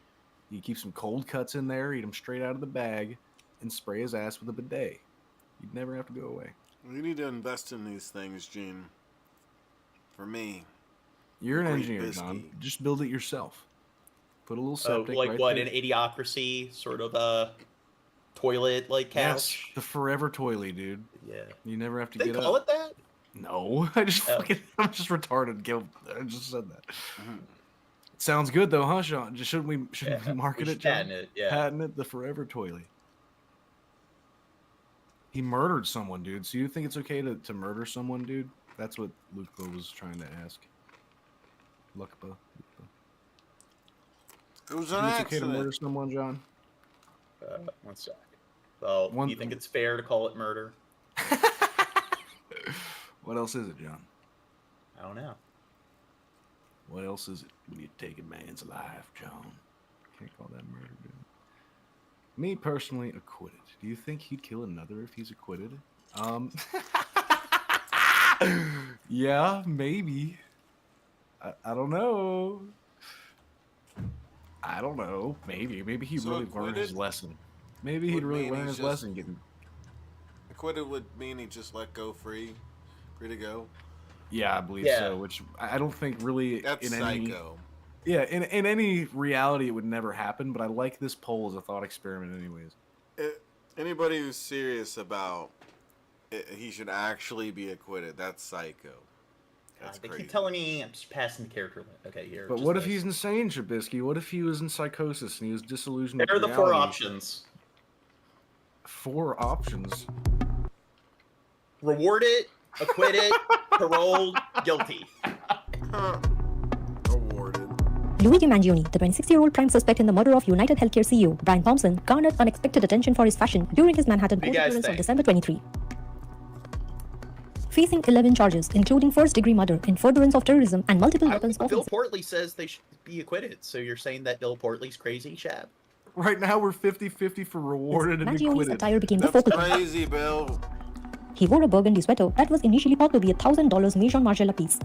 You keep some cold cuts in there, eat them straight out of the bag, and spray his ass with a bidet. You'd never have to go away. You need to invest in these things, Gene. For me. You're an Great engineer, Bisky. John. Just build it yourself. Put a little septic like right what, there. an idiocracy sort of toilet like couch? Yes, the forever toilet, dude. Yeah. You never have to They get call up. it that? No, I'm just retarded. Gil, I just said that. Sounds good though, huh, Sean? Shouldn't we market it, John? Patent it, yeah. Patent it, the forever toilet. He murdered someone, dude. So you think it's okay to murder someone, dude? That's what Luca was trying to ask. Lukpa. It was You an think it's okay to accident. murder someone, John? One sec. Well, do you think it's fair to call it murder? What else is it, John? I don't know. What else is it when you take a man's life, John? Can't call that murder, dude. Me personally, acquitted. Do you think he'd kill another if he's acquitted? Yeah, maybe. I don't know. I don't know. Maybe he So really learned his acquitted lesson. Maybe he'd would really mean learn he's his lesson. Getting Acquitted would mean he just let go free to go. Yeah, I believe so. Which I don't think really That's in any. psycho. Yeah, in any reality, it would never happen. But I like this poll as a thought experiment, anyways. Anybody who's serious about it, he should actually be acquitted. That's psycho. That's They crazy. keep telling me I'm just passing the character limit. Okay, here. But just what if this. he's insane, Trubisky? What if he was in psychosis and he was disillusioned? There are with the four reality? options. 4 options. Rewarded, acquitted, paroled, guilty. Luigi Mangione, the 26-year-old prime suspect in the murder of United Healthcare CEO Brian Thompson, garnered unexpected attention for his fashion during his Manhattan What do you court guys appearance on think? December 23. Facing 11 charges, including first-degree murder in furtherance of terrorism and multiple weapons Bill offenses. Portley says they should be acquitted. So you're saying that Bill Portley's crazy, Shab? Right now, we're 50-50 for rewarded and Mangione acquitted. attire became the focal point. Crazy, Bill. He wore a burgundy sweater that was initially thought to be a $1,000 Maison Margiela piece.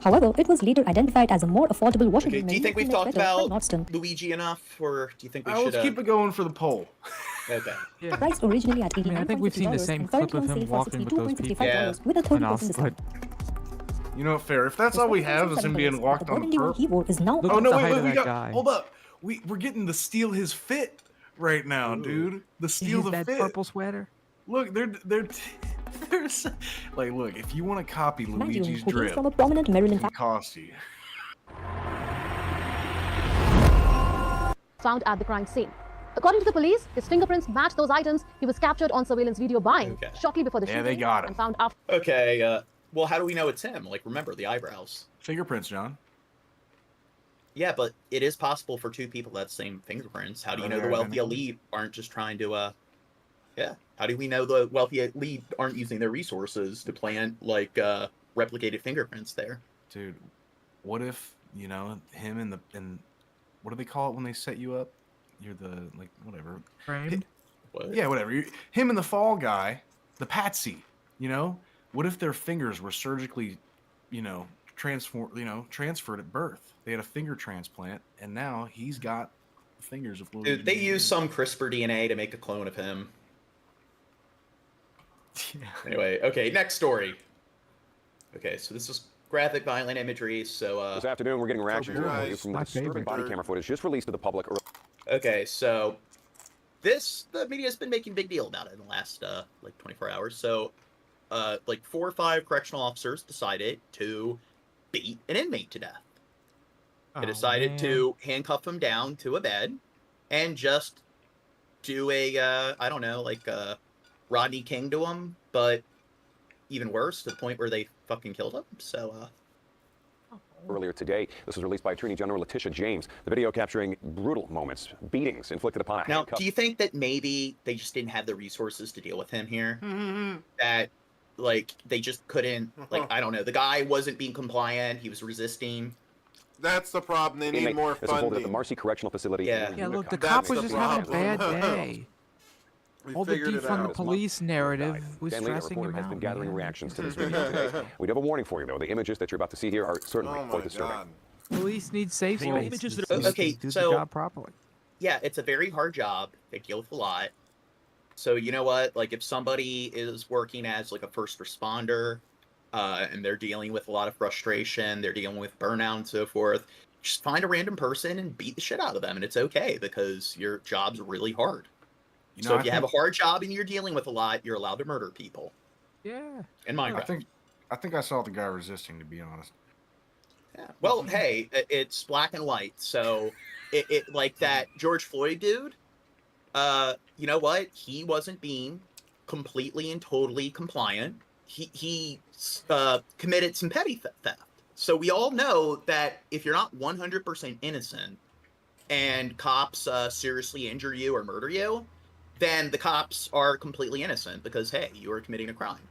However, it was later identified as a more affordable Washington Do you think we've Marine talked sweater by about Nordstrom. Luigi enough, or do you think we Let's should? keep it going for the poll. Okay. Priced originally at $89.50 I think we've seen the same and clip currently of on him sale for walking with those people $62.65 with a 30% enough, discount. You know what, fair. If that's all we have is him being walked on the burgundy one he wore is now. Oh no! the Wait, height wait, of we that got. guy. Hold up. We're getting to steal his fit right now, dude. The steal the that fit. purple sweater. Look, they're like, look. If you want to copy Luigi's who hails drip, from a prominent Maryland it can cost you. Found at the crime scene. According to the police, his fingerprints match those items he was captured on surveillance video buying shortly before the Yeah, shooting. they got him. And found after. Okay. Well, how do we know it's him? Like, remember the eyebrows. Fingerprints, John. Yeah, but it is possible for two people to have the same fingerprints. How do you know the They're wealthy identical. elite aren't just trying to? Yeah. How do we know the wealthy elite aren't using their resources to plant like replicated fingerprints there? Dude, what if him and what do they call it when they set you up? You're the whatever. Framed? Yeah, whatever. Him and the fall guy, the patsy. What if their fingers were surgically, transferred at birth? They had a finger transplant, and now he's got the fingers of Luigi. Dude, they use some CRISPR DNA to make a clone of him. Anyway, okay, next story. Okay, so this is graphic, violent imagery. So this afternoon, we're getting reactions from the disturbing body camera footage just released to the public. Okay, so the media's been making a big deal about it in the last 24 hours. So 4 or 5 correctional officers decided to beat an inmate to death. They decided to handcuff him down to a bed and just do a Rodney King to him, but even worse, to the point where they fucking killed him. So Earlier today, this was released by Attorney General Letitia James. The video capturing brutal moments, beatings inflicted upon a now, handcuffed. do you think that maybe they just didn't have the resources to deal with him here? That they just couldn't, I don't know, the guy wasn't being compliant, he was resisting. That's the problem. They need Inmate more is holded at the funding. Marcy Correctional Facility. Yeah. in Yeah, look, the Utica. cop was just having a bad day. We All the figured it defund the out. police narrative was Dan Lee, our stressing him reporter, has been out. gathering man. reactions to this video today. We do have a warning for you, though. The images that you're about to see here are certainly Oh quite my disturbing. God. Police need safe Well, spaces. okay, do so- the job properly. Yeah, it's a very hard job. They deal with a lot. So you know what? If somebody is working as a first responder, and they're dealing with a lot of frustration, they're dealing with burnout and so forth, just find a random person and beat the shit out of them, and it's okay because your job's really hard. So if you have a hard job and you're dealing with a lot, you're allowed to murder people. Yeah. In Minecraft. I think I saw the guy resisting, to be honest. Yeah. Well, hey, it's black and white, so it like that George Floyd dude. You know what? He wasn't being completely and totally compliant. He committed some petty theft. So we all know that if you're not 100% innocent and cops seriously injure you or murder you, then the cops are completely innocent because, hey, you are committing a crime.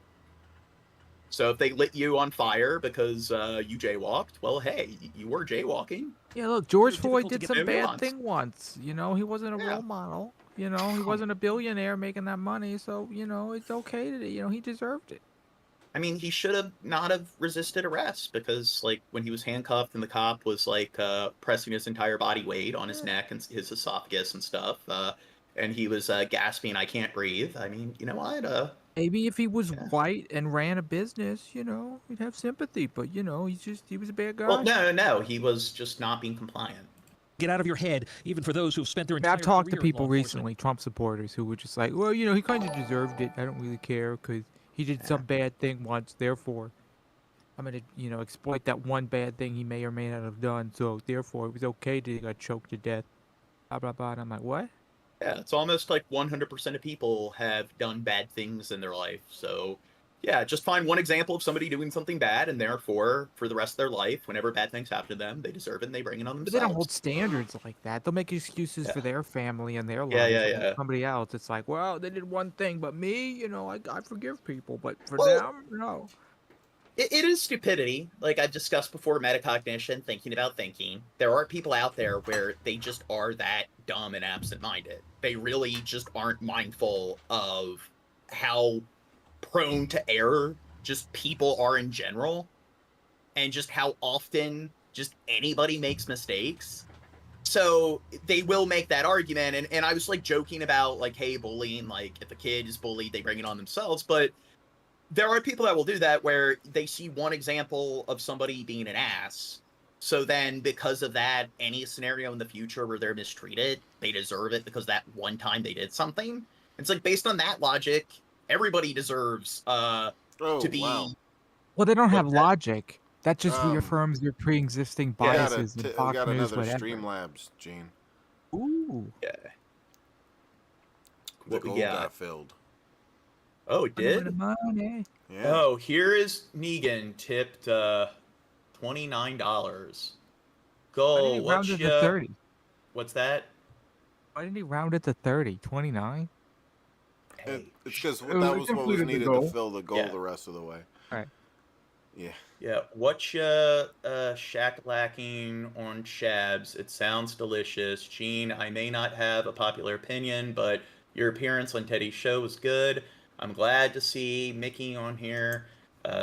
So if they lit you on fire because you jaywalked, well, hey, you were jaywalking. Yeah, look, George Floyd did some bad thing once. You know, he wasn't a role model. You know, he wasn't a billionaire making that money. So, you know, it's okay to, you know, he deserved it. I mean, he should have not have resisted arrest because, like, when he was handcuffed and the cop was, like, pressing his entire body weight on his neck and his esophagus and stuff, and he was gasping, "I can't breathe." I mean, you know what? Maybe if he was white and ran a business, you know, we'd have sympathy. But, you know, he was a bad guy. Well, no. He was just not being compliant. Get out of your head, even for those who've spent their entire I've talked to career in people law recently, Trump supporters, who were just like, well, you know, he kind of deserved it. I don't really care because he did some bad thing once. Therefore, I'm going to, you know, exploit that one bad thing he may or may not have done. So, therefore, it was okay that he got choked to death. Blah, blah, blah. And I'm like, what? Yeah, it's almost like 100% of people have done bad things in their life. So, yeah, just find one example of somebody doing something bad, and therefore, for the rest of their life, whenever bad things happen to them, they deserve it and they bring it on themselves. But they don't hold standards like that. They'll make excuses for their family and their lives. Yeah. Somebody else, it's like, well, they did one thing, but me, you know, I forgive people, but for them, no. It is stupidity. Like I discussed before, metacognition, thinking about thinking. There are people out there where they just are that dumb and absent-minded. They really just aren't mindful of how prone to error just people are in general, and just how often just anybody makes mistakes. So they will make that argument, and I was like joking about like, hey, bullying, like if a kid is bullied, they bring it on themselves, but there are people that will do that where they see one example of somebody being an ass. So then because of that, any scenario in the future where they're mistreated, they deserve it because that one time they did something. It's like based on that logic, everybody deserves to be. Wow. Well, they don't have logic. That just reaffirms their pre-existing biases. We and Fox got News, another whatever. StreamLabs, Gene. Ooh. Yeah. The goal got filled. Oh, it did? Money. Yeah. Oh, here is Negan tipped $29. Go. What's round it to 30? What's that? Why didn't he round it to 30? 29? It's because that was what was needed to fill the goal the rest of the way. All right. Yeah. Yeah. What's ya shacklacking on Shabs? It sounds delicious. Gene, I may not have a popular opinion, but your appearance on Teddy's show was good. I'm glad to see Mickey on here.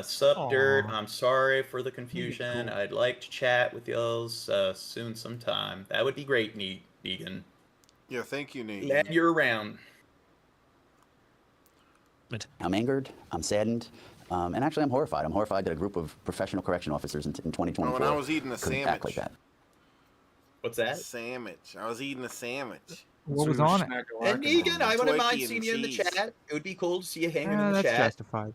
Sup, Dirt. I'm sorry for the confusion. I'd like to chat with y'all soon sometime. That would be great, Negan. Yeah, thank you, Negan. Glad you're around. I'm angered. I'm saddened. And actually, I'm horrified. I'm horrified that a group of professional correction officers in 2024 when I was eating a couldn't sandwich. act like that. What's that? Sandwich. I was eating a sandwich. What was on it? And Negan, I wouldn't mind Twinkie seeing and you in the cheese. chat. It would be cool to see you hanging in the That's chat. justified.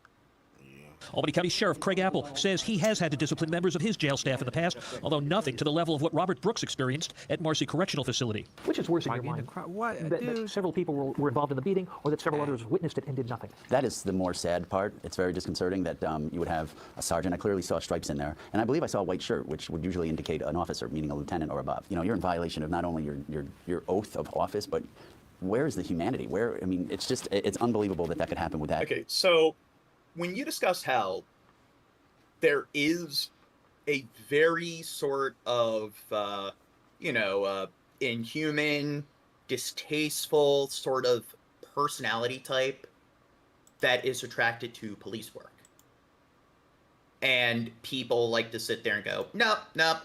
Albany County Sheriff Craig Apple says he has had to discipline members of his jail staff in the past, although nothing to the level of what Robert Brooks experienced at Marcy Correctional Facility. Which is worse in your mind? That several people were involved in the beating, or that several others witnessed it and did nothing? That is the more sad part. It's very disconcerting that you would have a sergeant. I clearly saw stripes in there. And I believe I saw a white shirt, which would usually indicate an officer, meaning a lieutenant or above. You know, you're in violation of not only your oath of office, but where is the humanity? Where, I mean, it's just, it's unbelievable that that could happen with that. Okay, so when you discuss how there is a very sort of, inhuman, distasteful sort of personality type that is attracted to police work. And people like to sit there and go, nope,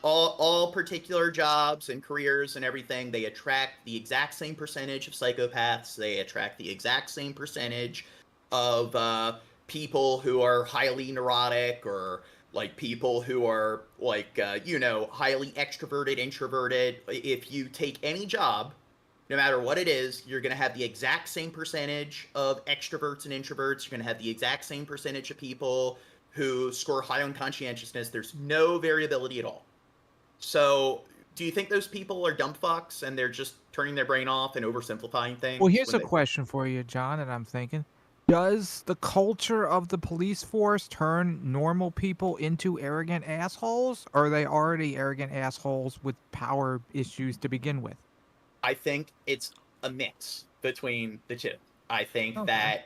all particular jobs and careers and everything, they attract the exact same percentage of psychopaths. They attract the exact same percentage of people who are highly neurotic or like people who are like, highly extroverted, introverted. If you take any job, no matter what it is, you're going to have the exact same percentage of extroverts and introverts. You're going to have the exact same percentage of people who score high on conscientiousness. There's no variability at all. So do you think those people are dumb fucks and they're just turning their brain off and oversimplifying things? Well, here's a question for you, John, and I'm thinking. Does the culture of the police force turn normal people into arrogant assholes, or are they already arrogant assholes with power issues to begin with? I think it's a mix between the two. I think that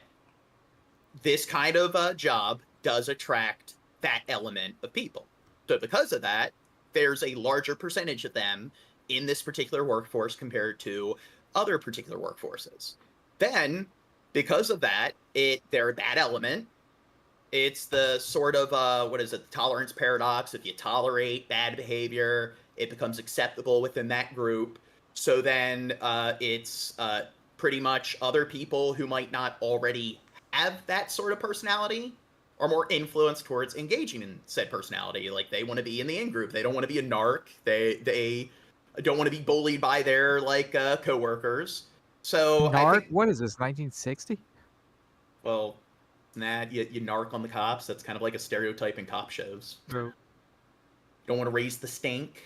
this kind of job does attract that element of people. So because of that, there's a larger percentage of them in this particular workforce compared to other particular workforces. Then, because of that, they're a bad element. It's the sort of, the tolerance paradox. If you tolerate bad behavior, it becomes acceptable within that group. So then it's pretty much other people who might not already have that sort of personality are more influenced towards engaging in said personality. Like, they want to be in the in-group. They don't want to be a narc. They don't want to be bullied by their, coworkers. So narc? What is this, 1960? Well, you narc on the cops. That's kind of like a stereotype in cop shows. True. You don't want to raise the stink.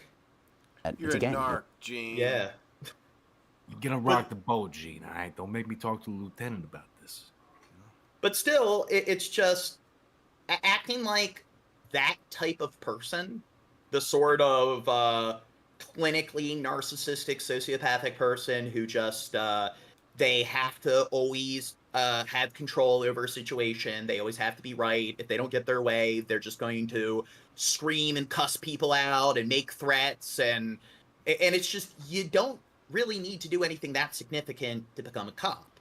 You're a narc, Gene. Yeah. You're gonna rock the boat, Gene, all right? Don't make me talk to the lieutenant about this. But still, it's just acting like that type of person, the sort of clinically narcissistic, sociopathic person who just, they have to always have control over a situation. They always have to be right. If they don't get their way, they're just going to scream and cuss people out and make threats. And it's just, you don't really need to do anything that significant to become a cop.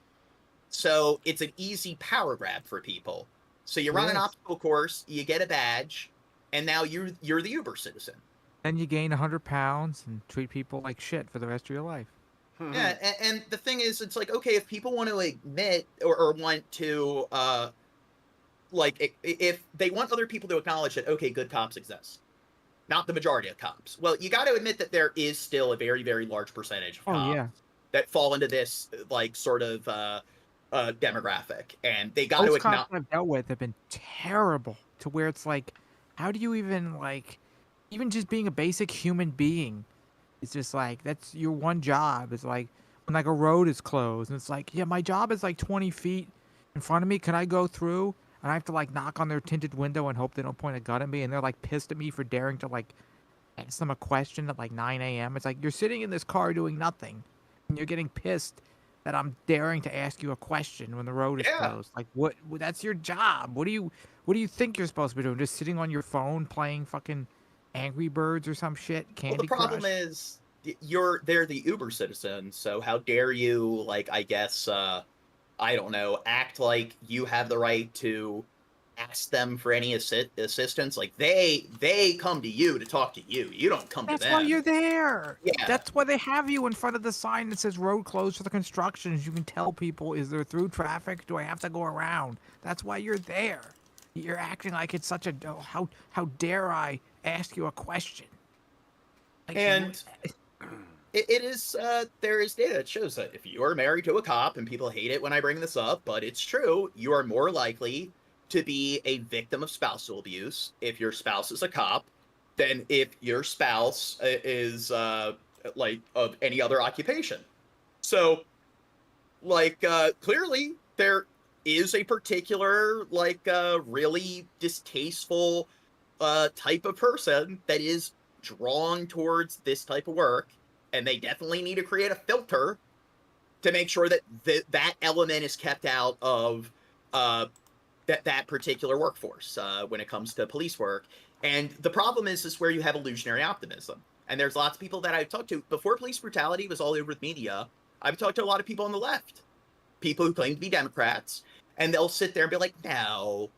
So it's an easy power grab for people. So you run an obstacle course, you get a badge, and now you're the Uber citizen. Then you gain 100 pounds and treat people like shit for the rest of your life. Yeah, and the thing is, it's like, okay, if people want to admit or want to, if they want other people to acknowledge that, okay, good cops exist, not the majority of cops. Well, you got to admit that there is still a very, very large percentage of cops that fall into this, sort of demographic, and they got to acknowledge. Cops I've dealt with have been terrible, to where it's like, how do you even even just being a basic human being? It's just like, that's your one job. It's like when a road is closed and it's like, yeah, my job is 20 feet in front of me. Can I go through? And I have to knock on their tinted window and hope they don't point a gun at me. And they're pissed at me for daring to ask them a question at 9 a.m. It's like, you're sitting in this car doing nothing and you're getting pissed that I'm daring to ask you a question when the road is closed. What? That's your job. What do you think you're supposed to be doing? Just sitting on your phone playing fucking Angry Birds or some shit? Candy Well, the problem Crush? is they're the Uber citizen, so how dare you, I guess, I don't know, act like you have the right to ask them for any assistance. They come to you to talk to you. You don't come to them. That's why you're there. Yeah. That's why they have you in front of the sign that says road closed for the construction. You can tell people, is there through traffic? Do I have to go around? That's why you're there. You're acting like it's such a, how dare I ask you a question? And it is, there is data that shows that if you are married to a cop, and people hate it when I bring this up, but it's true, you are more likely to be a victim of spousal abuse if your spouse is a cop than if your spouse is, of any other occupation. So, clearly there is a particular, really distasteful type of person that is drawn towards this type of work, and they definitely need to create a filter to make sure that that element is kept out of that particular workforce when it comes to police work. And the problem is where you have illusionary optimism. And there's lots of people that I've talked to before police brutality was all over the media. I've talked to a lot of people on the left, people who claim to be Democrats, and they'll sit there and be like, no,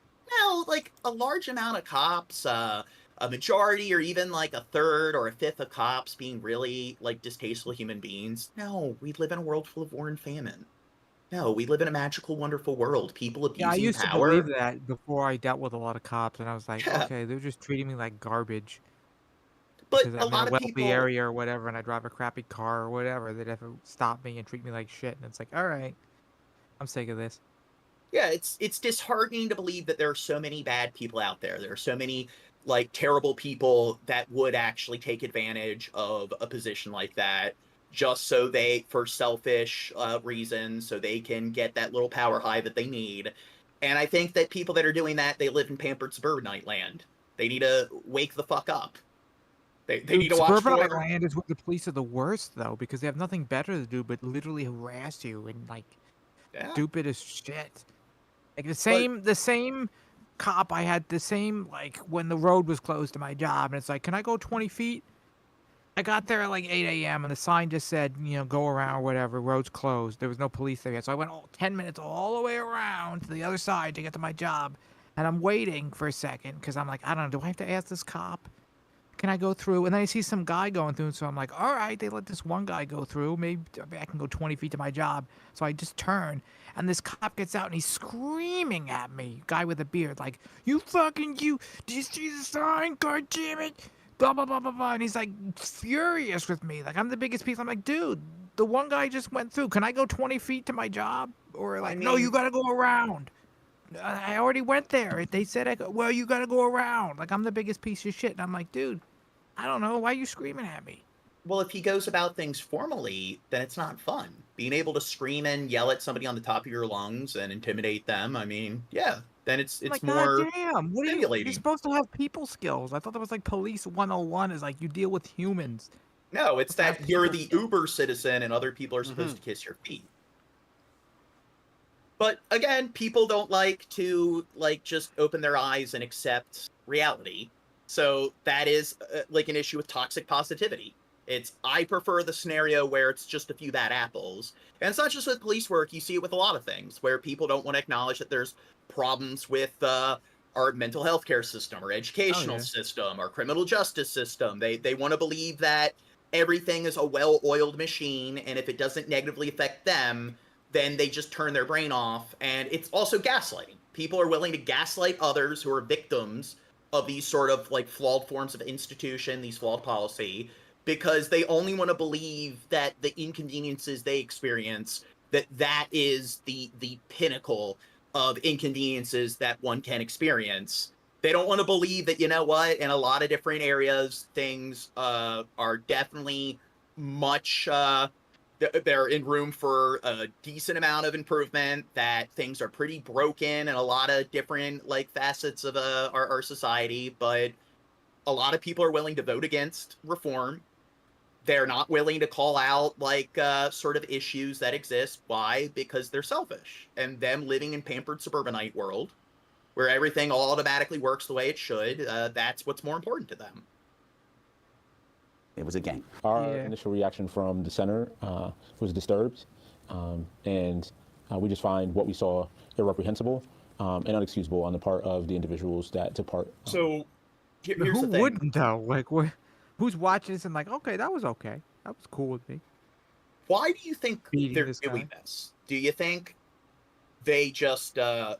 a large amount of cops, a majority or even a third or a fifth of cops being really distasteful human beings. No, we live in a world full of war and famine. No, we live in a magical, wonderful world. People abusing Yeah, I used power. to believe that before I dealt with a lot of cops, and I was like, Yeah. okay, they're just treating me like garbage. But Because a I'm in lot a of wealthy people, area or whatever, and I drive a crappy car or whatever, they'd have to stop me and treat me like shit. And it's like, all right, I'm sick of this. yeah, it's disheartening to believe that there are so many bad people out there. There are so many like terrible people that would actually take advantage of a position like that just so they, for selfish reasons, so they can get that little power high that they need. And I think that people that are doing that, they live in pampered suburbanite land. They need to wake the fuck up. They need to watch Suburbanite for. land is where the police are the worst, though, because they have nothing better to do but literally harass you and like stupid as shit. Like the same cop I had, the same like when the road was closed to my job, and it's like, can I go 20 feet? I got there at like 8 a.m. and the sign just said, you know, go around or whatever, road's closed. There was no police there yet. So I went 10 minutes all the way around to the other side to get to my job. And I'm waiting for a second because I'm like, I don't know, do I have to ask this cop? Can I go through? And then I see some guy going through. So I'm like, all right, they let this one guy go through. Maybe I can go 20 feet to my job. So I just turn. And this cop gets out and he's screaming at me. Guy with a beard. Like, you, do you see the sign? God damn it. Blah, blah, blah, blah, blah. And he's like furious with me. Like, I'm the biggest piece. I'm like, dude, the one guy just went through. Can I go 20 feet to my job? Or like, no, you got to go around. I already went there. They said, well, you got to go around. Like, I'm the biggest piece of shit. And I'm like, dude, I don't know. Why are you screaming at me? Well, if he goes about things formally, then it's not fun. Being able to scream and yell at somebody on the top of your lungs and intimidate them, I mean, yeah, then it's like, more God damn, what are stimulating. you're supposed to have people skills. I thought that was like police 101 is like you deal with humans. No, it's that you're the Uber citizen and other people are supposed to kiss your feet. But again, people don't like to just open their eyes and accept reality. So that is like an issue with toxic positivity. I prefer the scenario where it's just a few bad apples. And it's not just with police work, you see it with a lot of things, where people don't want to acknowledge that there's problems with our mental health care system, our educational system, our criminal justice system. They want to believe that everything is a well-oiled machine, and if it doesn't negatively affect them, then they just turn their brain off. And it's also gaslighting. People are willing to gaslight others who are victims of these sort of like flawed forms of institution, these flawed policy, because they only want to believe that the inconveniences they experience, that is the pinnacle of inconveniences that one can experience. They don't want to believe that, you know what, in a lot of different areas, things are definitely much, they're in room for a decent amount of improvement, that things are pretty broken in a lot of different like facets of our society, but a lot of people are willing to vote against reform. They're not willing to call out like sort of issues that exist. Why? Because they're selfish. And them living in pampered suburbanite world, where everything all automatically works the way it should, that's what's more important to them. It was a gang. Our initial reaction from the center was disturbed, and we just find what we saw irreprehensible and unexcusable on the part of the individuals that took part. So here's who the thing. wouldn't though? Like, who's watching this and like, okay, that was okay. That was cool with me. Why do you think they're this doing guy. this? Do you think they just are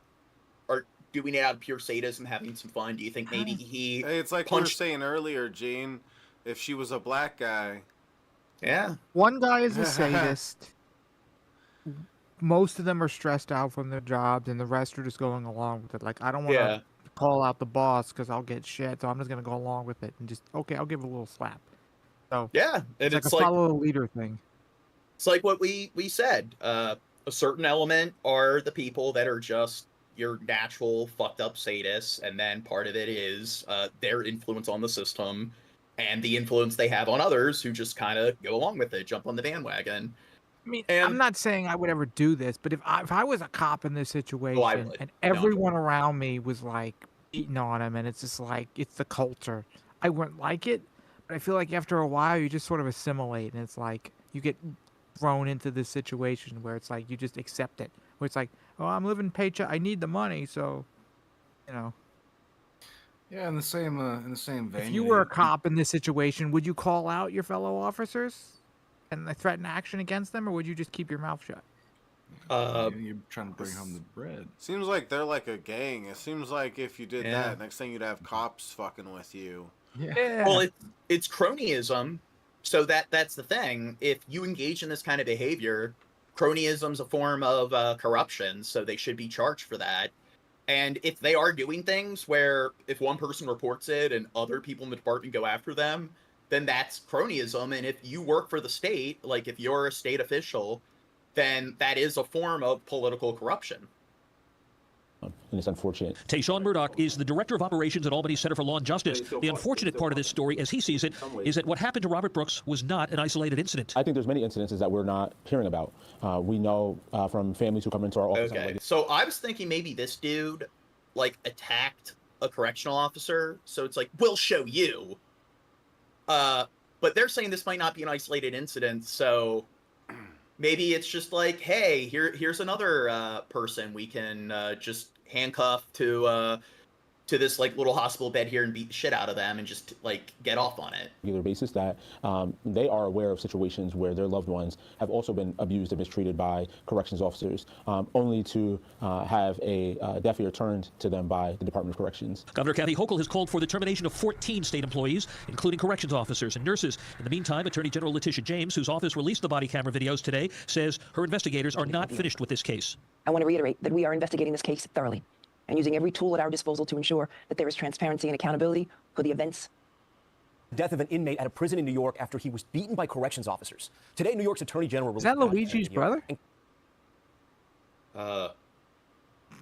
doing it out of pure sadism, having some fun? Do you think maybe he Hey, it's like we were saying earlier, Gene. If she was a black guy. Yeah. One guy is a sadist. Most of them are stressed out from their jobs, and the rest are just going along with it. Like, I don't want to call out the boss because I'll get shit, so I'm just going to go along with it and just, okay, I'll give it a little slap. So yeah, and it's like a follow the leader thing. It's like what we said. A certain element are the people that are just your natural fucked up sadists, and then part of it is their influence on the system and the influence they have on others who just kind of go along with it, jump on the bandwagon. I mean, I'm not saying I would ever do this, but if I was a cop in this situation and everyone around me was like beating on him, and it's just like, it's the culture, I wouldn't like it. But I feel like after a while, you just sort of assimilate, and it's like you get thrown into this situation where it's like you just accept it. Where it's like, oh, I'm living paycheck, I need the money, so, you know. Yeah, in the same vein. If you were a cop in this situation, would you call out your fellow officers and threaten action against them, or would you just keep your mouth shut? You're trying to bring home the bread. Seems like they're like a gang. It seems like if you did that, next thing you'd have cops fucking with you. Yeah. Well, it's cronyism, so that's the thing. If you engage in this kind of behavior, cronyism's a form of corruption, so they should be charged for that. And if they are doing things where if one person reports it and other people in the department go after them, then that's cronyism. And if you work for the state, like if you're a state official, then that is a form of political corruption. And it's unfortunate. Tayshawn Murdoch is the Director of Operations at Albany Center for Law and Justice. The unfortunate part of this story, as he sees it, is that what happened to Robert Brooks was not an isolated incident. I think there's many incidences that we're not hearing about. We know from families who come into our office. Okay, so I was thinking maybe this dude, like, attacked a correctional officer, so it's like, we'll show you. But they're saying this might not be an isolated incident, so maybe it's just like, hey, here's another person we can just handcuff to this like little hospital bed here and beat the shit out of them and just like get off on it. Regular basis that they are aware of situations where their loved ones have also been abused and mistreated by corrections officers, only to have a deaf ear turned to them by the Department of Corrections. Governor Kathy Hochul has called for the termination of 14 state employees, including corrections officers and nurses. In the meantime, Attorney General Letitia James, whose office released the body camera videos today, says her investigators are not finished with this case. I want to reiterate that we are investigating this case thoroughly and using every tool at our disposal to ensure that there is transparency and accountability for the events. Death of an inmate at a prison in New York after he was beaten by corrections officers. Today, New York's Attorney General... Is that Luigi's brother?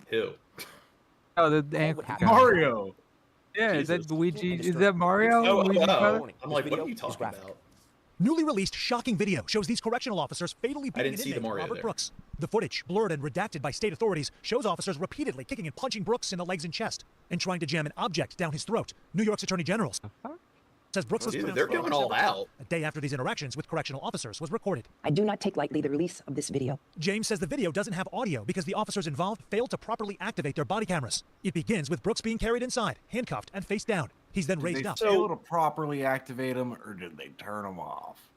Who? Oh, the ankle guy. Mario. Yeah, is that Luigi? Is that Mario? Oh, Luigi's brother? I'm like, what are you talking about? Newly released shocking video shows these correctional officers fatally beating an inmate, Robert Brooks. The footage, blurred and redacted by state authorities, shows officers repeatedly kicking and punching Brooks in the legs and chest and trying to jam an object down his throat. New York's Attorney General says Brooks was Dude, they're going all out. A day after these interactions with correctional officers was recorded. I do not take lightly the release of this video. James says the video doesn't have audio because the officers involved failed to properly activate their body cameras. It begins with Brooks being carried inside, handcuffed, and face down. He's then raised up. Did they fail to properly activate them, or did they turn them off?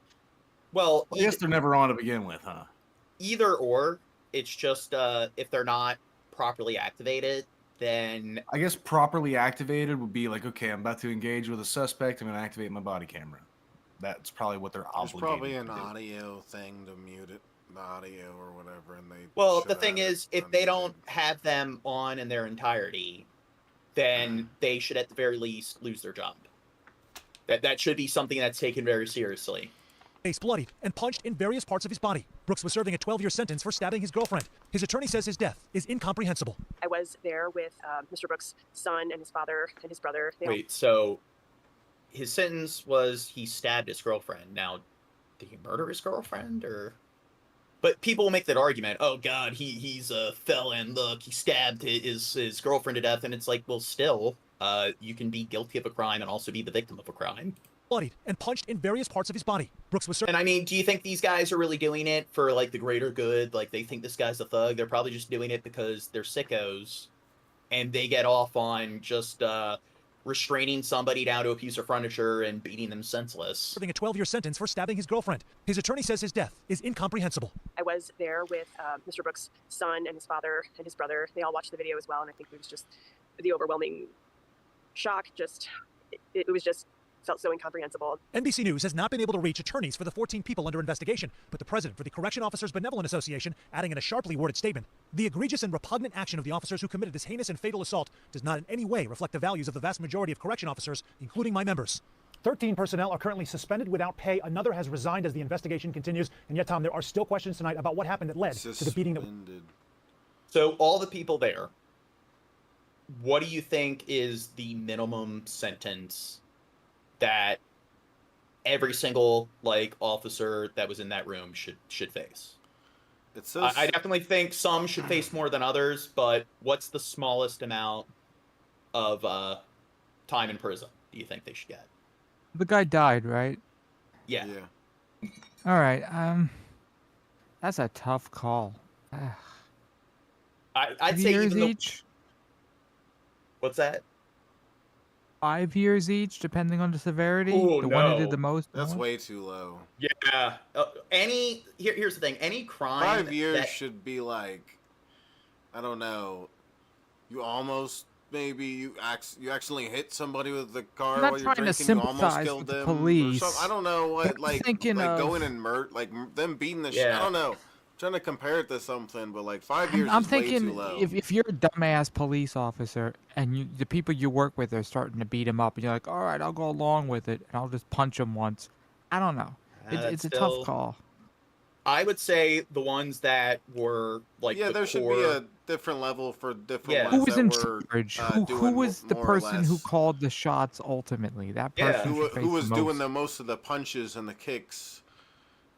Well, I guess they're never on to begin with, huh? Either or. It's just if they're not properly activated, then... I guess properly activated would be like, okay, I'm about to engage with a suspect, I'm going to activate my body camera. That's probably what they're obligated to do. There's probably an audio thing to mute it, the audio or whatever, and they... Well, the thing is, if they don't have them on in their entirety, then they should at the very least lose their job. That should be something that's taken very seriously. Face bloodied and punched in various parts of his body. Brooks was serving a 12-year sentence for stabbing his girlfriend. His attorney says his death is incomprehensible. I was there with Mr. Brooks' son and his father and his brother. Wait, so his sentence was he stabbed his girlfriend. Now, did he murder his girlfriend or? But people will make that argument. Oh God, he's a felon. Look, he stabbed his girlfriend to death, and it's like, well, still, you can be guilty of a crime and also be the victim of a crime. Bloodied and punched in various parts of his body. Brooks was... And I mean, do you think these guys are really doing it for, like, the greater good? Like, they think this guy's a thug? They're probably just doing it because they're sickos, and they get off on just restraining somebody down to a piece of furniture and beating them senseless. Serving a 12-year sentence for stabbing his girlfriend. His attorney says his death is incomprehensible. I was there with Mr. Brooks' son and his father and his brother. They all watched the video as well, and I think it was just the overwhelming shock. It was just... felt so incomprehensible. NBC News has not been able to reach attorneys for the 14 people under investigation, but the president for the Correction Officers Benevolent Association, adding in a sharply worded statement, the egregious and repugnant action of the officers who committed this heinous and fatal assault does not in any way reflect the values of the vast majority of correction officers, including my members. 13 personnel are currently suspended without pay. Another has resigned as the investigation continues. And yet, Tom, there are still questions tonight about what happened that led to the beating that... So all the people there, what do you think is the minimum sentence that every single officer that was in that room should face? I definitely think some should face more than others, but what's the smallest amount of time in prison do you think they should get? The guy died, right? Yeah. All right. That's a tough call. I'd say years even though... each. What's that? 5 years each, depending on the severity. Oh, the one who no. did the most. That's way too low. Yeah. Here's the thing. Any crime 5 years should be like, I don't know. You almost you accidentally hit somebody with the car while you're drinking. You almost killed them. Police. I don't know what go in and them beating the shit. I don't know. Trying to compare it to something, but like 5 years is way too low. If you're a dumbass police officer and the people you work with are starting to beat him up, and you're like, all right, I'll go along with it, and I'll just punch him once. I don't know. It's a tough call. I would say the ones that were like there should be a different level for different ones. Who was in that charge? Were, who was the more or person who less. called the shots ultimately? That person who was doing the most of the punches and the kicks.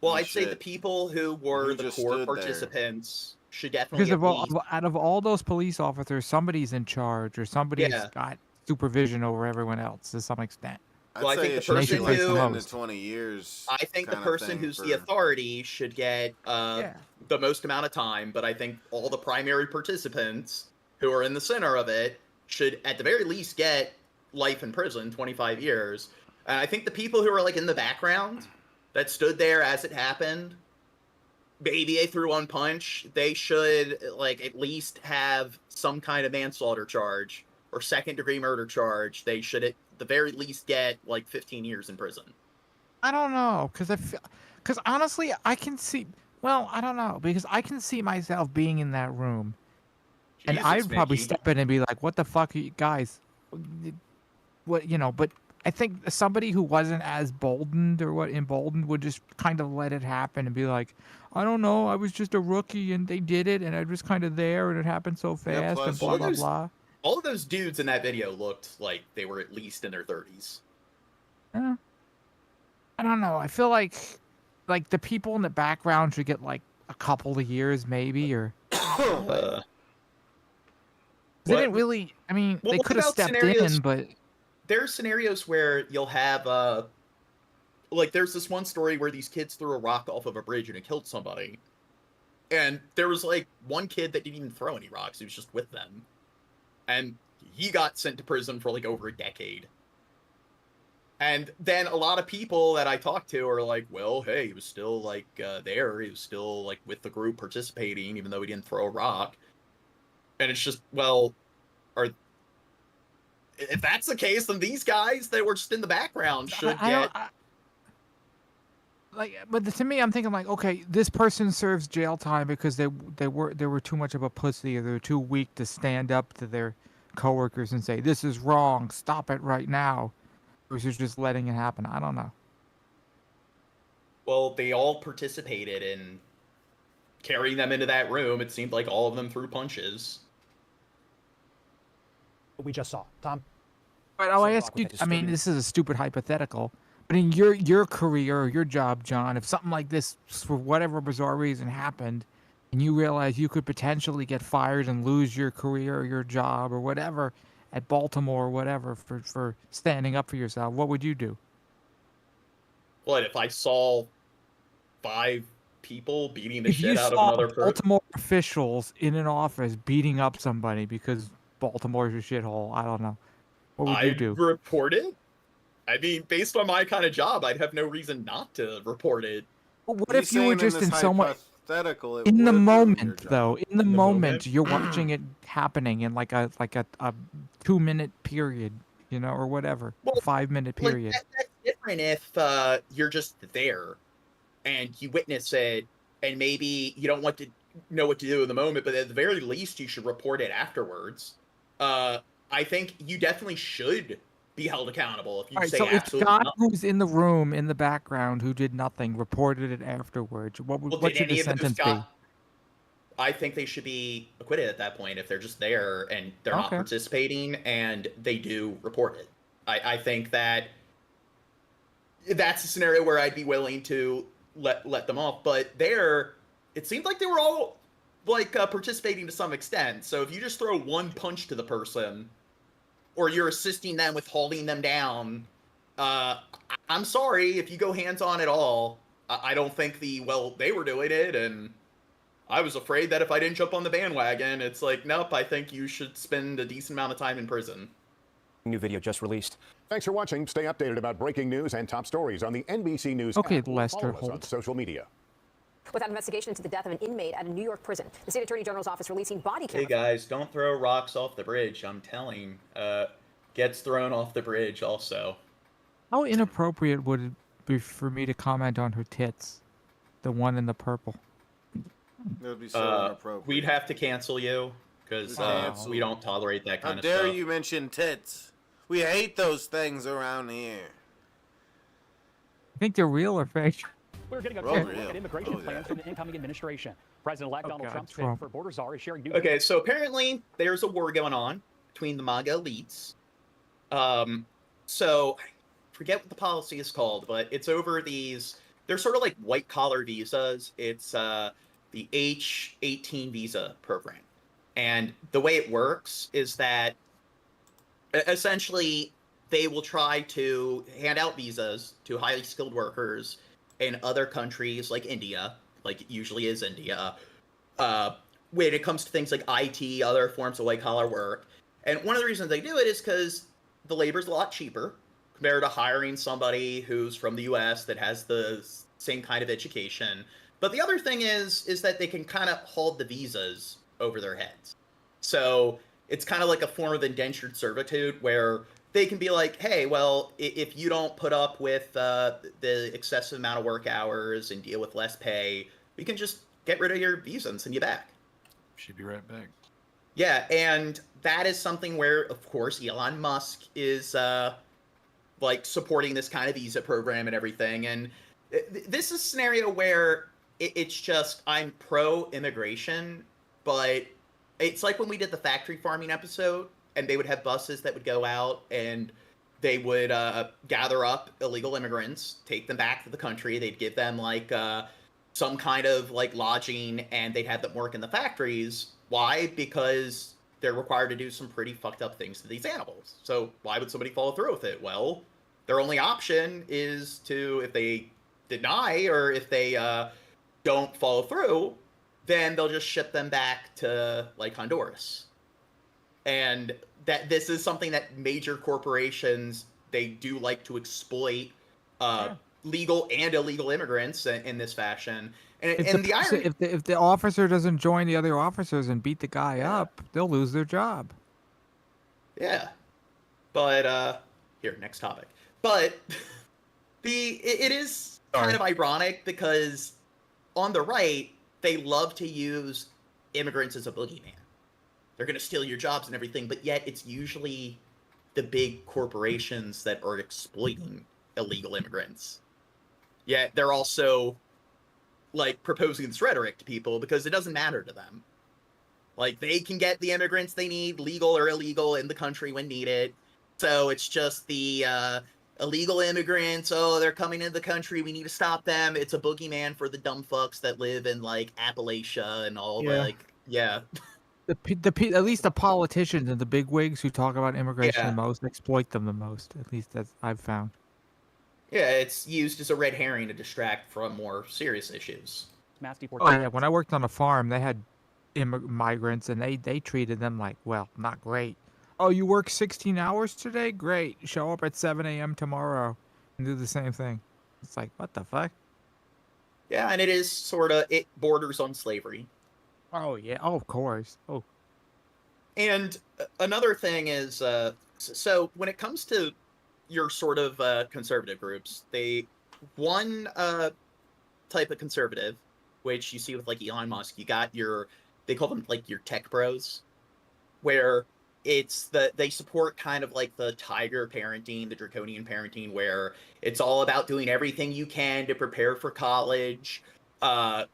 Well, I'd say the people who were the core participants should definitely because out of all those police officers, somebody's in charge or somebody's got supervision over everyone else to some extent. Well, I think the person who 10 to 20 years. I think the person who's the authority should get the most amount of time, but I think all the primary participants who are in the center of it should at the very least get life in prison, 25 years. And I think the people who are like in the background that stood there as it happened, maybe they threw one punch, they should like at least have some kind of manslaughter charge or second-degree murder charge. They should at the very least get like 15 years in prison. I don't know, because honestly, I can see. Well, I don't know, because I can see myself being in that room, and I'd probably step in and be like, "What the fuck, are you guys? What But I think somebody who wasn't as emboldened would just kind of let it happen and be like, "I don't know, I was just a rookie and they did it, and I was kind of there, and it happened so fast, and blah blah blah." All of those dudes in that video looked like they were at least in their 30s. I don't know. I feel like the people in the background should get like a couple of years maybe, or didn't really. I mean, they could have stepped in, but there are scenarios where you'll have like there's this one story where these kids threw a rock off of a bridge and it killed somebody, and there was like one kid that didn't even throw any rocks; he was just with them. And he got sent to prison for like over a decade. And then a lot of people that I talked to are like, well, hey, he was still like there. He was still like with the group participating, even though he didn't throw a rock. And it's just, well, if that's the case, then these guys that were just in the background should get... But to me, I'm thinking like, okay, this person serves jail time because they were too much of a pussy, or they were too weak to stand up to their coworkers and say, "This is wrong. Stop it right now." Versus just letting it happen. I don't know. Well, they all participated in carrying them into that room. It seemed like all of them threw punches. We just saw Tom. But I'll ask you. I mean, this is a stupid hypothetical. But in your career or your job, John, if something like this, for whatever bizarre reason, happened, and you realize you could potentially get fired and lose your career or your job or whatever at Baltimore or whatever for standing up for yourself, what would you do? What if I saw 5 people beating the shit out of another person? Baltimore officials in an office beating up somebody because Baltimore's a shithole, I don't know. What would you do? I'd report it. I mean, based on my kind of job, I'd have no reason not to report it. But what if you were just in so much... In the moment, though, in the moment, you're watching it happening in like a 2-minute period, or whatever, 5-minute period. That's different if you're just there and you witness it, and maybe you don't want to know what to do in the moment, but at the very least, you should report it afterwards. I think you definitely should be held accountable if you say absolutely if the guy who's in the room in the background who did nothing reported it afterwards, what should the sentence be? I think they should be acquitted at that point if they're just there and they're not participating and they do report it. I think that's a scenario where I'd be willing to let them off. But there, it seemed like they were all like participating to some extent. So if you just throw one punch to the person, or you're assisting them with holding them down, I'm sorry, if you go hands-on at all, I don't think they were doing it, and I was afraid that if I didn't jump on the bandwagon, it's like, nope, I think you should spend a decent amount of time in prison. New video just released. Thanks for watching. Stay updated about breaking news and top stories on the NBC News Okay, app. Lester Follow us on social media. Without investigation into the death of an inmate at a New York prison, the state attorney general's office releasing body cams. Hey guys, don't throw rocks off the bridge. I'm telling. Gets thrown off the bridge also. How inappropriate would it be for me to comment on her tits? The one in the purple. That would be so inappropriate. We'd have to cancel you because we don't tolerate that kind of stuff. How dare you mention tits? We hate those things around here. I think they're real or fake. We're getting a closer look at immigration plans from the incoming administration. President-elect Donald Trump's pick for border czar is sharing new. Okay, so apparently there's a war going on between the MAGA elites. So I forget what the policy is called, but it's over these. They're sort of like white-collar visas. It's the H-18 visa program, and the way it works is that essentially they will try to hand out visas to highly skilled workers in other countries like India, like it usually is India, when it comes to things like IT, other forms of white-collar work. And one of the reasons they do it is because the labor's a lot cheaper compared to hiring somebody who's from the U.S. that has the same kind of education. But the other thing is that they can kind of hold the visas over their heads. So it's kind of like a form of indentured servitude where they can be like, hey, well, if you don't put up with the excessive amount of work hours and deal with less pay, we can just get rid of your visa and send you back. Should be right back. Yeah, and that is something where, of course, Elon Musk is like supporting this kind of visa program and everything. And this is a scenario where it's just I'm pro-immigration, but it's like when we did the factory farming episode, and they would have buses that would go out and they would gather up illegal immigrants, take them back to the country. They'd give them like some kind of like lodging, and they'd have them work in the factories. Why? Because they're required to do some pretty fucked up things to these animals. So why would somebody follow through with it? Well, their only option is to, if they deny or if they don't follow through, then they'll just ship them back to like Honduras. And that this is something that major corporations, they do like to exploit legal and illegal immigrants in this fashion. And the irony, if the officer doesn't join the other officers and beat the guy up, they'll lose their job. Yeah. But here, next topic. But it is kind of ironic because on the right, they love to use immigrants as a boogeyman. They're going to steal your jobs and everything, but yet it's usually the big corporations that are exploiting illegal immigrants. Yet they're also like proposing this rhetoric to people because it doesn't matter to them. Like they can get the immigrants they need, legal or illegal, in the country when needed. So it's just the illegal immigrants. Oh, they're coming into the country. We need to stop them. It's a boogeyman for the dumb fucks that live in like Appalachia and all the like, yeah. At least the politicians and the bigwigs who talk about immigration the most exploit them the most. At least that's I've found. Yeah, it's used as a red herring to distract from more serious issues. Oh yeah, when I worked on a farm, they had migrants, and they treated them like, well, not great. Oh, you work 16 hours today? Great. Show up at 7 a.m. tomorrow and do the same thing. It's like, what the fuck? Yeah, and it is sort of, it borders on slavery. Oh, yeah. Oh, of course. Oh. And another thing is, so when it comes to your sort of conservative groups, one type of conservative, which you see with like Elon Musk, you got they call them like your tech bros, where they support kind of like the tiger parenting, the draconian parenting, where it's all about doing everything you can to prepare for college.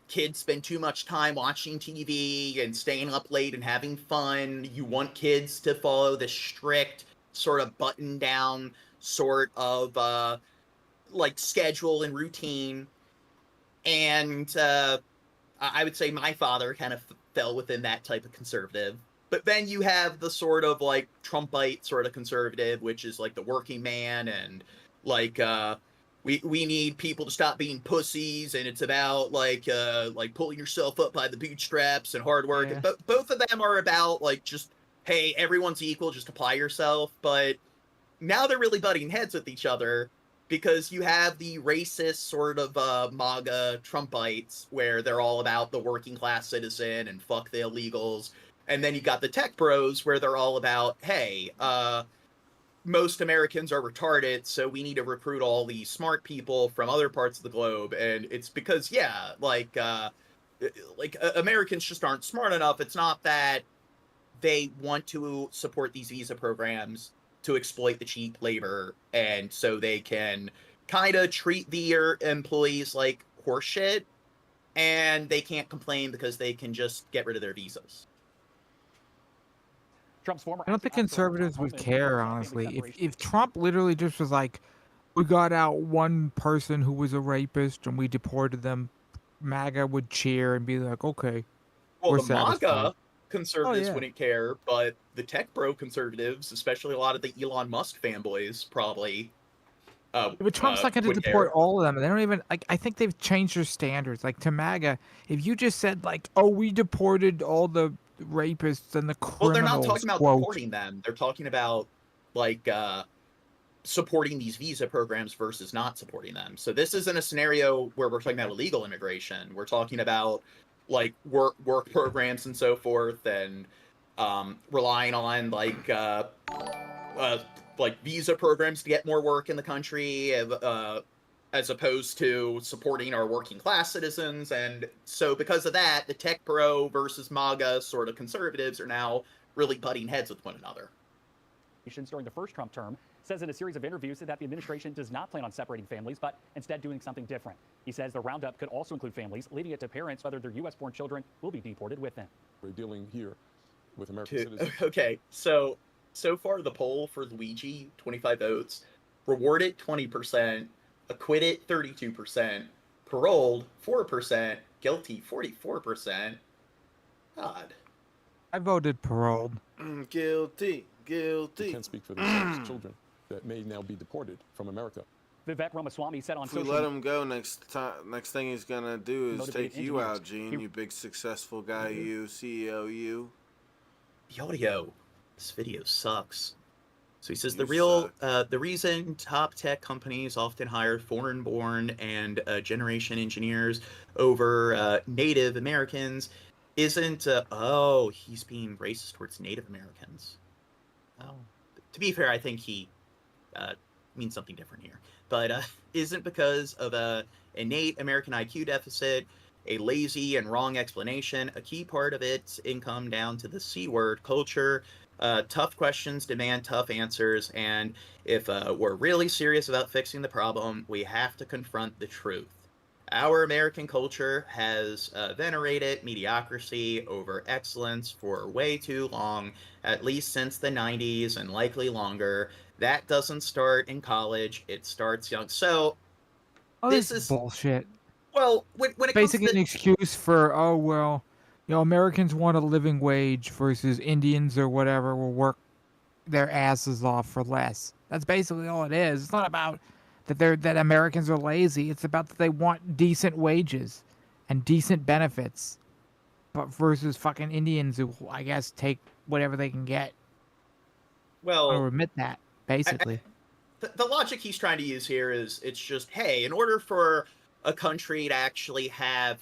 Kids spend too much time watching TV and staying up late and having fun. You want kids to follow the strict sort of button down sort of like schedule and routine. And I would say my father kind of fell within that type of conservative. But then you have the sort of like Trumpite sort of conservative, which is like the working man and like we need people to stop being pussies, and it's about like pulling yourself up by the bootstraps and hard work. Yeah. But both of them are about like just, hey, everyone's equal, just apply yourself. But now they're really butting heads with each other because you have the racist sort of MAGA Trumpites where they're all about the working class citizen and fuck the illegals. And then you got the tech bros where they're all about, hey, most Americans are retarded, so we need to recruit all these smart people from other parts of the globe. And it's because, Americans just aren't smart enough. It's not that they want to support these visa programs to exploit the cheap labor, and so they can kind of treat their employees like horseshit, and they can't complain because they can just get rid of their visas. Trump's former I don't think conservatives would care, honestly. If Trump literally just was like, we got out one person who was a rapist and we deported them, MAGA would cheer and be like, okay. Well, we're the MAGA satisfied. conservatives wouldn't care, but the tech bro conservatives, especially a lot of the Elon Musk fanboys, probably. But Trump's not going to deport all of them. They don't even like. I think they've changed their standards. Like to MAGA, if you just said like, "Oh, we deported all the rapists and the criminals," well, they're not talking about deporting them. They're talking about like supporting these visa programs versus not supporting them. So this isn't a scenario where we're talking about illegal immigration. We're talking about like work programs and so forth, and relying on like visa programs to get more work in the country, as opposed to supporting our working class citizens. And so because of that, the tech bro versus MAGA sort of conservatives are now really butting heads with one another. During the first Trump term, says in a series of interviews that the administration does not plan on separating families, but instead doing something different. He says the roundup could also include families, leaving it to parents whether their U.S.-born children will be deported with them. We're dealing here with American citizens. Okay, so far the poll for Luigi, 25 votes, rewarded 20%, acquitted 32%, paroled 4%, guilty 44%. God. I voted paroled. Guilty. They can't speak for themselves. Children that may now be deported from America. Vivek Ramaswamy said on If we let him go, next thing he's gonna do is take you out, Gene. You big successful guy, you CEO, you. The audio. This video sucks. So he says the reason top tech companies often hire foreign-born and generation engineers over Native Americans isn't. He's being racist towards Native Americans. To be fair, I think he means something different here, but isn't because of a innate American IQ deficit, a lazy and wrong explanation. A key part of its income down to the C word culture. Tough questions demand tough answers, and if we're really serious about fixing the problem, we have to confront the truth. Our American culture has venerated mediocrity over excellence for way too long, at least since the 90s and likely longer. That doesn't start in college, it starts young. So, this is bullshit. Well, when it basically comes to an excuse for, Americans want a living wage versus Indians or whatever will work their asses off for less. That's basically all it is. It's not about that Americans are lazy. It's about that they want decent wages and decent benefits, but versus fucking Indians who, I guess, take whatever they can get. Well, or admit that, basically. The logic he's trying to use here is it's just, hey, in order for a country to actually have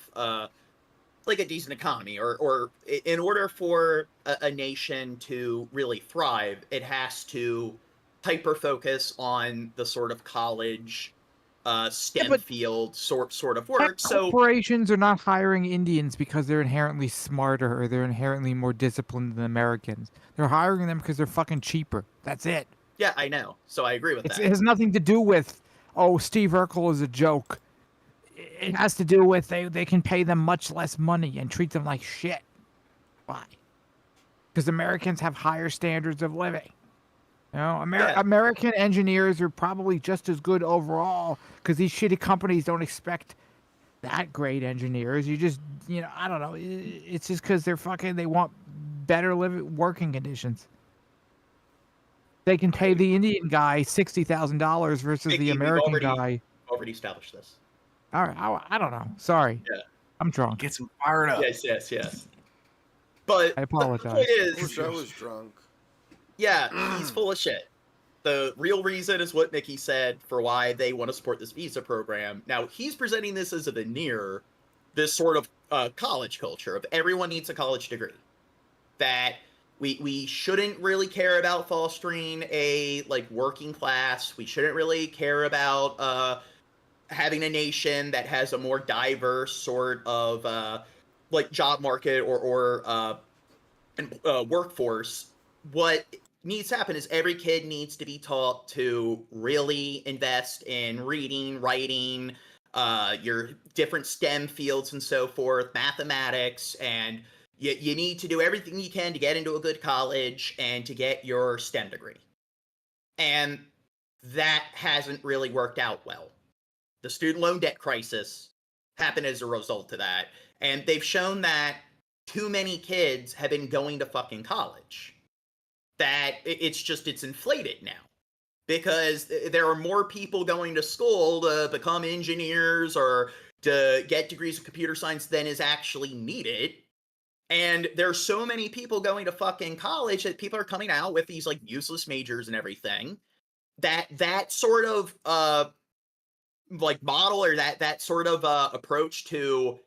like a decent economy, or in order for a nation to really thrive, it has to hyper focus on the sort of college STEM field sort of work. So corporations are not hiring Indians because they're inherently smarter or they're inherently more disciplined than Americans. They're hiring them because they're fucking cheaper. That's it. Yeah, I know. So I agree with that. It has nothing to do with, Steve Urkel is a joke. It has to do with they can pay them much less money and treat them like shit. Why? Because Americans have higher standards of living. American engineers are probably just as good overall because these shitty companies don't expect that great engineers. You just, I don't know. It's just because they want better working conditions. They can pay the Indian guy $60,000 versus the American guy. Already established this. All right, I don't know. Sorry. Yeah. I'm drunk. Get some fired up. Yes. But I apologize. The point is, I was drunk. Yeah, he's full of shit. the real reason is what Nikki said for why they want to support this visa program. Now, he's presenting this as a veneer, this sort of college culture of everyone needs a college degree. That we shouldn't really care about fostering a, like, working class. We shouldn't really care about having a nation that has a more diverse sort of, like, job market or workforce. What needs to happen is every kid needs to be taught to really invest in reading, writing, your different STEM fields and so forth, mathematics, and you need to do everything you can to get into a good college and to get your STEM degree. And that hasn't really worked out well. The student loan debt crisis happened as a result of that. And they've shown that too many kids have been going to fucking college. That it's inflated now. Because there are more people going to school to become engineers or to get degrees in computer science than is actually needed. And there's so many people going to fucking college that people are coming out with these, like, useless majors and everything. That sort of like model, or that sort of approach to,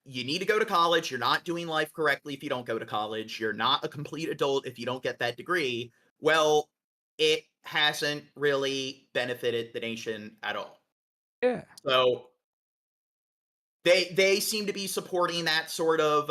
you need to go to college, you're not doing life correctly if you don't go to college, you're not a complete adult if you don't get that degree. Well, it hasn't really benefited the nation at all. Yeah. So they seem to be supporting that sort of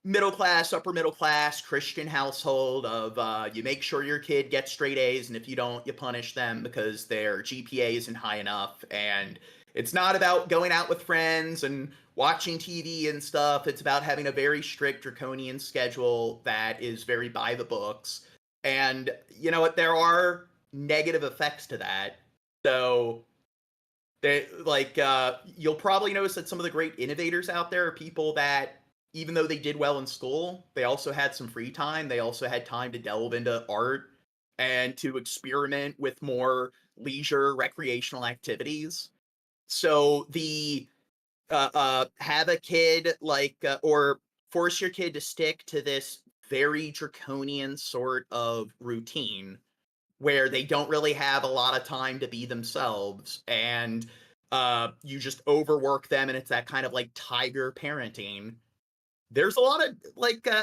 middle class, upper middle class Christian household of you make sure your kid gets straight A's, and if you don't, you punish them because their GPA isn't high enough. And it's not about going out with friends and watching TV and stuff. It's about having a very strict draconian schedule that is very by the books. And you know what? There are negative effects to that. So you'll probably notice that some of the great innovators out there are people that, even though they did well in school, they also had some free time. They also had time to delve into art and to experiment with more leisure recreational activities. So the have a kid or force your kid to stick to this very draconian sort of routine where they don't really have a lot of time to be themselves, and you just overwork them, and it's that kind of like tiger parenting. There's a lot of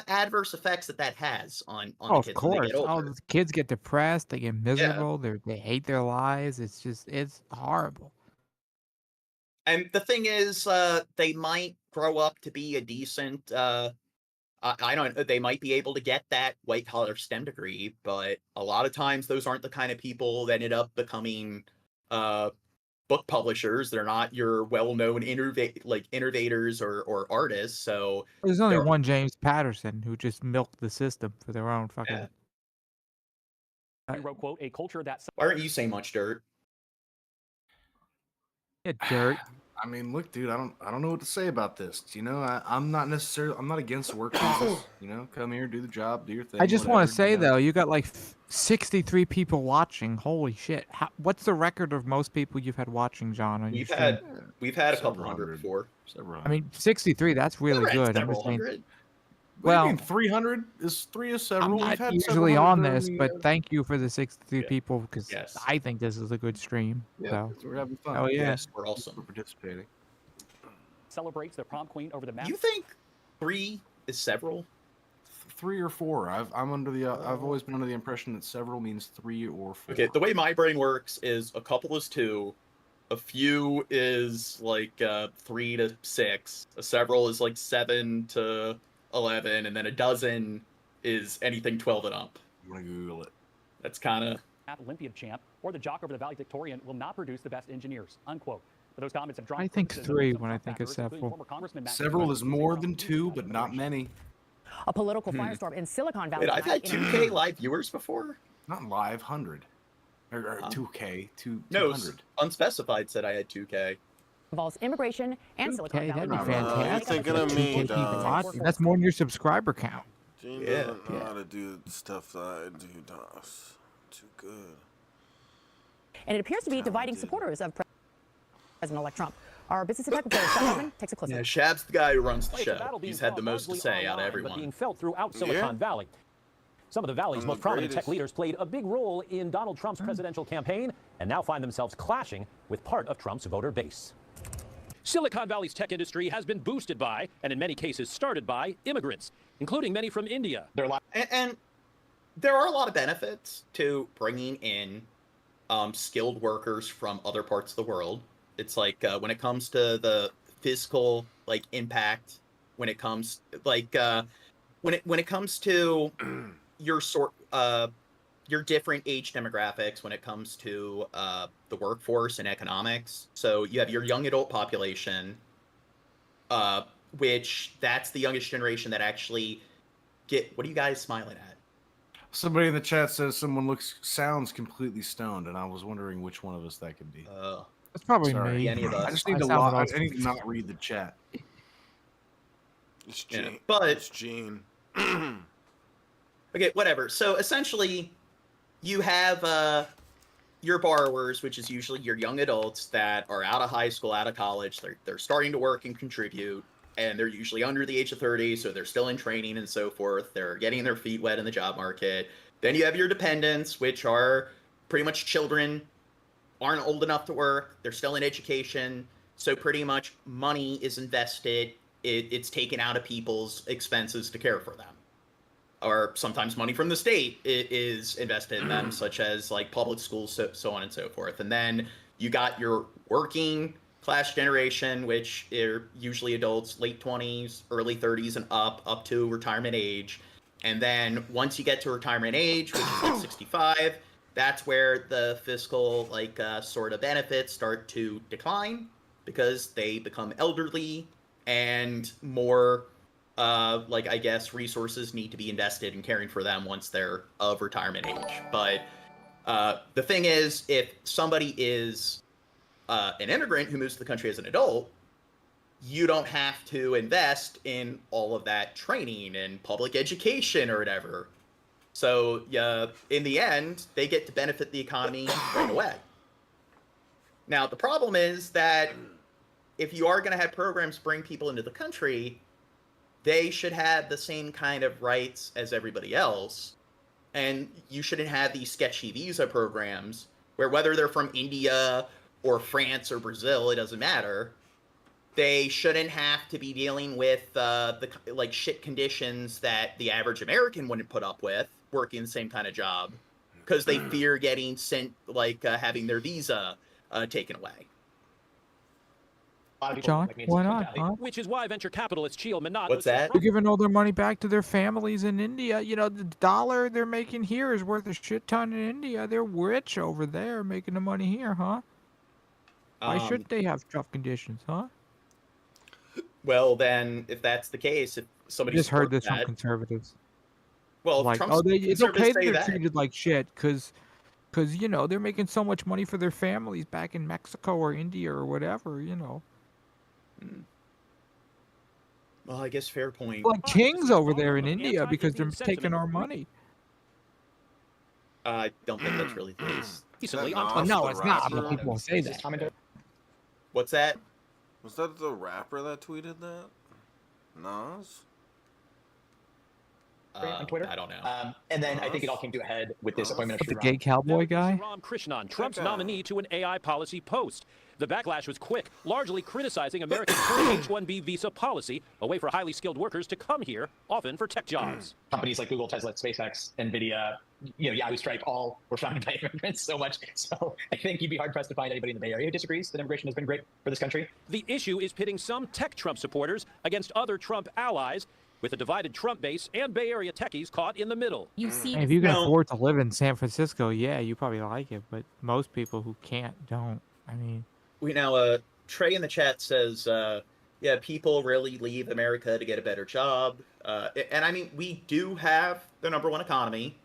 adverse effects that has on the kids. Of course. The kids get depressed, they get miserable, they hate their lives. It's horrible. And the thing is, they might grow up to be a decent they might be able to get that white collar STEM degree, but a lot of times those aren't the kind of people that ended up becoming book publishers. They're not your well-known innovators or artists. So there's only one James Patterson who just milked the system for their own fucking. He wrote, quote, a culture that. Why aren't you saying much, Dirt? Yeah, Dirt. I mean, look, dude, I don't know what to say about this. You know, I'm not against work visas. You know, come here, do the job, do your thing. I just want to say though, you got like 63 people watching. Holy shit! What's the record of most people you've had watching, John? On we've your had stream? we've had a couple hundred before. I mean, 63. That's really good. I'm just saying. Well, 300 is several. I'm not usually on this, but thank you for the 63 people because I think this is a good stream. Yeah, so we're having fun. Oh yeah, yes, we're awesome. We're participating. Celebrates the prom queen over the map. You think 3 is several? 3 or 4. I've always been under the impression that several means 3 or 4. Okay, the way my brain works is a couple is 2, a few is like 3 to 6, a several is like 7 to 11, and then a dozen is anything 12 and up. I'm gonna Google it. That's kind of Olympiad champ or the jock over the valedictorian will not produce the best engineers. Unquote. But those comments have drawn. I think 3 when I think of several. Several is more than 2, but not many. A political firestorm in Silicon Valley. Wait, I've had 2K live viewers before. Not live, 100 or 2K, 200. No, unspecified said I had 2K. Involves immigration and Silicon That'd Valley. be fantastic. You're thinking of me, dog. That's more than your subscriber count. Gene doesn't know how to do stuff that I do, does. Too good. And it appears to be dividing supporters of President-elect Trump. Our business attack reporter, Scott Hartman, takes a closer look. Shab's the guy who runs the show. He's had the most to say out of everyone. Being felt throughout Silicon Valley. Some of the Valley's most prominent tech leaders played a big role in Donald Trump's presidential campaign and now find themselves clashing with part of Trump's voter base. Silicon Valley's tech industry has been boosted by, and in many cases started by, immigrants, including many from India. And there are a lot of benefits to bringing in skilled workers from other parts of the world. It's like when it comes to the physical impact, when it comes when it comes to your different age demographics, when it comes to the workforce and economics. So you have your young adult population, which that's the youngest generation that actually get. What are you guys smiling at? Somebody in the chat says someone sounds completely stoned, and I was wondering which one of us that could be. That's probably Sorry. me. Any of us. I just need I need to not read the chat. It's Gene. But it's Gene. Okay, whatever. So essentially, you have your borrowers, which is usually your young adults that are out of high school, out of college. They're starting to work and contribute, and they're usually under the age of 30, so they're still in training and so forth. They're getting their feet wet in the job market. Then you have your dependents, which are pretty much children, aren't old enough to work. They're still in education, so pretty much money is invested. It's taken out of people's expenses to care for them. Or sometimes money from the state is invested in them, such as public schools, so on and so forth. And then you got your working class generation, which are usually adults, late 20s, early 30s and up to retirement age. And then once you get to retirement age, which is 65, that's where the fiscal sort of benefits start to decline because they become elderly and more I guess resources need to be invested in caring for them once they're of retirement age. But the thing is, if somebody is an immigrant who moves to the country as an adult, you don't have to invest in all of that training and public education or whatever. So in the end, they get to benefit the economy right away. Now, the problem is that if you are going to have programs bring people into the country, they should have the same kind of rights as everybody else. And you shouldn't have these sketchy visa programs where whether they're from India or France or Brazil, it doesn't matter. They shouldn't have to be dealing with the shit conditions that the average American wouldn't put up with working the same kind of job because they fear getting sent, having their visa taken away. John, why not? Huh? Which is why venture capitalist Chio Minot. What's that? They're giving all their money back to their families in India. You know, the dollar they're making here is worth a shit ton in India. They're rich over there making the money here, huh? Why shouldn't they have tough conditions, huh? Well, then, if that's the case, if somebody just heard this from conservatives. Well, it's okay that they're treated like shit because they're making so much money for their families back in Mexico or India or whatever, Well, I guess fair point. Like kings over there in India because they're taking our money. I don't think that's really the case. No, it's not. But people will say that. What's that? Was that the rapper that tweeted that? Nas? On Twitter. I don't know. And then I think it all came to a head with this appointment of The gay cowboy guy? Ram Krishnan, Trump's nominee to an AI policy post. The backlash was quick, largely criticizing America's current H-1B visa policy, a way for highly skilled workers to come here, often for tech jobs. Companies like Google, Tesla, SpaceX, NVIDIA, Yahoo, Stripe, all were founded by immigrants so much. So I think you'd be hard-pressed to find anybody in the Bay Area who disagrees that immigration has been great for this country. The issue is pitting some tech Trump supporters against other Trump allies, with a divided Trump base and Bay Area techies caught in the middle. If you can afford to live in San Francisco, yeah, you probably like it. But most people who can't don't. I mean, Trey in the chat says, yeah, people really leave America to get a better job. And I mean, we do have the #1 economy.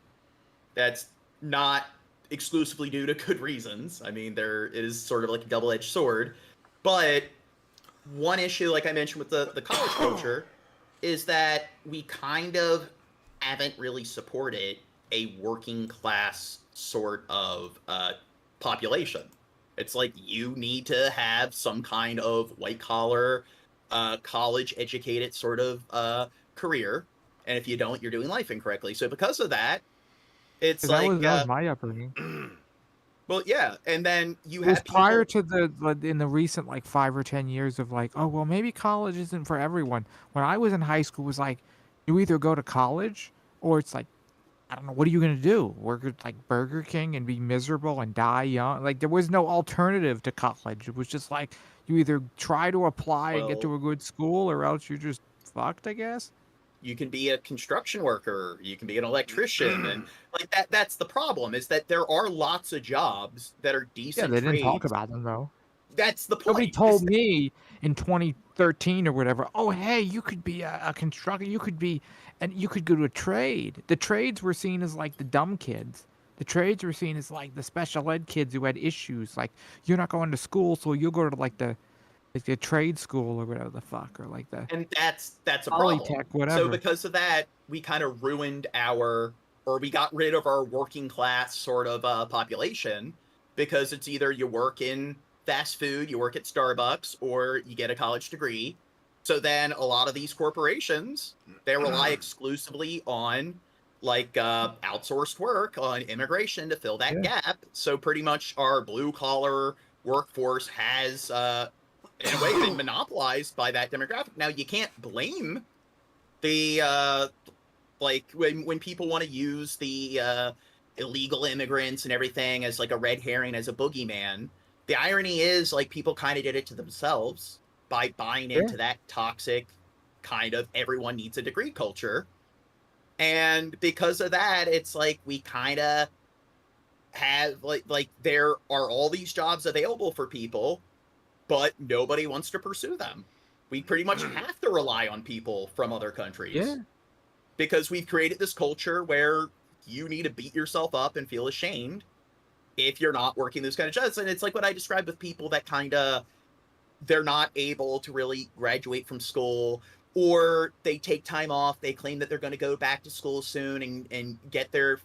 That's not exclusively due to good reasons. I mean, there is sort of like a double-edged sword. But one issue, like I mentioned with the college culture, is that we kind of haven't really supported a working class sort of population. It's like you need to have some kind of white collar, college educated sort of career And if you don't, you're doing life incorrectly. So because of that, it's that like was my upbringing. well, yeah, and then you It was have people, prior to in the recent like 5 or 10 years of like, oh well, maybe college isn't for everyone. When I was in high school, it was like, you either go to college or it's like, I don't know, what are you gonna do? Work at like Burger King and be miserable and die young? Like there was no alternative to college. It was just like you either try to apply and get to a good school or else you're just fucked, I guess. you can be a construction worker, you can be an electrician, and like that's the problem, is that there are lots of jobs that are Yeah, decent they didn't talk trades. about them though. That's the point. Nobody told me in 2013 or whatever, oh, hey, you could be a constructor, you could go to a trade. The trades were seen as like the dumb kids. The trades were seen as like the special ed kids who had issues. Like, you're not going to school, so you'll go to like the trade school or whatever the fuck, or like the. And that's a problem. Polytech, whatever. So because of that, we kind of ruined we got rid of our working class sort of population, because it's either you work in fast food, you work at Starbucks, or you get a college degree. So then a lot of these corporations, they rely exclusively on like outsourced work, on immigration to fill that gap. So pretty much our blue collar workforce has in a way been monopolized by that demographic. Now you can't blame the like when people want to use the illegal immigrants and everything as like a red herring, as a boogeyman. The irony is, like, people kind of did it to themselves by buying into that toxic kind of everyone needs a degree culture. And because of that, it's like we kind of have like there are all these jobs available for people, but nobody wants to pursue them. We pretty much have to rely on people from other countries. Because we've created this culture where you need to beat yourself up and feel ashamed if you're not working those kind of jobs. And it's like what I described with people that kind of, they're not able to really graduate from school, or they take time off. They claim that they're going to go back to school soon and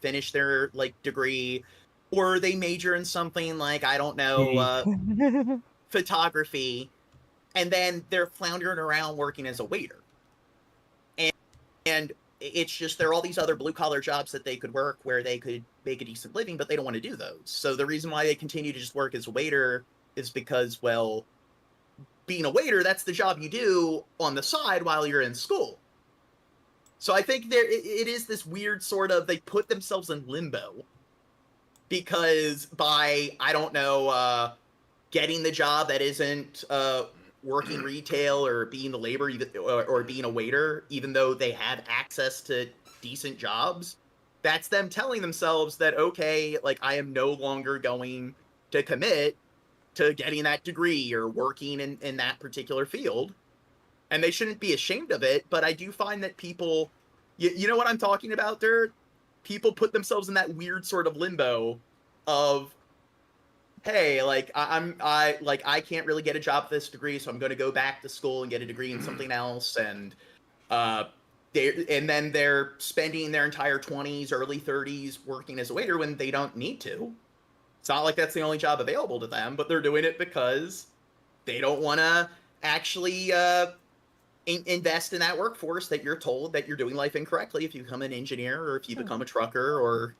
finish their like degree, or they major in something like, I don't know, photography, and then they're floundering around working as a waiter. And it's just, there are all these other blue collar jobs that they could work where they could make a decent living, but they don't want to do those. So the reason why they continue to just work as a waiter is because, well, being a waiter, that's the job you do on the side while you're in school. So I think it is this weird sort of, they put themselves in limbo because by, I don't know, getting the job that isn't working retail or being the labor or being a waiter, even though they have access to decent jobs, that's them telling themselves that, okay, like I am no longer going to commit to getting that degree or working in that particular field. And they shouldn't be ashamed of it. But I do find that people, you know what I'm talking about there? People put themselves in that weird sort of limbo of, hey, like I can't really get a job with this degree, so I'm going to go back to school and get a degree in something else. And then they're spending their entire 20s, early 30s working as a waiter when they don't need to. It's not like that's the only job available to them, but they're doing it because they don't want to actually invest in that workforce that you're told that you're doing life incorrectly if you become an engineer or if you become a trucker or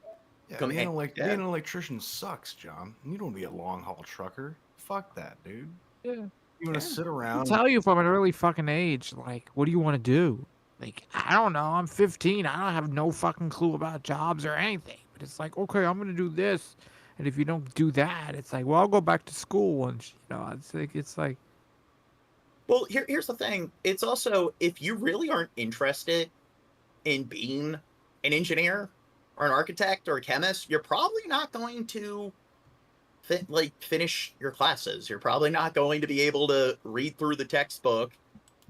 being an electrician sucks, John. You don't want to be a long haul trucker. Fuck that, dude. Yeah. You want to sit around? I'll tell you from an early fucking age, like, what do you want to do? Like, I don't know. I'm 15. I don't have no fucking clue about jobs or anything. But it's like, okay, I'm gonna do this. And if you don't do that, it's like, well, I'll go back to school, and it's like. Well, here's the thing. It's also, if you really aren't interested in being an engineer or an architect or a chemist, you're probably not going to finish your classes. You're probably not going to be able to read through the textbook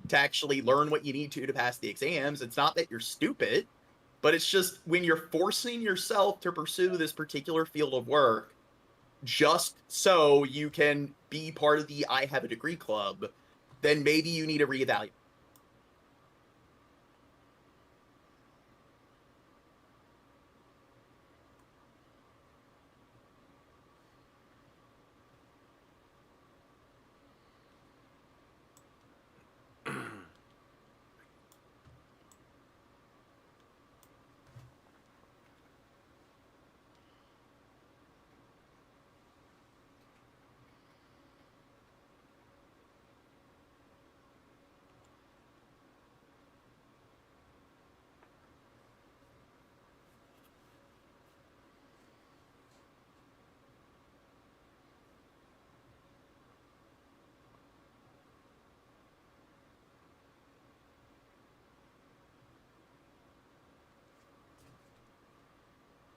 to actually learn what you need to pass the exams. It's not that you're stupid. But it's just when you're forcing yourself to pursue this particular field of work just so you can be part of the I have a degree club, then maybe you need to reevaluate.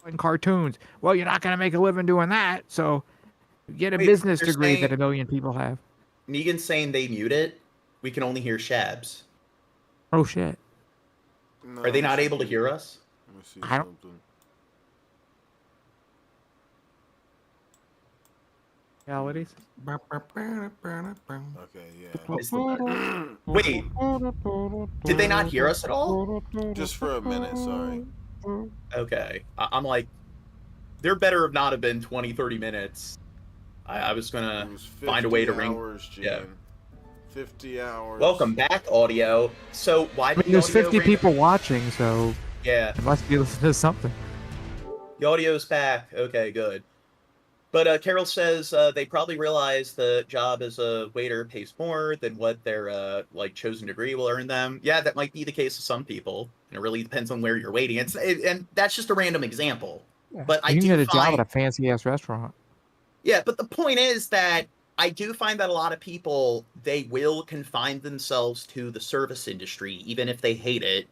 in cartoons. Well, you're not going to make a living doing that, so get a business degree that a million people have. Negan's saying they mute it. We can only hear Shabs. Oh shit! No, Are they not able to hear us? Let me see I don't. something. Realities. Okay, yeah. Wait, did they not hear us at all? Just for a minute, sorry. Okay, I'm like, there better have not have been 20, 30 minutes. I was gonna find a way to ring. Yeah. 50 hours. Welcome back, audio. So why I did mean, there's 50 people watching, so yeah, it must be listening to something. The audio's back. Okay, good. But Carol says they probably realize the job as a waiter pays more than what their like chosen degree will earn them. Yeah, that might be the case of some people, and it really depends on where you're waiting. And that's just a random example. Yeah. But I you do can get a find, job at a fancy ass restaurant. Yeah, but the point is that I do find that a lot of people, they will confine themselves to the service industry, even if they hate it.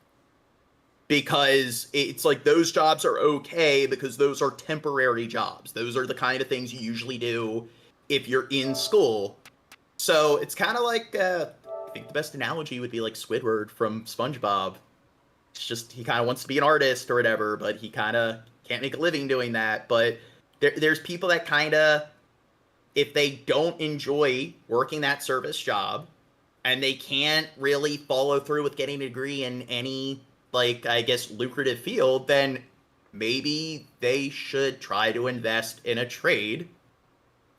Because it's like those jobs are okay because those are temporary jobs. Those are the kind of things you usually do if you're in school. So it's kind of like, I think the best analogy would be like Squidward from SpongeBob. It's just he kind of wants to be an artist or whatever, but he kind of can't make a living doing that. But there's people that kind of, if they don't enjoy working that service job and they can't really follow through with getting a degree in any, like, I guess, lucrative field, then maybe they should try to invest in a trade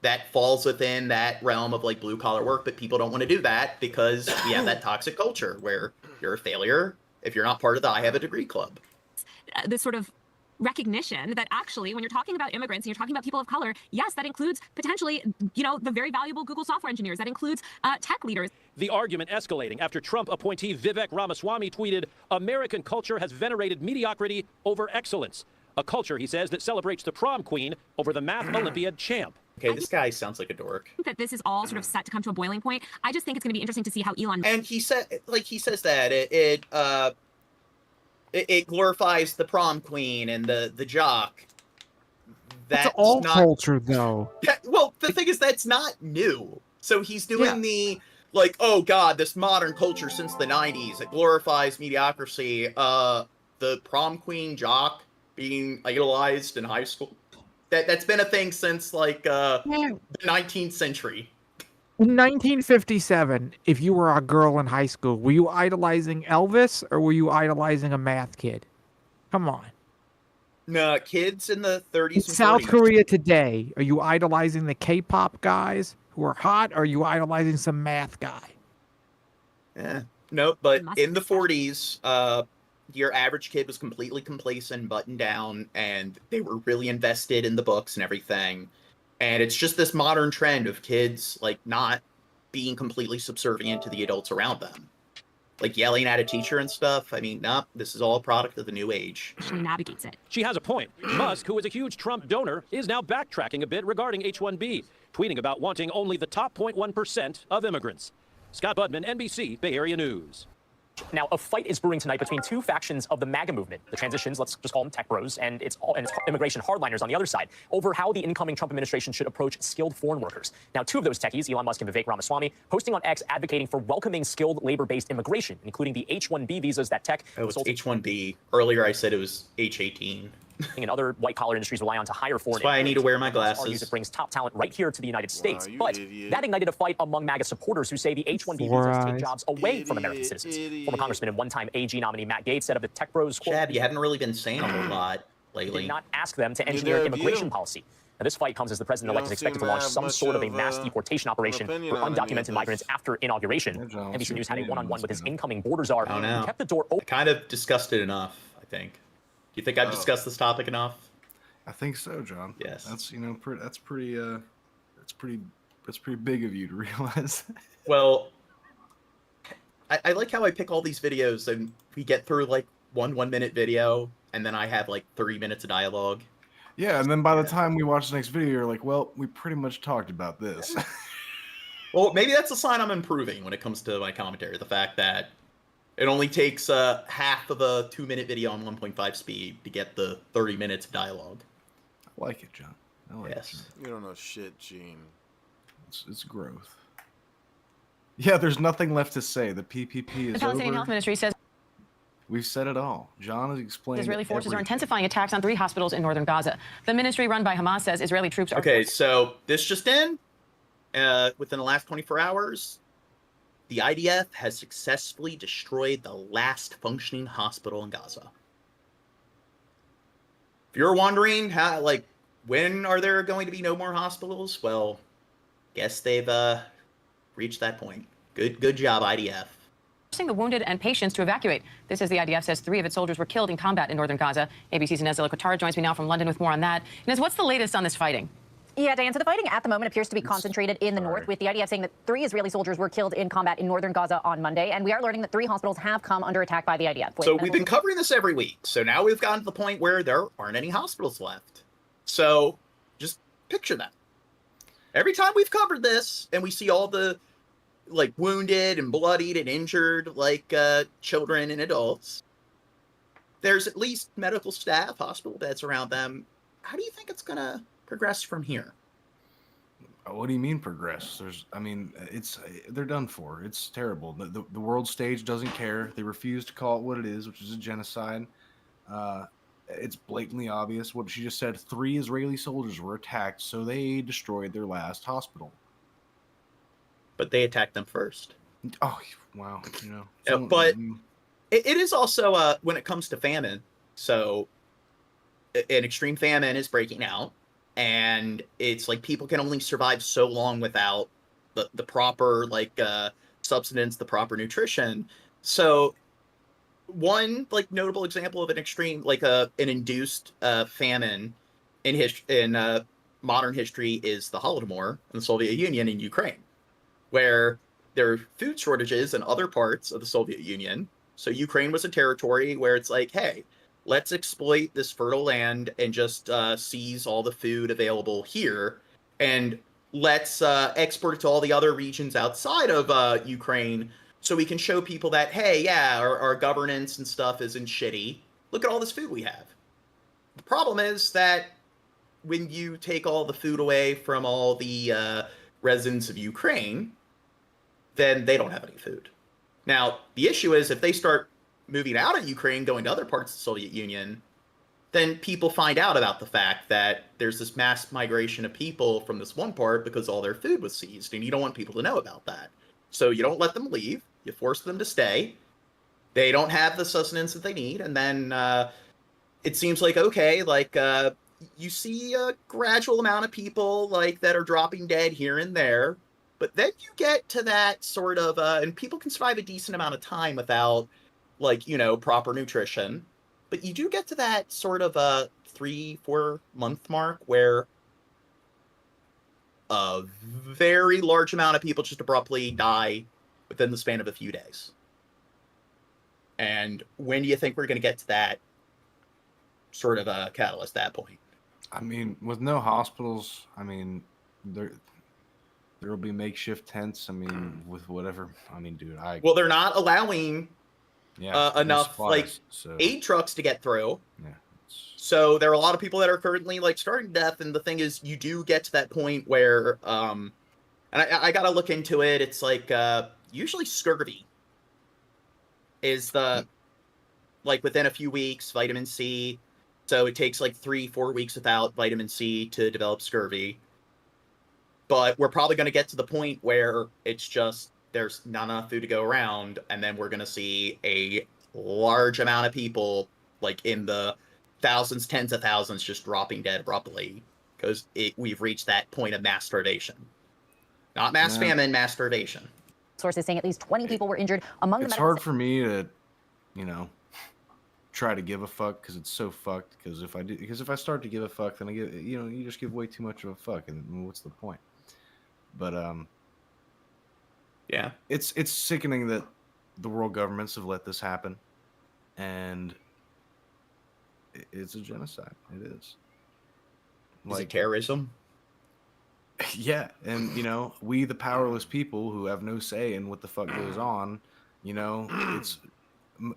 that falls within that realm of, like, blue-collar work, but people don't want to do that because we have that toxic culture where you're a failure if you're not part of the I Have a Degree Club. This sort of recognition that actually when you're talking about immigrants and you're talking about people of color, yes, that includes potentially, you know, the very valuable Google software engineers. That includes tech leaders. The argument escalating after Trump appointee Vivek Ramaswamy tweeted, "American culture has venerated mediocrity over excellence. A culture," he says, "that celebrates the prom queen over the math Olympiad champ." Okay, this guy sounds like a dork. That this is all sort of set to come to a boiling point. I just think it's going to be interesting to see how Elon. And he said, like, he says that it glorifies the prom queen and the jock. That's all not, culture, though. Yeah, well, the thing is, that's not new. So he's doing the, like, oh god, this modern culture since the 90s, it glorifies mediocrity. The prom queen jock being idolized in high school. That's been a thing since, like, the 19th century. In 1957, if you were a girl in high school, were you idolizing Elvis or were you idolizing a math kid? Come on. No, kids in the 30s in and South 40s. Korea today, are you idolizing the K-pop guys who are hot or are you idolizing some math guy? Yeah. No, but in the 40s, your average kid was completely complacent, buttoned down, and they were really invested in the books and everything. And it's just this modern trend of kids, like, not being completely subservient to the adults around them. Like, yelling at a teacher and stuff. I mean, nah, this is all a product of the new age. She navigates it. She has a point. Musk, who is a huge Trump donor, is now backtracking a bit regarding H-1B, tweeting about wanting only the top 0.1% of immigrants. Scott Budman, NBC, Bay Area News. Now, a fight is brewing tonight between two factions of the MAGA movement, the transitions, let's just call them tech bros, and its immigration hardliners on the other side, over how the incoming Trump administration should approach skilled foreign workers. Now, two of those techies, Elon Musk and Vivek Ramaswamy, posting on X advocating for welcoming skilled labor-based immigration, including the H-1B visas that tech... Oh, it's H-1B. Earlier I said it was H-18. And other white-collar industries rely on to hire foreign... That's why I need to wear my glasses. ...argues it brings top talent right here to the United States. But that ignited a fight among MAGA supporters who say the H-1B visas take jobs away from American citizens. Former Congressman and one-time AG nominee Matt Gaetz said of the tech bros... Chad, you haven't really been saying a whole lot lately. ...did not ask them to engineer immigration policy. Now, this fight comes as the president-elect is expected to launch some sort of a mass deportation operation for undocumented migrants after inauguration. NBC News had a one-on-one with his incoming border czar who kept the door open. Kind of discussed it enough, I think. Do you think I've discussed this topic enough? I think so, John. Yes. That's that's pretty big of you to realize. Well, I like how I pick all these videos and we get through like one 1-minute video and then I have like 30 minutes of dialogue. Yeah, and then by the time we watch the next video, you're like, well, we pretty much talked about this. Well, maybe that's a sign I'm improving when it comes to my commentary. The fact that It only takes half of a 2-minute video on 1.5 speed to get the 30 minutes of dialogue. I like it, John. I like it. John. You don't know shit, Gene. It's growth. Yeah, there's nothing left to say. The PPP is The Palestinian over. Health Ministry says We've said it all. John has explained Israeli forces are everything. intensifying attacks on 3 hospitals in northern Gaza. The ministry run by Hamas says Israeli troops are... Okay, so this just in. Within the last 24 hours, the IDF has successfully destroyed the last functioning hospital in Gaza. If you're wondering how, when are there going to be no more hospitals? Well, guess they've reached that point. Good job, IDF. Forcing the wounded and patients to evacuate. This as the IDF says 3 of its soldiers were killed in combat in northern Gaza. ABC's Inez de la Qatar joins me now from London with more on that. Inez, what's the latest on this fighting? Yeah, Dan, so the fighting at the moment appears to be concentrated in the north, with the IDF saying that 3 Israeli soldiers were killed in combat in northern Gaza on Monday, and we are learning that 3 hospitals have come under attack by the IDF. So we've been covering this every week. So now we've gotten to the point where there aren't any hospitals left. So just picture that. Every time we've covered this and we see all the wounded and bloodied and injured children and adults, there's at least medical staff, hospital beds around them. How do you think it's going to progress from here? What do you mean progress? They're done for. It's terrible. The world stage doesn't care. They refuse to call it what it is, which is a genocide. It's blatantly obvious. What she just said, 3 Israeli soldiers were attacked, so they destroyed their last hospital. But they attacked them first. Oh, wow. But it is also, when it comes to famine, so an extreme famine is breaking out, and it's people can only survive so long without the proper substance, the proper nutrition. So one notable example of an extreme an induced famine in modern history is the Holodomor in the Soviet Union in Ukraine, where there are food shortages in other parts of the Soviet Union. So Ukraine was a territory where it's hey, let's exploit this fertile land and just seize all the food available here, and let's export it to all the other regions outside of Ukraine, so we can show people that, hey, yeah, our governance and stuff isn't shitty. Look at all this food we have. The problem is that when you take all the food away from all the residents of Ukraine, then they don't have any food. Now, the issue is if they start moving out of Ukraine, going to other parts of the Soviet Union, then people find out about the fact that there's this mass migration of people from this one part because all their food was seized, and you don't want people to know about that. So you don't let them leave. You force them to stay. They don't have the sustenance that they need, and then it seems you see a gradual amount of people that are dropping dead here and there, but then you get to that sort of and people can survive a decent amount of time without proper nutrition, but you do get to that sort of 3-4 month mark where a very large amount of people just abruptly die within the span of a few days. And when do you think we're going to get to that sort of a catalyst at that point? With no hospitals, there will be makeshift tents. With whatever. Dude, well, they're not allowing enough supplies, aid trucks to get through. Yeah. So there are a lot of people that are currently starving to death, and the thing is, you do get to that point where, and I gotta look into it. It's usually scurvy is the within a few weeks, vitamin C. So it takes 3-4 weeks without vitamin C to develop scurvy. But we're probably going to get to the point where it's just there's not enough food to go around, and then we're going to see a large amount of people in the thousands, tens of thousands just dropping dead abruptly because we've reached that point of mass starvation. Not mass famine, mass starvation. Sources saying at least 20 people were injured among the It's hard for me to, try to give a fuck because it's so fucked. Because if I start to give a fuck, then I give you just give way too much of a fuck, and what's the point? But yeah, it's sickening that the world governments have let this happen, and it's a genocide. It is. Is it terrorism? Yeah, and we the powerless people who have no say in what the fuck goes on,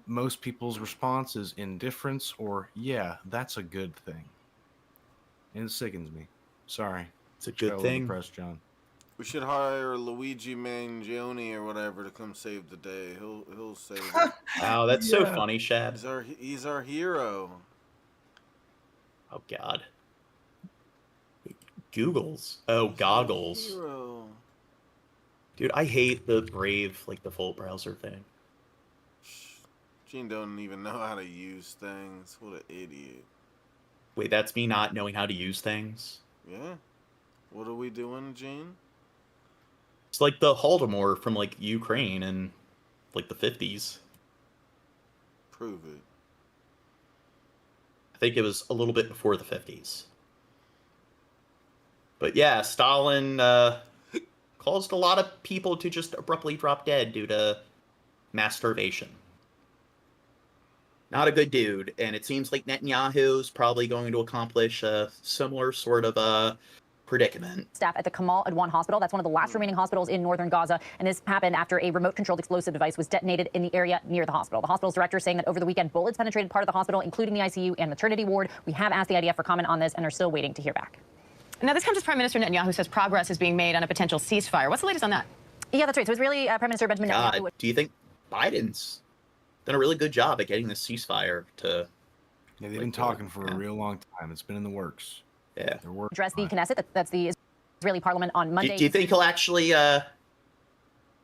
most people's response is indifference or, yeah, that's a good thing. And it sickens me. Sorry. It's a good thing. Press, John. We should hire Luigi Mangione or whatever to come save the day. He'll save it. Oh, that's so funny, Shab. He's our hero. Oh God. Googles. Oh, goggles. Hero. Dude, I hate the Brave, like, default browser thing. Gene don't even know how to use things. What an idiot. Wait, that's me not knowing how to use things? Yeah. What are we doing, Gene? It's like the Holodomor from, like, Ukraine in, like, the 50s. Prove it. I think it was a little bit before the 50s. But yeah, Stalin caused a lot of people to just abruptly drop dead due to mass starvation. Not a good dude, and it seems like Netanyahu's probably going to accomplish a similar sort of predicament. Staff at the Kamal Adwan Hospital. That's one of the last remaining hospitals in northern Gaza, and this happened after a remote-controlled explosive device was detonated in the area near the hospital. The hospital's director saying that over the weekend, bullets penetrated part of the hospital, including the ICU and maternity ward. We have asked the IDF for comment on this and are still waiting to hear back. Now, this comes as Prime Minister Netanyahu says progress is being made on a potential ceasefire. What's the latest on that? Yeah, that's right. So Israeli Prime Minister Benjamin Netanyahu. Do you think Biden's done a really good job at getting this ceasefire to... Yeah, they've been talking for a real long time. It's been in the works. Yeah. Address the Knesset. That's the Israeli parliament on Monday. Do you think he'll actually,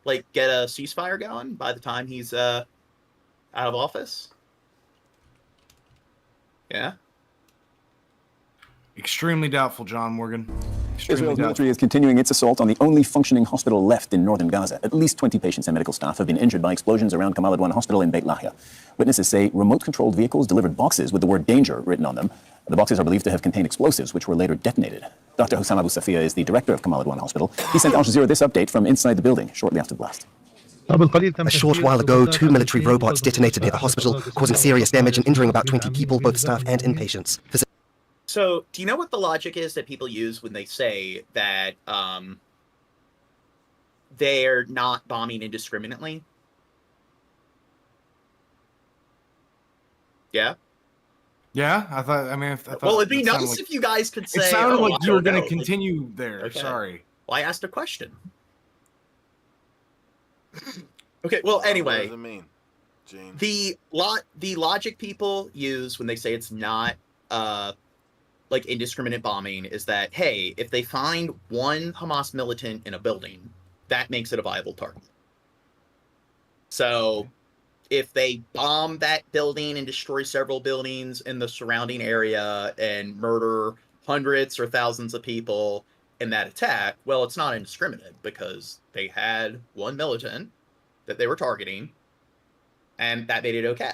like, get a ceasefire going by the time he's out of office? Yeah? Extremely doubtful, John Morgan. Israel's military is continuing its assault on the only functioning hospital left in northern Gaza. At least 20 patients and medical staff have been injured by explosions around Kamal Adwan Hospital in Beit Lahia. Witnesses say remote-controlled vehicles delivered boxes with the word danger written on them. The boxes are believed to have contained explosives, which were later detonated. Dr. Hussam Abu Safia is the director of Kamal Adwan Hospital. He sent Al Jazeera this update from inside the building shortly after the blast. A short while ago, 2 military robots detonated near the hospital, causing serious damage and injuring about 20 people, both staff and inpatients. So, do you know what the logic is that people use when they say that they're not bombing indiscriminately? Yeah? Yeah, I thought. Well, it'd be nice if you guys could say. It sounded like you were going to no. continue there. Okay. Sorry. Well, I asked a question. Okay. Well, anyway. What does it mean, Gene? The logic people use when they say it's not like indiscriminate bombing is that, hey, if they find one Hamas militant in a building, that makes it a viable target. So if they bomb that building and destroy several buildings in the surrounding area and murder hundreds or thousands of people in that attack, well, it's not indiscriminate because they had one militant that they were targeting and that made it okay.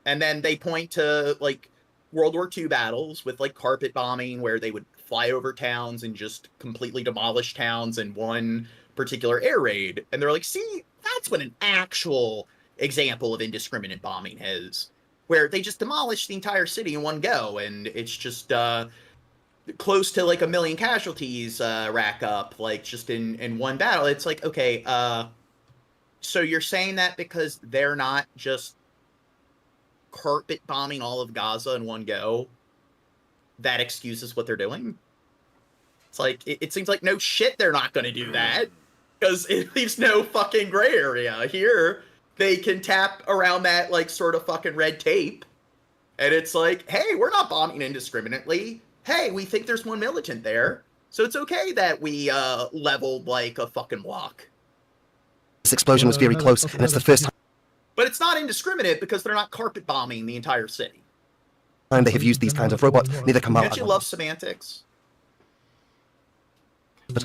And then they point to, like, World War II battles with, like, carpet bombing where they would fly over towns and just completely demolish towns in one particular air raid. And they're like, see, that's what an actual example of indiscriminate bombing is, where they just demolish the entire city in one go. And it's just close to, like, 1 million casualties rack up, like, just in one battle. It's like, okay, so you're saying that because they're not just carpet bombing all of Gaza in one go, that excuses what they're doing? It's like, it seems like no shit they're not going to do that, because it leaves no fucking gray area. Here, they can tap around that, like, sort of fucking red tape, and it's like, hey, we're not bombing indiscriminately. Hey, we think there's one militant there, so it's okay that we leveled, like, a fucking block. This explosion was very close, and it's the first But it's not indiscriminate because they're not carpet bombing the entire city. time they have used these kinds of robots near the Kamal Don't you Adwan. love semantics?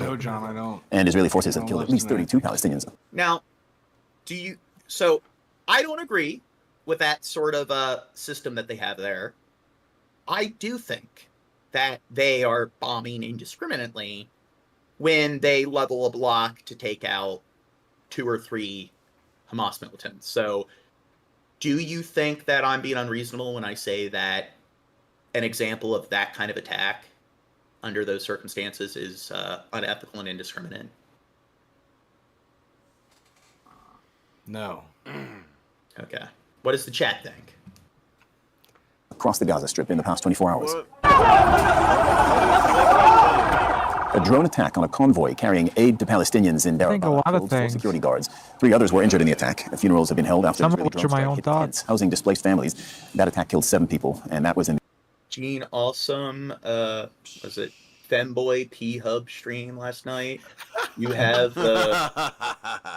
No, John, I don't. And Israeli forces have killed at least 32 Palestinians. Now, so I don't agree with that sort of system that they have there. I do think that they are bombing indiscriminately when they level a block to take out 2 or 3 Hamas militants. So do you think that I'm being unreasonable when I say that an example of that kind of attack under those circumstances is unethical and indiscriminate? No. Okay. What does the chat think? Across the Gaza Strip in the past 24 hours. A drone attack on a convoy carrying aid to Palestinians in Beirut killed 4 security guards. 3 others were injured in the attack. Funerals have been held after Israeli drone strike hit tents housing displaced families. That attack killed 7 people, and that was in Gene Awesome, was it Femboy P-Hub stream last night? You have the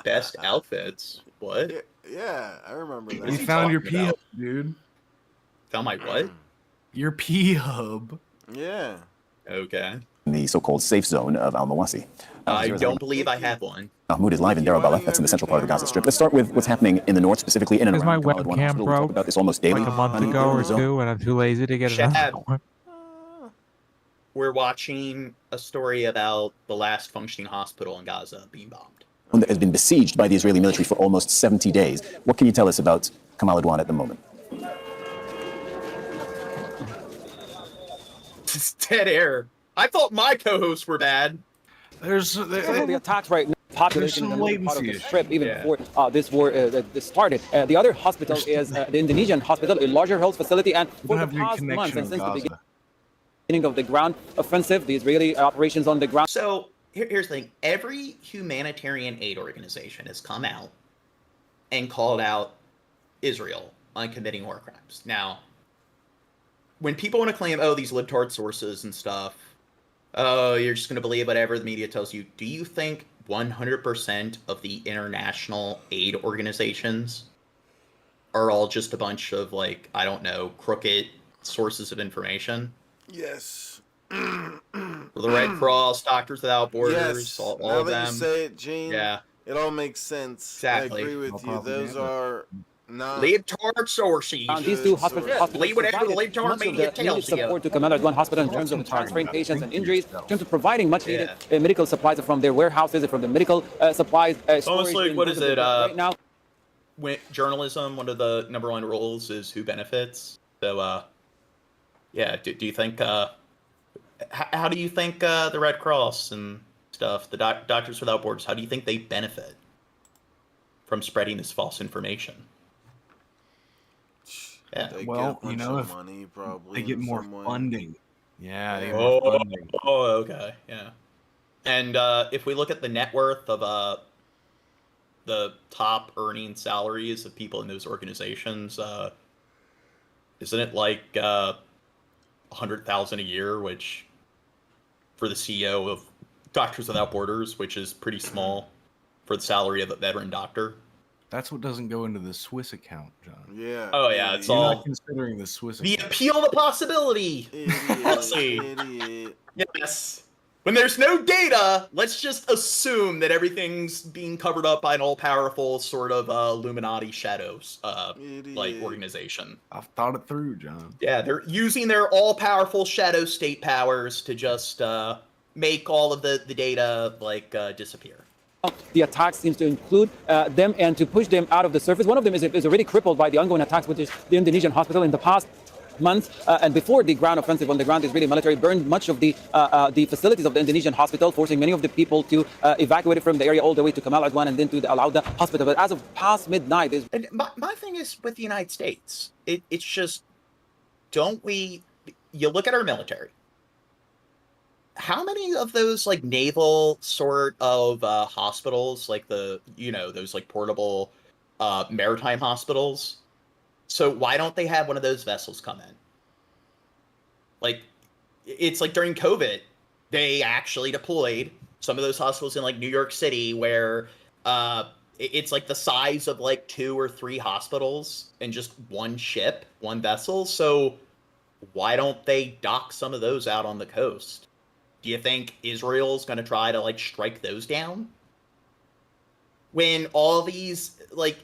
best outfits. What? Yeah, I remember that. You found your P-Hub, dude. Found my what? Your P-Hub. Yeah. Okay. In the so-called safe zone of Al-Mawasi. I don't believe I have one. Mahmoud is live in Deir al-Balah. That's in the central part of the Gaza Strip. Let's start with what's happening in the north, specifically in and around my Gaza. webcam We broke talk about this almost daily. like a month ago or two, and I'm too lazy to get it out. We're watching a story about the last functioning hospital in Gaza being bombed. That has been besieged by the Israeli military for almost 70 days. What can you tell us about Kamal Adwan at the moment? It's dead air. I thought my co-hosts were bad. There's the attacks right now. Population in the northern part of the strip, even Yeah. before this war started. The other hospital is the Indonesian hospital, a larger health facility, and for the past months and since the beginning of the ground offensive, the Israeli operations on the ground. So here's the thing: every humanitarian aid organization has come out and called out Israel on committing war crimes. Now, when people want to claim, oh, these libtard sources and stuff, oh, you're just going to believe whatever the media tells you. Do you think 100% of the international aid organizations are all just a bunch of, like, I don't know, crooked sources of information? Yes. The Red Cross, Doctors Without Borders, Yes. all Now of that them. you say it, Gene, Yeah. it all makes sense. Exactly. I agree with you. Those are not libtard sources. These two hospitals Believe whatever the provided libtard much of media the tells needed you. support to Kamal Adwan Hospital in terms of transferring patients and injuries, in terms of providing much needed medical supplies from their warehouses and from the medical supplies. It's almost storage like, what is it? right now, When journalism, one of the #1 rules is who benefits. So, yeah, do you think, how do you think the Red Cross and stuff, the Doctors Without Borders, how do you think they benefit from spreading this false information? Yeah. Well, you know, if money, probably, they get in more some way. funding. Yeah, they get more funding. Oh, okay, yeah. And if we look at the net worth of the top earning salaries of people in those organizations, isn't it like $100,000 a year, which for the CEO of Doctors Without Borders, which is pretty small for the salary of a veteran doctor? That's what doesn't go into the Swiss account, John. Yeah. Oh yeah, it's You're all not considering the Swiss the account. appeal of possibility. Policy. Yes. When there's no data, let's just assume that everything's being covered up by an all-powerful sort of Illuminati shadows like organization. I've thought it through, John. Yeah, they're using their all-powerful shadow state powers to just make all of the data like disappear. the attack seems to include them and to push them out of the surface. One of them is already crippled by the ongoing attacks, which is the Indonesian hospital in the past month and before the ground offensive on the ground. The Israeli military burned much of the facilities of the Indonesian hospital, forcing many of the people to evacuate from the area all the way to Kamal Adwan and then to the Al-Auda hospital. But as of past midnight, and my thing is with the United States, it's just, don't we? You look at our military. How many of those like naval sort of hospitals, like those like portable maritime hospitals? So why don't they have one of those vessels come in? Like, it's like during COVID, they actually deployed some of those hospitals in like New York City, where it's like the size of like 2 or 3 hospitals and just one ship, one vessel. So why don't they dock some of those out on the coast? Do you think Israel's going to try to like strike those down? When all these like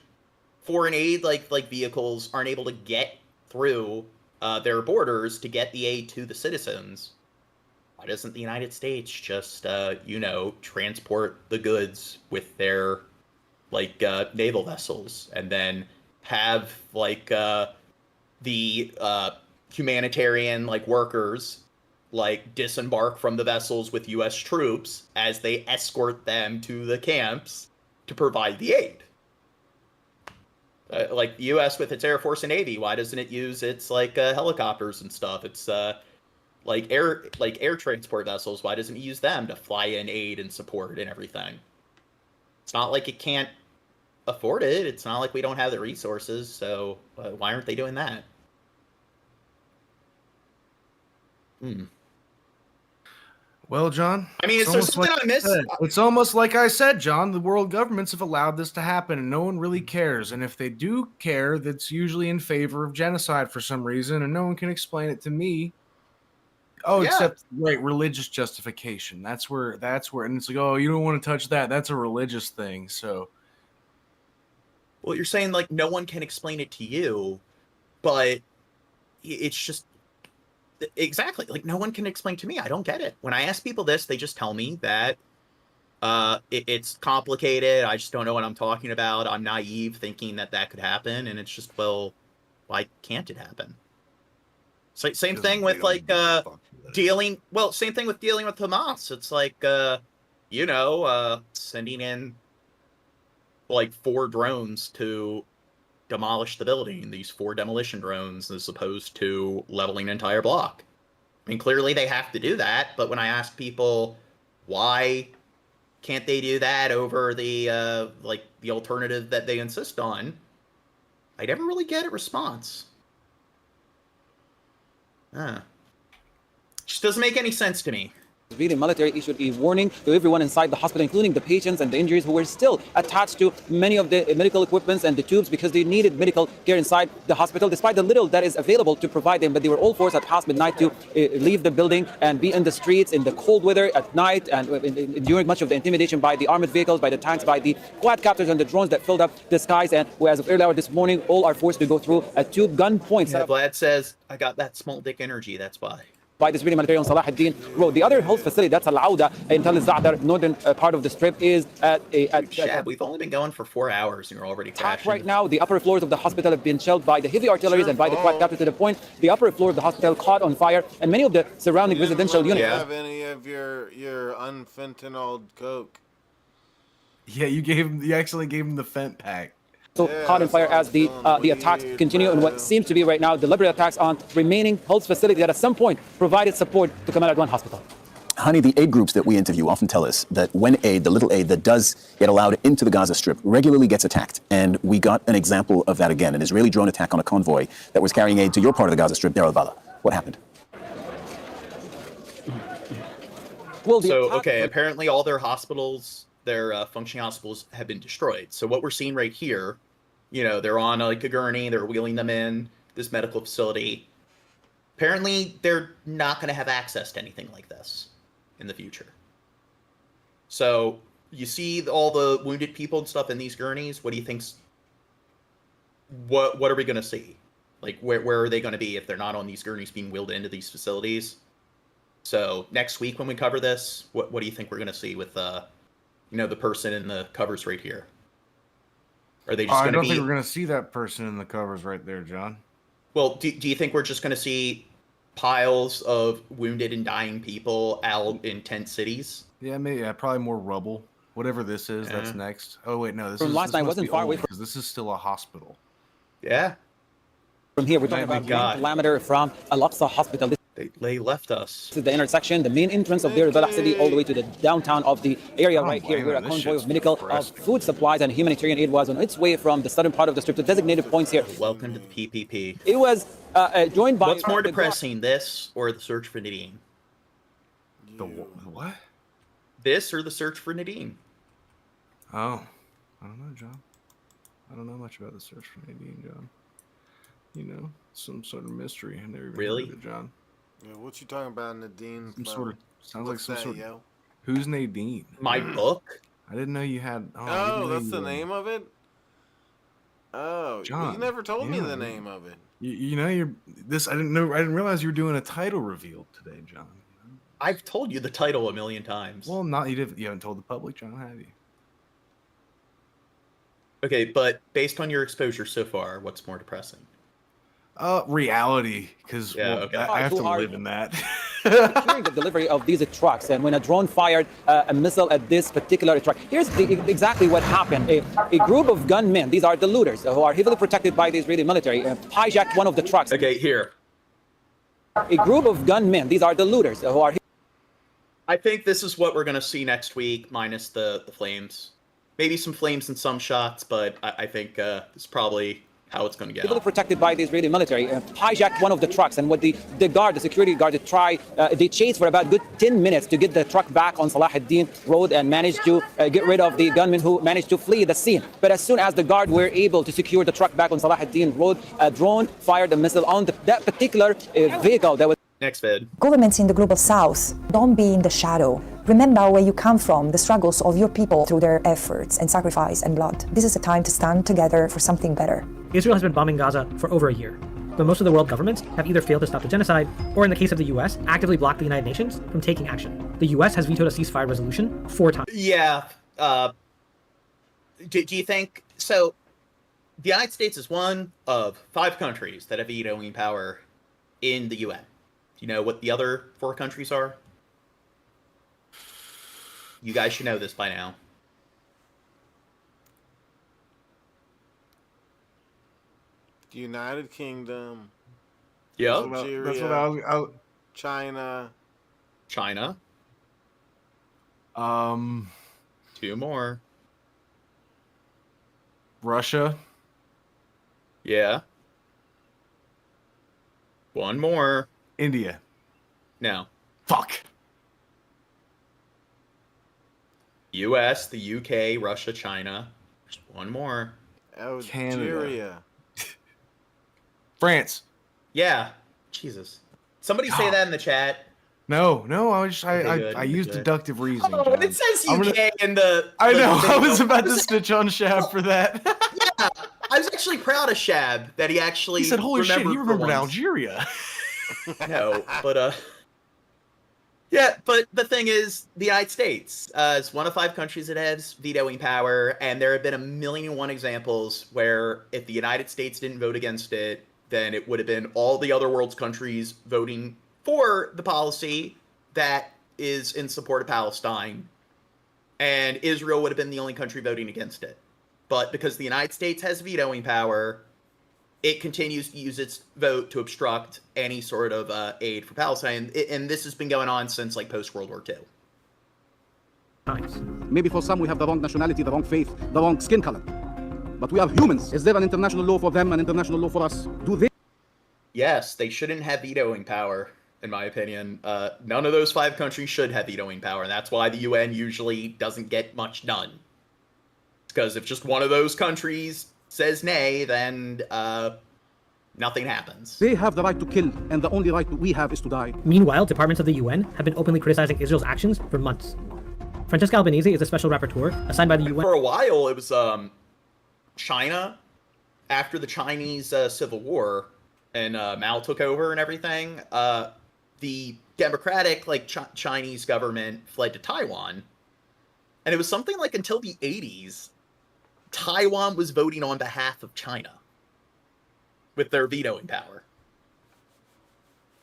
foreign aid like vehicles aren't able to get through their borders to get the aid to the citizens, why doesn't the United States just transport the goods with their like naval vessels and then have like the humanitarian like workers like disembark from the vessels with U.S. troops as they escort them to the camps to provide the aid? Like the U.S. with its Air Force and Navy, why doesn't it use its helicopters and stuff? It's like air transport vessels. Why doesn't it use them to fly in aid and support and everything? It's not like it can't afford it. It's not like we don't have the resources. So why aren't they doing that? Well, John, I mean, is there something I missed? It's almost like I said, John, the world governments have allowed this to happen and no one really cares. And if they do care, that's usually in favor of genocide for some reason, and no one can explain it to me. Oh, yeah. Except religious justification. That's where, and it's like, oh, you don't want to touch that. That's a religious thing. So, well, you're saying like no one can explain it to you, but it's just. Exactly. Like, no one can explain to me. I don't get it. When I ask people this, they just tell me that it's complicated. I just don't know what I'm talking about. I'm naive thinking that could happen. And it's just, well, why can't it happen? So, same thing with dealing with Hamas. It's like, sending in like 4 drones to demolish the building, these 4 demolition drones, as opposed to leveling an entire block. I mean, clearly they have to do that, but when I ask people why can't they do that over the the alternative that they insist on, I never really get a response. Just doesn't make any sense to me. The military issued a warning to everyone inside the hospital, including the patients and the injuries who were still attached to many of the medical equipments and the tubes, because they needed medical care inside the hospital, despite the little that is available to provide them. But they were all forced at past midnight to leave the building and be in the streets in the cold weather at night, and during much of the intimidation by the armored vehicles, by the tanks, by the quadcopters and the drones that filled up the skies. And as of early hour this morning, all are forced to go through a tube gunpoint. Yeah, Vlad says, I got that small dick energy, that's why. By the Humanitarian Salah ad-Din Road. The other health facility, that's Al-Auda in Tel Za'atar, northern part of the strip, is we've only been going for 4 hours and you're already crashing. Right now, the upper floors of the hospital have been shelled by the heavy artillery and by the quadcopter, to the point the upper floor of the hospital caught on fire, and many of the surrounding residential units. Do you have any of your unfentanyl coke? Yeah, you actually gave him the fent pack. So caught on fire as the attacks continue, and what seems to be right now deliberate attacks on remaining health facilities that at some point provided support to Kamal Adwan Hospital. Honey, the aid groups that we interview often tell us that when aid, the little aid that does get allowed into the Gaza Strip, regularly gets attacked. And we got an example of that again, an Israeli drone attack on a convoy that was carrying aid to your part of the Gaza Strip, Deir al-Balah. What happened? Well, apparently all their hospitals, their functioning hospitals, have been destroyed. So what we're seeing right here, they're on like a gurney, they're wheeling them in this medical facility. Apparently, they're not going to have access to anything like this in the future. So you see all the wounded people and stuff in these gurneys. What do you think's? What are we going to see? Like, where are they going to be if they're not on these gurneys being wheeled into these facilities? So next week when we cover this, what do you think we're going to see with the person in the covers right here? Are they just going to be? I don't think we're going to see that person in the covers right there, John. Well, do you think we're just going to see piles of wounded and dying people out in tent cities? Yeah, maybe. Yeah, probably more rubble. Whatever this is, that's next. Oh wait, no, this last night wasn't far away because this is still a hospital. Yeah. From here, we're talking about 1 kilometer from Al-Aqsa Hospital. They left us. This is the intersection, the main entrance of Deir al-Balah city, all the way to the downtown of the area right here, where a convoy of medical, food supplies, and humanitarian aid was on its way from the southern part of the strip to designated points here. Welcome to the PPP. It was joined by... What's more depressing, this or the search for Nadine? The what? This or the search for Nadine? Oh, I don't know, John. I don't know much about the search for Nadine, John. Some sort of mystery. I never even heard of it, John. Yeah, what you talking about, Nadine? Sounds like some sort of. Who's Nadine? My book. I didn't know you had. Oh, that's the name of it. Oh, John, you never told me the name of it. You're this. I didn't know. I didn't realize you were doing a title reveal today, John. I've told you the title a million times. Well, you haven't told the public, John, have you? Okay, but based on your exposure so far, what's more depressing? Reality, because I have to live in that. During the delivery of these trucks, and when a drone fired a missile at this particular truck, here's exactly what happened. A group of gunmen, these are the looters who are heavily protected by the Israeli military, hijacked one of the trucks. Okay, here. A group of gunmen, these are the looters who are... I think this is what we're going to see next week, minus the flames. Maybe some flames in some shots, but I think this is probably how it's going to get. Heavily protected by the Israeli military, hijacked one of the trucks, and what the security guard, they chased for about good 10 minutes to get the truck back on Salah ad-Din Road and managed to get rid of the gunmen who managed to flee the scene. But as soon as the guard were able to secure the truck back on Salah ad-Din Road, a drone fired a missile on that particular vehicle that was... Next vid. Governments in the global south, don't be in the shadow. Remember where you come from, the struggles of your people through their efforts and sacrifice and blood. This is a time to stand together for something better. Israel has been bombing Gaza for over a year, but most of the world governments have either failed to stop the genocide, or in the case of the US, actively blocked the United Nations from taking action. The US has vetoed a ceasefire resolution 4 times. Yeah. Do you think... So, the United States is one of 5 countries that have vetoing power in the UN. Do you know what the other 4 countries are? You guys should know this by now. United Kingdom. Yep. Algeria, That's what I was. China. China. 2 more. Russia. Yeah. 1 more. India. No. Fuck. US, the UK, Russia, China. There's 1 more. Algeria. France. Yeah. Jesus. Somebody say that in the chat. No, I used deductive reasoning. Oh, it says UK in the... I know, I was about to snitch on Shab for that. Yeah, I was actually proud of Shab that he actually... He said, holy shit, he remembered Algeria. No, but yeah, but the thing is, the United States is one of 5 countries that has vetoing power, and there have been 1,000,001 examples where if the United States didn't vote against it, then it would have been all the other world's countries voting for the policy that is in support of Palestine, and Israel would have been the only country voting against it. But because the United States has vetoing power, it continues to use its vote to obstruct any sort of aid for Palestine. And this has been going on since like post-World War II. Maybe for some we have the wrong nationality, the wrong faith, the wrong skin color. But we are humans. Is there an international law for them, an international law for us? Do they? Yes, they shouldn't have vetoing power, in my opinion. None of those 5 countries should have vetoing power. And that's why the UN usually doesn't get much done. Because if just one of those countries says nay, then nothing happens. They have the right to kill, and the only right we have is to die. Meanwhile, departments of the UN have been openly criticizing Israel's actions for months. Francesca Albanese is a special rapporteur assigned by the UN. For a while, it was China. After the Chinese Civil War and Mao took over and everything, the democratic Chinese government fled to Taiwan. And it was something like until the 80s, Taiwan was voting on behalf of China with their vetoing power.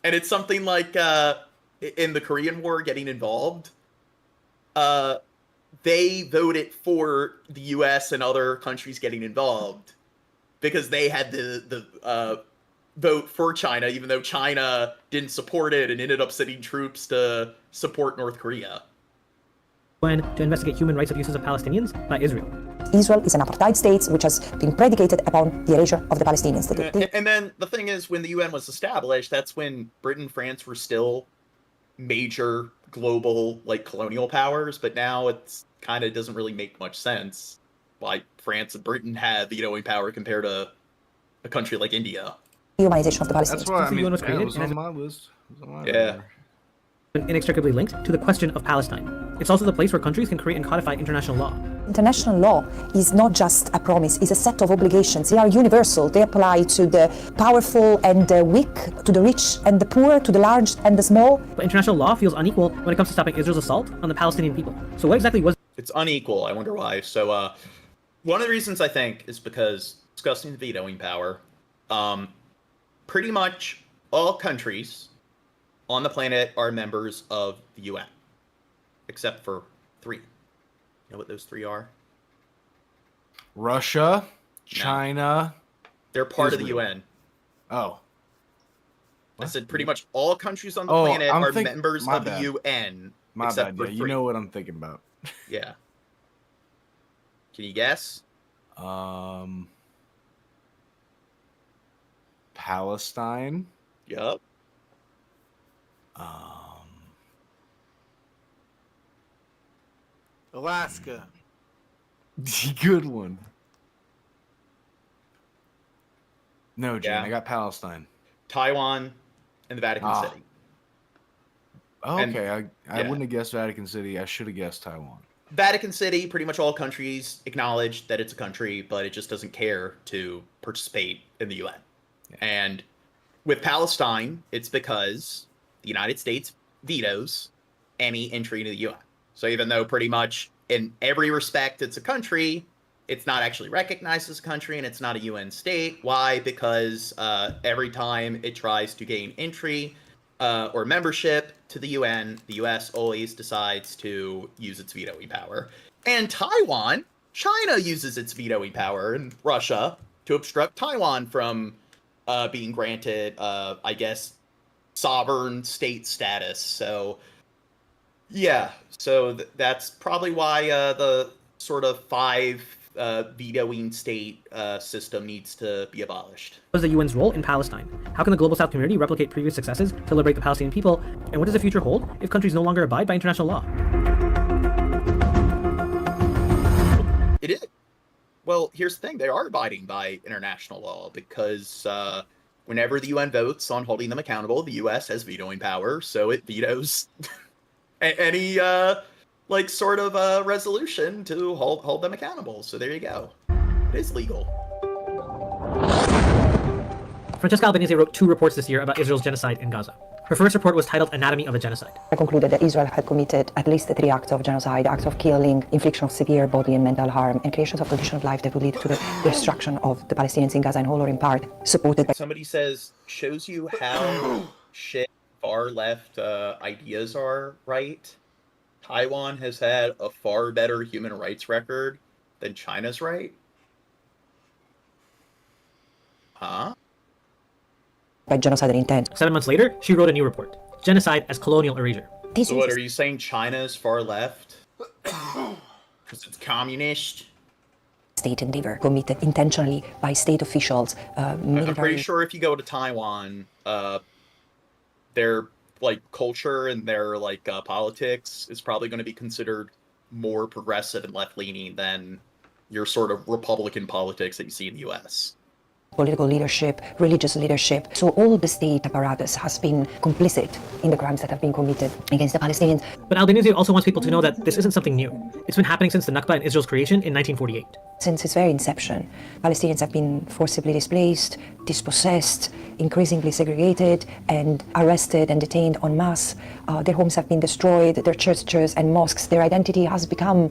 And it's something like in the Korean War getting involved, they voted for the US and other countries getting involved because they had the vote for China, even though China didn't support it and ended up sending troops to support North Korea. To investigate human rights abuses of Palestinians by Israel. Israel is an apartheid state which has been predicated upon the erasure of the Palestinians. And then the thing is, when the UN was established, that's when Britain and France were still major global colonial powers, but now it's kind of doesn't really make much sense why France and Britain have vetoing power compared to a country like India. Humanization of the Palestinians. That's why the UN was created, it was on my list. Yeah. Inextricably linked to the question of Palestine. It's also the place where countries can create and codify international law. International law is not just a promise, it's a set of obligations. They are universal. They apply to the powerful and the weak, to the rich and the poor, to the large and the small. But international law feels unequal when it comes to stopping Israel's assault on the Palestinian people. So what exactly was... It's unequal. I wonder why. So one of the reasons I think is because discussing the vetoing power, pretty much all countries on the planet are members of the UN, except for 3. You know what those 3 are? Russia, China. They're part of the Israel. UN. Oh. I said pretty much all countries on the Oh, planet I'm are think- members my of bad. the UN, My except bad. for Yeah, 3. you know what I'm thinking about. Yeah. Can you guess? Palestine. Yup. Alaska. Good one. No, Gene, Yeah. I got Palestine. Taiwan and the Vatican City. Oh, And- okay, I yeah. wouldn't have guessed Vatican City. I should have guessed Taiwan. Vatican City, pretty much all countries acknowledge that it's a country, but it just doesn't care to participate in the UN. And with Palestine, it's because the United States vetoes any entry into the UN. So even though pretty much in every respect it's a country, it's not actually recognized as a country and it's not a UN state. Why? Because every time it tries to gain entry or membership to the UN, the US always decides to use its vetoing power. And Taiwan, China uses its vetoing power in Russia to obstruct Taiwan from being granted, I guess, sovereign state status. So, yeah, so that's probably why the sort of 5 vetoing state system needs to be abolished. What is the UN's role in Palestine? How can the global South community replicate previous successes to liberate the Palestinian people? And what does the future hold if countries no longer abide by international law? It is. Well, here's the thing. They are abiding by international law because whenever the UN votes on holding them accountable, the US has vetoing power, so it vetoes any sort of resolution to hold them accountable. So there you go. It is legal. Francesca Albanese wrote 2 reports this year about Israel's genocide in Gaza. Her first report was titled Anatomy of a Genocide. I concluded that Israel had committed at least 3 acts of genocide, acts of killing, infliction of severe body and mental harm, and creation of conditions of life that would lead to the destruction of the Palestinians in Gaza in whole or in part, supported by... Somebody says, shows you how shit far left ideas are, right? Taiwan has had a far better human rights record than China's, right? Huh? by genocidal intent. 7 months later, she wrote a new report, Genocide as Colonial Erasure. So what, are you saying China's far left? Because it's communist? State endeavor committed intentionally by state officials. I'm pretty sure if you go to Taiwan, their culture and their politics is probably going to be considered more progressive and left-leaning than your sort of Republican politics that you see in the U.S. Political leadership, religious leadership. So all the state apparatus has been complicit in the crimes that have been committed against the Palestinians. But Albanese also wants people to know that this isn't something new. It's been happening since the Nakba and Israel's creation in 1948. Since its very inception, Palestinians have been forcibly displaced, dispossessed, increasingly segregated, and arrested and detained en masse. Their homes have been destroyed, their churches and mosques. Their identity has become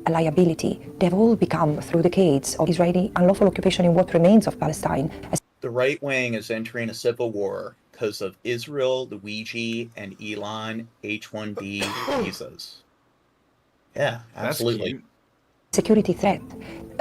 a liability. They've all become, through decades of Israeli unlawful occupation in what remains of Palestine. The right wing is entering a civil war because of Israel, Luigi, and Elon H-1B visas. Yeah, absolutely. Security threat,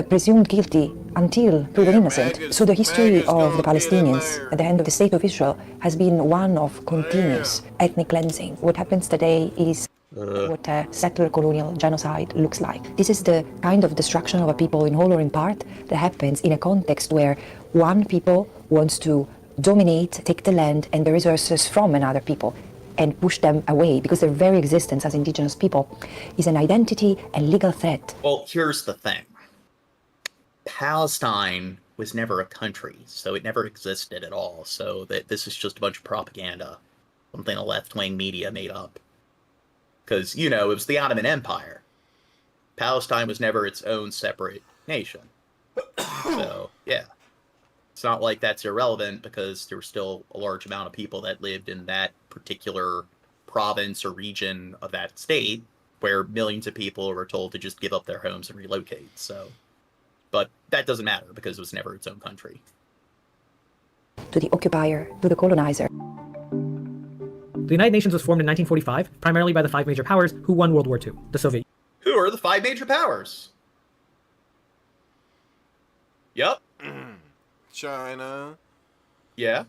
presumed guilty until proven innocent. So the history of the Palestinians at the hand of the State of Israel has been one of continuous ethnic cleansing. What happens today is what a settler colonial genocide looks like. This is the kind of destruction of a people in whole or in part that happens in a context where one people wants to dominate, take the land and the resources from another people and push them away because their very existence as indigenous people is an identity and legal threat. Well, here's the thing. Palestine was never a country, so it never existed at all. So this is just a bunch of propaganda, something the left-wing media made up. Because, it was the Ottoman Empire. Palestine was never its own separate nation. So, yeah. It's not like that's irrelevant because there was still a large amount of people that lived in that particular province or region of that state where millions of people were told to just give up their homes and relocate. So, but that doesn't matter because it was never its own country. To the occupier, to the colonizer. The United Nations was formed in 1945, primarily by the 5 major powers who won World War II. The Soviet Who are the 5 major powers? Yep. China. Yeah.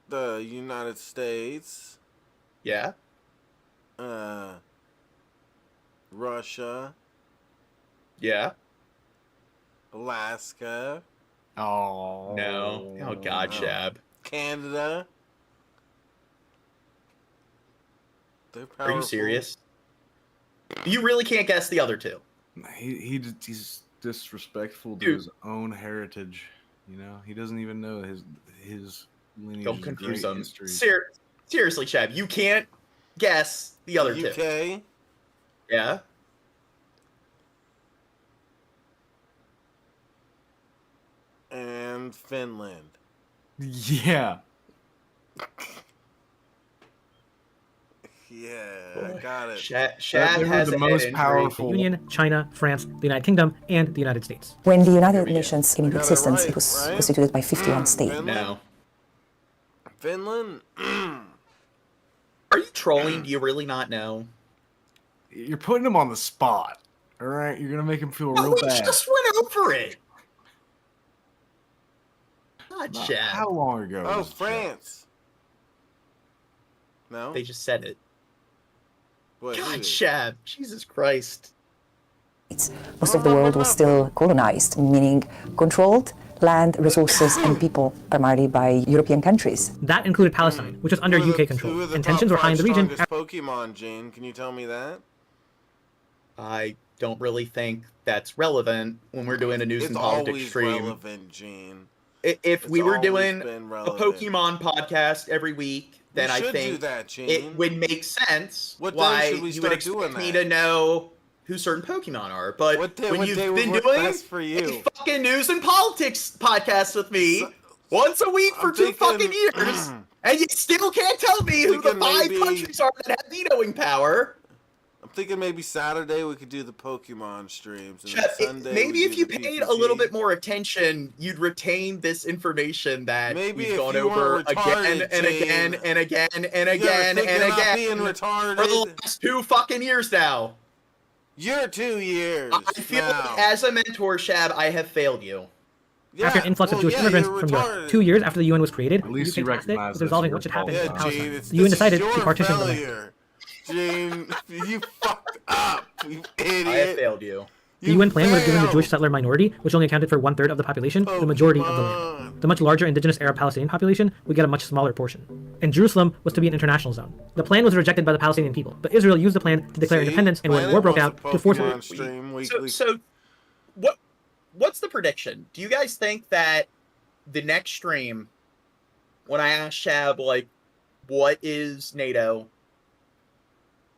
The United States. Yeah. Russia. Yeah. Alaska. Oh. No. Oh, God, Shab. Canada. They're Are you powerful. serious? You really can't guess the other 2. He's disrespectful to Dude. his own heritage. You know, he doesn't even know his lineage. Don't confuse them. History. Seriously, Shab, you can't guess the other 2. UK. Yeah. And Finland. Yeah. Yeah, got it. Shab They were has the a most head injury. powerful. Union, China, France, the United Kingdom, and the United States. When the United Nations came into Got it existence, right, it was right? constituted by 51 states. No. Finland. Are you trolling? Do you really not know? You're putting him on the spot. All right, you're gonna make him feel No, real we bad. just went over it. God, Not- Shab. How long ago? Oh, was it, Chad? France. No. They just said it. What, God, who? Shab. Jesus Christ. Most of the world was still colonized, meaning controlled land, resources, and people, primarily by European countries. That included Palestine, which was under Who are the- UK control, who are the and top tensions were high in the 5 region. strongest Pokemon, Jane. Can you tell me that? I don't really think that's relevant when we're doing a news It's and politics always stream. relevant, Gene. If we It's were always doing been a relevant. Pokemon podcast every week, then We I should think do that, Gene. it would make sense What day why should we you would start doing expect me that? to know who certain Pokemon are. But What day when would you've work been doing best for you? a fucking news and politics podcast with me once a week for I'm 2 thinking- fucking years, and you still can't tell me who the Thinking 5 maybe- countries are that have vetoing power. I'm thinking maybe Saturday we could do the Pokemon streams. And then Chet, Sunday maybe we if do you the paid a PPP. little bit more attention, you'd retain this information that Maybe we've if gone you over weren't again retarded, and again Jane. and again and You ever again think and you're not again being retarded? for the last 2 fucking years now. You're 2 years. I feel now. like as a mentor, Shab, I have failed you. After an influx of Jewish immigrants from Europe. 2 years after the UN was created, At least the you UK tasked it recognize with that's resolving your what should fault. happen Yeah, in Palestine. Gene, The UN this decided is to your partition the land. failure. Gene, you fucked up, you idiot. I have failed you. The UN plan would have given the Jewish settler minority, which only accounted for 1/3 of the population, the majority of the land. The much larger indigenous Arab Palestinian population would get a much smaller portion. And Jerusalem was to be an international zone. The plan was rejected by the Palestinian people, but Israel used the plan to declare independence, and when war broke out, to force it. So what's the prediction? Do you guys think that the next stream, when I ask Shab, like, what is NATO?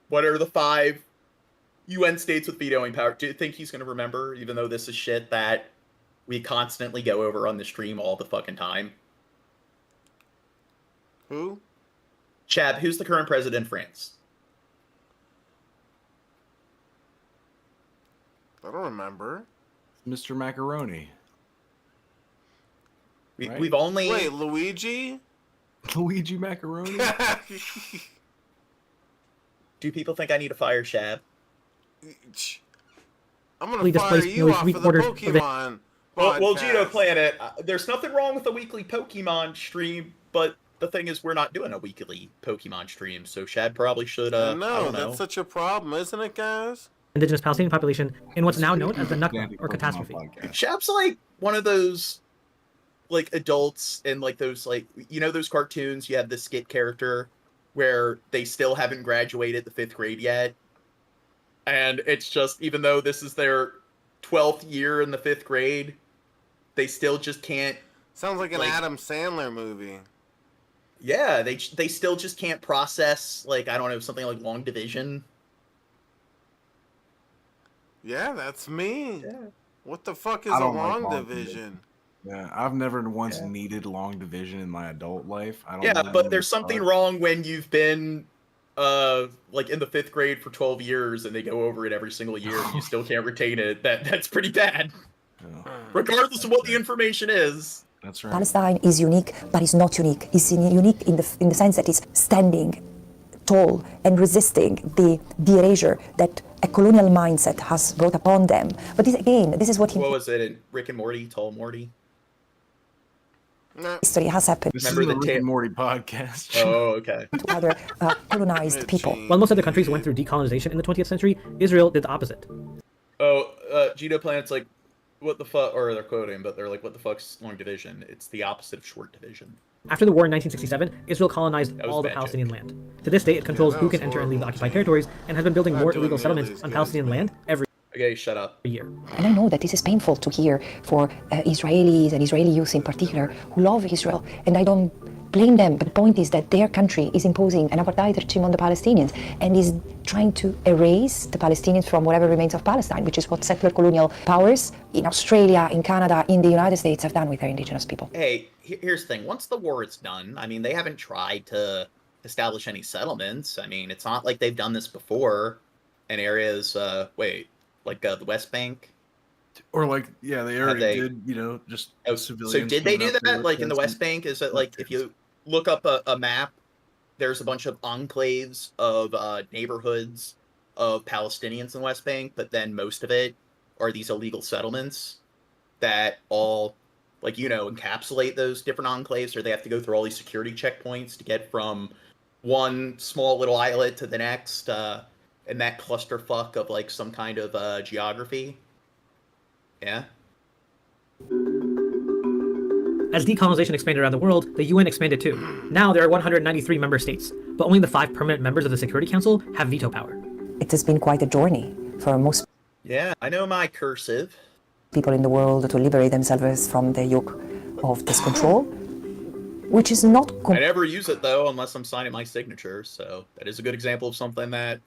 What are the 5 UN states with vetoing power? Do you think he's going to remember, even though this is shit that we constantly go over on the stream all the fucking time? Who? Chab, who's the current president of France? I don't remember. Mr. Macaroni. We've only... Wait, Luigi? Luigi Macaroni? Do people think I need to fire Shab? I'm gonna We fire displaced you nearly off of the 3/4 of it. Pokemon. Well, podcast. Gino Planet, there's nothing wrong with a weekly Pokemon stream, but the thing is, we're not doing a weekly Pokemon stream, so Shad probably should, I No, don't know. that's such a problem, isn't it, guys? Indigenous Palestinian population in what's now known as the Nakba, or catastrophe. Shab's like one of those, like, adults in, like, those, like, you know those cartoons, you have the skit character where they still haven't graduated the 5th grade yet? And it's just, even though this is their 12th year in the 5th grade, they still just can't... Sounds like an Adam Sandler movie. Yeah, they still just can't process, like, I don't know, something like long division. Yeah, that's me. Yeah. What the fuck is I a don't like long long division? Yeah, I've never once needed long division in my adult life. I don't Yeah, really but know there's the something start. wrong when you've been, like, in the 5th grade for 12 years and they go over it every single year and you still can't retain it. That's pretty bad. Regardless of what the information is. That's right. Palestine is unique, but it's not unique. It's unique in the sense that it's standing toll and resisting the erasure that a colonial mindset has brought upon them. But this is what What was it in Rick and Morty? Tall Morty? history has happened. This is the Rick and Morty podcast. Oh, okay. To other colonized people. While most other countries went through decolonization in the 20th century, Israel did the opposite. Oh, Gino Planet's like, what the fuck, or they're quoting, but they're like, what the fuck's long division? It's the opposite of short division. After the war in 1967, Israel colonized all the Palestinian land. To this day, it controls who can enter and leave the occupied territories and has been building more illegal settlements on Palestinian land every year. And I know that this is painful to hear for Israelis and Israeli youth in particular who love Israel, and I don't blame them, but the point is that their country is imposing an apartheid regime on the Palestinians and is trying to erase the Palestinians from whatever remains of Palestine, which is what settler colonial powers in Australia, in Canada, in the United States have done with their indigenous people. Hey, here's the thing. Once the war is done, I mean, they haven't tried to establish any settlements. I mean, it's not like they've done this before in areas, the West Bank. Or like, yeah, they already did, just civilians. So did they do that? Like in the West and Bank, is it like if you look up a map, there's a bunch of enclaves of neighborhoods of Palestinians in the West Bank, but then most of it are these illegal settlements that all, encapsulate those different enclaves, or they have to go through all these security checkpoints to get from one small little islet to the next, and that clusterfuck of some kind of geography. Yeah. As decolonization expanded around the world, the UN expanded too. Now there are 193 member states, but only the 5 permanent members of the Security Council have veto power. It has been quite a journey for most Yeah, I know my cursive. people in the world to liberate themselves from the yoke of this control, which is not I never use it though unless I'm signing my signature, so that is a good example of something that,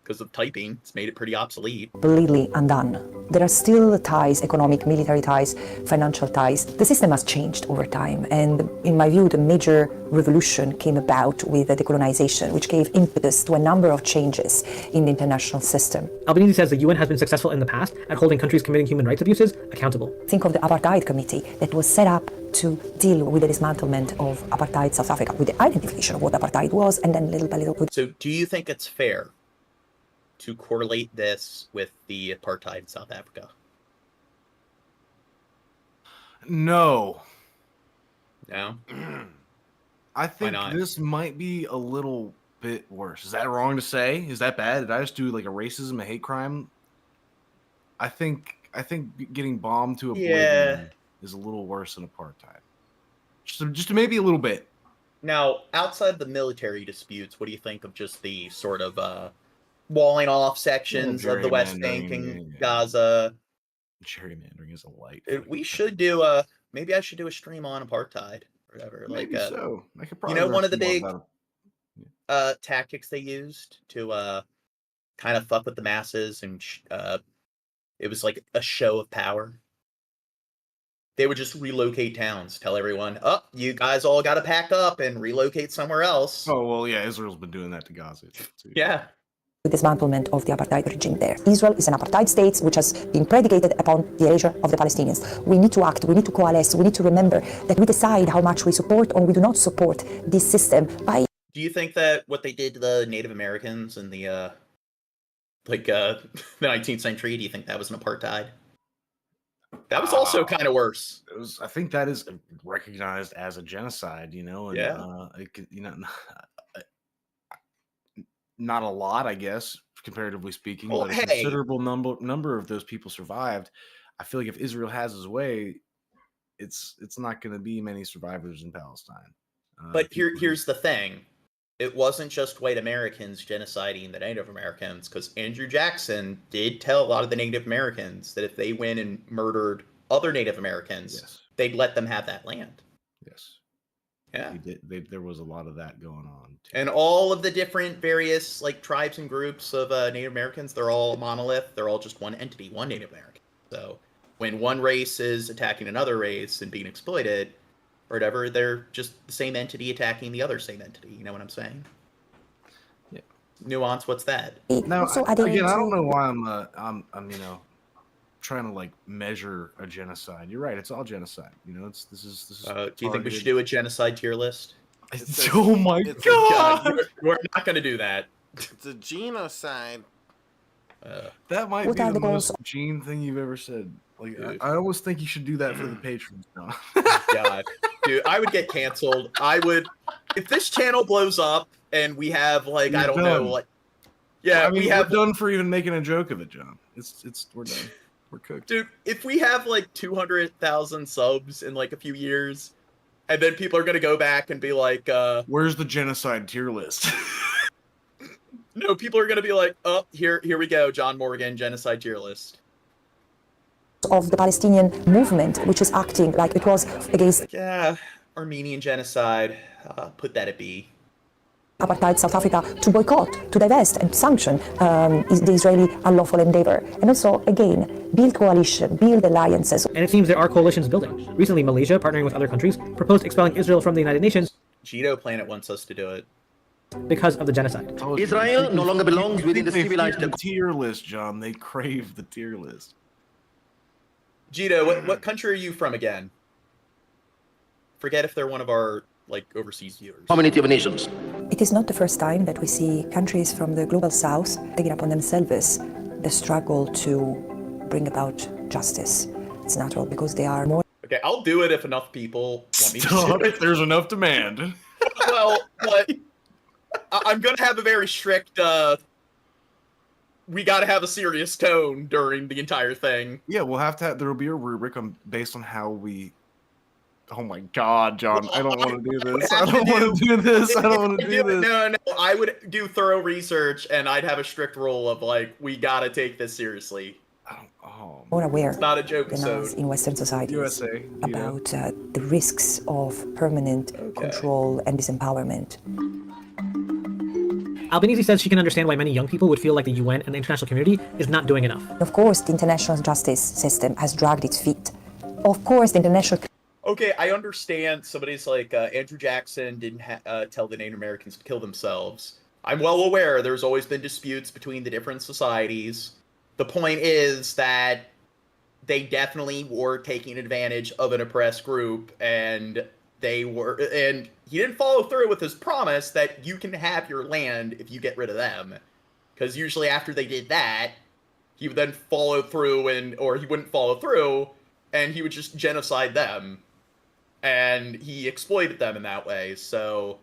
because of typing, it's made it pretty obsolete. completely undone. There are still ties, economic, military ties, financial ties. The system has changed over time, and in my view, the major revolution came about with the decolonization, which gave impetus to a number of changes in the international system. Albanese says the UN has been successful in the past at holding countries committing human rights abuses accountable. Think of the Apartheid Committee that was set up to deal with the dismantlement of apartheid South Africa, with the identification of what apartheid was, and then little by little. So do you think it's fair to correlate this with the apartheid in South Africa? No. No? I think this might be a little bit worse. Is that wrong to say? Is that bad? Did I just do a racism, a hate crime? I think getting bombed to oblivion is a little worse than apartheid. Just maybe a little bit. Now, outside the military disputes, what do you think of just the sort of walling off sections of the West Bank and Gaza? Gerrymandering is a light. We should do maybe I should do a stream on apartheid or whatever. Maybe so. I could probably one of the big tactics they used to kind of fuck with the masses, and it was like a show of power. They would just relocate towns, tell everyone, "Oh, you guys all got to pack up and relocate somewhere else." Oh well, yeah, Israel's been doing that to Gaza too. Yeah. The dismantlement of the apartheid regime there. Israel is an apartheid state which has been predicated upon the erasure of the Palestinians. We need to act, we need to coalesce, we need to remember that we decide how much we support or we do not support this system by... Do you think that what they did to the Native Americans in the the 19th century, do you think that was an apartheid? That was also kind of worse. It was. I think that is recognized as a genocide. And, not a lot, I guess, comparatively speaking, but a considerable number of those people survived. I feel like if Israel has his way, it's not going to be many survivors in Palestine. But here's the thing. It wasn't just white Americans genociding the Native Americans, because Andrew Jackson did tell a lot of the Native Americans that if they went and murdered other Native Americans, they'd let them have that land. Yes. Yeah. There was a lot of that going on. And all of the different various tribes and groups of Native Americans, they're all a monolith. They're all just one entity, one Native American. So when one race is attacking another race and being exploited or whatever, they're just the same entity attacking the other same entity. You know what I'm saying? Yeah. Nuance, what's that? Now, again, I don't know why I'm trying to measure a genocide. You're right, it's all genocide. This is do you think we should do a genocide tier list? Oh my god! We're not going to do that. It's a genocide. That might What be are the the most goals? Gene thing you've ever said. Like, I always think you should do that for the patrons. No. God, dude, I would get canceled. I would, if this channel blows up and we have like You're I don't done. know, like yeah, I mean, we have we're done for even making a joke of it, John. We're done. We're cooked. Dude, if we have like 200,000 subs in like a few years, and then people are gonna go back and be like, "Where's the genocide tier list?" No, people are gonna be like, "Oh, here we go, John Morgan genocide tier list." Of the Palestinian movement, which is acting like it was against Yeah, Armenian genocide. Put that at B. apartheid South Africa, to boycott, to divest, and to sanction the Israeli unlawful endeavor. And also, again, build coalition, build alliances. And it seems there are coalitions building. Recently, Malaysia, partnering with other countries, proposed expelling Israel from the United Nations. Cheeto Planet wants us to do it. Because of the genocide. Israel no longer belongs within the civilized tier list, John. They crave the tier list. Cheeto, what country are you from again? Forget if they're one of our like overseas viewers. Community of nations. It is not the first time that we see countries from the global south taking upon themselves the struggle to bring about justice. It's natural because they are more. Okay, I'll do it if enough people want me to do Stop it. if there's enough demand. Well, but I'm gonna have a very strict. We got to have a serious tone during the entire thing. Yeah, we'll have to. There will be a rubric based on how we. Oh my God, John! I don't want to do this. I don't want to do this. I don't want to do this. No, I would do thorough research, and I'd have a strict rule of like, we got to take this seriously. More aware It's not a joke. than us in Western societies about the risks of permanent control and disempowerment. Albanese says she can understand why many young people would feel like the UN and the international community is not doing enough. Of course, the international justice system has dragged its feet. Of course, the international. Okay, I understand somebody's like Andrew Jackson didn't tell the Native Americans to kill themselves. I'm well aware there's always been disputes between the different societies. The point is that they definitely were taking advantage of an oppressed group, and and he didn't follow through with his promise that you can have your land if you get rid of them. Because usually after they did that, he would then follow through or he wouldn't follow through, and he would just genocide them. And he exploited them in that way, so...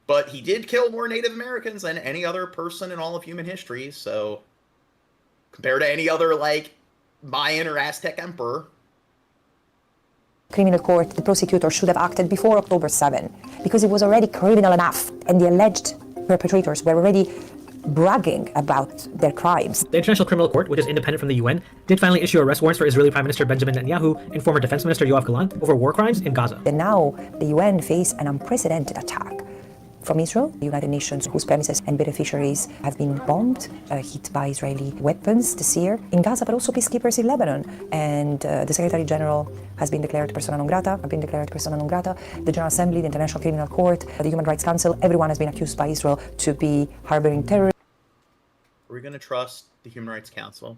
But he did kill more Native Americans than any other person in all of human history, so... Compared to any other, like, Mayan or Aztec emperor. Criminal court, the prosecutor should have acted before October 7, because it was already criminal enough, and the alleged perpetrators were already bragging about their crimes. The International Criminal Court, which is independent from the UN, did finally issue arrest warrants for Israeli Prime Minister Benjamin Netanyahu and former Defense Minister Yoav Gallant over war crimes in Gaza. And now the UN face an unprecedented attack from Israel, the United Nations, whose premises and beneficiaries have been bombed, hit by Israeli weapons this year in Gaza, but also peacekeepers in Lebanon. And the Secretary General has been declared persona non grata, The General Assembly, the International Criminal Court, the Human Rights Council, everyone has been accused by Israel to be harboring terrorists. Are we going to trust the Human Rights Council?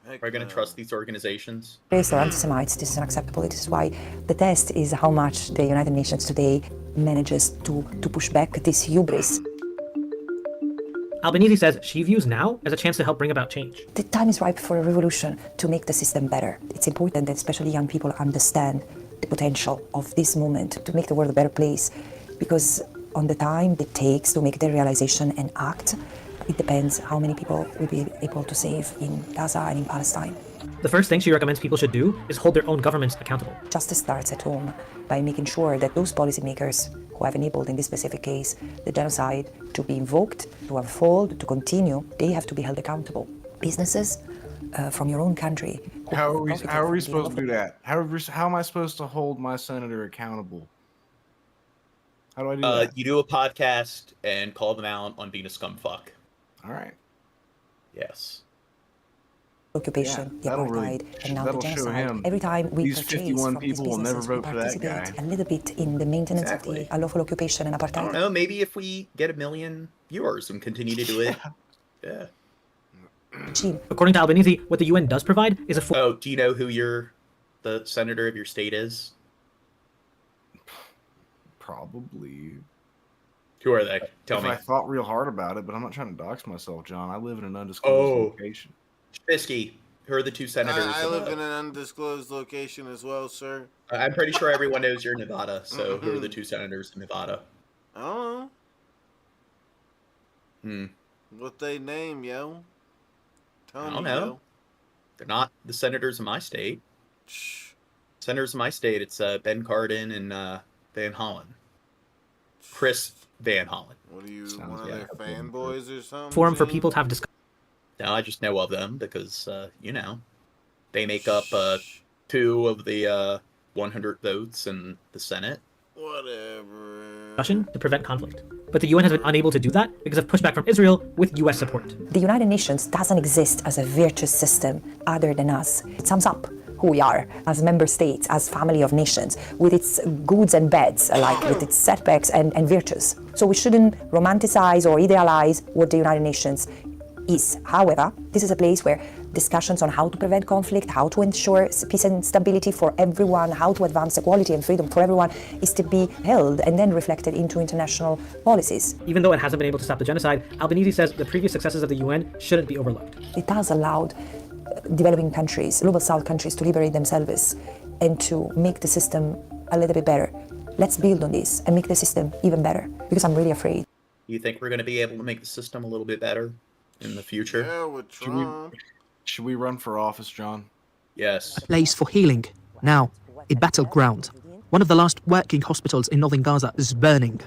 Are we going to trust these organizations? Race or anti-Semites, this is unacceptable. This is why the test is how much the United Nations today manages to push back this hubris. Albanese says she views now as a chance to help bring about change. The time is ripe for a revolution to make the system better. It's important that especially young people understand the potential of this moment to make the world a better place, because on the time it takes to make the realization and act, it depends how many people we'll be able to save in Gaza and in Palestine. The first thing she recommends people should do is hold their own governments accountable. Justice starts at home by making sure that those policymakers who have enabled, in this specific case, the genocide to be invoked, to unfold, to continue, they have to be held accountable. Businesses from your own country. How are we supposed to do that? How am I supposed to hold my senator accountable? How do I do that? You do a podcast and call them out on being a scumfuck. All right. Yes. Occupation, the apartheid, and now the genocide. Every time we These purchase 51 from people these will never businesses, vote we for that guy. participate a little bit in the maintenance of the unlawful occupation and I don't apartheid. know, maybe if we get 1 million viewers and continue to do it. Yeah. According to Albanese, what the UN does provide is a Oh, do you know who the senator of your state is? Probably. Who are they? Tell me. I thought real hard about it, but I'm not trying to dox myself, John. I live in an undisclosed location. Spisky, who are the two senators? I live in an undisclosed location as well, sir. I'm pretty sure everyone knows you're in Nevada, so who are the two senators in Nevada? I don't know. What they name, yo? I don't know. They're not the senators of my state. Senators of my state, it's Ben Cardin and Van Hollen. Chris Van Hollen. What are you, one of their fanboys or something? Forum for people to have discussion. No, I just know of them because, they make up 2 of the 100 votes in the Senate. Whatever. To prevent conflict. But the UN has been unable to do that because of pushback from Israel with US support. The United Nations doesn't exist as a virtuous system other than us. It sums up who we are as member states, as family of nations, with its goods and bads alike, with its setbacks and virtues. So we shouldn't romanticize or idealize what the United Nations is. However, this is a place where discussions on how to prevent conflict, how to ensure peace and stability for everyone, how to advance equality and freedom for everyone is to be held and then reflected into international policies. Even though it hasn't been able to stop the genocide, Albanese says the previous successes of the UN shouldn't be overlooked. It has allowed developing countries, global south countries, to liberate themselves and to make the system a little bit better. Let's build on this and make the system even better, because I'm really afraid. You think we're going to be able to make the system a little bit better in the future? Yeah, with Trump. Should we run for office, John? Yes. A place for healing. Now, a battleground. One of the last working hospitals in northern Gaza is burning.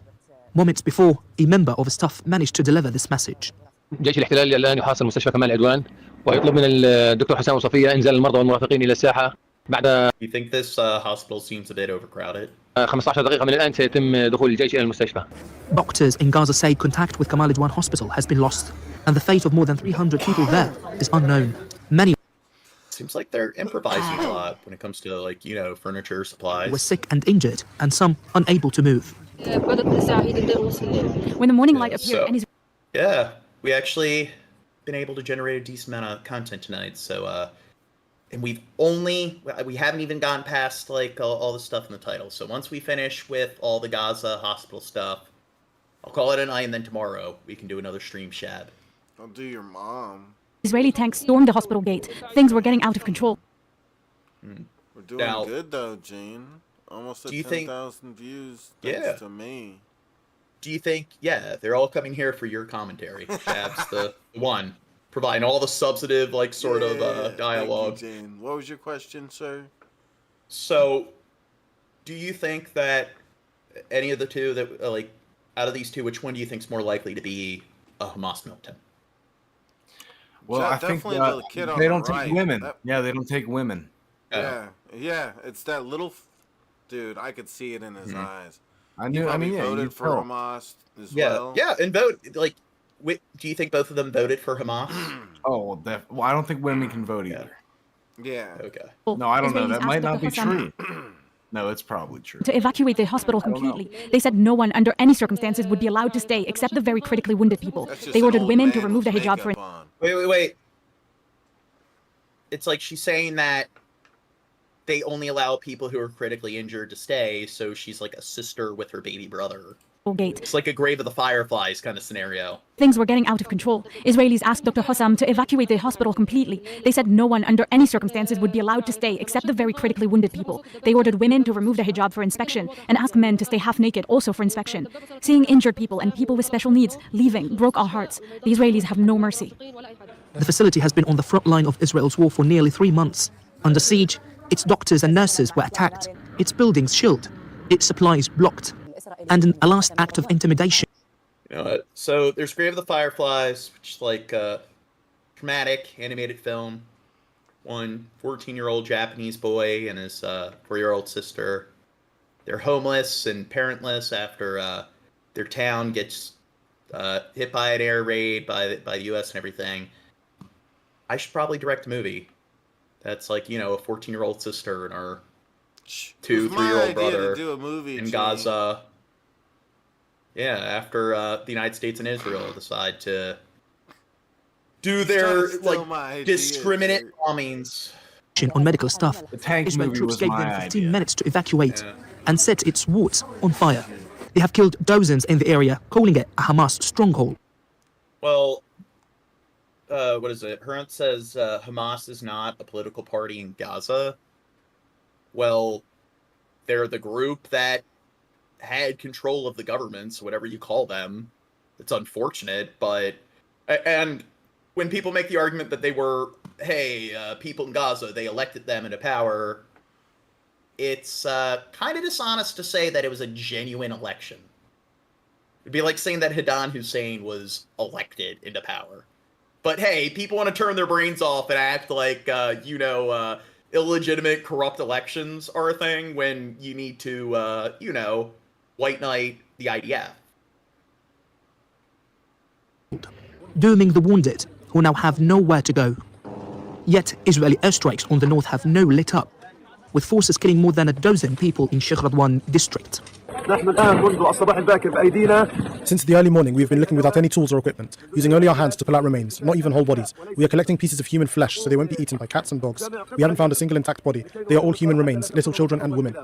Moments before, a member of staff managed to deliver this message. جيش الاحتلال الآن يحاصر مستشفى كمال العدوان ويطلب من الدكتور حسام وصفية إنزال المرضى والمرافقين إلى الساحة بعد. You think this hospital seems a bit overcrowded? 15 دقيقة من الآن سيتم دخول الجيش إلى المستشفى. Doctors in Gaza say contact with Kamal Adwan Hospital has been lost, and the fate of more than 300 people there is unknown. Many seems like they're improvising a lot when it comes to furniture, supplies. Were sick and injured, and some unable to move. When the morning light appeared and his... Yeah, we actually been able to generate a decent amount of content tonight, so and we haven't even gone past all the stuff in the title. So once we finish with all the Gaza hospital stuff, I'll call it a night, and then tomorrow we can do another stream, Shab. I'll do your mom. Israeli tanks stormed the hospital gate. Things were getting out of control. We're doing good though, Gene. Almost at 10,000 views. Thanks to me. Do you think? Yeah, they're all coming here for your commentary. Shab's the one providing all the substantive dialogue. Thank you, Gene. What was your question, sir? So, do you think that any of the two that out of these two, which one do you think is more likely to be a Hamas militant? Well, I think they don't take women. Yeah, they don't take women. Yeah, it's that little dude. I could see it in his eyes. I knew. I mean, voted for Hamas as well. Yeah, and vote do you think both of them voted for Hamas? Well, I don't think women can vote either. Yeah. Okay. No, I don't know. That might not be true. No, it's probably true. To evacuate the hospital completely. They said no one under any circumstances would be allowed to stay except the very critically wounded people. They ordered women to remove the hijab for... Wait. It's like she's saying that they only allow people who are critically injured to stay, so she's like a sister with her baby brother. Gate. It's like a Grave of the Fireflies kind of scenario. Things were getting out of control. Israelis asked Dr. Hossam to evacuate the hospital completely. They said no one under any circumstances would be allowed to stay except the very critically wounded people. They ordered women to remove the hijab for inspection and asked men to stay half naked also for inspection. Seeing injured people and people with special needs leaving broke our hearts. The Israelis have no mercy. The facility has been on the front line of Israel's war for nearly 3 months. Under siege, its doctors and nurses were attacked, its buildings shelled, its supplies blocked. And in a last act of intimidation. So there's Grave of the Fireflies, which is like a dramatic animated film. 14-year-old Japanese boy and his 4-year-old sister. They're homeless and parentless after their town gets hit by an air raid by the U.S. and everything. I should probably direct a movie. That's a 14-year-old sister and our 2-3-year-old brother in Gaza. Yeah, after the United States and Israel decide to do their discriminate bombings on medical staff. The tank Israel movie troops was gave my them 15 idea. minutes to evacuate and set its wards on fire. They have killed dozens in the area, calling it a Hamas stronghold. Well, what is it? Hrant says Hamas is not a political party in Gaza. Well, they're the group that had control of the governments, whatever you call them. It's unfortunate, but... And when people make the argument that they were, hey, people in Gaza, they elected them into power, it's kind of dishonest to say that it was a genuine election. It'd be like saying that Saddam Hussein was elected into power. But hey, people want to turn their brains off and act like, illegitimate, corrupt elections are a thing when you need to, white knight the IDF. Dooming the wounded, who now have nowhere to go. Yet, Israeli airstrikes on the north have no let up, with forces killing more than a dozen people in Sheikh Radwan district. Since the early morning, we have been looking without any tools or equipment, using only our hands to pull out remains, not even whole bodies. We are collecting pieces of human flesh so they won't be eaten by cats and dogs. We haven't found a single intact body. They are all human remains, little children and women.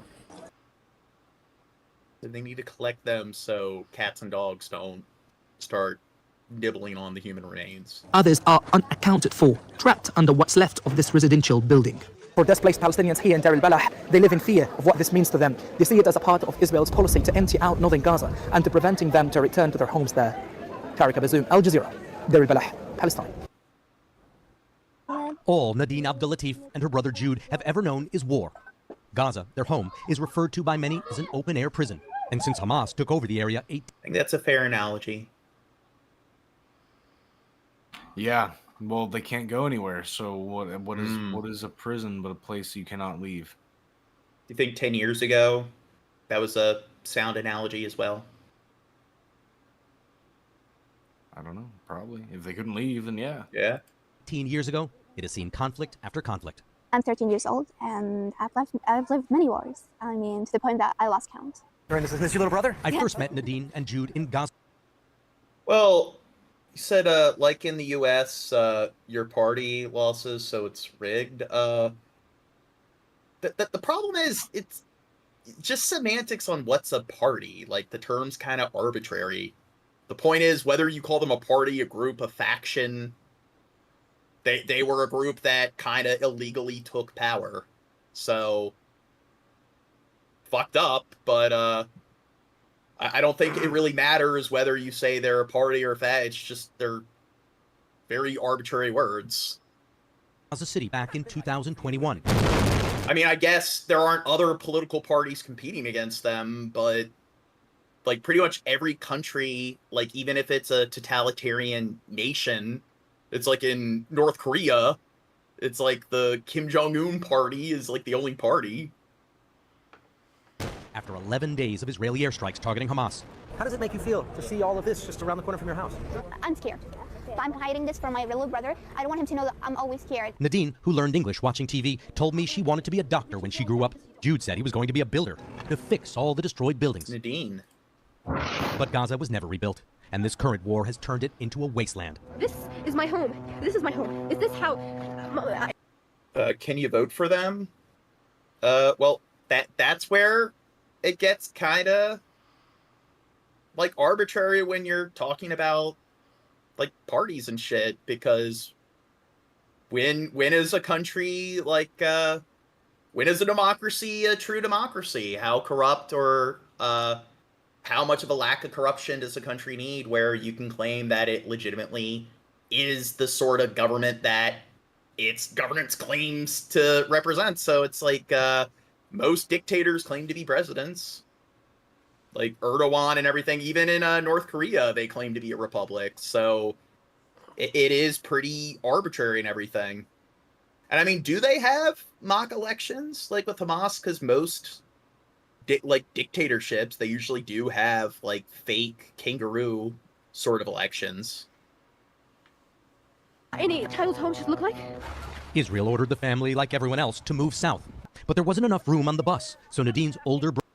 They need to collect them so cats and dogs don't start nibbling on the human remains. Others are unaccounted for, trapped under what's left of this residential building. For displaced Palestinians here in Deir al-Balah, they live in fear of what this means to them. They see it as a part of Israel's policy to empty out northern Gaza and to preventing them to return to their homes there. Tariq Abazoum, Al Jazeera, Deir al-Balah, Palestine. All Nadine Abdulatif and her brother Jude have ever known is war. Gaza, their home, is referred to by many as an open-air prison. And since Hamas took over the area, I think that's a fair analogy. Yeah, well, they can't go anywhere. So what is a prison but a place you cannot leave? Do you think 10 years ago that was a sound analogy as well? I don't know. Probably. If they couldn't leave, then yeah. Yeah. 18 years ago, it has seen conflict after conflict. I'm 13 years old, and I've lived many wars. I mean, to the point that I lost count. Is this your little brother? I first met Nadine and Jude in Gaza. Well, you said, like in the U.S., your party losses, so it's rigged. The problem is, it's just semantics on what's a party. Like, the term's kind of arbitrary. The point is, whether you call them a party, a group, a faction, they were a group that kind of illegally took power. So, fucked up, but I don't think it really matters whether you say they're a party or a faction. It's just they're very arbitrary words. Gaza City back in 2021. I mean, I guess there aren't other political parties competing against them, but like pretty much every country, like even if it's a totalitarian nation, it's like in North Korea, it's like the Kim Jong-un party is like the only party. After 11 days of Israeli airstrikes targeting Hamas. How does it make you feel to see all of this just around the corner from your house? I'm scared. But I'm hiding this from my little brother. I don't want him to know that I'm always scared. Nadine, who learned English watching TV, told me she wanted to be a doctor when she grew up. Jude said he was going to be a builder, to fix all the destroyed buildings. Nadine. But Gaza was never rebuilt, and this current war has turned it into a wasteland. This is my home. This is my home. Is this how... Can you vote for them? Well, that's where it gets kind of like arbitrary when you're talking about like parties and shit, because when is a country like when is a democracy a true democracy? How corrupt or how much of a lack of corruption does a country need where you can claim that it legitimately is the sort of government that its governance claims to represent? So it's like most dictators claim to be presidents, like Erdogan and everything. Even in North Korea, they claim to be a republic. So it is pretty arbitrary and everything. And I mean, do they have mock elections like with Hamas? Because most dictatorships, they usually do have like fake kangaroo sort of elections. Any child's home should look like? Israel ordered the family, like everyone else, to move south. But there wasn't enough room on the bus, so Nadine's older brother...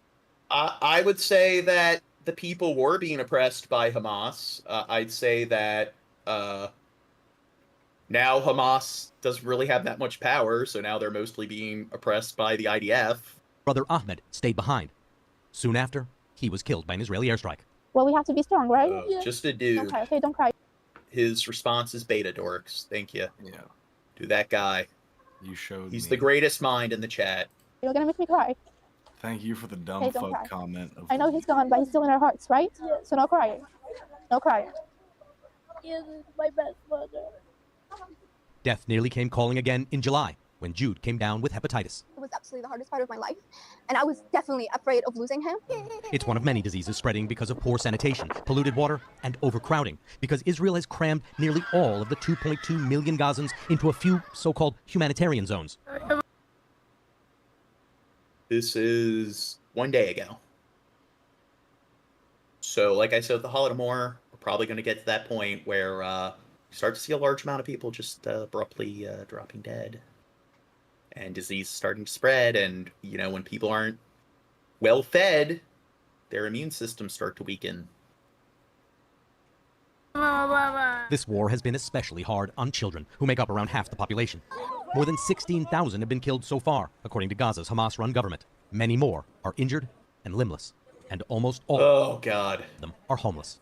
I would say that the people were being oppressed by Hamas. I'd say that now Hamas doesn't really have that much power, so now they're mostly being oppressed by the IDF. Brother Ahmed stayed behind. Soon after, he was killed by an Israeli airstrike. Well, we have to be strong, right? Just a dude. Don't cry, okay? Don't cry. His response is beta dorks. Thank you. Yeah. To that guy. You showed He's me. the greatest mind in the chat. You're gonna make me cry. Thank you for the dumb Hey, don't fuck cry. comment. Of I know he's gone, but he's still in our hearts, right? So no crying. No crying. He is my best brother. Death nearly came calling again in July when Jude came down with hepatitis. It was absolutely the hardest part of my life, and I was definitely afraid of losing him. It's one of many diseases spreading because of poor sanitation, polluted water, and overcrowding, because Israel has crammed nearly all of the 2.2 million Gazans into a few so-called humanitarian zones. This is 1 day ago. So, like I said, with the Holodomor, we're probably going to get to that point where you start to see a large amount of people just abruptly dropping dead. And disease starting to spread, and, you know, when people aren't well fed, their immune systems start to weaken. This war has been especially hard on children, who make up around half the population. More than 16,000 have been killed so far, according to Gaza's Hamas-run government. Many more are injured and limbless, and almost all of them are homeless.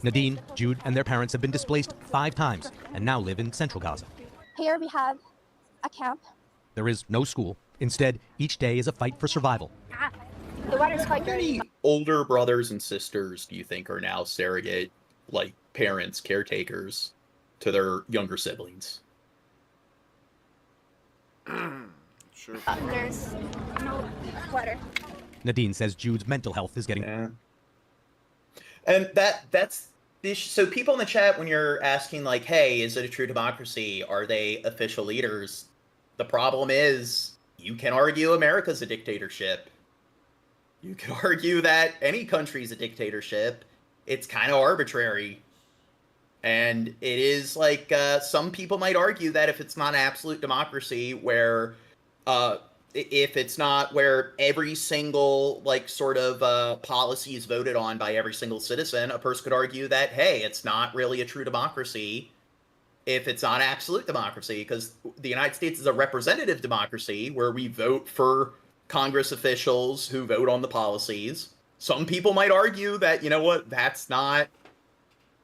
Nadine, Jude, and their parents have been displaced 5 times and now live in central Gaza. Here we have a camp. There is no school. Instead, each day is a fight for survival. The water's quite How many older brothers and sisters do you think are now surrogate, like, parents, caretakers to their younger siblings? Sure. There's no water. Nadine says Jude's mental health is getting... And that's the issue. So people in the chat, when you're asking, like, hey, is it a true democracy? Are they official leaders? The problem is, you can argue America's a dictatorship. You can argue that any country's a dictatorship. It's kind of arbitrary. And it is like, some people might argue that if it's not an absolute democracy where, if it's not where every single, like, sort of policy is voted on by every single citizen, a person could argue that, hey, it's not really a true democracy if it's not absolute democracy, because the United States is a representative democracy where we vote for Congress officials who vote on the policies. Some people might argue that, you know what, that's not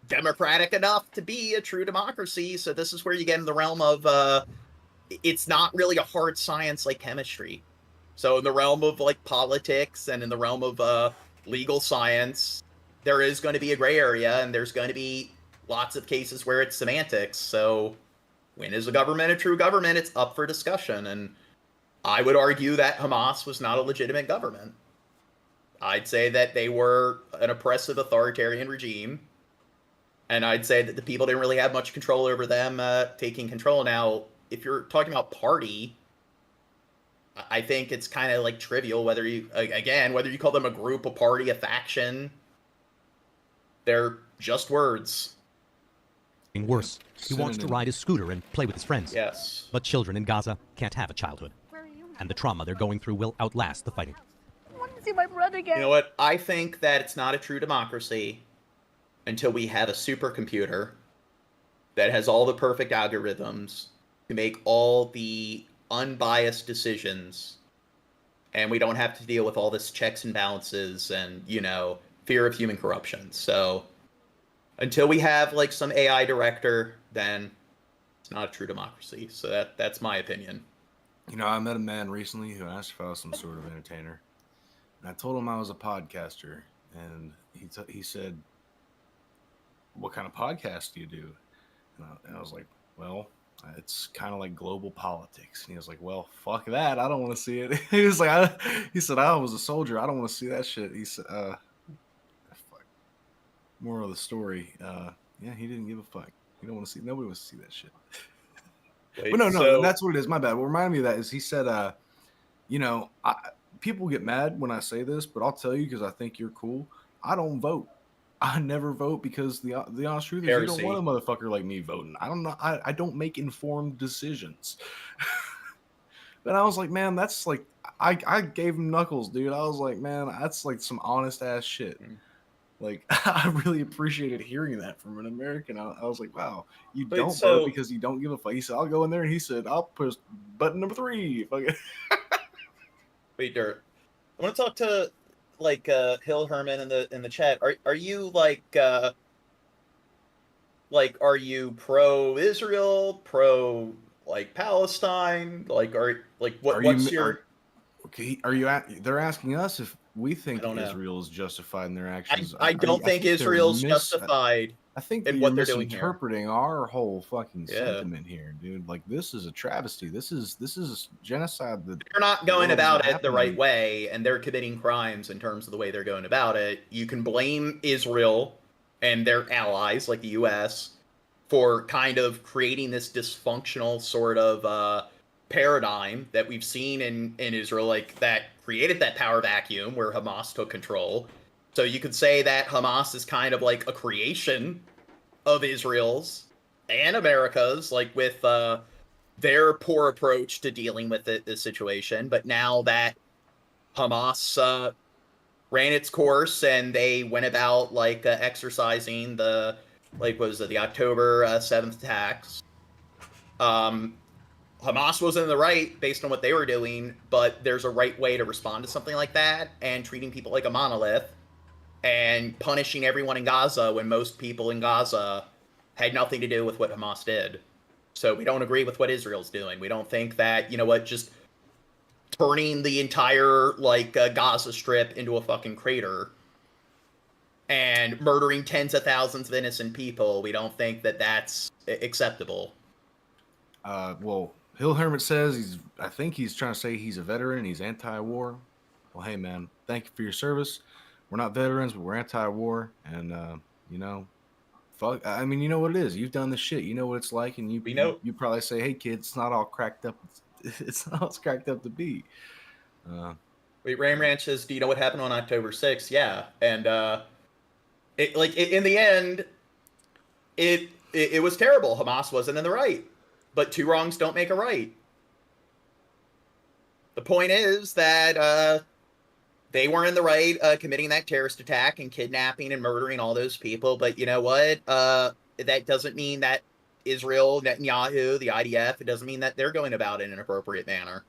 democratic enough to be a true democracy. So this is where you get in the realm of, it's not really a hard science like chemistry. So in the realm of, like, politics and in the realm of legal science, there is going to be a gray area, and there's going to be lots of cases where it's semantics. So when is a government a true government? It's up for discussion. And I would argue that Hamas was not a legitimate government. I'd say that they were an oppressive authoritarian regime. And I'd say that the people didn't really have much control over them taking control. Now, if you're talking about party, I think it's kind of like trivial whether you, again, whether you call them a group, a party, a faction. They're just words. Worse, he wants to ride his scooter and play with his friends. Yes. But children in Gaza can't have a childhood. And the trauma they're going through will outlast the fighting. I want to see my brother again. You know what? I think that it's not a true democracy until we have a supercomputer that has all the perfect algorithms to make all the unbiased decisions, and we don't have to deal with all this checks and balances and, you know, fear of human corruption. So until we have, like, some AI director, then it's not a true democracy. So that's my opinion. You know, I met a man recently who asked if I was some sort of entertainer. And I told him I was a podcaster. And he said, what kind of podcast do you do? And I was like, well, it's kind of like global politics. And he was like, well, fuck that. I don't want to see it. He said, I was a soldier. I don't want to see that shit. He said, fuck. Moral of the story, yeah, he didn't give a fuck. He don't want to see. Nobody wants to see that shit. Wait, but no, so... that's what it is. My bad. What reminded me of that is he said, you know, people get mad when I say this, but I'll tell you because I think you're cool. I don't vote. I never vote because the honest truth is you don't want a motherfucker like me voting. I don't know. I don't make informed decisions. But I was like, man, that's like I gave him knuckles, dude. I was like, man, that's like some honest ass shit. Like, I really appreciated hearing that from an American. I was like, wow, you don't vote because you don't give a fuck. He said, I'll go in there, and he said, I'll push button number 3. Wait, Dirt. I want to talk to Hill Herman in the chat. Are you are you pro-Israel, pro Palestine? They're asking us if we think Israel is justified in their actions. I don't think Israel's justified. I think in what they're doing here. Misinterpreting our whole fucking sentiment here, dude. Like, this is a travesty. This is genocide. They're not going about it the right way, and they're committing crimes in terms of the way they're going about it. You can blame Israel and their allies, like the U.S., for kind of creating this dysfunctional sort of paradigm that we've seen in Israel, that created that power vacuum where Hamas took control. So you could say that Hamas is kind of like a creation of Israel's and America's, with their poor approach to dealing with this situation. But now that Hamas ran its course and they went about exercising the the October 7th attacks, Hamas wasn't in the right based on what they were doing, but there's a right way to respond to something like that, and treating people like a monolith and punishing everyone in Gaza when most people in Gaza had nothing to do with what Hamas did. So we don't agree with what Israel's doing. We don't think that, just turning the entire Gaza Strip into a fucking crater and murdering tens of thousands of innocent people, we don't think that that's acceptable. Well, Hill Hermit says I think he's trying to say he's a veteran, he's anti-war. Well, hey man, thank you for your service. We're not veterans, but we're anti-war, and fuck. I mean, you know what it is. You've done this shit. You know what it's like, and you probably say, "Hey, kid, it's not all cracked up. It's not all it's cracked up to be." Wait, Ram Ranch says, "Do you know what happened on October 6th?" Yeah, and in the end, it was terrible. Hamas wasn't in the right, but two wrongs don't make a right. The point is that they weren't in the right committing that terrorist attack and kidnapping and murdering all those people. But you know what? That doesn't mean that Israel, Netanyahu, the IDF, it doesn't mean that they're going about it in an appropriate manner.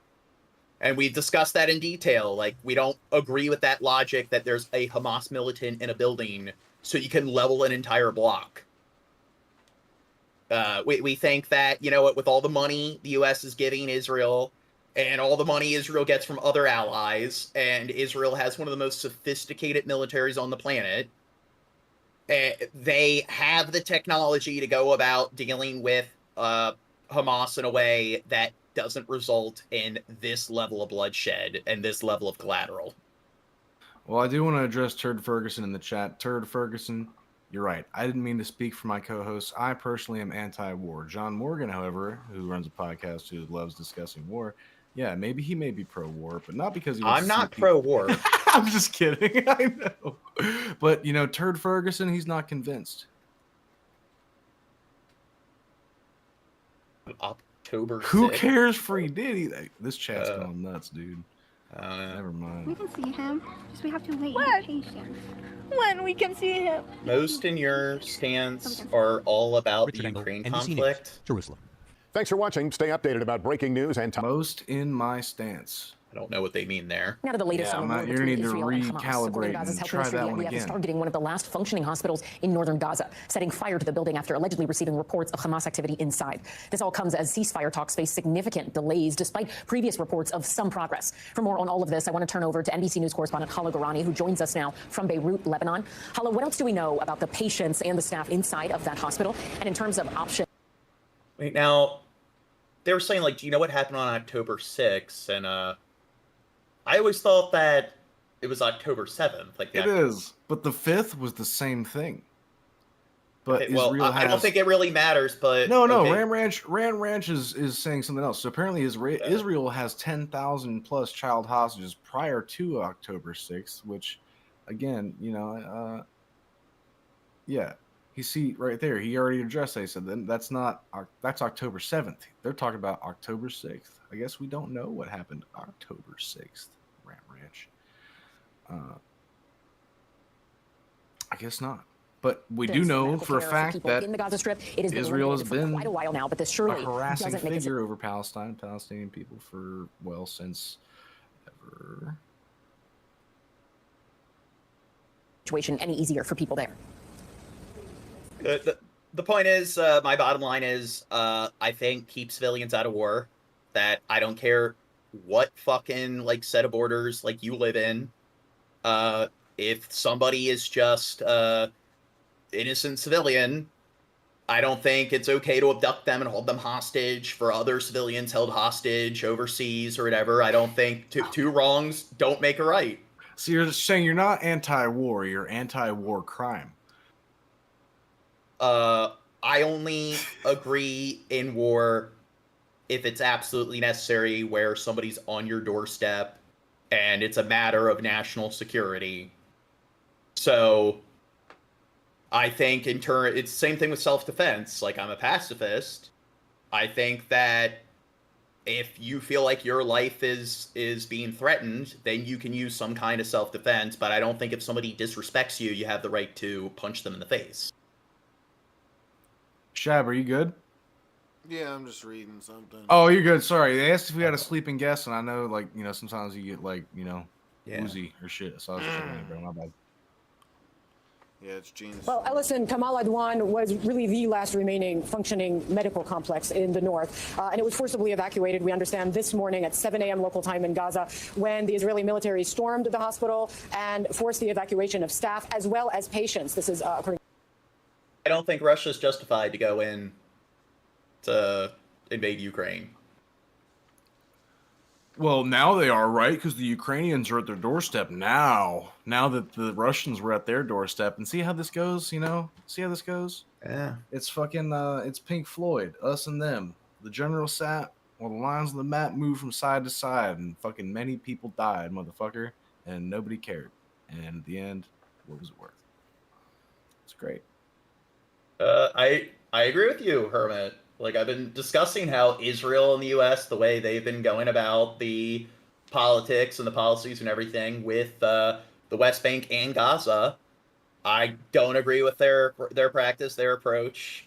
And we've discussed that in detail. We don't agree with that logic that there's a Hamas militant in a building so you can level an entire block. We think that, with all the money the U.S. is giving Israel, and all the money Israel gets from other allies, and Israel has one of the most sophisticated militaries on the planet, they have the technology to go about dealing with Hamas in a way that doesn't result in this level of bloodshed and this level of collateral. Well, I do want to address Turd Ferguson in the chat. Turd Ferguson, you're right. I didn't mean to speak for my co-hosts. I personally am anti-war. John Morgan, however, who runs a podcast who loves discussing war, yeah, maybe he may be pro-war, but not because he wants I'm not pro-war. I'm just kidding. I know. But, Turd Ferguson, he's not convinced. October 6th. Who cares for he did? This chat's going nuts, dude. Never mind. We can see him. Just we have to wait. Patient. When we can see him. Most in your stance are all about the Ukraine conflict. Jerusalem. Thanks for watching. Stay updated about breaking news and most in my stance. I don't know what they mean there. Now to the latest on the war between Israel and Hamas. And try that one again. Is targeting one of the last functioning hospitals in northern Gaza, setting fire to the building after allegedly receiving reports of Hamas activity inside. This all comes as ceasefire talks face significant delays, despite previous reports of some progress. For more on all of this, I want to turn over to NBC News correspondent Hala Garani, who joins us now from Beirut, Lebanon. Hala, what else do we know about the patients and the staff inside of that hospital? And in terms of options? Wait, now, they were saying, do you know what happened on October 6th? And, I always thought that it was October 7th. It is, but the 5th was the same thing. But Israel I don't think it really matters, but... No, okay. Ram Ranch is saying something else. So apparently Israel has 10,000 plus child hostages prior to October 6th, which, again, yeah. You see right there, he already addressed that. He said that's October 7th. They're talking about October 6th. I guess we don't know what happened October 6th, Ram Ranch. I guess not. But we do know for a fact that in the Gaza Strip, it has Israel has been quite a while now, but this surely a harassing doesn't make figure over Palestinian people for, since ever. situation any easier for people there. The point is, my bottom line is, I think keep civilians out of war. That I don't care what fucking like set of borders like you live in. If somebody is just innocent civilian, I don't think it's okay to abduct them and hold them hostage for other civilians held hostage overseas or whatever. I don't think two wrongs don't make a right. So you're saying you're not anti-war, you're anti-war crime. I only agree in war if it's absolutely necessary, where somebody's on your doorstep and it's a matter of national security. So I think it's the same thing with self-defense. Like, I'm a pacifist. I think that if you feel like your life is being threatened, then you can use some kind of self-defense. But I don't think if somebody disrespects you, you have the right to punch them in the face. Shab, are you good? Yeah, I'm just reading something. Oh, you're good. Sorry. They asked if we had a sleeping guest, and I know, like, you know, sometimes you get, like, you know, woozy or shit. So I was just checking it, bro. My bad. Yeah, it's Gene's. Well, Ellison, Kamal Adwan was really the last remaining functioning medical complex in the north, and it was forcibly evacuated, we understand, this morning at 7 a.m. local time in Gaza, when the Israeli military stormed the hospital and forced the evacuation of staff as well as patients. This is according. I don't think Russia's justified to go in to invade Ukraine. Well, now they are, right? Because the Ukrainians are at their doorstep now. Now that the Russians were at their doorstep. And see how this goes, you know? See how this goes? Yeah. It's fucking, it's Pink Floyd, us and them. The general sat while the lines on the map moved from side to side, and fucking many people died, motherfucker, and nobody cared. And at the end, what was it worth? It's great. I agree with you, Hermit. Like, I've been discussing how Israel and the U.S., the way they've been going about the politics and the policies and everything with the West Bank and Gaza, I don't agree with their practice, their approach,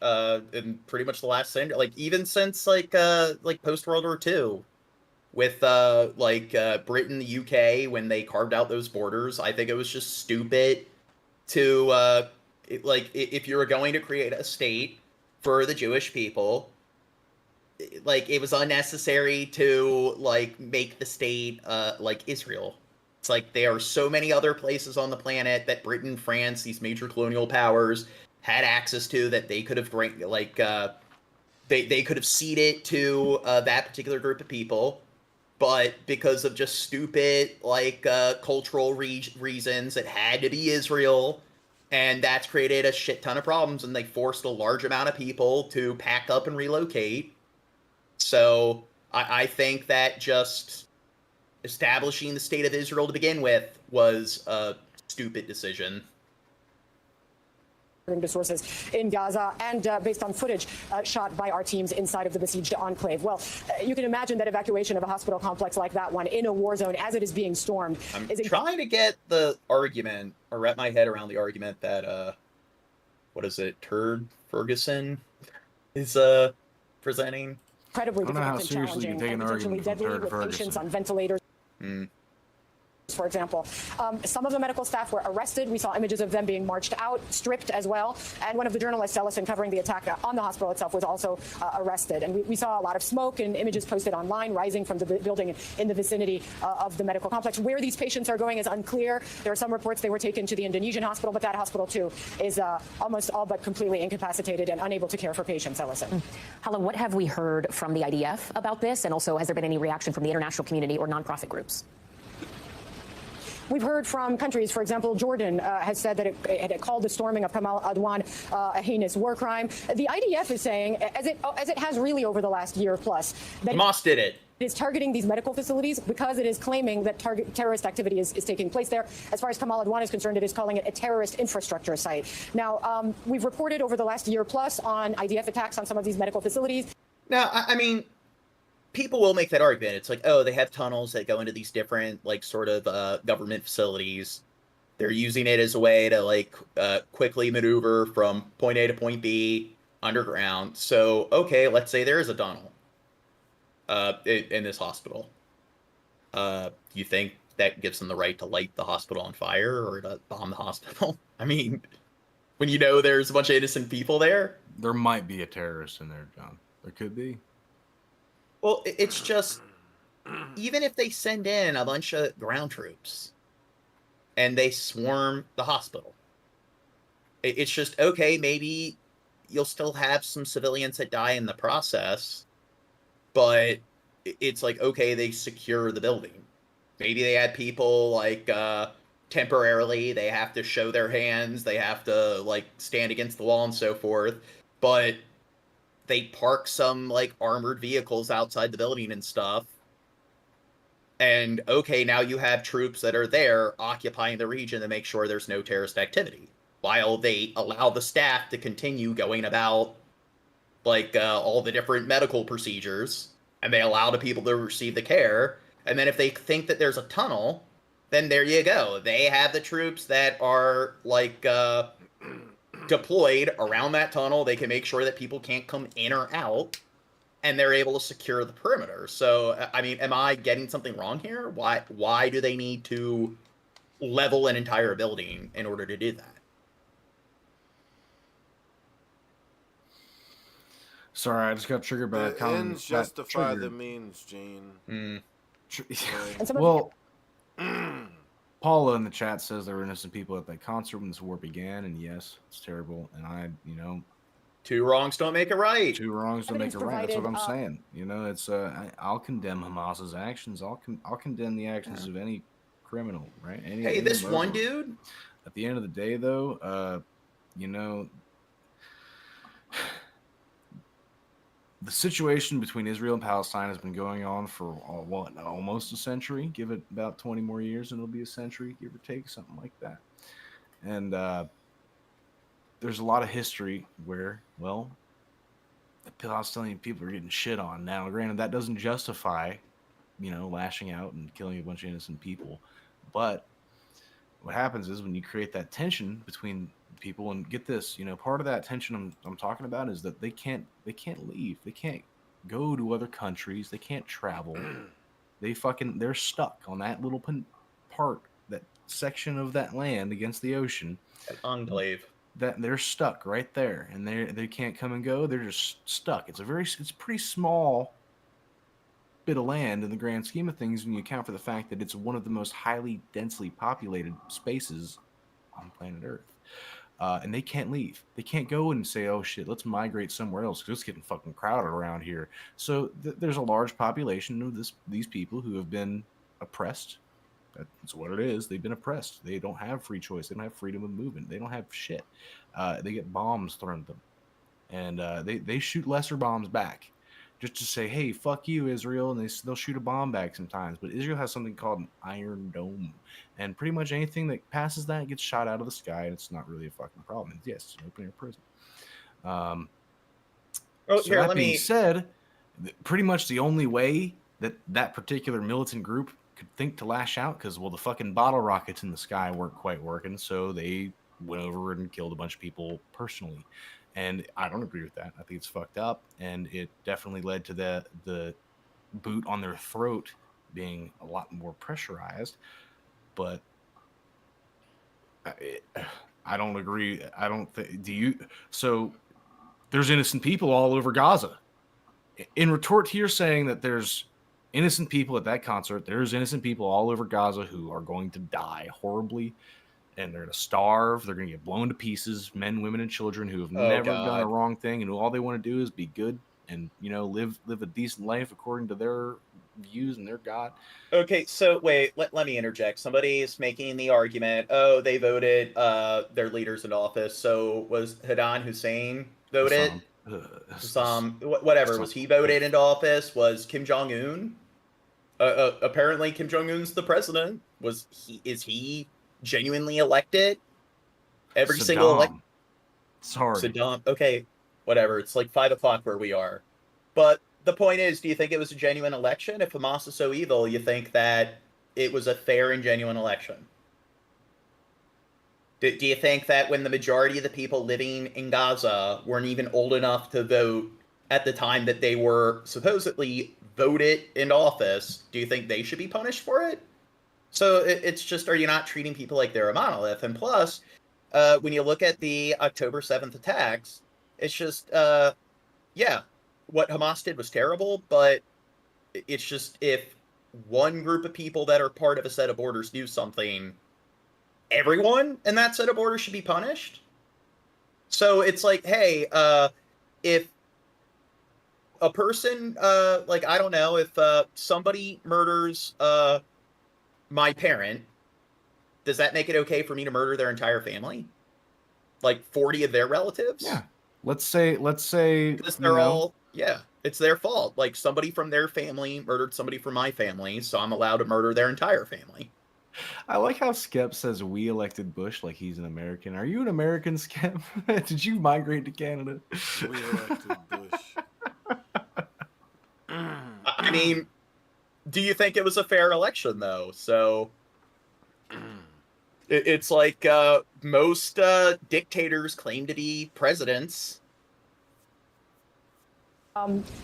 in pretty much the last century. Like, even since like post World War II, with Britain, the UK, when they carved out those borders, I think it was just stupid to if you were going to create a state for the Jewish people, like, it was unnecessary to like make the state like Israel. It's like there are so many other places on the planet that Britain, France, these major colonial powers had access to that they could have they could have ceded to that particular group of people, but because of just stupid cultural reasons, it had to be Israel. And that's created a shit ton of problems, and they forced a large amount of people to pack up and relocate. So I think that just establishing the state of Israel to begin with was a stupid decision. To sources in Gaza and based on footage shot by our teams inside of the besieged enclave. Well, you can imagine that evacuation of a hospital complex like that one in a war zone as it is being stormed. I'm trying to get the argument, or wrap my head around the argument that, what is it, Turd Ferguson is presenting. Incredibly I don't know how difficult and seriously you challenging can take an and potentially argument from deadly Turd with Ferguson. patients on ventilators. For example, some of the medical staff were arrested. We saw images of them being marched out, stripped as well. And one of the journalists, Ellison, covering the attack on the hospital itself, was also arrested. And we saw a lot of smoke and images posted online rising from the building in the vicinity of the medical complex. Where these patients are going is unclear. There are some reports they were taken to the Indonesian hospital, but that hospital, too, is almost all but completely incapacitated and unable to care for patients, Ellison. Hala, what have we heard from the IDF about this? And also, has there been any reaction from the international community or nonprofit groups? We've heard from countries, for example, Jordan has said that it called the storming of Kamal Adwan a heinous war crime. The IDF is saying, as it has really over the last year plus, that Hamas did it. It is targeting these medical facilities because it is claiming that terrorist activity is taking place there. As far as Kamal Adwan is concerned, it is calling it a terrorist infrastructure site. Now, we've reported over the last year plus on IDF attacks on some of these medical facilities. Now, I mean, people will make that argument. It's like, oh, they have tunnels that go into these different, sort of government facilities. They're using it as a way to, quickly maneuver from point A to point B underground. So, okay, let's say there is a tunnel in this hospital. You think that gives them the right to light the hospital on fire or to bomb the hospital? I mean, when you know there's a bunch of innocent people there. There might be a terrorist in there, John. There could be. Well, it's just, even if they send in a bunch of ground troops and they swarm the hospital, it's just, okay, maybe you'll still have some civilians that die in the process, but it's like, okay, they secure the building. Maybe they had people like temporarily, they have to show their hands, they have to like stand against the wall and so forth, but they park some like armored vehicles outside the building and stuff. And okay, now you have troops that are there occupying the region to make sure there's no terrorist activity, while they allow the staff to continue going about like all the different medical procedures, and they allow the people to receive the care. And then if they think that there's a tunnel, then there you go. They have the troops that are like deployed around that tunnel. They can make sure that people can't come in or out, and they're able to secure the perimeter. So, I mean, am I getting something wrong here? Why do they need to level an entire building in order to do that? Sorry, I just got triggered by that The comment. ends justify the means, Gene. Well, Paula in the chat says there were innocent people at that concert when this war began, and yes, it's terrible. And two wrongs don't make it right. Two wrongs don't make it right. That's what I'm saying. You know, it's I'll condemn Hamas's actions. I'll condemn the actions of any criminal, right? Hey, this one dude. At the end of the day, though, you know, the situation between Israel and Palestine has been going on for almost a century. Give it about 20 more years and it'll be a century, give or take, something like that. And there's a lot of history where, well, the Palestinian people are getting shit on. Now, granted, that doesn't justify, you know, lashing out and killing a bunch of innocent people. But what happens is when you create that tension between people, and get this, you know, part of that tension I'm talking about is that they can't leave. They can't go to other countries. They can't travel. They're stuck on that little part, that section of that land against the ocean. An enclave. That they're stuck right there, and they can't come and go. They're just stuck. It's a pretty small bit of land in the grand scheme of things when you account for the fact that it's one of the most highly densely populated spaces on planet Earth. And they can't leave. They can't go and say, oh shit, let's migrate somewhere else because it's getting fucking crowded around here. So there's a large population of these people who have been oppressed. That's what it is. They've been oppressed. They don't have free choice. They don't have freedom of movement. They don't have shit. They get bombs thrown at them. And they shoot lesser bombs back just to say, hey, fuck you, Israel. And they'll shoot a bomb back sometimes. But Israel has something called an Iron Dome. And pretty much anything that passes that gets shot out of the sky, and it's not really a fucking problem. Yes, it's an open-air prison. That being said, pretty much the only way that particular militant group could think to lash out, because, well, the fucking bottle rockets in the sky weren't quite working, so they went over and killed a bunch of people personally. And I don't agree with that. I think it's fucked up, and it definitely led to the boot on their throat being a lot more pressurized. But I don't agree. I don't think. Do you? So there's innocent people all over Gaza. In retort to your saying that there's innocent people at that concert, there's innocent people all over Gaza who are going to die horribly, and they're going to starve. They're going to get blown to pieces. Men, women, and children who have never done a wrong thing, and all they want to do is be good and, you know, live a decent life according to their views and their God. Okay, so wait, let me interject. Somebody is making the argument, oh, they voted their leaders into office. So was Haddad Hussein voted? Whatever. Was he voted into office? Was Kim Jong-un? Apparently Kim Jong-un's the president. Is he genuinely elected? Every single election? Sorry. Saddam. Okay, whatever. It's like 5 o'clock where we are. But the point is, do you think it was a genuine election? If Hamas is so evil, you think that it was a fair and genuine election? Do you think that when the majority of the people living in Gaza weren't even old enough to vote at the time that they were supposedly voted into office, do you think they should be punished for it? So it's just, are you not treating people like they're a monolith? And plus, when you look at the October 7th attacks, it's just, yeah, what Hamas did was terrible, but it's just, if one group of people that are part of a set of borders do something, everyone in that set of borders should be punished. So it's like, hey, if a person, like, I don't know, if somebody murders my parent, does that make it okay for me to murder their entire family? Like 40 of their relatives? Yeah. Let's say because they're all, yeah, it's their fault. Like, somebody from their family murdered somebody from my family, so I'm allowed to murder their entire family. I like how Skep says we elected Bush like he's an American. Are you an American, Skep? Did you migrate to Canada? We elected Bush. I mean, do you think it was a fair election, though? So it's like most dictators claim to be presidents.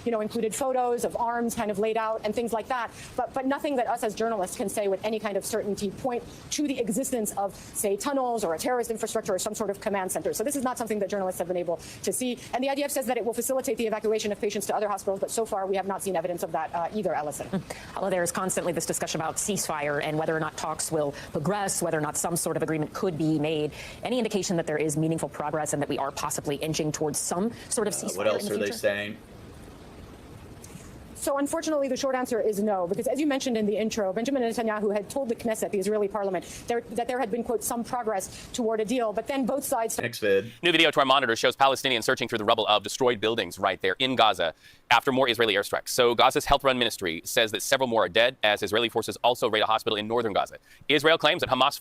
Included photos of arms kind of laid out and things like that, but nothing that us as journalists can say with any kind of certainty point to the existence of, say, tunnels or a terrorist infrastructure or some sort of command center. So this is not something that journalists have been able to see. And the IDF says that it will facilitate the evacuation of patients to other hospitals, but so far we have not seen evidence of that either, Ellison. Although there is constantly this discussion about ceasefire and whether or not talks will progress, whether or not some sort of agreement could be made. Any indication that there is meaningful progress and that we are possibly inching towards some sort of ceasefire? What else in the are they future? saying? So unfortunately, the short answer is no, because as you mentioned in the intro, Benjamin Netanyahu had told the Knesset, the Israeli parliament, that there had been, quote, some progress toward a deal, but then both sides... Next vid. New video to our monitor shows Palestinians searching through the rubble of destroyed buildings right there in Gaza after more Israeli airstrikes. So Gaza's Health Run Ministry says that several more are dead as Israeli forces also raid a hospital in northern Gaza. Israel claims that Hamas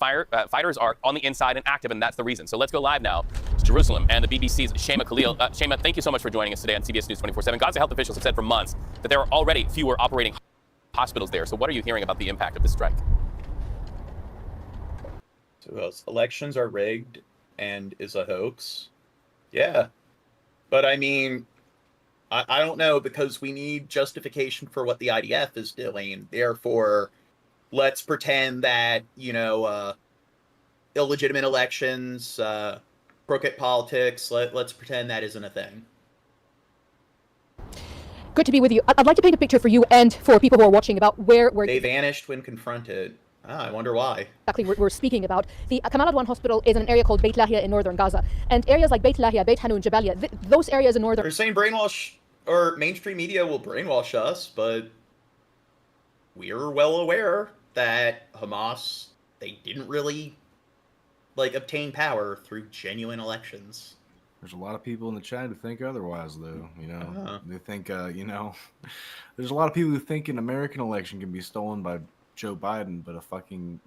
fighters are on the inside and active, and that's the reason. So let's go live now to Jerusalem and the BBC's Shema Khalil. Shema, thank you so much for joining us today on CBS News 24/7. Gaza health officials have said for months that there are already fewer operating hospitals there. So what are you hearing about the impact of this strike? So elections are rigged and is a hoax. Yeah. But I mean, I don't know, because we need justification for what the IDF is doing. Therefore, let's pretend that, illegitimate elections, crooked politics, let's pretend that isn't a thing. Good to be with you. I'd like to paint a picture for you and for people who are watching about where They vanished when confronted. I wonder why. Exactly we're speaking about. The Kamal Adwan Hospital is in an area called Beit Lahia in northern Gaza. And areas like Beit Lahia, Beit Hanun, Jabalia, those areas in northern... They're saying brainwash, or mainstream media will brainwash us, but we're well aware that Hamas, they didn't really, obtain power through genuine elections. There's a lot of people in the chat who think otherwise, though. They think, there's a lot of people who think an American election can be stolen by Joe Biden, but a fucking,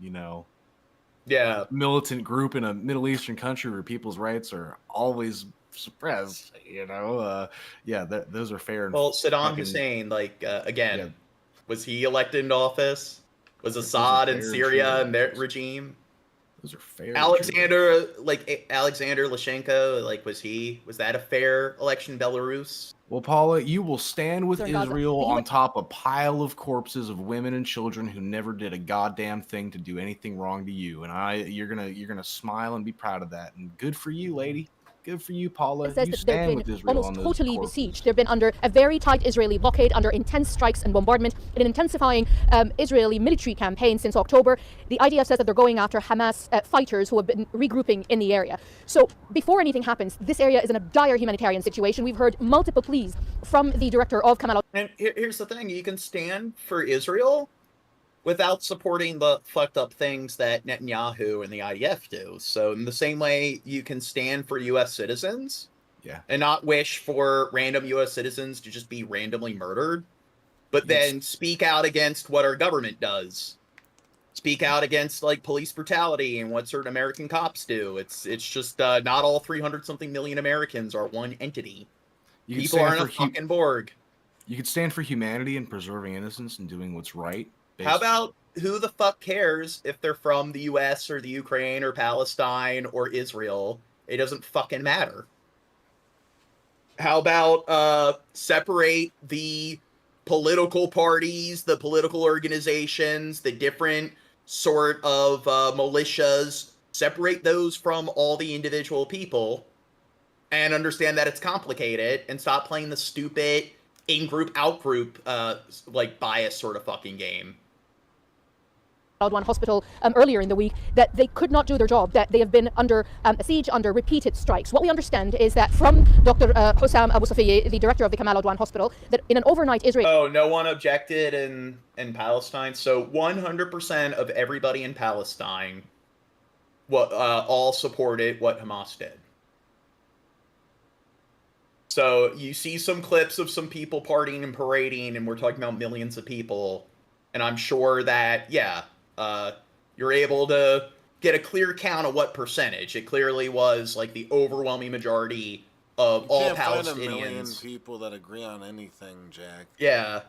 militant group in a Middle Eastern country where people's rights are always suppressed, those are fair. Well, Saddam Hussein, again, was he elected into office? Was Assad in Syria and their regime? Those are fair. Alexander Lukashenko, was that a fair election in Belarus? Well, Paula, you will stand with Israel on top of a pile of corpses of women and children who never did a goddamn thing to do anything wrong to you, and you're gonna smile and be proud of that. And good for you, lady. Good for you, Paula. It says you that stand they've with been Israel almost on those totally corpses. besieged. They've been under a very tight Israeli blockade, under intense strikes and bombardment, and an intensifying Israeli military campaign since October. The IDF says that they're going after Hamas fighters who have been regrouping in the area. So before anything happens, this area is in a dire humanitarian situation. We've heard multiple pleas from the director of Kamal. And here's the thing: you can stand for Israel without supporting the fucked up things that Netanyahu and the IDF do. So in the same way, you can stand for U.S. citizens, and not wish for random U.S. citizens to just be randomly murdered, but then speak out against what our government does. Speak out against police brutality and what certain American cops do. It's just not all 300-something million Americans are one entity. People aren't a fucking Borg. You could stand for humanity and preserving innocence and doing what's right. How about who the fuck cares if they're from the U.S. or the Ukraine or Palestine or Israel? It doesn't fucking matter. How about separate the political parties, the political organizations, the different sort of militias, separate those from all the individual people, and understand that it's complicated, and stop playing the stupid in-group, out-group, like, bias sort of fucking game. One hospital earlier in the week that they could not do their job, that they have been under a siege, under repeated strikes. What we understand is that from Dr. Hossam Abu Safiye, the director of the Kamal Adwan Hospital, that in an overnight Israel... Oh, no one objected in Palestine? So 100% of everybody in Palestine all supported what Hamas did. So you see some clips of some people partying and parading, and we're talking about millions of people, and I'm sure that, yeah, you're able to get a clear count of what percentage. It clearly was like the overwhelming majority of all Palestinians. Palestinians. Find a million people that agree on anything, Jack. Yeah.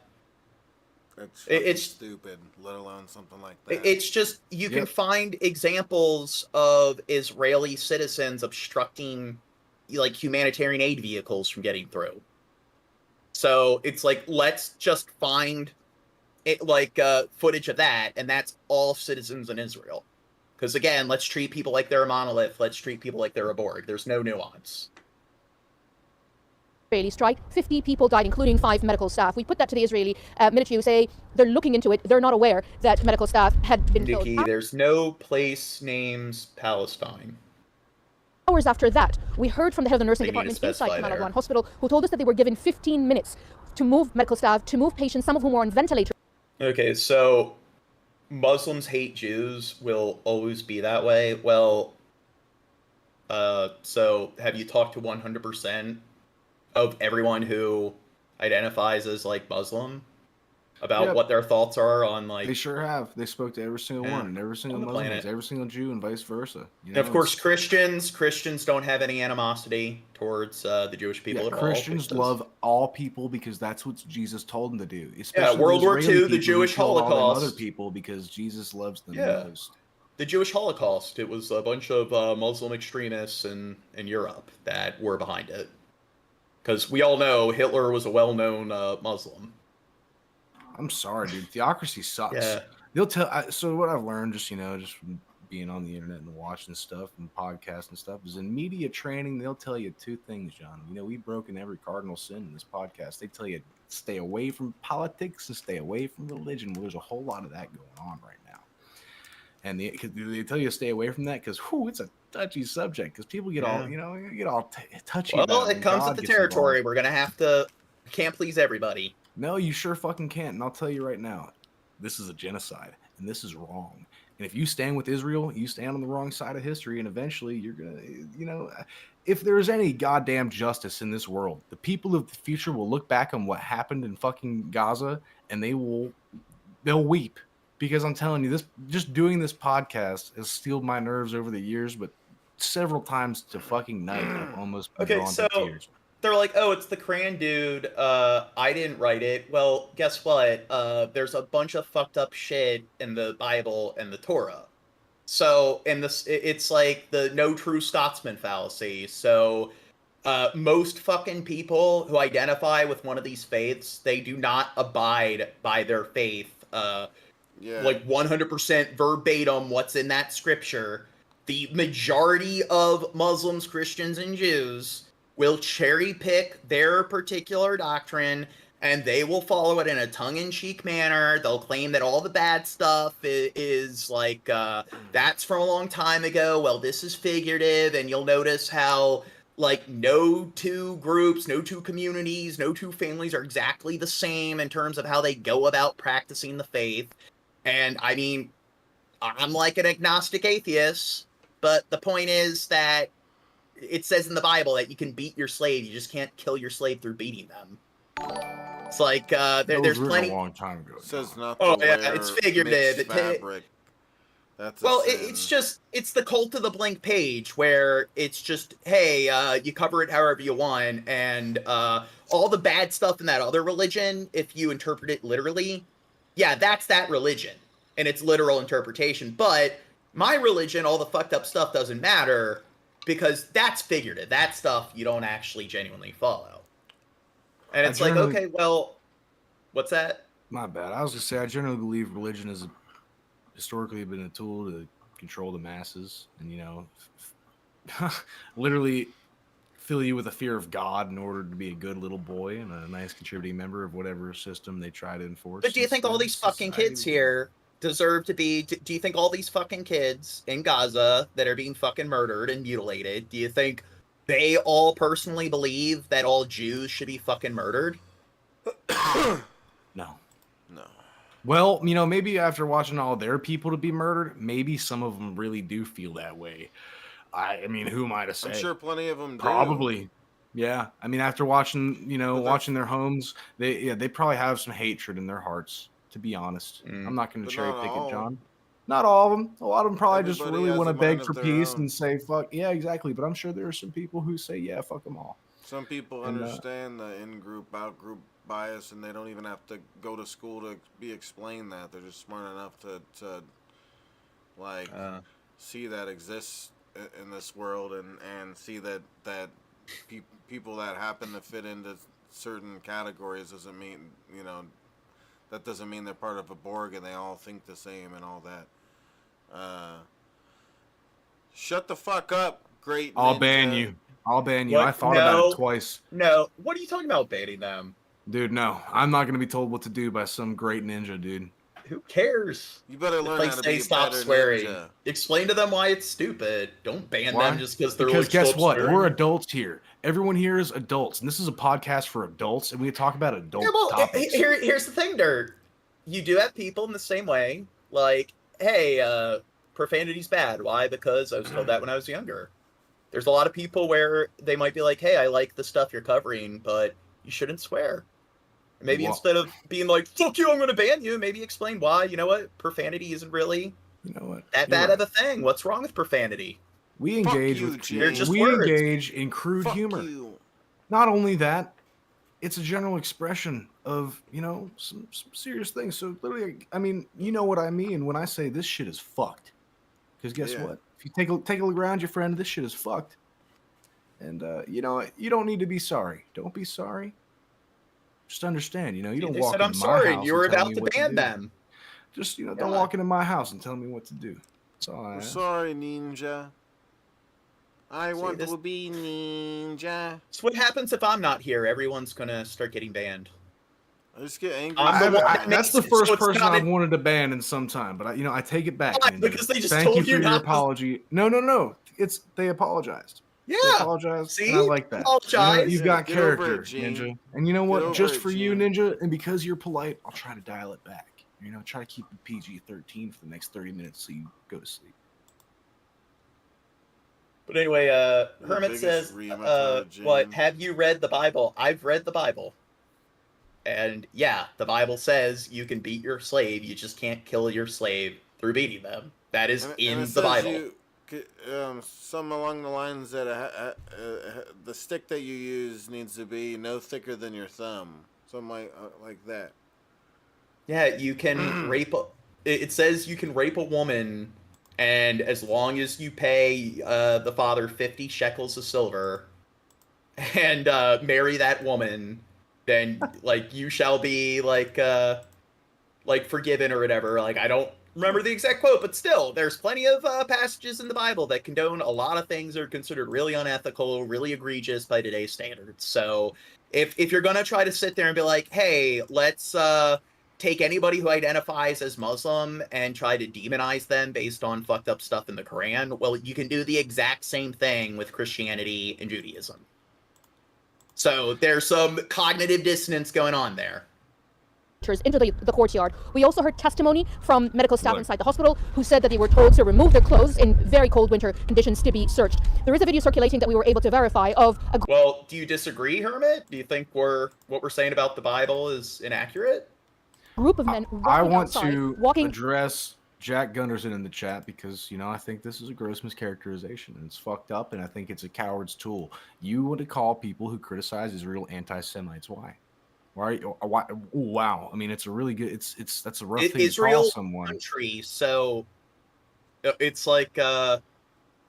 It's stupid, let alone something like that. It's just, you can find examples of Israeli citizens obstructing, like, humanitarian aid vehicles from getting through. So it's like, let's just find it, like, footage of that, and that's all citizens in Israel. Because again, let's treat people like they're a monolith. Let's treat people like they're a Borg. There's no nuance. Israeli strike, 50 people died, including 5 medical staff. We put that to the Israeli military, who say they're looking into it. They're not aware that medical staff had been killed. There's no place names Palestine. Hours after that, we heard from the head of the nursing department inside Kamal Adwan Hospital, who told us that they were given 15 minutes to move medical staff, to move patients, some of whom were on ventilators. Okay, so Muslims hate Jews will always be that way. Well, so have you talked to 100% of everyone who identifies as, like, Muslim about what their thoughts are on, like... They sure have. They spoke to every single one, and every single Muslim, every single Jew, and vice versa. You know, of course, Christians don't have any animosity towards the Jewish people at all. Christians love all people because that's what Jesus told them to do. Especially World War II, the Jewish Holocaust. Other people because Jesus loves them most. The Jewish Holocaust. It was a bunch of Muslim extremists in Europe that were behind it. Because we all know Hitler was a well-known Muslim. I'm sorry, dude. Theocracy sucks. Yeah. They'll tell. So what I've learned, just from being on the internet and watching stuff and podcasts and stuff, is in media training, they'll tell you 2 things, John. We've broken every cardinal sin in this podcast. They tell you stay away from politics and stay away from religion. Well, there's a whole lot of that going on right now. And they tell you to stay away from that because, it's a touchy subject. Because people get all, get all touchy. Well, it comes with the territory. We're gonna have to. Can't please everybody. No, you sure fucking can't. And I'll tell you right now, this is a genocide, and this is wrong. And if you stand with Israel, you stand on the wrong side of history, and eventually you're gonna, if there's any goddamn justice in this world, the people of the future will look back on what happened in fucking Gaza, and they'll weep. Because I'm telling you, just doing this podcast has steeled my nerves over the years, but several times to fucking night, I've almost been drawn to tears. They're like, oh, it's the Cran dude. I didn't write it. Well, guess what? There's a bunch of fucked up shit in the Bible and the Torah. So, it's like the no true Scotsman fallacy. So, most fucking people who identify with one of these faiths, they do not abide by their faith. Like 100% verbatim what's in that scripture. The majority of Muslims, Christians, and Jews will cherry pick their particular doctrine, and they will follow it in a tongue-in-cheek manner. They'll claim that all the bad stuff is like, that's from a long time ago. Well, this is figurative, and you'll notice how, like, no 2 groups, no 2 communities, no 2 families are exactly the same in terms of how they go about practicing the faith. And, I mean, I'm like an agnostic atheist, but the point is that it says in the Bible that you can beat your slave, you just can't kill your slave through beating them. It's like, there's plenty... a long time ago. It says not it's figurative. Fabric. That's it's the cult of the blank page, where it's just, hey, you cover it however you want, and all the bad stuff in that other religion, if you interpret it literally, yeah, that's that religion, and it's literal interpretation. But my religion, all the fucked up stuff doesn't matter, because that's figurative. That stuff you don't actually genuinely follow. And it's like, okay, well, what's that? My bad. I was gonna say, I generally believe religion is historically been a tool to control the masses and, literally fill you with a fear of God in order to be a good little boy and a nice contributing member of whatever system they try to enforce. But do you think all these fucking kids here deserve to be... Do you think all these fucking kids in Gaza that are being fucking murdered and mutilated, do you think they all personally believe that all Jews should be fucking murdered? No. Well, maybe after watching all their people to be murdered, maybe some of them really do feel that way. I mean, who am I to say? I'm sure plenty of them do. Probably. Yeah. I mean, after watching, watching their homes, they probably have some hatred in their hearts, to be honest. I'm not going to cherry pick it, John. Not all of them. A lot of them probably just really want to beg for peace and say, fuck. Yeah, exactly. But I'm sure there are some people who say, yeah, fuck them all. Some people understand the in-group, out-group bias, and they don't even have to go to school to be explained that. They're just smart enough to see that exists in this world and see that people that happen to fit into certain categories doesn't mean, that doesn't mean they're part of a Borg and they all think the same and all that. Shut the fuck up, great ninja. I'll ban you. What? I thought about it twice. No. What are you talking about banning them? Dude, no. I'm not going to be told what to do by some great ninja, dude. Who cares? You better learn how to be a stop better swearing. ninja. Explain to them why it's stupid. Don't ban them just because they're Because like, guess stop what? swearing. We're adults here. Everyone here is adults, and this is a podcast for adults, and we talk about adult topics. Here's the thing, Dirt. You do have people in the same way, like, hey, profanity's bad. Why? Because I was told that when I was younger. There's a lot of people where they might be like, hey, I like the stuff you're covering, but you shouldn't swear. Maybe instead of being like, fuck you, I'm going to ban you, maybe explain why. You know what? Profanity isn't really that bad of a thing. What's wrong with profanity? We engage engage in crude humor. Not only that, it's a general expression of, some serious things. So literally, I mean, you know what I mean when I say this shit is fucked. Because guess what? If you take a look around, your friend, this shit is fucked. And, you don't need to be sorry. Don't be sorry. Just understand, you don't walk into my house and you were tell about me to what ban do. them. Just, don't walk into my house and tell me what to do. That's all I I'm ask. sorry, ninja. I want to be ninja. So what happens if I'm not here? Everyone's going to start getting banned. I just get angry. That's the first person I've wanted to ban in some time, but I take it back. Because they just Thank told you for you your not apology. No. They apologized. Yeah. They apologized. See? And I like that. Apologize. You've got Get over character, it, Gene. Ninja. And you know Get what? over Just it, for you, Gene. Ninja, and because you're polite, I'll try to dial it back. Try to keep it PG-13 for the next 30 minutes so you go to sleep. But anyway, Hermit says, what, have you read the Bible? I've read the Bible. And yeah, the Bible says you can beat your slave, you just can't kill your slave through beating them. That is in the Bible. Some along the lines that the stick that you use needs to be no thicker than your thumb. Something like that. Yeah, you can rape. It says you can rape a woman, and as long as you pay the father 50 shekels of silver, and marry that woman, then you shall be forgiven or whatever. I don't remember the exact quote, but still, there's plenty of passages in the Bible that condone a lot of things that are considered really unethical, really egregious by today's standards. So if you're gonna try to sit there and be like, hey, let's take anybody who identifies as Muslim and try to demonize them based on fucked up stuff in the Quran, well, you can do the exact same thing with Christianity and Judaism. So there's some cognitive dissonance going on there. Into the courtyard. We also heard testimony from medical staff inside the hospital who said that they were told to remove their clothes in very cold winter conditions to be searched. There is a video circulating that we were able to verify of a... Well, do you disagree, Hermit? Do you think what we're saying about the Bible is inaccurate? Group of men I want to address Jack Gunderson in the chat because, I think this is a gross mischaracterization and it's fucked up and I think it's a coward's tool. You want to call people who criticize Israel anti-Semites. Why? Why? Oh, wow. I mean, it's a really good. That's a rough thing to call someone. Country, so it's like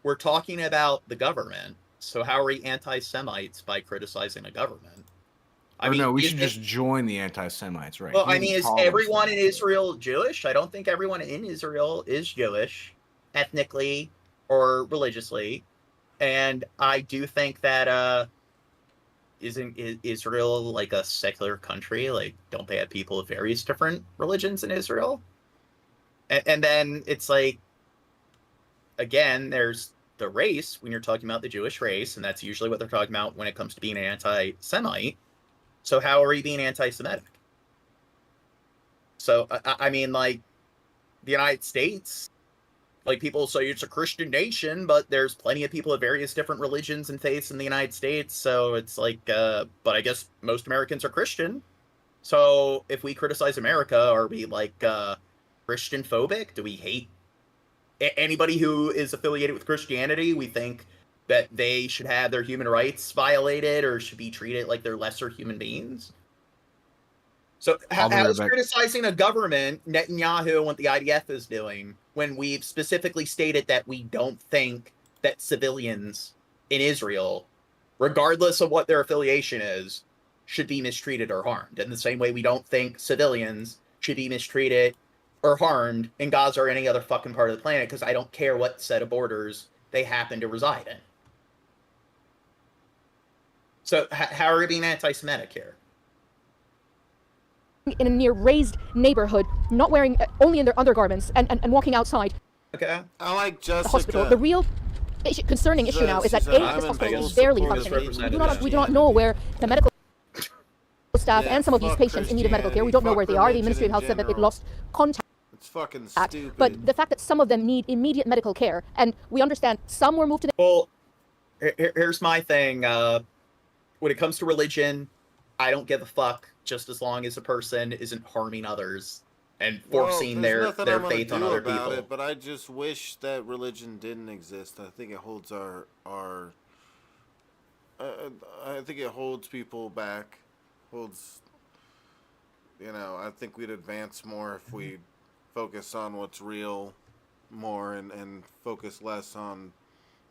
we're talking about the government. So how are we anti-Semites by criticizing a government? we should just join the anti-Semites, right? Well, I mean, is everyone in Israel Jewish? I don't think everyone in Israel is Jewish, ethnically or religiously. And I do think that, isn't Israel like a secular country? Like, don't they have people of various different religions in Israel? And then it's like, again, there's the race when you're talking about the Jewish race, and that's usually what they're talking about when it comes to being an anti-Semite. So how are you being anti-Semitic? So, I mean, like, the United States, like, people say it's a Christian nation, but there's plenty of people of various different religions and faiths in the United States, so it's like, but I guess most Americans are Christian. So if we criticize America, are we, like, Christian phobic? Do we hate anybody who is affiliated with Christianity? We think that they should have their human rights violated or should be treated like they're lesser human beings? So how is criticizing a government, Netanyahu, and what the IDF is doing, when we've specifically stated that we don't think that civilians in Israel, regardless of what their affiliation is, should be mistreated or harmed? In the same way we don't think civilians should be mistreated or harmed in Gaza or any other fucking part of the planet, because I don't care what set of borders they happen to reside in. So how are we being anti-Semitic here? In a near raised neighborhood, not wearing only in their undergarments and walking outside. Okay. I like Jessica. The hospital. The real concerning issue now is that this hospital is barely functioning. We do not know where the medical staff and some of these patients in need of medical care, we don't know where they are. The Ministry of Health said that they've lost contact. It's fucking stupid. But the fact that some of them need immediate medical care, and we understand some were moved to the... Well, here's my thing. When it comes to religion, I don't give a fuck, just as long as a person isn't harming others and forcing their faith on other people. But I just wish that religion didn't exist. I think it holds I think it holds people back. I think we'd advance more if we focus on what's real more and focus less on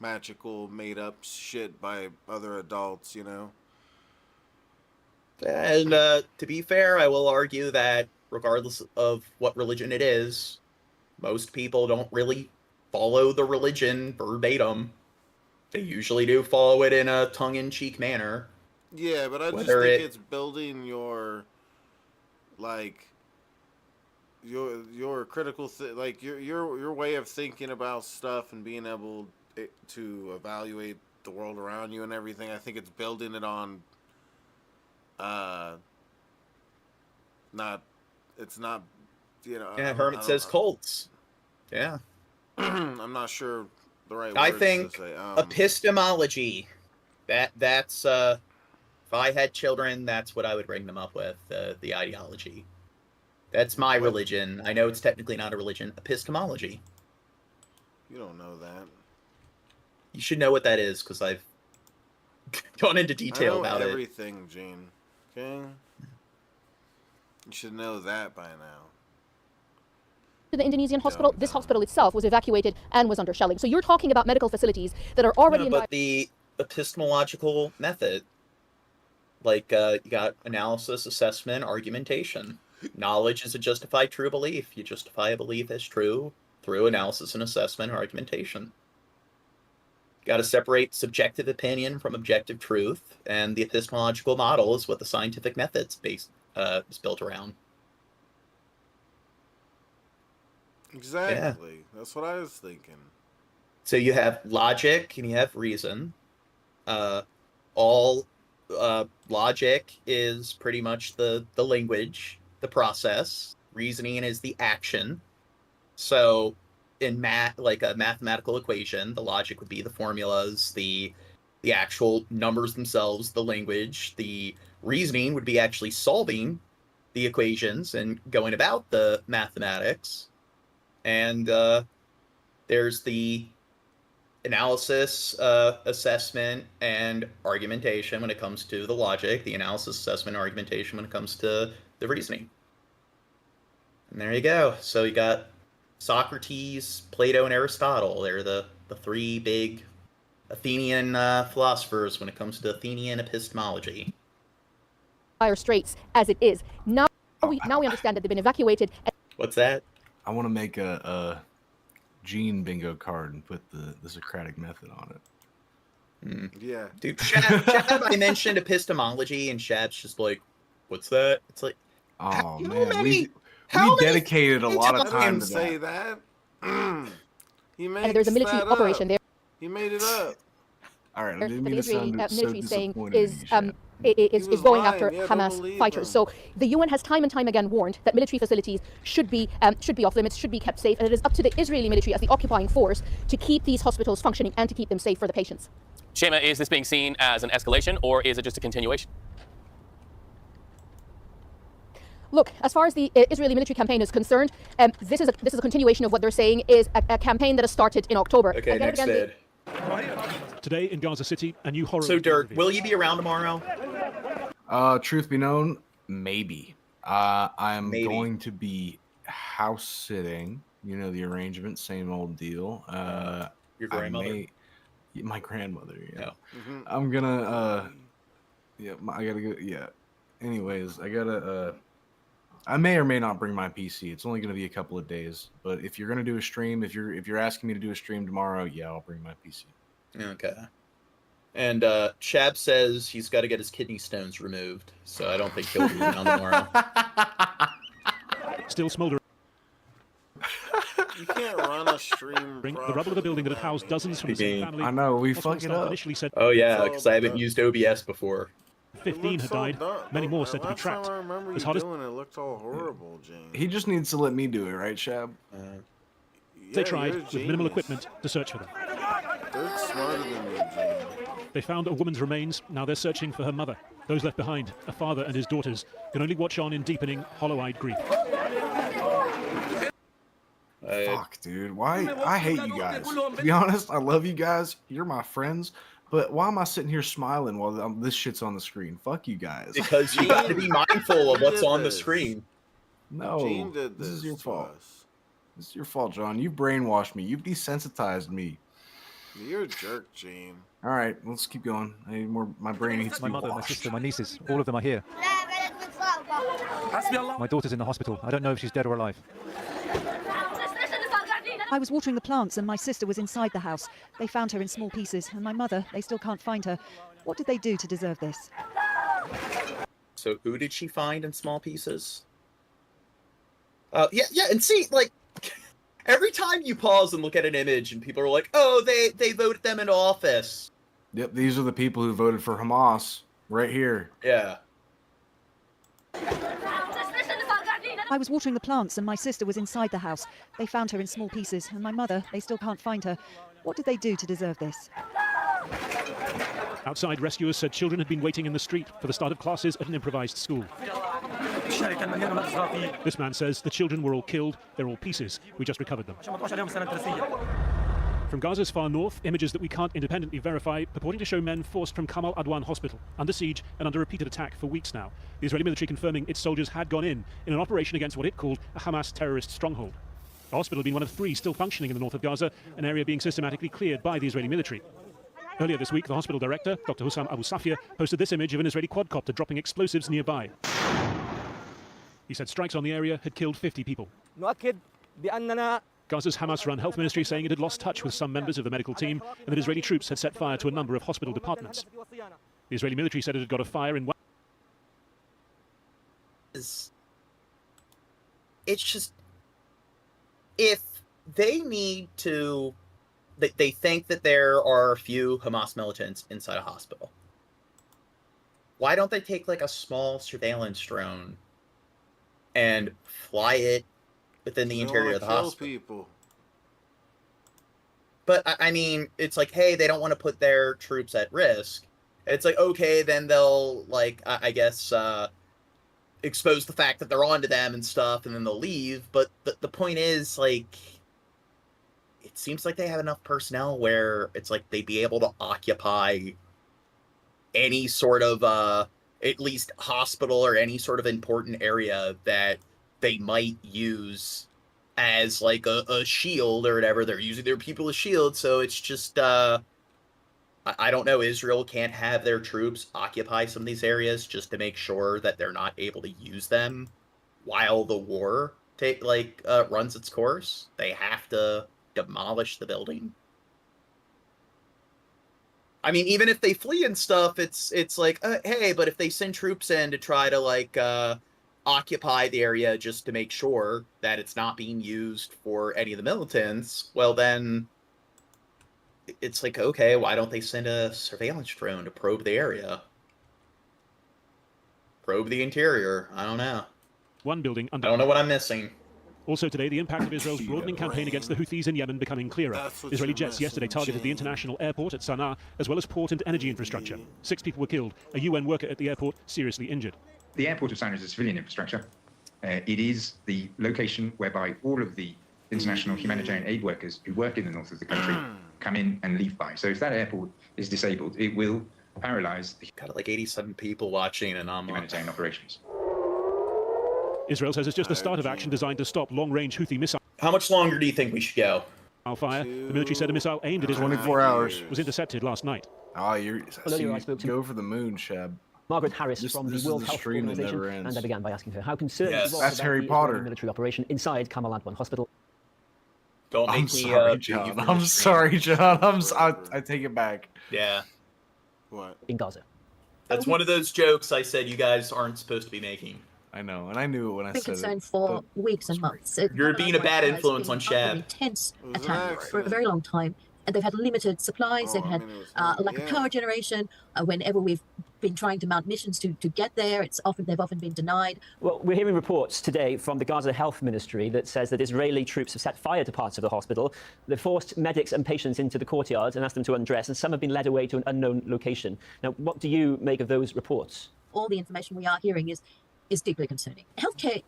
magical made up shit by other adults, And to be fair, I will argue that regardless of what religion it is, most people don't really follow the religion verbatim. They usually do follow it in a tongue-in-cheek manner. Yeah, but I just think it's building your, your critical, your way of thinking about stuff and being able to evaluate the world around you and everything. I think it's building it on. Yeah, Hermit says cults. Yeah. I'm not sure the right I words think to say. epistemology. That's if I had children, that's what I would bring them up with, the ideology. That's my religion. I know it's technically not a religion. Epistemology. You don't know that. You should know what that is, because I've gone into detail about everything, Gene. Okay? You should know that by now. To the Indonesian hospital, this hospital itself was evacuated and was under shelling. So you're talking about medical facilities that are already in... But the epistemological method, you got analysis, assessment, argumentation. Knowledge is a justified true belief. You justify a belief as true through analysis and assessment or argumentation. You got to separate subjective opinion from objective truth, and the epistemological model is what the scientific method's is built around. Exactly. Yeah. That's what I was thinking. So you have logic and you have reason. All logic is pretty much the language, the process. Reasoning is the action. So in math, like a mathematical equation, the logic would be the formulas, the actual numbers themselves, the language. The reasoning would be actually solving the equations and going about the mathematics. And there's the analysis, assessment, and argumentation when it comes to the logic, the analysis, assessment, argumentation when it comes to the reasoning. And there you go. So you got Socrates, Plato, and Aristotle. They're the three big Athenian philosophers when it comes to Athenian epistemology. dire straits as it is. Now we understand that they've been evacuated. What's that? I want to make a gene bingo card and put the Socratic method on it. Yeah. Dude, Shab, I mentioned epistemology, and Shab's just like, what's that? It's like, oh, man. We dedicated a lot of time to say that. He made And there's a military operation there. He made it up. All right, I that didn't the mean to Israeli sound so military saying disappointed is going after Yeah, Hamas fighters. So the UN has time and time again warned that military facilities should be off limits, should be kept safe, and it is up to the Israeli military as the occupying force to keep these hospitals functioning and to keep them safe for the patients. Shema, is this being seen as an escalation or is it just a continuation? Look, as far as the Israeli military campaign is concerned, this is a continuation of what they're saying is a campaign that has started in October. Okay, next vid. Today in Gaza City, a new horror. So, Dirk, will you be around tomorrow? Truth be known, maybe. I'm going to be house sitting. You know the arrangement, same old deal. Your grandmother? My grandmother, yeah. Mm-hmm. I'm gonna, I gotta go, yeah. Anyways, I may or may not bring my PC. It's only gonna be a couple of days. But if you're gonna do a stream, if you're asking me to do a stream tomorrow, yeah, I'll bring my PC. Okay. And Shab says he's got to get his kidney stones removed, so I don't think he'll be around tomorrow. Still smoldering. You can't run a stream. The rubble of the building that had housed dozens from the same family. I know, we fuck it up. Initially said, oh yeah, because I haven't used OBS before. 15 had died. Many more said to be trapped. I remember As you hard as doing it looked all horrible, James. He just needs to let me do it, right, Shab? they tried with minimal equipment to search for them. They're smarter than you, James. They found a woman's remains. Now they're searching for her mother. Those left behind, a father and his daughters, can only watch on in deepening, hollow-eyed grief. Fuck, dude. Why? I hate you guys. To be honest, I love you guys. You're my friends. But why am I sitting here smiling while this shit's on the screen? Fuck you guys. Because you got to be mindful of what's on the screen. No, this is your fault. This is your fault, John. You brainwashed me. You've desensitized me. You're a jerk, Gene. All right, let's keep going. I need more. My brain needs to be My mother, my washed. sister, my nieces, all of them are here. My daughter's in the hospital. I don't know if she's dead or alive. I was watering the plants and my sister was inside the house. They found her in small pieces, and my mother, they still can't find her. What did they do to deserve this? So who did she find in small pieces? Yeah, and see, like, every time you pause and look at an image and people are like, oh, they voted them into office. Yep, these are the people who voted for Hamas right here. Yeah. I was watering the plants and my sister was inside the house. They found her in small pieces, and my mother, they still can't find her. What did they do to deserve this? Outside, rescuers said children had been waiting in the street for the start of classes at an improvised school. This man says the children were all killed. They're all pieces. We just recovered them. From Gaza's far north, images that we can't independently verify purporting to show men forced from Kamal Adwan Hospital, under siege and under repeated attack for weeks now. The Israeli military confirming its soldiers had gone in an operation against what it called a Hamas terrorist stronghold. The hospital being one of 3 still functioning in the north of Gaza, an area being systematically cleared by the Israeli military. Earlier this week, the hospital director, Dr. Hussam Abu Safia, posted this image of an Israeli quadcopter dropping explosives nearby. He said strikes on the area had killed 50 people. Gaza's Hamas-run health ministry saying it had lost touch with some members of the medical team and that Israeli troops had set fire to a number of hospital departments. The Israeli military said it had got a fire in one... It's just... If they need to... They think that there are a few Hamas militants inside a hospital. Why don't they take, like, a small surveillance drone and fly it within the interior of the hospital? People. But, I mean, it's like, hey, they don't want to put their troops at risk. It's like, okay, then they'll, like, I guess, expose the fact that they're onto them and stuff, and then they'll leave. But the point is, like, it seems like they have enough personnel where it's like they'd be able to occupy any sort of, at least hospital or any sort of important area that they might use as like a shield or whatever. They're using their people as shield, so it's just I don't know, Israel can't have their troops occupy some of these areas just to make sure that they're not able to use them while the war runs its course. They have to demolish the building. I mean, even if they flee and stuff, it's like, hey, but if they send troops in to try to occupy the area just to make sure that it's not being used for any of the militants, well then it's like, okay, why don't they send a surveillance drone to probe the area? Probe the interior. I don't know. One building under. I don't know what I'm missing. Also today, the impact of Israel's broadening campaign against the Houthis in Yemen becoming clearer. Israeli jets yesterday targeted the international airport at Sana'a, as well as port and energy infrastructure. 6 people were killed, a UN worker at the airport seriously injured. The airport of Sana'a is a civilian infrastructure. It is the location whereby all of the international humanitarian aid workers who work in the north of the country come in and leave by. So if that airport is disabled, it will paralyze the got like 87 people watching and humanitarian operations. Israel says it's just the start of action designed to stop long-range Houthi missiles. How much longer do you think we should go? Fire. The military said a missile aimed at Israel 24 hours was intercepted last night. Oh, go for the moon, Shab. Margaret Harris from the World Health Organization, and I began by asking her how concerned she was that's about Harry the Potter military operation inside Kamal Adwan Hospital. Don't make I'm me, sorry, John. I'm sorry, John. I take it back. Yeah. What? In Gaza. That's one of those jokes I said you guys aren't supposed to be making. I know, and I knew it when I been said concerned it. for weeks and months. You're being a bad influence on Shab. Intense attack for a very long time, and they've had limited supplies. They've had a lack of power generation. Whenever we've been trying to mount missions to get there, they've often been denied. Well, we're hearing reports today from the Gaza Health Ministry that says that Israeli troops have set fire to parts of the hospital. They forced medics and patients into the courtyards and asked them to undress, and some have been led away to an unknown location. Now, what do you make of those reports? All the information we are hearing is deeply concerning. Healthcare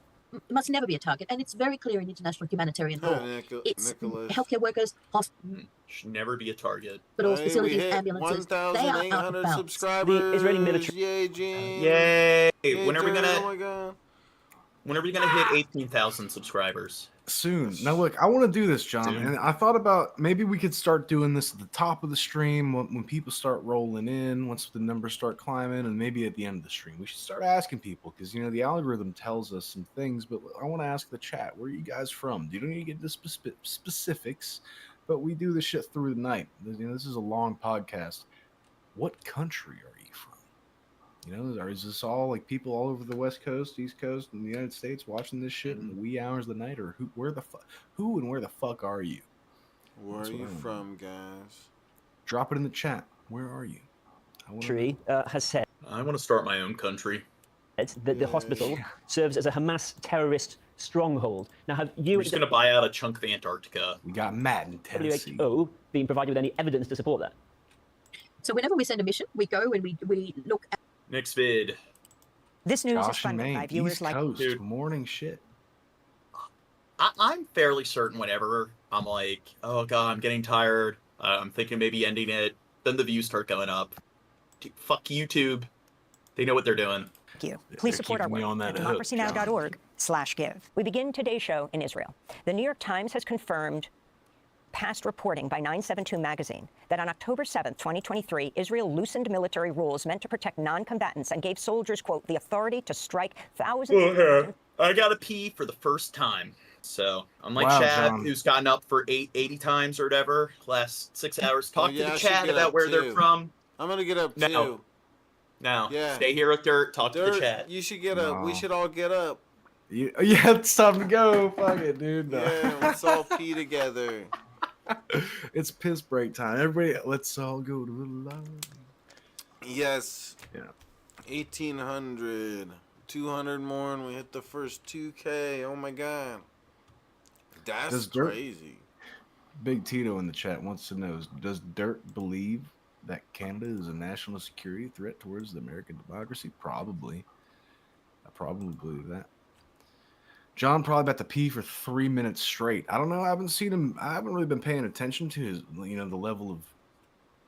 must never be a target, and it's very clear in international humanitarian law. It's healthcare workers, hospitals should never be a target. But all facilities, ambulances, they are out of bounds. The Israeli military. Yay! When are we gonna hit 18,000 subscribers? Soon. Now look, I want to do this, John, and I thought about maybe we could start doing this at the top of the stream when people start rolling in, once the numbers start climbing, and maybe at the end of the stream we should start asking people, because the algorithm tells us some things, but I want to ask the chat, where are you guys from? You don't need to get into specifics, but we do this shit through the night. This is a long podcast. What country are you from? Is this all like people all over the West Coast, East Coast, and the United States watching this shit in the wee hours of the night? Or who and where the fuck are you? Where are you from, guys? Drop it in the chat. Where are you? Has said. I want to start my own country. That the hospital serves as a Hamas terrorist stronghold. Now, have you? We're just going to buy out a chunk of Antarctica. We got Matt in Tennessee. WHO being provided with any evidence to support that? So whenever we send a mission, we go and we look at. Next vid. This news is funded by viewers like Coast, morning shit. I'm fairly certain whenever I'm like, oh god, I'm getting tired, I'm thinking maybe ending it, then the views start going up. Fuck YouTube. They know what they're doing. Thank you. Please support our work at democracynow.org/give. We begin today's show in Israel. The New York Times has confirmed past reporting by 972 magazine that on October 7th, 2023, Israel loosened military rules meant to protect non-combatants and gave soldiers, quote, the authority to strike thousands of... I gotta pee for the first time. So, unlike Chad, who's gotten up for 80 times or whatever, last 6 hours, talk to the chat about where they're from. I'm gonna get up too. No, stay here with Dirt, talk to the chat. You should get up. We should all get up. Yeah, it's time to go. Fuck it, dude. No. Yeah, let's all pee together. It's piss break time. Everybody, let's all go to the line. Yes. Yeah. 1,800. 200 more and we hit the first 2K. Oh my god. That's crazy. Big Tito in the chat wants to know, does Dirt believe that Canada is a national security threat towards the American democracy? Probably. I probably believe that. John probably about to pee for 3 minutes straight. I don't know. I haven't seen him. I haven't really been paying attention to his, the level of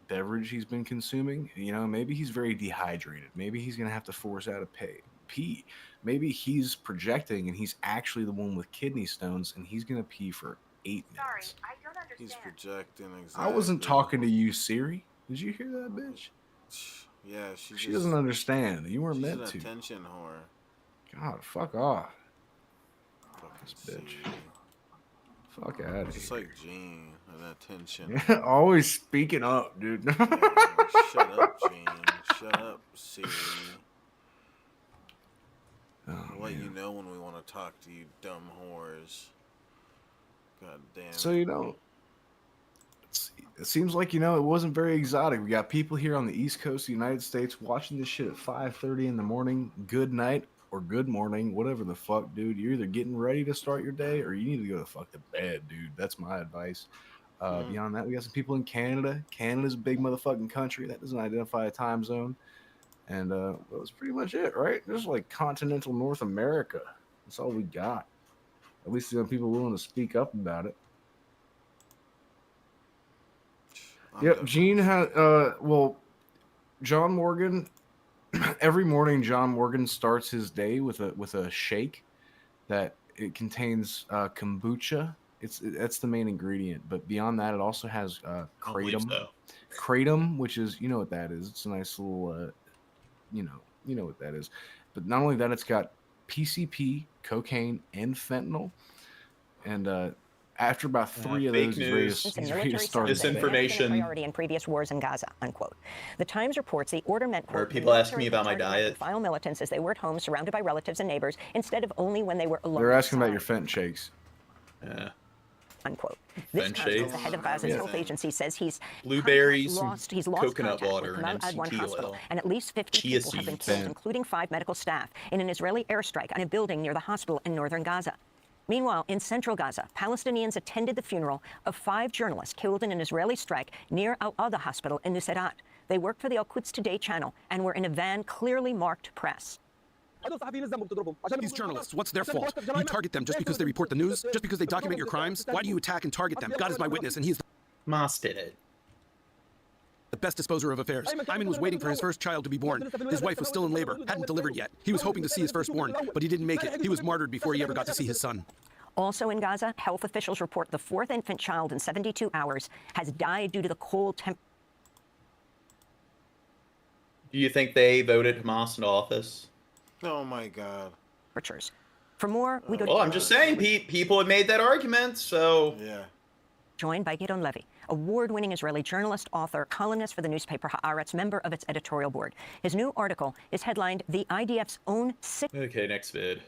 beverage he's been consuming. Maybe he's very dehydrated. Maybe he's going to have to force out a pee. Maybe he's projecting and he's actually the one with kidney stones and he's going to pee for 8 minutes. He's projecting exactly. I wasn't talking to you, Siri. Did you hear that, bitch? Yeah, she doesn't understand. You weren't meant to. She's an attention whore. God, fuck off. Fuck this bitch. Fuck out of here. Just like Gene, an attention. Always speaking up, dude. Shut up, Gene. Shut up, Siri. I'll let you know when we want to talk to you, dumb whores. God damn. So, you know, it seems like, you know, it wasn't very exotic. We got people here on the East Coast of the United States watching this shit at 5:30 in the morning. Good night or good morning, whatever the fuck, dude. You're either getting ready to start your day or you need to go the fuck to bed, dude. That's my advice. Beyond that, we got some people in Canada. Canada's a big motherfucking country. That doesn't identify a time zone. And that was pretty much it, right? Just like continental North America. That's all we got. At least there are people willing to speak up about it. Yep, Gene had well, John Morgan. Every morning, John Morgan starts his day with a shake that it contains kombucha. That's the main ingredient, but beyond that, it also has kratom. Kratom, which is, you know what that is. It's a nice little, you know what that is. But not only that, it's got PCP, cocaine, and fentanyl. And after about 3 of those, he's ready to start disinformation. Priority in previous wars in Gaza, unquote. The Times reports the order meant, quote, people asking me about my diet. File militants as they were at home surrounded by relatives and neighbors instead of only when they were alone. They're asking about your fent shakes. Yeah. Unquote. This shakes. the head of Gaza's health agency says he's blueberries, lost coconut water, and Adwan MCT hospital, oil. and at least 50 people have been killed, including 5 medical staff, in an Israeli airstrike on a building near the hospital in northern Gaza. Meanwhile, in central Gaza, Palestinians attended the funeral of 5 journalists killed in an Israeli strike near Al-Adha Hospital in Nuseirat. They worked for the Al-Quds Today channel and were in a van clearly marked press. These journalists, what's their fault? You target them just because they report the news? Just because they document your crimes? Why do you attack and target them? God is my witness, and he is Moss did it. The best disposer of affairs. Ayman was waiting for his first child to be born. His wife was still in labor, hadn't delivered yet. He was hoping to see his firstborn, but he didn't make it. He was martyred before he ever got to see his son. Also in Gaza, health officials report the 4th infant child in 72 hours has died due to the cold temp. Do you think they voted Hamas into office? Oh my God. Temperatures. For more, we go to... Well, I'm just saying, people have made that argument, so... Yeah. Joined by Gidon Levy, award-winning Israeli journalist, author, columnist for the newspaper Haaretz, member of its editorial board. His new article is headlined, "The IDF's Own Sick..." Okay, next vid.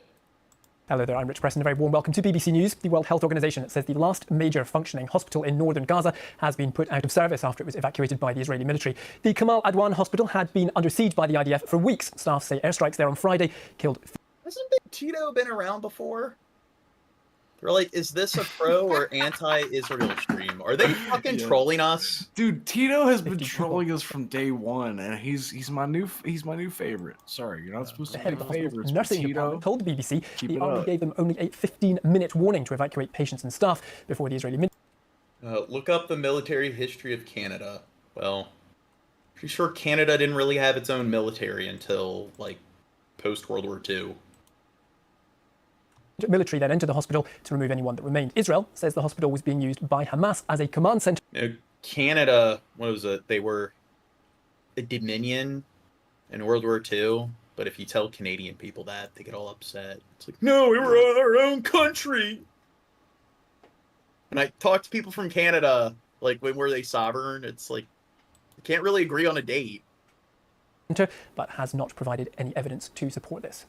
Hello there, I'm Rich Preston. A very warm welcome to BBC News. The World Health Organization says the last major functioning hospital in northern Gaza has been put out of service after it was evacuated by the Israeli military. The Kamal Adwan hospital had been under siege by the IDF for weeks. Staff say airstrikes there on Friday killed... Hasn't Big Tito been around before? They're like, is this a pro or anti-Israel stream? Are they fucking trolling us? Dude, Tito has been trolling us from day one, and he's my new favorite. Sorry, you're not supposed to pick favorites. Nursing department told the BBC the army gave them only a 15-minute warning to evacuate patients and staff before the Israeli military. Look up the military history of Canada. Well, pretty sure Canada didn't really have its own military until like post-World War II. Military then entered the hospital to remove anyone that remained. Israel says the hospital was being used by Hamas as a command center. Canada, what was it? They were a dominion in World War II, but if you tell Canadian people that, they get all upset. It's like, no, we were our own country. And I talk to people from Canada, like, when were they sovereign? It's like, you can't really agree on a date. But has not provided any evidence to support this.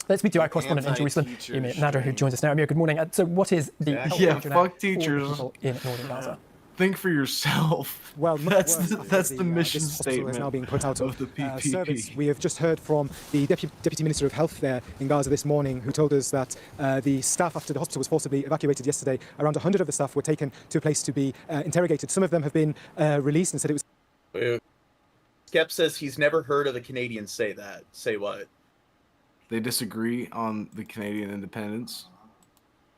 Let's speak to our correspondent in Jerusalem, Amir Nader, who joins us now. Amir, good morning. So what is the fuck teachers in northern Gaza? Think for yourself. Well, that's the mission statement is now being put out of the PPP. Service. We have just heard from the Deputy Minister of Health there in Gaza this morning, who told us that the staff after the hospital was forcibly evacuated yesterday, around 100 of the staff were taken to a place to be interrogated. Some of them have been released and said it was... Skep says he's never heard of the Canadians say that. Say what? They disagree on the Canadian independence.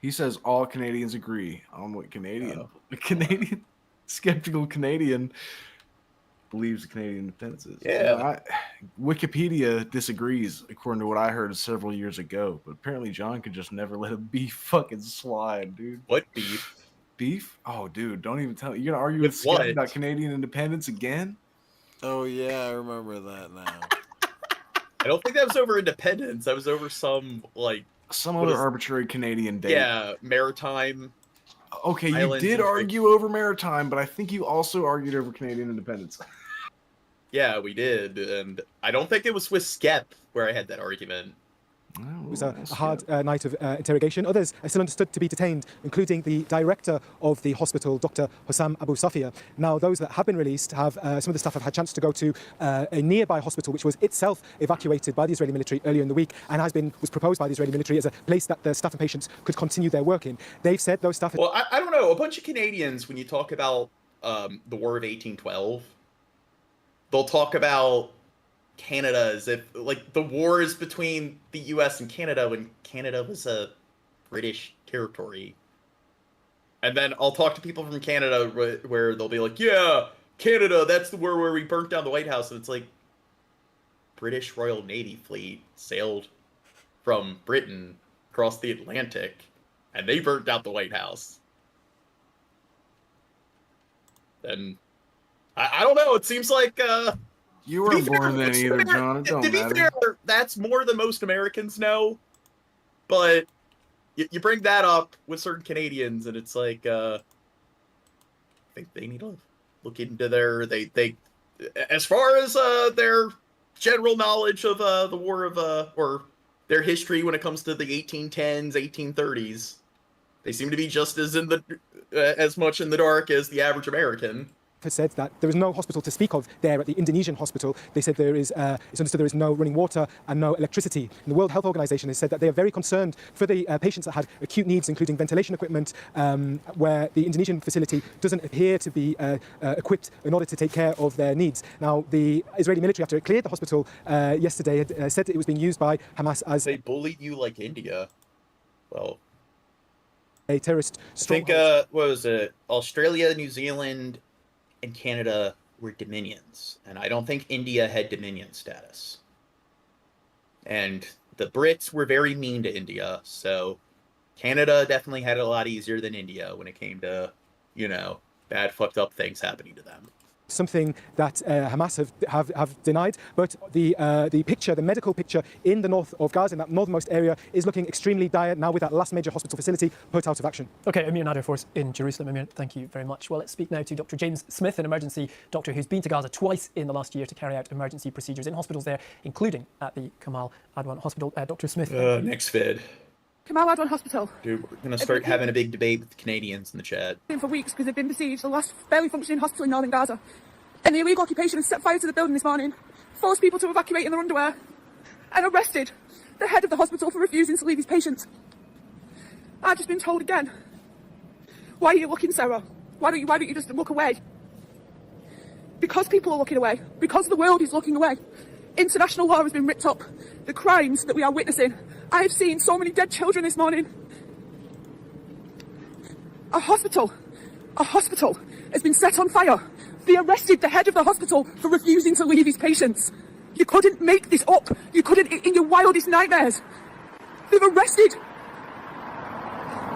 He says all Canadians agree on what Canadian. A Canadian, skeptical Canadian believes the Canadian independence is. Yeah. Wikipedia disagrees, according to what I heard several years ago. But apparently John could just never let a beef fucking slide, dude. What beef? Beef? Oh, dude, don't even tell me. You're going to argue with Skep about Canadian independence again? Oh yeah, I remember that now. I don't think that was over independence. That was over some other arbitrary Canadian date. Yeah, maritime. Okay, you did argue over maritime, but I think you also argued over Canadian independence. Yeah, we did, and I don't think it was with Skep where I had that argument. It was a hard night of interrogation. Others are still understood to be detained, including the director of the hospital, Dr. Hossam Abu Safia. Now, those that have been released have, some of the staff have had a chance to go to a nearby hospital, which was itself evacuated by the Israeli military earlier in the week and was proposed by the Israeli military as a place that the staff and patients could continue their work in. They've said those staff... Well, I don't know. A bunch of Canadians, when you talk about the War of 1812, they'll talk about Canada as if the war is between the US and Canada when Canada was a British territory. And then I'll talk to people from Canada where they'll be like, yeah, Canada, that's the war where we burnt down the White House. And it's like, British Royal Navy fleet sailed from Britain across the Atlantic and they burnt down the White House. And I don't know, it seems like you weren't born then either, John. It don't matter. To be fair, that's more than most Americans know. But you bring that up with certain Canadians, and it's like, I think they need to look into they as far as their general knowledge of the war of or their history when it comes to the 1810s, 1830s. They seem to be just as much in the dark as the average American. Has said that there is no hospital to speak of there at the Indonesian hospital. They said it's understood there is no running water and no electricity. And the World Health Organization has said that they are very concerned for the patients that had acute needs, including ventilation equipment, where the Indonesian facility doesn't appear to be equipped in order to take care of their needs. Now, the Israeli military, after it cleared the hospital yesterday, had said that it was being used by Hamas as... They bullied you like India. Well... a terrorist stronghold. I think, what was it? Australia, New Zealand... and Canada were dominions, and I don't think India had dominion status. And the Brits were very mean to India, so Canada definitely had it a lot easier than India when it came to, bad fucked up things happening to them. Something that Hamas have denied, but the picture, the medical picture in the north of Gaza, in that northernmost area, is looking extremely dire now with that last major hospital facility put out of action. Okay, Amir Nader for us in Jerusalem. Amir, thank you very much. Well, let's speak now to Dr. James Smith, an emergency doctor who's been to Gaza twice in the last year to carry out emergency procedures in hospitals there, including at the Kamal Adwan Hospital. Dr. Smith. Next vid. Kamal Adwan Hospital. Dude, we're going to start having a big debate with the Canadians in the chat. For weeks because they've been besieged, the last barely functioning hospital in northern Gaza. And the illegal occupation has set fire to the building this morning, forced people to evacuate in their underwear, and arrested the head of the hospital for refusing to leave his patients. I've just been told again. Why are you looking, Sarah? Why don't you just look away? Because people are looking away. Because the world is looking away. International law has been ripped up. The crimes that we are witnessing. I have seen so many dead children this morning. A hospital has been set on fire. They arrested the head of the hospital for refusing to leave his patients. You couldn't make this up. You couldn't in your wildest nightmares. They've arrested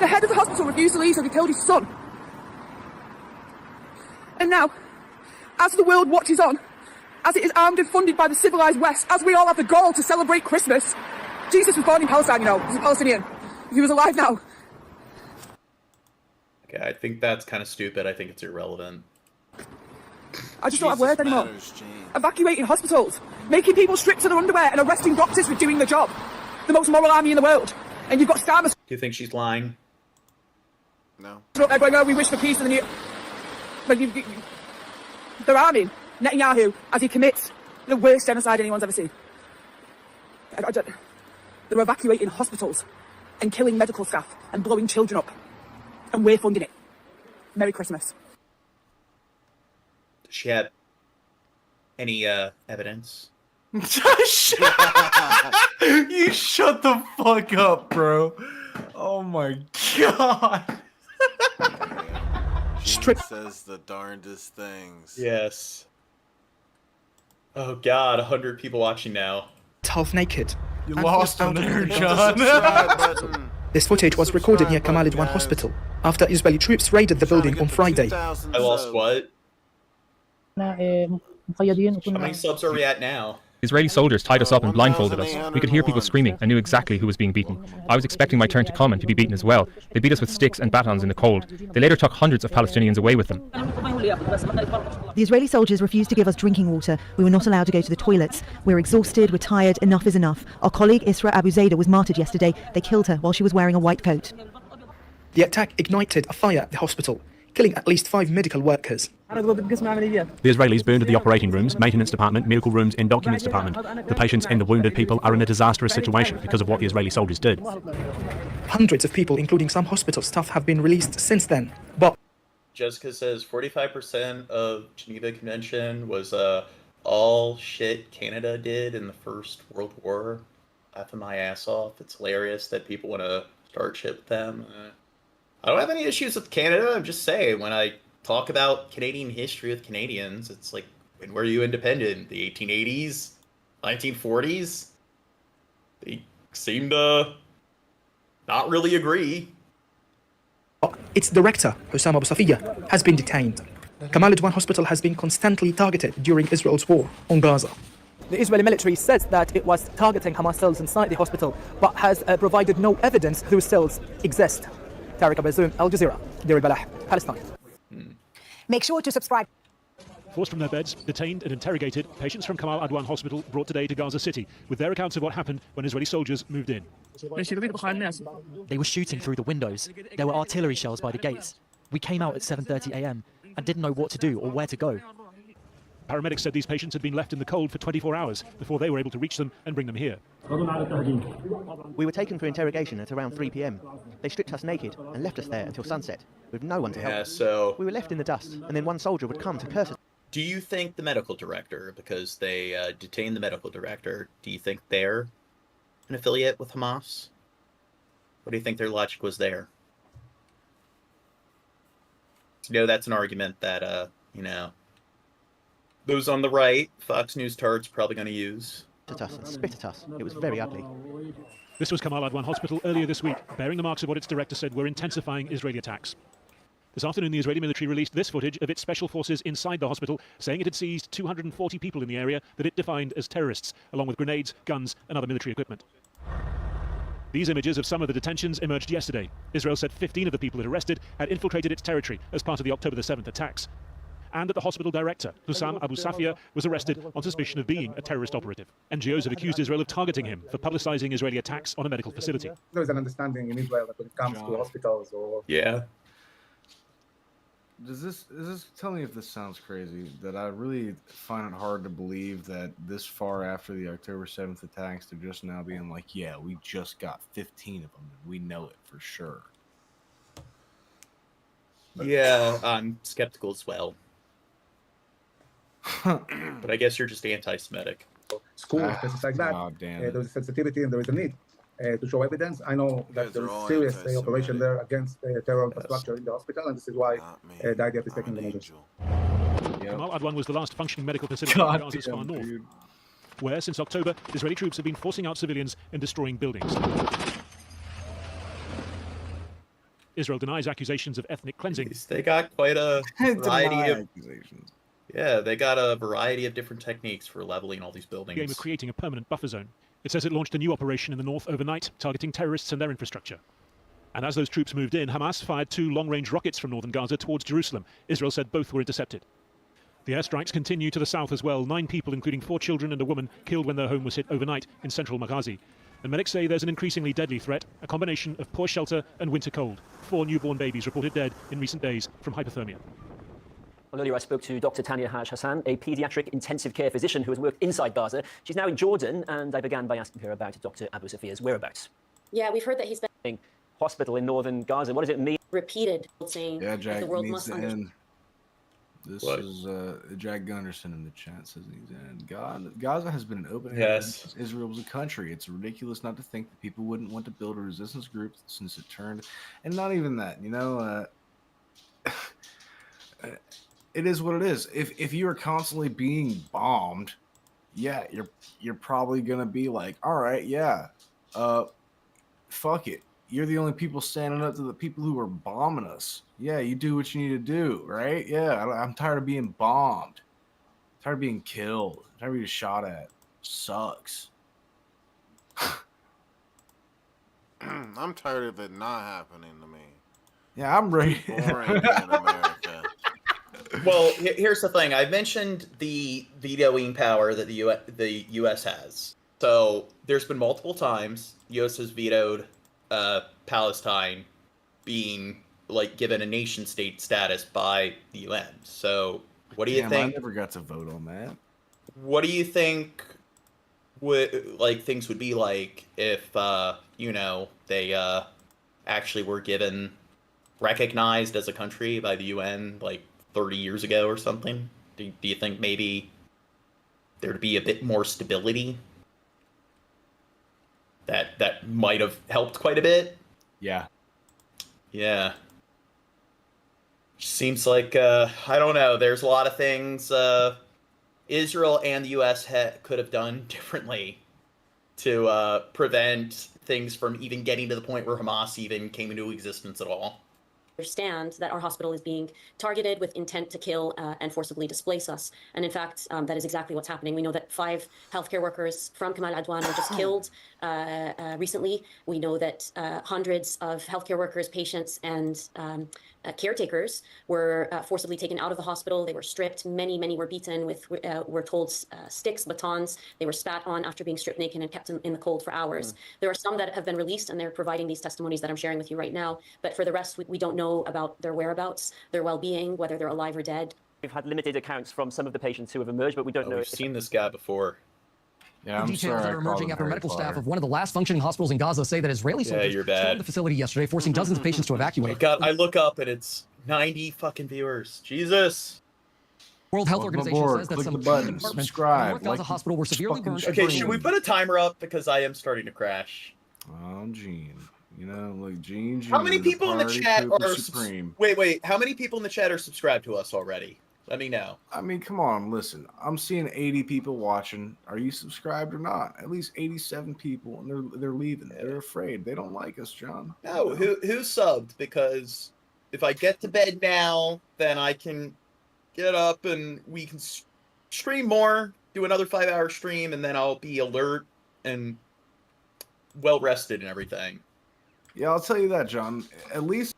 the head of the hospital, refused to leave, so they killed his son. And now, as the world watches on, as it is armed and funded by the civilized West, as we all have the gall to celebrate Christmas, Jesus was born in Palestine, he's a Palestinian. He was alive now. Okay, I think that's kind of stupid. I think it's irrelevant. I just don't have words anymore. Evacuating hospitals, making people strip to their underwear and arresting doctors for doing the job. The most moral army in the world. And you've got Starmer... Do you think she's lying? No. They're going, oh, we wish for peace in the new... But they're arming Netanyahu as he commits the worst genocide anyone's ever seen. They're evacuating hospitals and killing medical staff and blowing children up. And we're funding it. Merry Christmas. Does she have any evidence? You shut the fuck up, bro. Oh my god. Strip says the darndest things. Yes. Oh god, 100 people watching now. Half naked. You lost him there, John. This footage was recorded near Kamal Adwan Hospital after Israeli troops raided the building on Friday. I lost what? How many subs are we at now? Israeli soldiers tied us up and blindfolded us. We could hear people screaming and knew exactly who was being beaten. I was expecting my turn to come and to be beaten as well. They beat us with sticks and batons in the cold. They later took hundreds of Palestinians away with them. The Israeli soldiers refused to give us drinking water. We were not allowed to go to the toilets. We're exhausted, we're tired, enough is enough. Our colleague Isra Abu Zayda was martyred yesterday. They killed her while she was wearing a white coat. The attack ignited a fire at the hospital, killing at least 5 medical workers. The Israelis burned the operating rooms, maintenance department, medical rooms and documents department. The patients and the wounded people are in a disastrous situation because of what the Israeli soldiers did. Hundreds of people, including some hospital staff, have been released since then. But Jessica says 45% of Geneva Convention was all shit Canada did in the First World War. Laughing my ass off. It's hilarious that people want to start shit with them. I don't have any issues with Canada. I'm just saying, when I talk about Canadian history with Canadians, it's like, when were you independent? The 1880s? 1940s? They seem to not really agree. its director, Hussam Abu Safiya, has been detained. Kamal Adwan Hospital has been constantly targeted during Israel's war on Gaza. The Israeli military says that it was targeting Hamas cells inside the hospital, but has provided no evidence those cells exist. Tariq Abazoum, Al Jazeera, Deir al-Balah, Palestine. Make sure to subscribe. Forced from their beds, detained and interrogated, patients from Kamal Adwan Hospital brought today to Gaza City with their accounts of what happened when Israeli soldiers moved in. They were shooting through the windows. There were artillery shells by the gates. We came out at 7:30 a.m. and didn't know what to do or where to go. Paramedics said these patients had been left in the cold for 24 hours before they were able to reach them and bring them here. We were taken for interrogation at around 3 p.m. They stripped us naked and left us there until sunset, with no one to help us. So we were left in the dust, and then one soldier would come to curse us. Do you think the medical director, because they detained the medical director, do you think they're an affiliate with Hamas? What do you think their logic was there? You know, that's an argument that, those on the right, Fox News tards, probably going to use. At us and spit at us. It was very ugly. This was Kamal Adwan Hospital earlier this week, bearing the marks of what its director said were intensifying Israeli attacks. This afternoon, the Israeli military released this footage of its special forces inside the hospital, saying it had seized 240 people in the area that it defined as terrorists, along with grenades, guns, and other military equipment. These images of some of the detentions emerged yesterday. Israel said 15 of the people it arrested had infiltrated its territory as part of the October the 7th attacks, and that the hospital director, Hussam Abu Safiya, was arrested on suspicion of being a terrorist operative. NGOs have accused Israel of targeting him for publicizing Israeli attacks on a medical facility. There is an understanding in Israel that when it comes to hospitals or... Yeah. Is this tell me if this sounds crazy, that I really find it hard to believe that this far after the October 7th attacks, they're just now being like, yeah, we just got 15 of them and we know it for sure. Yeah, I'm skeptical as well. But I guess you're just anti-Semitic. Schools, places like that. There is sensitivity and there is a need to show evidence. I know that there is serious operation there against terror infrastructure in the hospital, and this is why the IDF is taking the measures. Kamal Adwan was the last functioning medical facility in Gaza's far north, where, since October, Israeli troops have been forcing out civilians and destroying buildings. Israel denies accusations of ethnic cleansing. They got quite a variety of accusations. Yeah, they got a variety of different techniques for leveling all these buildings. The aim of creating a permanent buffer zone. It says it launched a new operation in the north overnight, targeting terrorists and their infrastructure. And as those troops moved in, Hamas fired 2 long-range rockets from northern Gaza towards Jerusalem. Israel said both were intercepted. The airstrikes continue to the south as well. 9 people, including 4 children and a woman, killed when their home was hit overnight in central Maghazi. And medics say there's an increasingly deadly threat, a combination of poor shelter and winter cold. 4 newborn babies reported dead in recent days from hypothermia. Well, earlier I spoke to Dr. Tanya Haj Hassan, a paediatric intensive care physician who has worked inside Gaza. She's now in Jordan, and I began by asking her about Dr. Abu Safiya's whereabouts. Yeah, we've heard that he's been hospital in northern Gaza. What does it mean? Repeated saying Jack that the world needs must to understand. end. This is Jack Gunderson in the chat says he's in. Gaza has been an open area since Israel was a country. It's ridiculous not to think that people wouldn't want to build a resistance group since it turned. And not even that, it is what it is. If you are constantly being bombed, yeah, you're probably gonna be like, all right, yeah, fuck it. You're the only people standing up to the people who are bombing us. Yeah, you do what you need to do, right? Yeah, I'm tired of being bombed. tired of being killed. Tired of being shot at. Sucks. I'm tired of it not happening to me. Yeah, I'm ready. Boring in America. Well, here's the thing. I mentioned the vetoing power that the U.S. has. So there's been multiple times U.S. has vetoed Palestine being given a nation state status by the UN. So what do you think? I never got to vote on that. What do you think things would be like if they actually were recognized as a country by the UN 30 years ago or something? Do you think maybe there'd be a bit more stability? That might have helped quite a bit. Yeah. Yeah. Seems like I don't know. There's a lot of things Israel and the U.S. could have done differently to prevent things from even getting to the point where Hamas even came into existence at all. Understand that our hospital is being targeted with intent to kill and forcibly displace us. And in fact, that is exactly what's happening. We know that 5 healthcare workers from Kamal Adwan were just killed recently. We know that hundreds of healthcare workers, patients, and caretakers were forcibly taken out of the hospital. They were stripped. Many were beaten with, we're told, sticks, batons. They were spat on after being stripped naked and kept in the cold for hours. There are some that have been released, and they're providing these testimonies that I'm sharing with you right now. But for the rest, we don't know about their whereabouts, their well-being, whether they're alive or dead. We've had limited accounts from some of the patients who have emerged, but we don't know. We've seen this guy before. Yeah, I'm Details sorry that are emerging after medical Fire. staff of one of the last functioning hospitals in Gaza say that Israeli soldiers stormed the facility yesterday, forcing dozens of patients to evacuate. God, I look up and it's 90 fucking viewers. Jesus. World Health Welcome Organization aboard. says that Click some the button. key departments Subscribe. in North Gaza hospital were severely burned. Okay, should we put a timer up because I am starting to crash? Oh, Gene. Gene. How many people in the chat are supreme? Wait. How many people in the chat are subscribed to us already? Let me know. I mean, come on, listen. I'm seeing 80 people watching. Are you subscribed or not? At least 87 people, and they're leaving. They're afraid. They don't like us, John. No, who subbed? Because if I get to bed now, then I can get up and we can stream more, do another 5-hour stream, and then I'll be alert and well rested and everything. Yeah, I'll tell you that, John. At least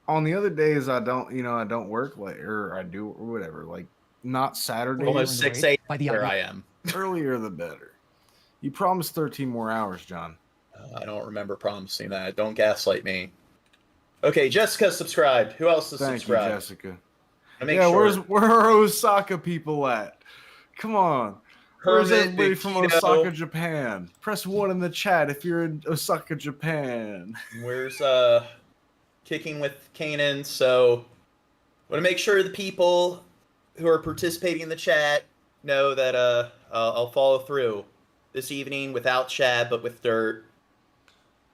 on the other days, I don't work or I do or whatever. Not Saturday. Almost 6 a.m. Where I am. Earlier the better. You promised 13 more hours, John. I don't remember promising that. Don't gaslight me. Okay, Jessica subscribed. Who else is Thank subscribed? you, Jessica. Sure. Where are Osaka people at? Come on. Where's everybody from Osaka, Japan? Press 1 in the chat if you're in Osaka, Japan. Where's Kicking with Kanan? So I want to make sure the people who are participating in the chat know that I'll follow through this evening without Chad, but with Dirt.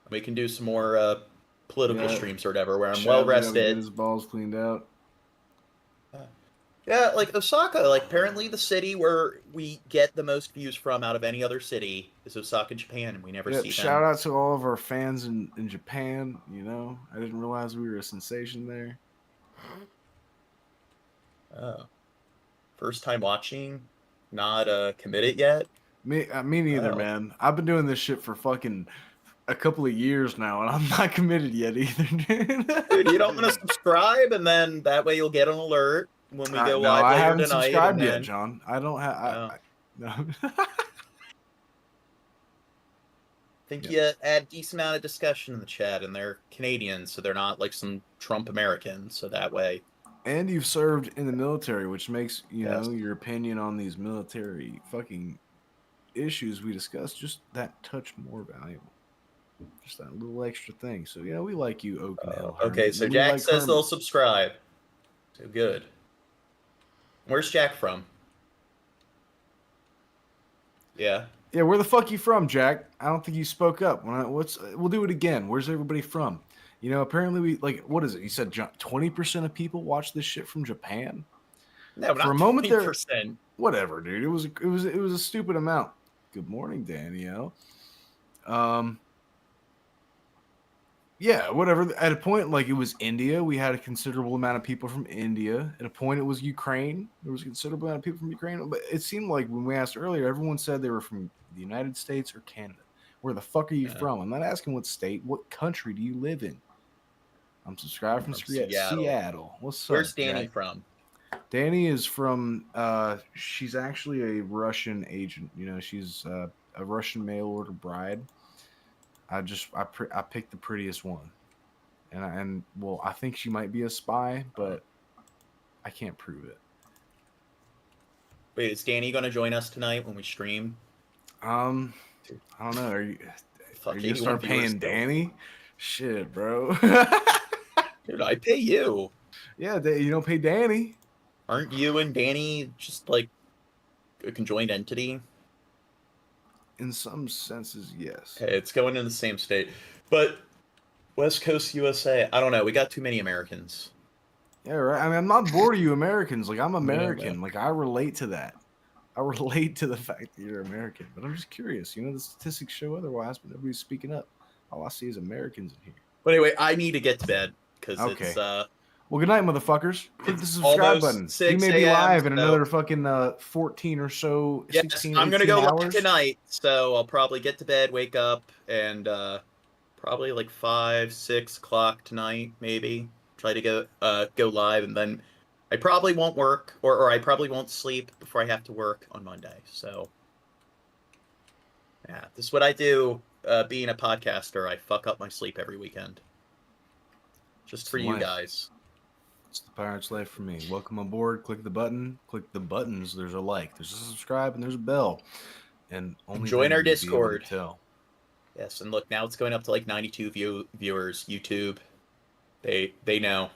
We can do some more political streams or whatever where I'm well rested. Get his balls cleaned out. Yeah, Osaka, apparently the city where we get the most views from out of any other city is Osaka, Japan, and we never see them. Shout out to all of our fans in Japan. I didn't realize we were a sensation there. Oh. First time watching, not committed yet? Me neither, man. I've been doing this shit for fucking a couple of years now, and I'm not committed yet either, dude. Dude, you don't want to subscribe, and then that way you'll get an alert when we go live later tonight. I haven't subscribed yet, John. I don't have. No. I think you add a decent amount of discussion in the chat, and they're Canadians, so they're not like some Trump Americans, so that way. And you've served in the military, which makes your opinion on these military fucking issues we discussed just that touch more valuable. Just that little extra thing. So we like you, Oakdale. Okay, so Jack says they'll subscribe. So good. Where's Jack from? Yeah. Yeah, where the fuck you from, Jack? I don't think you spoke up. We'll do it again. Where's everybody from? Apparently we what is it? You said 20% of people watch this shit from Japan. No, for a moment 20%. there. Whatever, dude. It was a stupid amount. Good morning, Danielle. Yeah, whatever. At a point, like, it was India. We had a considerable amount of people from India. At a point, it was Ukraine. There was a considerable amount of people from Ukraine. But it seemed like when we asked earlier, everyone said they were from the United States or Canada. Where the fuck are you from? I'm not asking what state. What country do you live in? I'm subscribed from Seattle. What's up? Where's Danny from? Danny is from, she's actually a Russian agent. You know, she's a Russian mail order bride. I picked the prettiest one, and I think she might be a spy, but I can't prove it. Wait, is Danny going to join us tonight when we stream? I don't know. Are you gonna start paying Danny? Shit, bro. Dude, I pay you. Yeah, you don't pay Danny. Aren't you and Danny just like a conjoined entity? In some senses, yes. Okay, it's going in the same state. But West Coast USA, I don't know. We got too many Americans. Yeah, right. I mean, I'm not bored of you Americans. Like, I'm American. Like, I relate to that. I relate to the fact that you're American. But I'm just curious. You know, the statistics show otherwise, but nobody's speaking up. All I see is Americans in here. But anyway, I need to get to bed because it's well, good night, motherfuckers. Click the subscribe button. We may be live in another fucking 14 or so. Yes, 16, I'm gonna go hours. live tonight, so I'll probably get to bed, wake up, and probably like 5, 6 o'clock tonight, maybe try to go live, and then I probably won't work, or I probably won't sleep before I have to work on Monday. So yeah, this is what I do. Being a podcaster, I fuck up my sleep every weekend. Just for you guys. It's the pirate's life for me. Welcome aboard. Click the button. Click the buttons. There's a like. There's a subscribe, and there's a bell. And only join our Discord. Tell. Yes, and look, now it's going up to like 92 viewers. YouTube, they know.